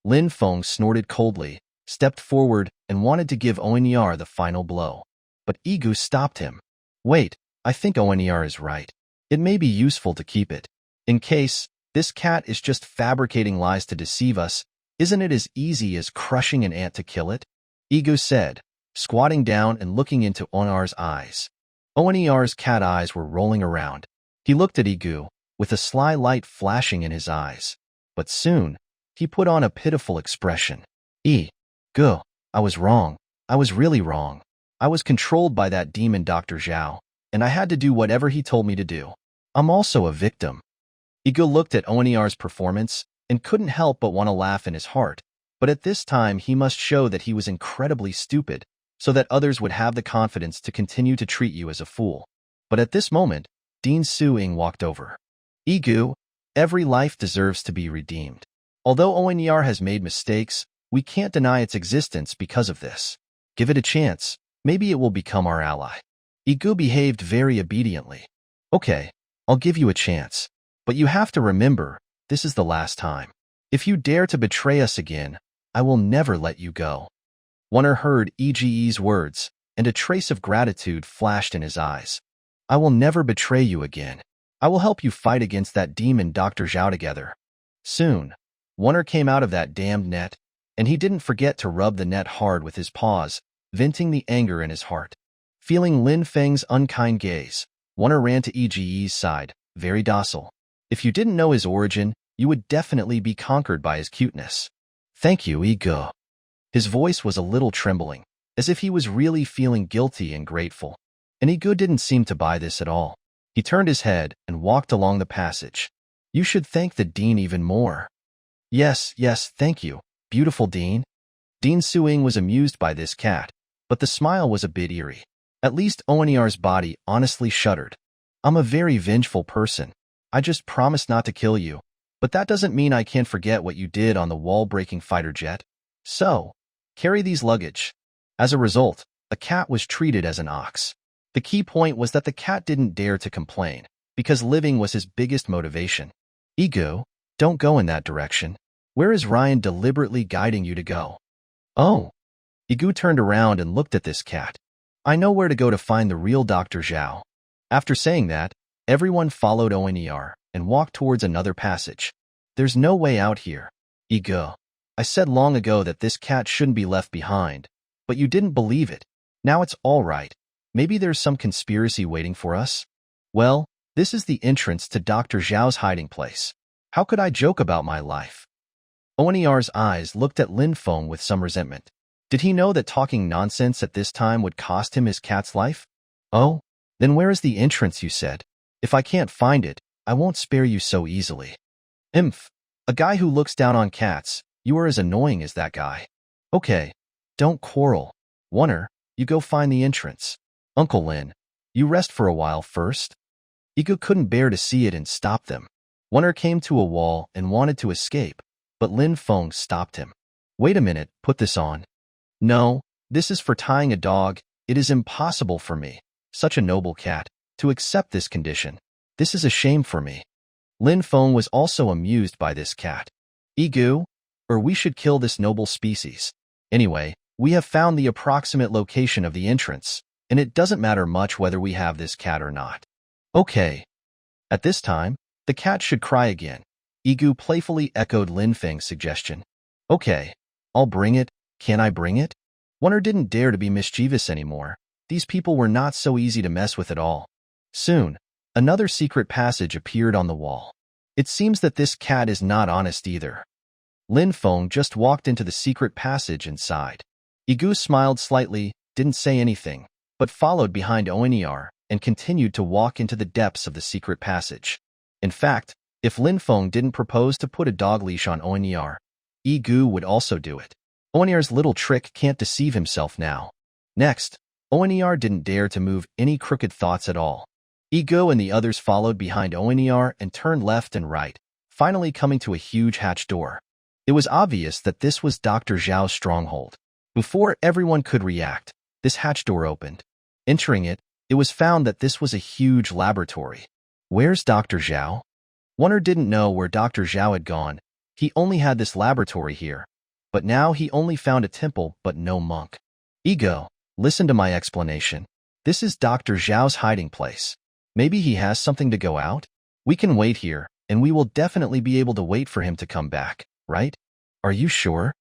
Lin Feng snorted coldly, stepped forward, and wanted to give ONER the final blow. But Yige stopped him. Wait, I think ONER is right. It may be useful to keep it. In case this cat is just fabricating lies to deceive us, isn't it as easy as crushing an ant to kill it? Yige said, squatting down and looking into ONER's eyes. Oner's cat eyes were rolling around. He looked at Yige, with a sly light flashing in his eyes. But soon, he put on a pitiful expression. Yige, I was wrong. I was really wrong. I was controlled by that demon Dr. Zhao, and I had to do whatever he told me to do. I'm also a victim. Yige looked at Oner's performance and couldn't help but want to laugh in his heart. But at this time, he must show that he was incredibly stupid, so that others would have the confidence to continue to treat you as a fool. But at this moment, Dean Su-ing walked over. Yige, every life deserves to be redeemed. Although Oner has made mistakes, we can't deny its existence because of this. Give it a chance. Maybe it will become our ally. Yige behaved very obediently. Okay, I'll give you a chance. But you have to remember, this is the last time. If you dare to betray us again, I will never let you go. Oner heard Yige's words, and a trace of gratitude flashed in his eyes. I will never betray you again. I will help you fight against that demon Dr. Zhao together. Soon, Oner came out of that damned net, and he didn't forget to rub the net hard with his paws, venting the anger in his heart. Feeling Lin Feng's unkind gaze, Oner ran to Yige's side, very docile. If you didn't know his origin, you would definitely be conquered by his cuteness. Thank you, Yige. His voice was a little trembling, as if he was really feeling guilty and grateful. And Yige didn't seem to buy this at all. He turned his head and walked along the passage. You should thank the Dean even more. Yes, thank you, beautiful Dean. Dean Su-ing was amused by this cat, but the smile was a bit eerie. At least Oner's body honestly shuddered. I'm a very vengeful person. I just promised not to kill you. But that doesn't mean I can't forget what you did on the wall-breaking fighter jet. So, carry these luggage. As a result, the cat was treated as an ox. The key point was that the cat didn't dare to complain, because living was his biggest motivation. Yige, don't go in that direction. Where is Ryan deliberately guiding you to go? Oh. Yige turned around and looked at this cat. I know where to go to find the real Dr. Zhao. After saying that, everyone followed Oner and walked towards another passage. There's no way out here. Yige, I said long ago that this cat shouldn't be left behind, but you didn't believe it. Now it's all right. Maybe there's some conspiracy waiting for us? Well, this is the entrance to Dr. Zhao's hiding place. How could I joke about my life? Oner's eyes looked at Lin Feng with some resentment. Did he know that talking nonsense at this time would cost him his cat's life? Oh, then where is the entrance, you said? If I can't find it, I won't spare you so easily. Imph, a guy who looks down on cats. You are as annoying as that guy. Okay, don't quarrel. Oner, you go find the entrance. Uncle Lin, you rest for a while first. Yige couldn't bear to see it and stop them. Oner came to a wall and wanted to escape, but Lin Feng stopped him. Wait a minute, put this on. No, this is for tying a dog. It is impossible for me, such a noble cat, to accept this condition. This is a shame for me. Lin Feng was also amused by this cat. Yige, or we should kill this noble species. Anyway, we have found the approximate location of the entrance, and it doesn't matter much whether we have this cat or not. Okay. At this time, the cat should cry again. Yige playfully echoed Lin Feng's suggestion. Okay, I'll bring it. Can I bring it? Oner didn't dare to be mischievous anymore. These people were not so easy to mess with at all. Soon, another secret passage appeared on the wall. It seems that this cat is not honest either. Lin Feng just walked into the secret passage and sighed. Yige smiled slightly, didn't say anything, but followed behind Oner and continued to walk into the depths of the secret passage. In fact, if Lin Feng didn't propose to put a dog leash on Oner, Yige would also do it. Oner's little trick can't deceive himself now. Next, Oner didn't dare to move any crooked thoughts at all. Yige and the others followed behind Oner and turned left and right, finally coming to a huge hatch door. It was obvious that this was Dr. Zhao's stronghold. Before everyone could react, this hatch door opened. Entering it, it was found that this was a huge laboratory. Where's Dr. Zhao? Oner didn't know where Dr. Zhao had gone. He only had this laboratory here. But now he only found a temple but no monk. Yige, listen to my explanation. This is Dr. Zhao's hiding place. Maybe he has something to go out? We can wait here, and we will definitely be able to wait for him to come back, right? Are you sure?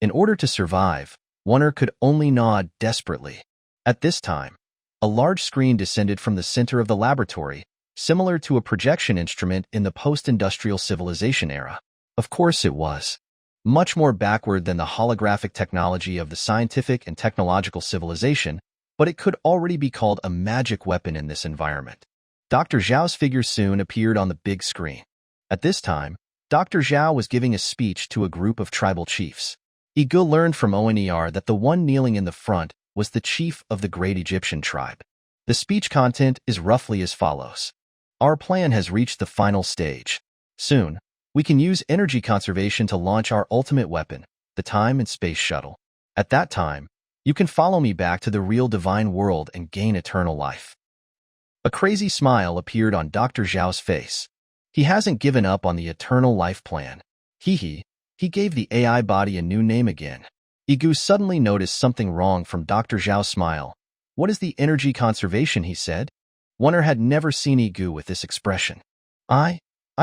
In order to survive, Oner could only nod desperately. At this time, A large screen descended from the center of the laboratory, similar to a projection instrument in the post-industrial civilization era. Of course it was. Much more backward than the holographic technology of the scientific and technological civilization, but it could already be called a magic weapon in this environment. Dr. Zhao's figure soon appeared on the big screen. At this time, Dr. Zhao was giving a speech to a group of tribal chiefs. Yige learned from ONER that the one kneeling in the front was the chief of the great Egyptian tribe. The speech content is roughly as follows. Our plan has reached the final stage. Soon, we can use energy conservation to launch our ultimate weapon, the time and space shuttle. At that time, you can follow me back to the real divine world and gain eternal life. A crazy smile appeared on Dr. Zhao's face. He hasn't given up on the eternal life plan. He gave the AI body a new name again. Yige suddenly noticed something wrong from Dr. Zhao's smile. What is the energy conservation, he said? Wonder had never seen Yige with this expression. I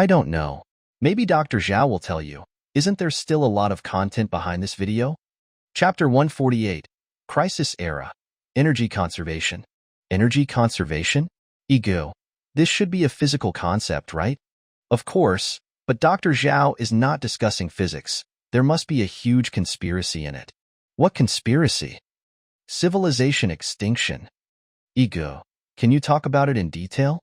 don't know. Maybe Dr. Zhao will tell you. Isn't there still a lot of content behind this video? Chapter 148. Crisis Era. Energy Conservation. Energy conservation? Yige. This should be a physical concept, right? Of course, but Dr. Zhao is not discussing physics. There must be a huge conspiracy in it. What conspiracy? Civilization extinction. Yige, can you talk about it in detail?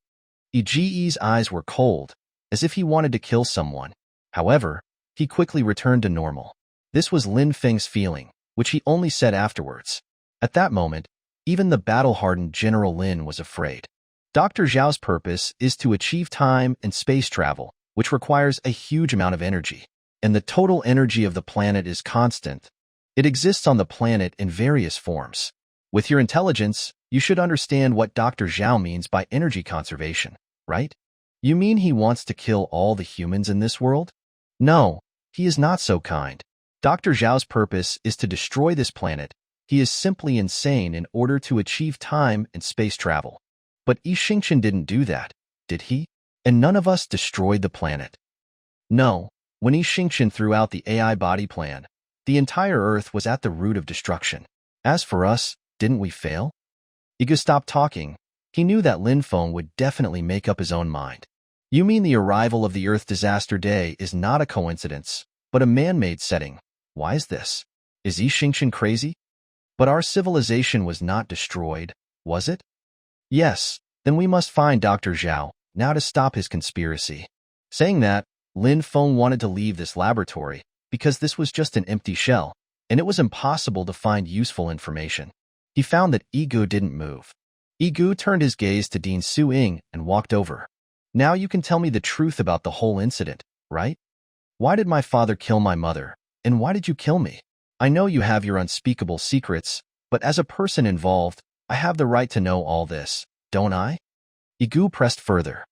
Yige's eyes were cold, as if he wanted to kill someone. However, he quickly returned to normal. This was Lin Feng's feeling, which he only said afterwards. At that moment, even the battle-hardened General Lin was afraid. Dr. Zhao's purpose is to achieve time and space travel, which requires a huge amount of energy. And the total energy of the planet is constant. It exists on the planet in various forms. With your intelligence, you should understand what Dr. Zhao means by energy conservation, right? You mean he wants to kill all the humans in this world? No, he is not so kind. Dr. Zhao's purpose is to destroy this planet. He is simply insane in order to achieve time and space travel. But Yige didn't do that, did he? And none of us destroyed the planet. No, when Yige threw out the AI body plan, the entire Earth was at the root of destruction. As for us, didn't we fail? Yige stopped talking. He knew that Lin Feng would definitely make up his own mind. You mean the arrival of the Earth disaster day is not a coincidence, but a man-made setting. Why is this? Is Yige crazy? But our civilization was not destroyed, was it? Yes, then we must find Dr. Zhao, now to stop his conspiracy. Saying that, Lin Feng wanted to leave this laboratory, because this was just an empty shell, and it was impossible to find useful information. He found that Yige didn't move. Yige turned his gaze to Dean Su-ing and walked over. Now you can tell me the truth about the whole incident, right? Why did my father kill my mother, and why did you kill me? I know you have your unspeakable secrets, but as a person involved, I have the right to know all this, don't I? Yige pressed further.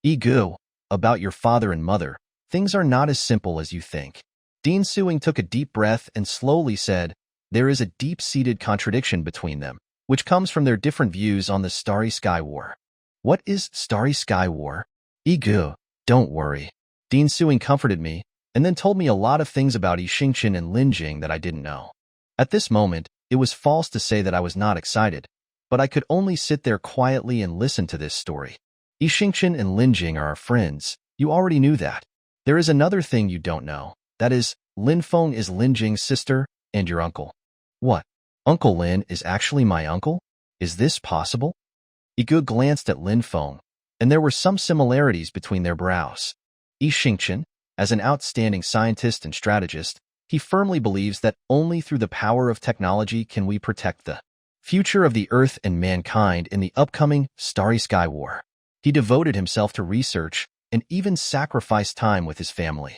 Yige, about your father and mother, things are not as simple as you think. Dean Su-ing took a deep breath and slowly said, there is a deep-seated contradiction between them, which comes from their different views on the Starry Sky War. What is Starry Sky War? Yige, don't worry. Dean Su-ing comforted me, and then told me a lot of things about Yige and Lin Jing that I didn't know. At this moment, it was false to say that I was not excited, but I could only sit there quietly and listen to this story. Yige and Lin Jing are our friends. You already knew that. There is another thing you don't know. That is, Lin Feng is Lin Jing's sister and your uncle. What? Uncle Lin is actually my uncle? Is this possible? Yige glanced at Lin Feng, and there were some similarities between their brows. Yige, as an outstanding scientist and strategist, he firmly believes that only through the power of technology can we protect the future of the Earth and mankind in the upcoming Starry Sky War. He devoted himself to research and even sacrificed time with his family.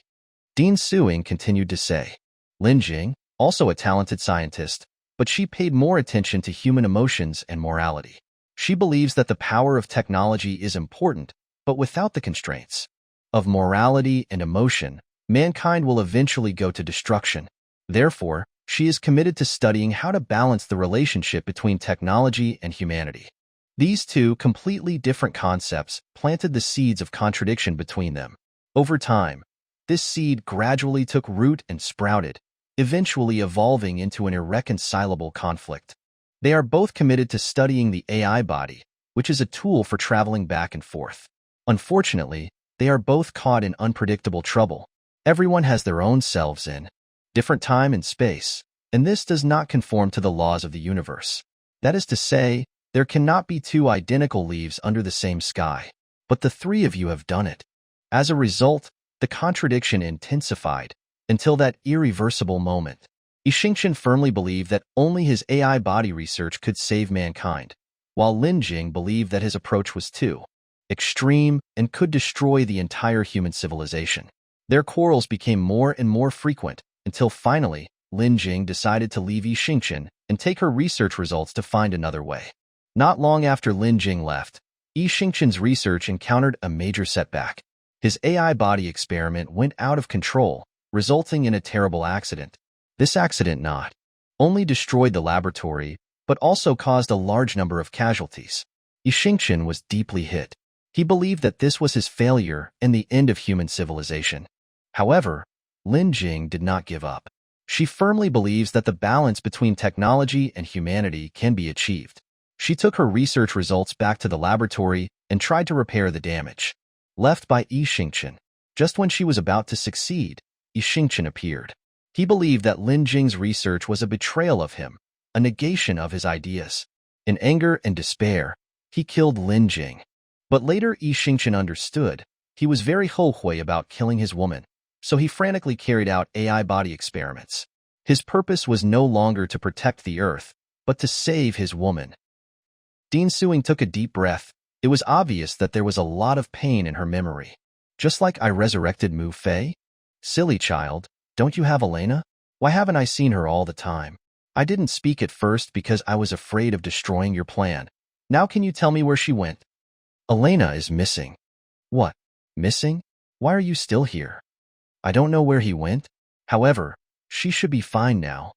Dean Su-ing continued to say, Lin Jing, also a talented scientist, but she paid more attention to human emotions and morality. She believes that the power of technology is important, but without the constraints of morality and emotion, mankind will eventually go to destruction. Therefore, she is committed to studying how to balance the relationship between technology and humanity. These two completely different concepts planted the seeds of contradiction between them. Over time, this seed gradually took root and sprouted, eventually evolving into an irreconcilable conflict. They are both committed to studying the AI body, which is a tool for traveling back and forth. Unfortunately, they are both caught in unpredictable trouble. Everyone has their own selves in different time and space, and this does not conform to the laws of the universe. That is to say, there cannot be two identical leaves under the same sky. But the three of you have done it. As a result, the contradiction intensified until that irreversible moment. Yige firmly believed that only his AI body research could save mankind, while Lin Jing believed that his approach was too extreme and could destroy the entire human civilization. Their quarrels became more and more frequent until finally Lin Jing decided to leave Yige and take her research results to find another way. Not long after Lin Jing left, Yixing's research encountered a major setback. His AI body experiment went out of control, resulting in a terrible accident. This accident not only destroyed the laboratory, but also caused a large number of casualties. Yige was deeply hit. He believed that this was his failure and the end of human civilization. However, Lin Jing did not give up. She firmly believes that the balance between technology and humanity can be achieved. She took her research results back to the laboratory and tried to repair the damage left by Yige. Just when she was about to succeed, Yige appeared. He believed that Lin Jing's research was a betrayal of him, a negation of his ideas. In anger and despair, he killed Lin Jing. But later Yige understood he was very hohui about killing his woman, so he frantically carried out AI body experiments. His purpose was no longer to protect the Earth, but to save his woman. Dean Suing took a deep breath. It was obvious that there was a lot of pain in her memory. Just like I resurrected Mu Fei? Silly child, don't you have Elena? Why haven't I seen her all the time? I didn't speak at first because I was afraid of destroying your plan. Now can you tell me where she went? Elena is missing. What? Missing? Why are you still here? I don't know where he went. However, she should be fine now.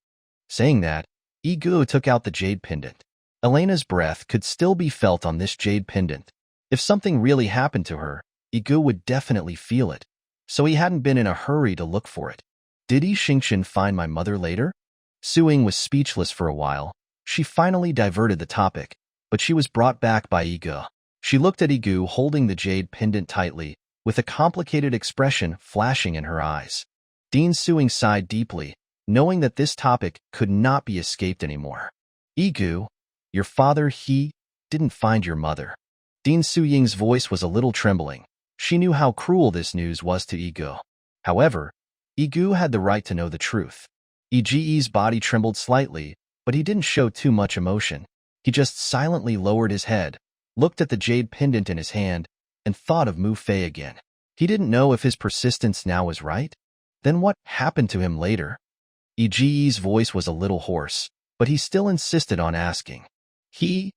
Saying that, Yige took out the jade pendant. Elena's breath could still be felt on this jade pendant. If something really happened to her, Yige would definitely feel it, so he hadn't been in a hurry to look for it. Did Yige find my mother later? Suing was speechless for a while. She finally diverted the topic, but she was brought back by Yige. She looked at Yige holding the jade pendant tightly, with a complicated expression flashing in her eyes. Dean Suing sighed deeply, knowing that this topic could not be escaped anymore. Yige, your father, he didn't find your mother. Dean Suying's voice was a little trembling. She knew how cruel this news was to Yige. However, Yige had the right to know the truth. Yige's body trembled slightly, but he didn't show too much emotion. He just silently lowered his head, looked at the jade pendant in his hand, and thought of Mu Fei again. He didn't know if his persistence now was right. Then what happened to him later? Yige's voice was a little hoarse, but he still insisted on asking. He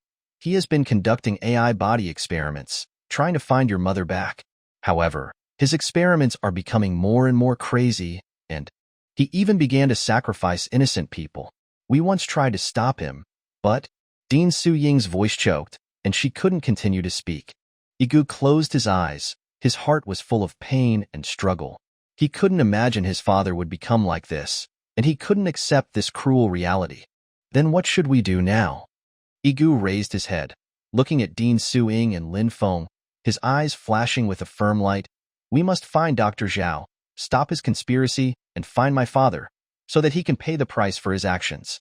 has been conducting AI body experiments, trying to find your mother back. However, his experiments are becoming more and more crazy, and he even began to sacrifice innocent people. We once tried to stop him, but Dean Suying's voice choked, and she couldn't continue to speak. Yige closed his eyes. His heart was full of pain and struggle. He couldn't imagine his father would become like this, and he couldn't accept this cruel reality. Then what should we do now? Yige raised his head, looking at Dean Suing and Lin Feng, his eyes flashing with a firm light. We must find Dr. Zhao, stop his conspiracy, and find my father, so that he can pay the price for his actions.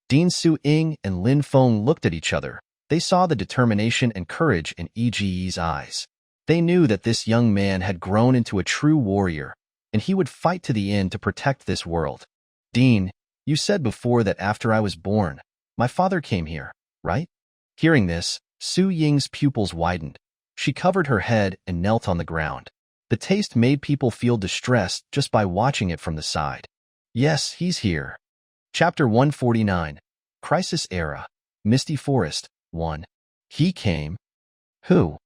Dean Suing and Lin Feng looked at each other. They saw the determination and courage in Yige's eyes. They knew that this young man had grown into a true warrior, and he would fight to the end to protect this world. Dean, you said before that after I was born, my father came here, right? Hearing this, Su Ying's pupils widened. She covered her head and knelt on the ground. The taste made people feel distressed just by watching it from the side. Yes, he's here. Chapter 149, Crisis Era, Misty Forest, 1. He came. Who?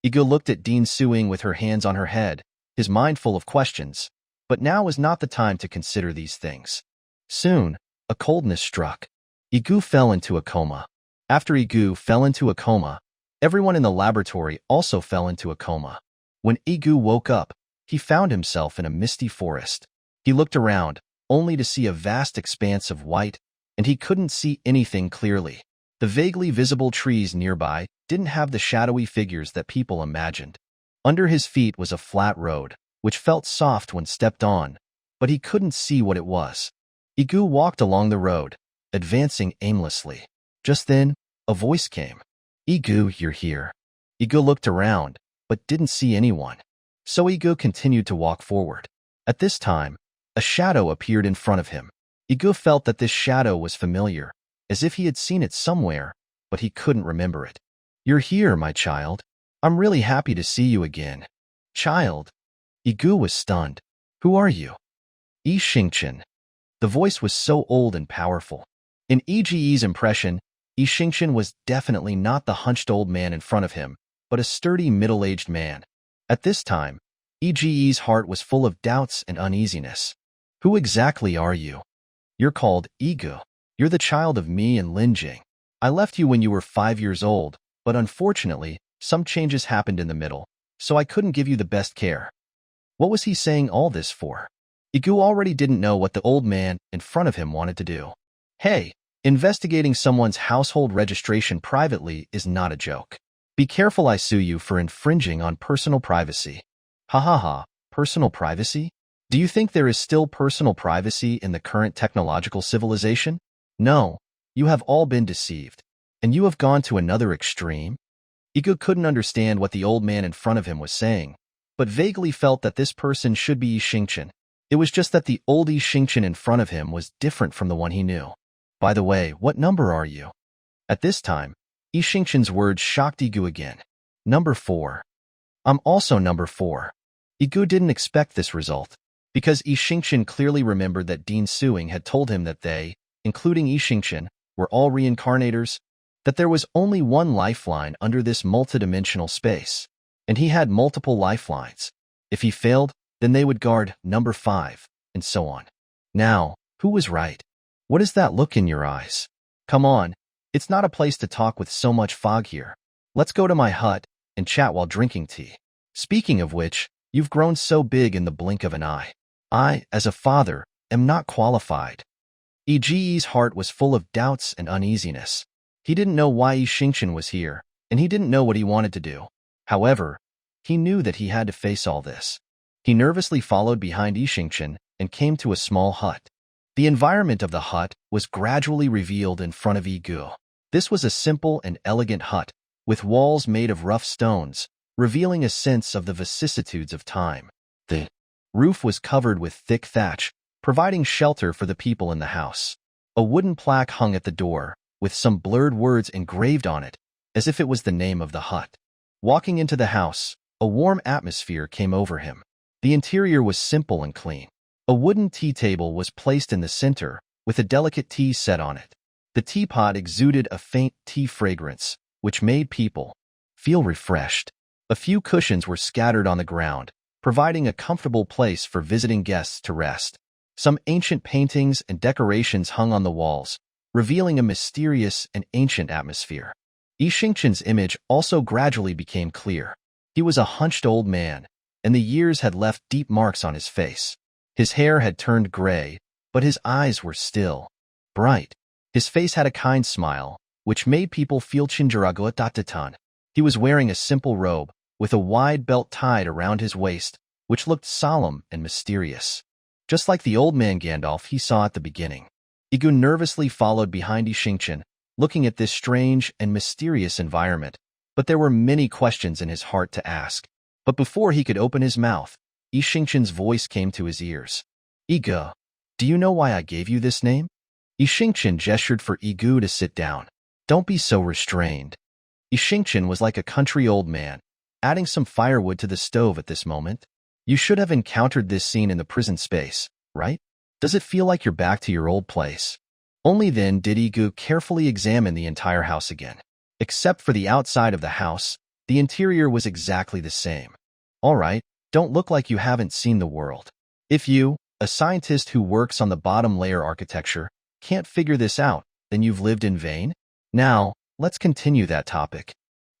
Yige looked at Dean Suing with her hands on her head, his mind full of questions. But now was not the time to consider these things. Soon, a coldness struck. Yige fell into a coma. After Yige fell into a coma, everyone in the laboratory also fell into a coma. When Yige woke up, he found himself in a misty forest. He looked around, only to see a vast expanse of white, and he couldn't see anything clearly. The vaguely visible trees nearby didn't have the shadowy figures that people imagined. Under his feet was a flat road, which felt soft when stepped on, but he couldn't see what it was. Yige walked along the road, advancing aimlessly. Just then, a voice came. "Yige, you're here." Yige looked around, but didn't see anyone. So Yige continued to walk forward. At this time, a shadow appeared in front of him. Yige felt that this shadow was familiar, as if he had seen it somewhere, but he couldn't remember it. "You're here, my child. I'm really happy to see you again." "Child?" Yige was stunned. "Who are you?" "Yige." The voice was so old and powerful. In Yige's impression, Yige was definitely not the hunched old man in front of him, but a sturdy middle-aged man. At this time, Yige's heart was full of doubts and uneasiness. "Who exactly are you?" "You're called Yige. You're the child of me and Linjing. I left you when you were 5 years old, but unfortunately, some changes happened in the middle, so I couldn't give you the best care." What was he saying all this for? Yige already didn't know what the old man in front of him wanted to do. Hey, investigating someone's household registration privately is not a joke. Be careful, I sue you for infringing on personal privacy. Ha ha ha, personal privacy? Do you think there is still personal privacy in the current technological civilization? No, you have all been deceived. And you have gone to another extreme? Yige couldn't understand what the old man in front of him was saying, but vaguely felt that this person should be Yige. It was just that the old Yige in front of him was different from the one he knew. "By the way, what number are you?" At this time, Yige words shocked Yige again. "Number 4. I'm also number 4. Yige didn't expect this result, because Yige clearly remembered that Dean Suing had told him that they, including Yige, were all reincarnators, that there was only one lifeline under this multidimensional space, and he had multiple lifelines. If he failed, then they would guard number 5, and so on. Now, who was right? What is that look in your eyes? Come on, it's not a place to talk with so much fog here. Let's go to my hut and chat while drinking tea. Speaking of which, you've grown so big in the blink of an eye. I, as a father, am not qualified." Yige's heart was full of doubts and uneasiness. He didn't know why Yige was here, and he didn't know what he wanted to do. However, he knew that he had to face all this. He nervously followed behind Yige and came to a small hut. The environment of the hut was gradually revealed in front of Yige. This was a simple and elegant hut, with walls made of rough stones, revealing a sense of the vicissitudes of time. The roof was covered with thick thatch, providing shelter for the people in the house. A wooden plaque hung at the door, with some blurred words engraved on it, as if it was the name of the hut. Walking into the house, a warm atmosphere came over him. The interior was simple and clean. A wooden tea table was placed in the center, with a delicate tea set on it. The teapot exuded a faint tea fragrance, which made people feel refreshed. A few cushions were scattered on the ground, providing a comfortable place for visiting guests to rest. Some ancient paintings and decorations hung on the walls, revealing a mysterious and ancient atmosphere. Yige image also gradually became clear. He was a hunched old man, and the years had left deep marks on his face. His hair had turned gray, but his eyes were still bright. His face had a kind smile, which made people feel chinjaragoatatan. He was wearing a simple robe, with a wide belt tied around his waist, which looked solemn and mysterious. Just like the old man Gandalf he saw at the beginning. Yige nervously followed behind Yige, looking at this strange and mysterious environment, but there were many questions in his heart to ask. But before he could open his mouth, Yige voice came to his ears. "Yige, do you know why I gave you this name?" Yige gestured for Yige to sit down. "Don't be so restrained." Yige was like a country old man, adding some firewood to the stove at this moment. "You should have encountered this scene in the prison space, right? Does it feel like you're back to your old place?" Only then did Yige carefully examine the entire house again. Except for the outside of the house, the interior was exactly the same. "All right, don't look like you haven't seen the world. If you, a scientist who works on the bottom layer architecture, can't figure this out, then you've lived in vain. Now, let's continue that topic."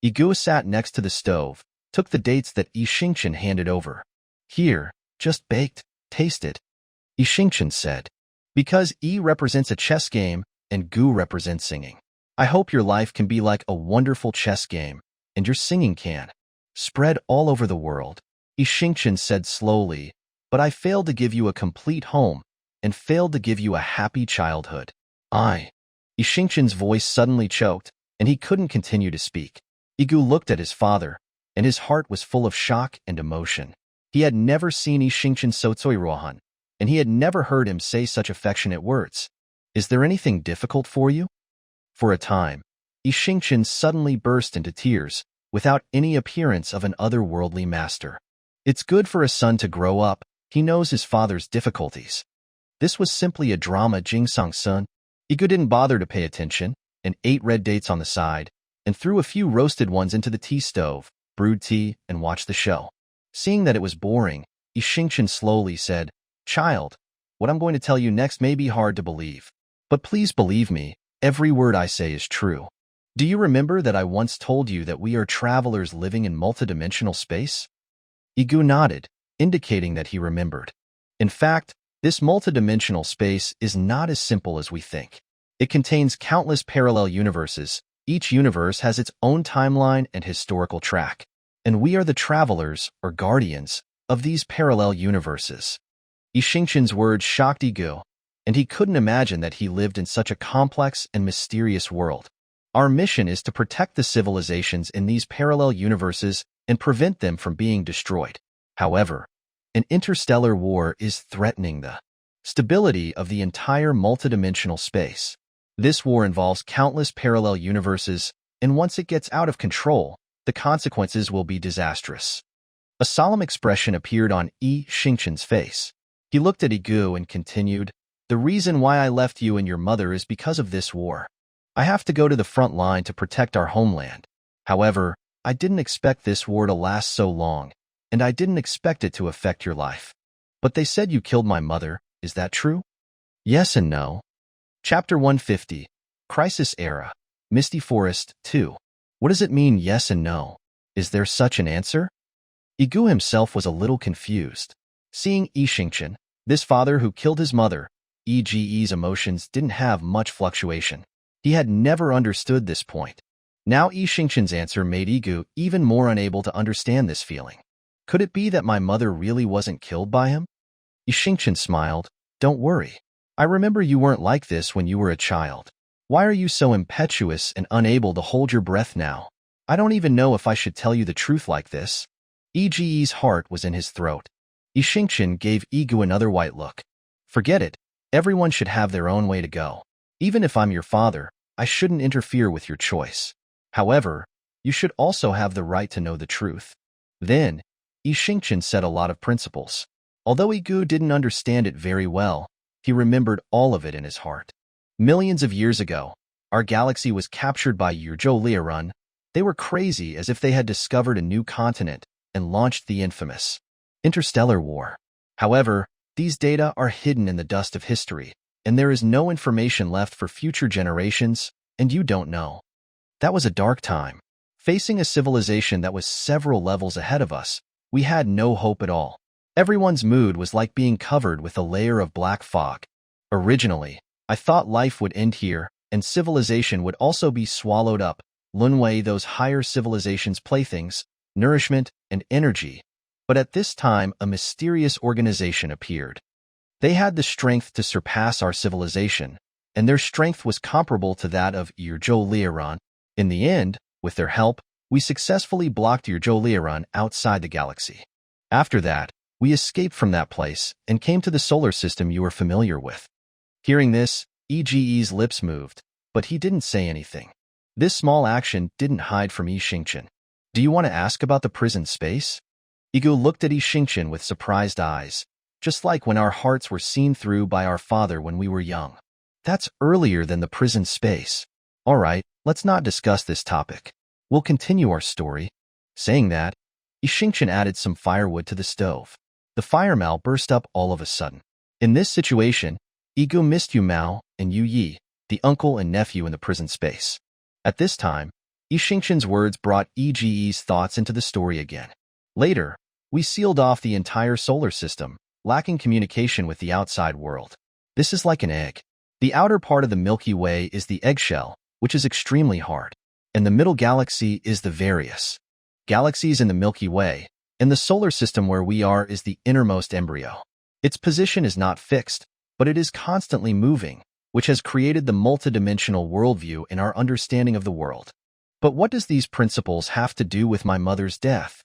Yige sat next to the stove, took the dates that Yige handed over. "Here, just baked, taste it," Yige said. Because E represents a chess game and Gu represents singing. I hope your life can be like a wonderful chess game, and your singing can spread all over the world. Yige said slowly, but I failed to give you a complete home and failed to give you a happy childhood. Yige voice suddenly choked, and he couldn't continue to speak. Yige looked at his father, and his heart was full of shock and emotion. He had never seen Yige so rohan, and he had never heard him say such affectionate words. Is there anything difficult for you? For a time, Yige suddenly burst into tears, without any appearance of an otherworldly master. It's good for a son to grow up. He knows his father's difficulties. This was simply a drama, Jingsang-sun. Yige didn't bother to pay attention, and ate red dates on the side, and threw a few roasted ones into the tea stove, brewed tea, and watched the show. Seeing that it was boring, Yige slowly said, "Child, what I'm going to tell you next may be hard to believe. But please believe me, every word I say is true. Do you remember that I once told you that we are travelers living in multidimensional space?" Yige nodded, indicating that he remembered. In fact, this multidimensional space is not as simple as we think. It contains countless parallel universes. Each universe has its own timeline and historical track, and we are the travelers, or guardians, of these parallel universes. Yige words shocked Yige, and he couldn't imagine that he lived in such a complex and mysterious world. Our mission is to protect the civilizations in these parallel universes and prevent them from being destroyed. However, an interstellar war is threatening the stability of the entire multidimensional space. This war involves countless parallel universes, and once it gets out of control, the consequences will be disastrous. A solemn expression appeared on Yige's face. He looked at Yige and continued, "The reason why I left you and your mother is because of this war. I have to go to the front line to protect our homeland. However, I didn't expect this war to last so long, and I didn't expect it to affect your life. But they said you killed my mother, is that true?" Yes and no. Chapter 150, Crisis Era, Misty Forest 2. What does it mean, yes and no? Is there such an answer? Yige himself was a little confused. Seeing Yige, this father who killed his mother, Yige's emotions didn't have much fluctuation. He had never understood this point. Now Yige's answer made Yige even more unable to understand this feeling. Could it be that my mother really wasn't killed by him? Yige smiled. Don't worry. I remember you weren't like this when you were a child. Why are you so impetuous and unable to hold your breath now? I don't even know if I should tell you the truth like this. Yige's heart was in his throat. Yige gave Yige another white look. Forget it. Everyone should have their own way to go. Even if I'm your father, I shouldn't interfere with your choice. However, you should also have the right to know the truth. Then, Yige said a lot of principles. Although Yige didn't understand it very well, he remembered all of it in his heart. Millions of years ago, our galaxy was captured by Yige. They were crazy as if they had discovered a new continent and launched the infamous interstellar war. However, these data are hidden in the dust of history, and there is no information left for future generations, and you don't know. That was a dark time. Facing a civilization that was several levels ahead of us, we had no hope at all. Everyone's mood was like being covered with a layer of black fog. Originally, I thought life would end here, and civilization would also be swallowed up, Lunwei, those higher civilizations' playthings, nourishment, and energy. But at this time, a mysterious organization appeared. They had the strength to surpass our civilization, and their strength was comparable to that of Yige. In the end, with their help, we successfully blocked Yige outside the galaxy. After that, we escaped from that place and came to the solar system you are familiar with. Hearing this, Yige's lips moved, but he didn't say anything. This small action didn't hide from Yige. Do you want to ask about the prison space? Yige looked at Yige with surprised eyes, just like when our hearts were seen through by our father when we were young. That's earlier than the prison space. All right, let's not discuss this topic. We'll continue our story. Saying that, Yige added some firewood to the stove. The fire Mao burst up all of a sudden. In this situation, Yige missed Yu Mao and Yu Yi, the uncle and nephew in the prison space. At this time, Yige's words brought Yige's thoughts into the story again. Later, we sealed off the entire solar system, lacking communication with the outside world. This is like an egg. The outer part of the Milky Way is the eggshell, which is extremely hard. And the middle galaxy is the various galaxies in the Milky Way, and the solar system where we are is the innermost embryo. Its position is not fixed, but it is constantly moving, which has created the multidimensional worldview in our understanding of the world. But what does these principles have to do with my mother's death?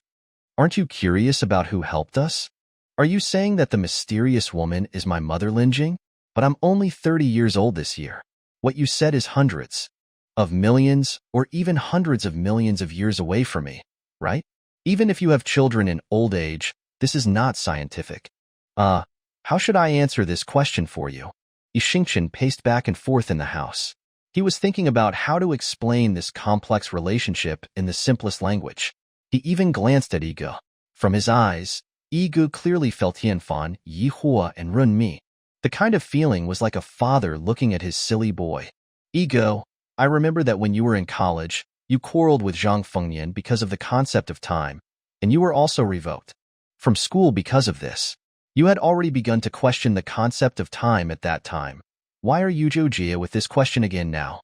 Aren't you curious about who helped us? Are you saying that the mysterious woman is my mother, Yige? But I'm only 30 years old this year. What you said is hundreds of millions or even hundreds of millions of years away from me, right? Even if you have children in old age, this is not scientific. How should I answer this question for you? Yige paced back and forth in the house. He was thinking about how to explain this complex relationship in the simplest language. He even glanced at Yige. From his eyes, Yige clearly felt Tianfan, Yihua, and Runmi. The kind of feeling was like a father looking at his silly boy. Yige, I remember that when you were in college, you quarreled with Zhang Fengnian because of the concept of time, and you were also revoked from school because of this. You had already begun to question the concept of time at that time. Why are you Jia with this question again now?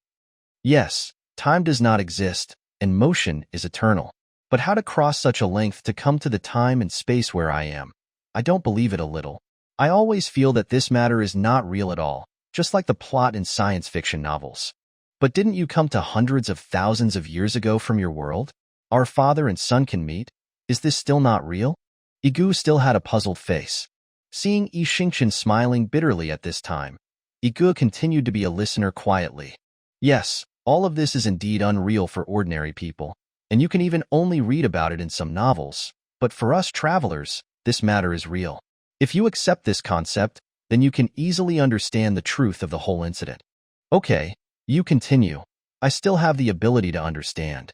Yes, time does not exist, and motion is eternal. But how to cross such a length to come to the time and space where I am? I don't believe it a little. I always feel that this matter is not real at all, just like the plot in science fiction novels. But didn't you come to hundreds of thousands of years ago from your world? Our father and son can meet? Is this still not real? Yige still had a puzzled face. Seeing Yige smiling bitterly at this time, Yige continued to be a listener quietly. Yes, all of this is indeed unreal for ordinary people, and you can even only read about it in some novels. But for us travelers, this matter is real. If you accept this concept, then you can easily understand the truth of the whole incident. Okay, you continue. I still have the ability to understand.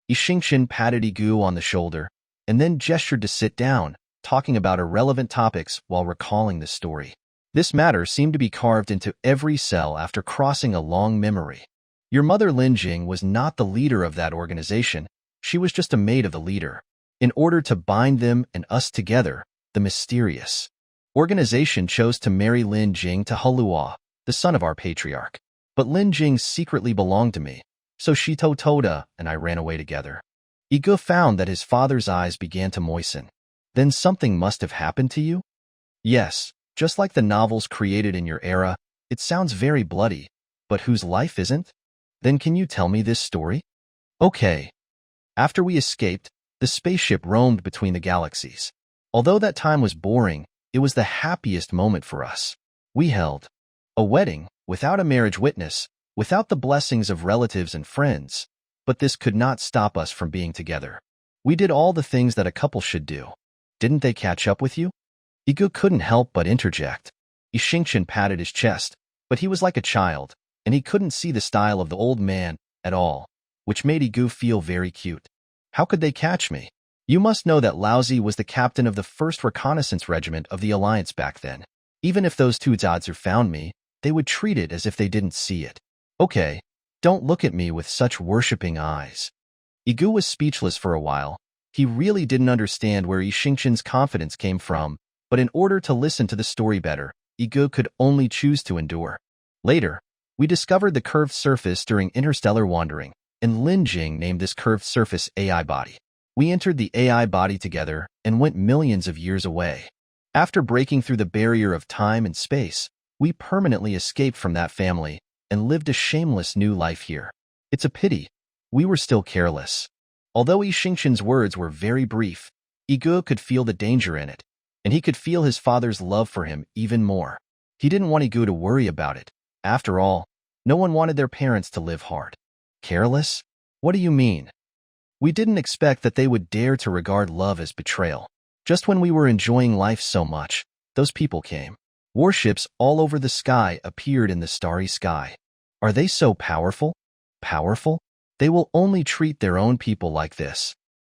Yige patted Yige on the shoulder, and then gestured to sit down, talking about irrelevant topics while recalling the story. This matter seemed to be carved into every cell after crossing a long memory. Your mother Yige was not the leader of that organization. She was just a maid of the leader. In order to bind them and us together, the mysterious organization chose to marry Yige to Hulua, the son of our patriarch. But Yige secretly belonged to me, so she told Toda and I ran away together. Yige found that his father's eyes began to moisten. Then something must have happened to you? Yes, just like the novels created in your era, it sounds very bloody, but whose life isn't? Then can you tell me this story? Okay. After we escaped, the spaceship roamed between the galaxies. Although that time was boring, it was the happiest moment for us. We held a wedding without a marriage witness, without the blessings of relatives and friends, but this could not stop us from being together. We did all the things that a couple should do. Didn't they catch up with you? Yige couldn't help but interject. Yige patted his chest, but he was like a child, and he couldn't see the style of the old man at all, which made Yige feel very cute. How could they catch me? You must know that Laozi was the captain of the 1st Reconnaissance Regiment of the Alliance back then. Even if those two Zadzu found me, they would treat it as if they didn't see it. Okay, don't look at me with such worshipping eyes. Yige was speechless for a while. He really didn't understand where Yishingshin's confidence came from, but in order to listen to the story better, Yige could only choose to endure. Later, we discovered the curved surface during interstellar wandering, and Yige named this curved surface AI body. We entered the AI body together and went millions of years away. After breaking through the barrier of time and space, we permanently escaped from that family and lived a shameless new life here. It's a pity. We were still careless. Although Yishingshin's words were very brief, Yige could feel the danger in it, and he could feel his father's love for him even more. He didn't want Yige to worry about it. After all, no one wanted their parents to live hard. Careless? What do you mean? We didn't expect that they would dare to regard love as betrayal. Just when we were enjoying life so much, those people came. Warships all over the sky appeared in the starry sky. Are they so powerful? Powerful? They will only treat their own people like this.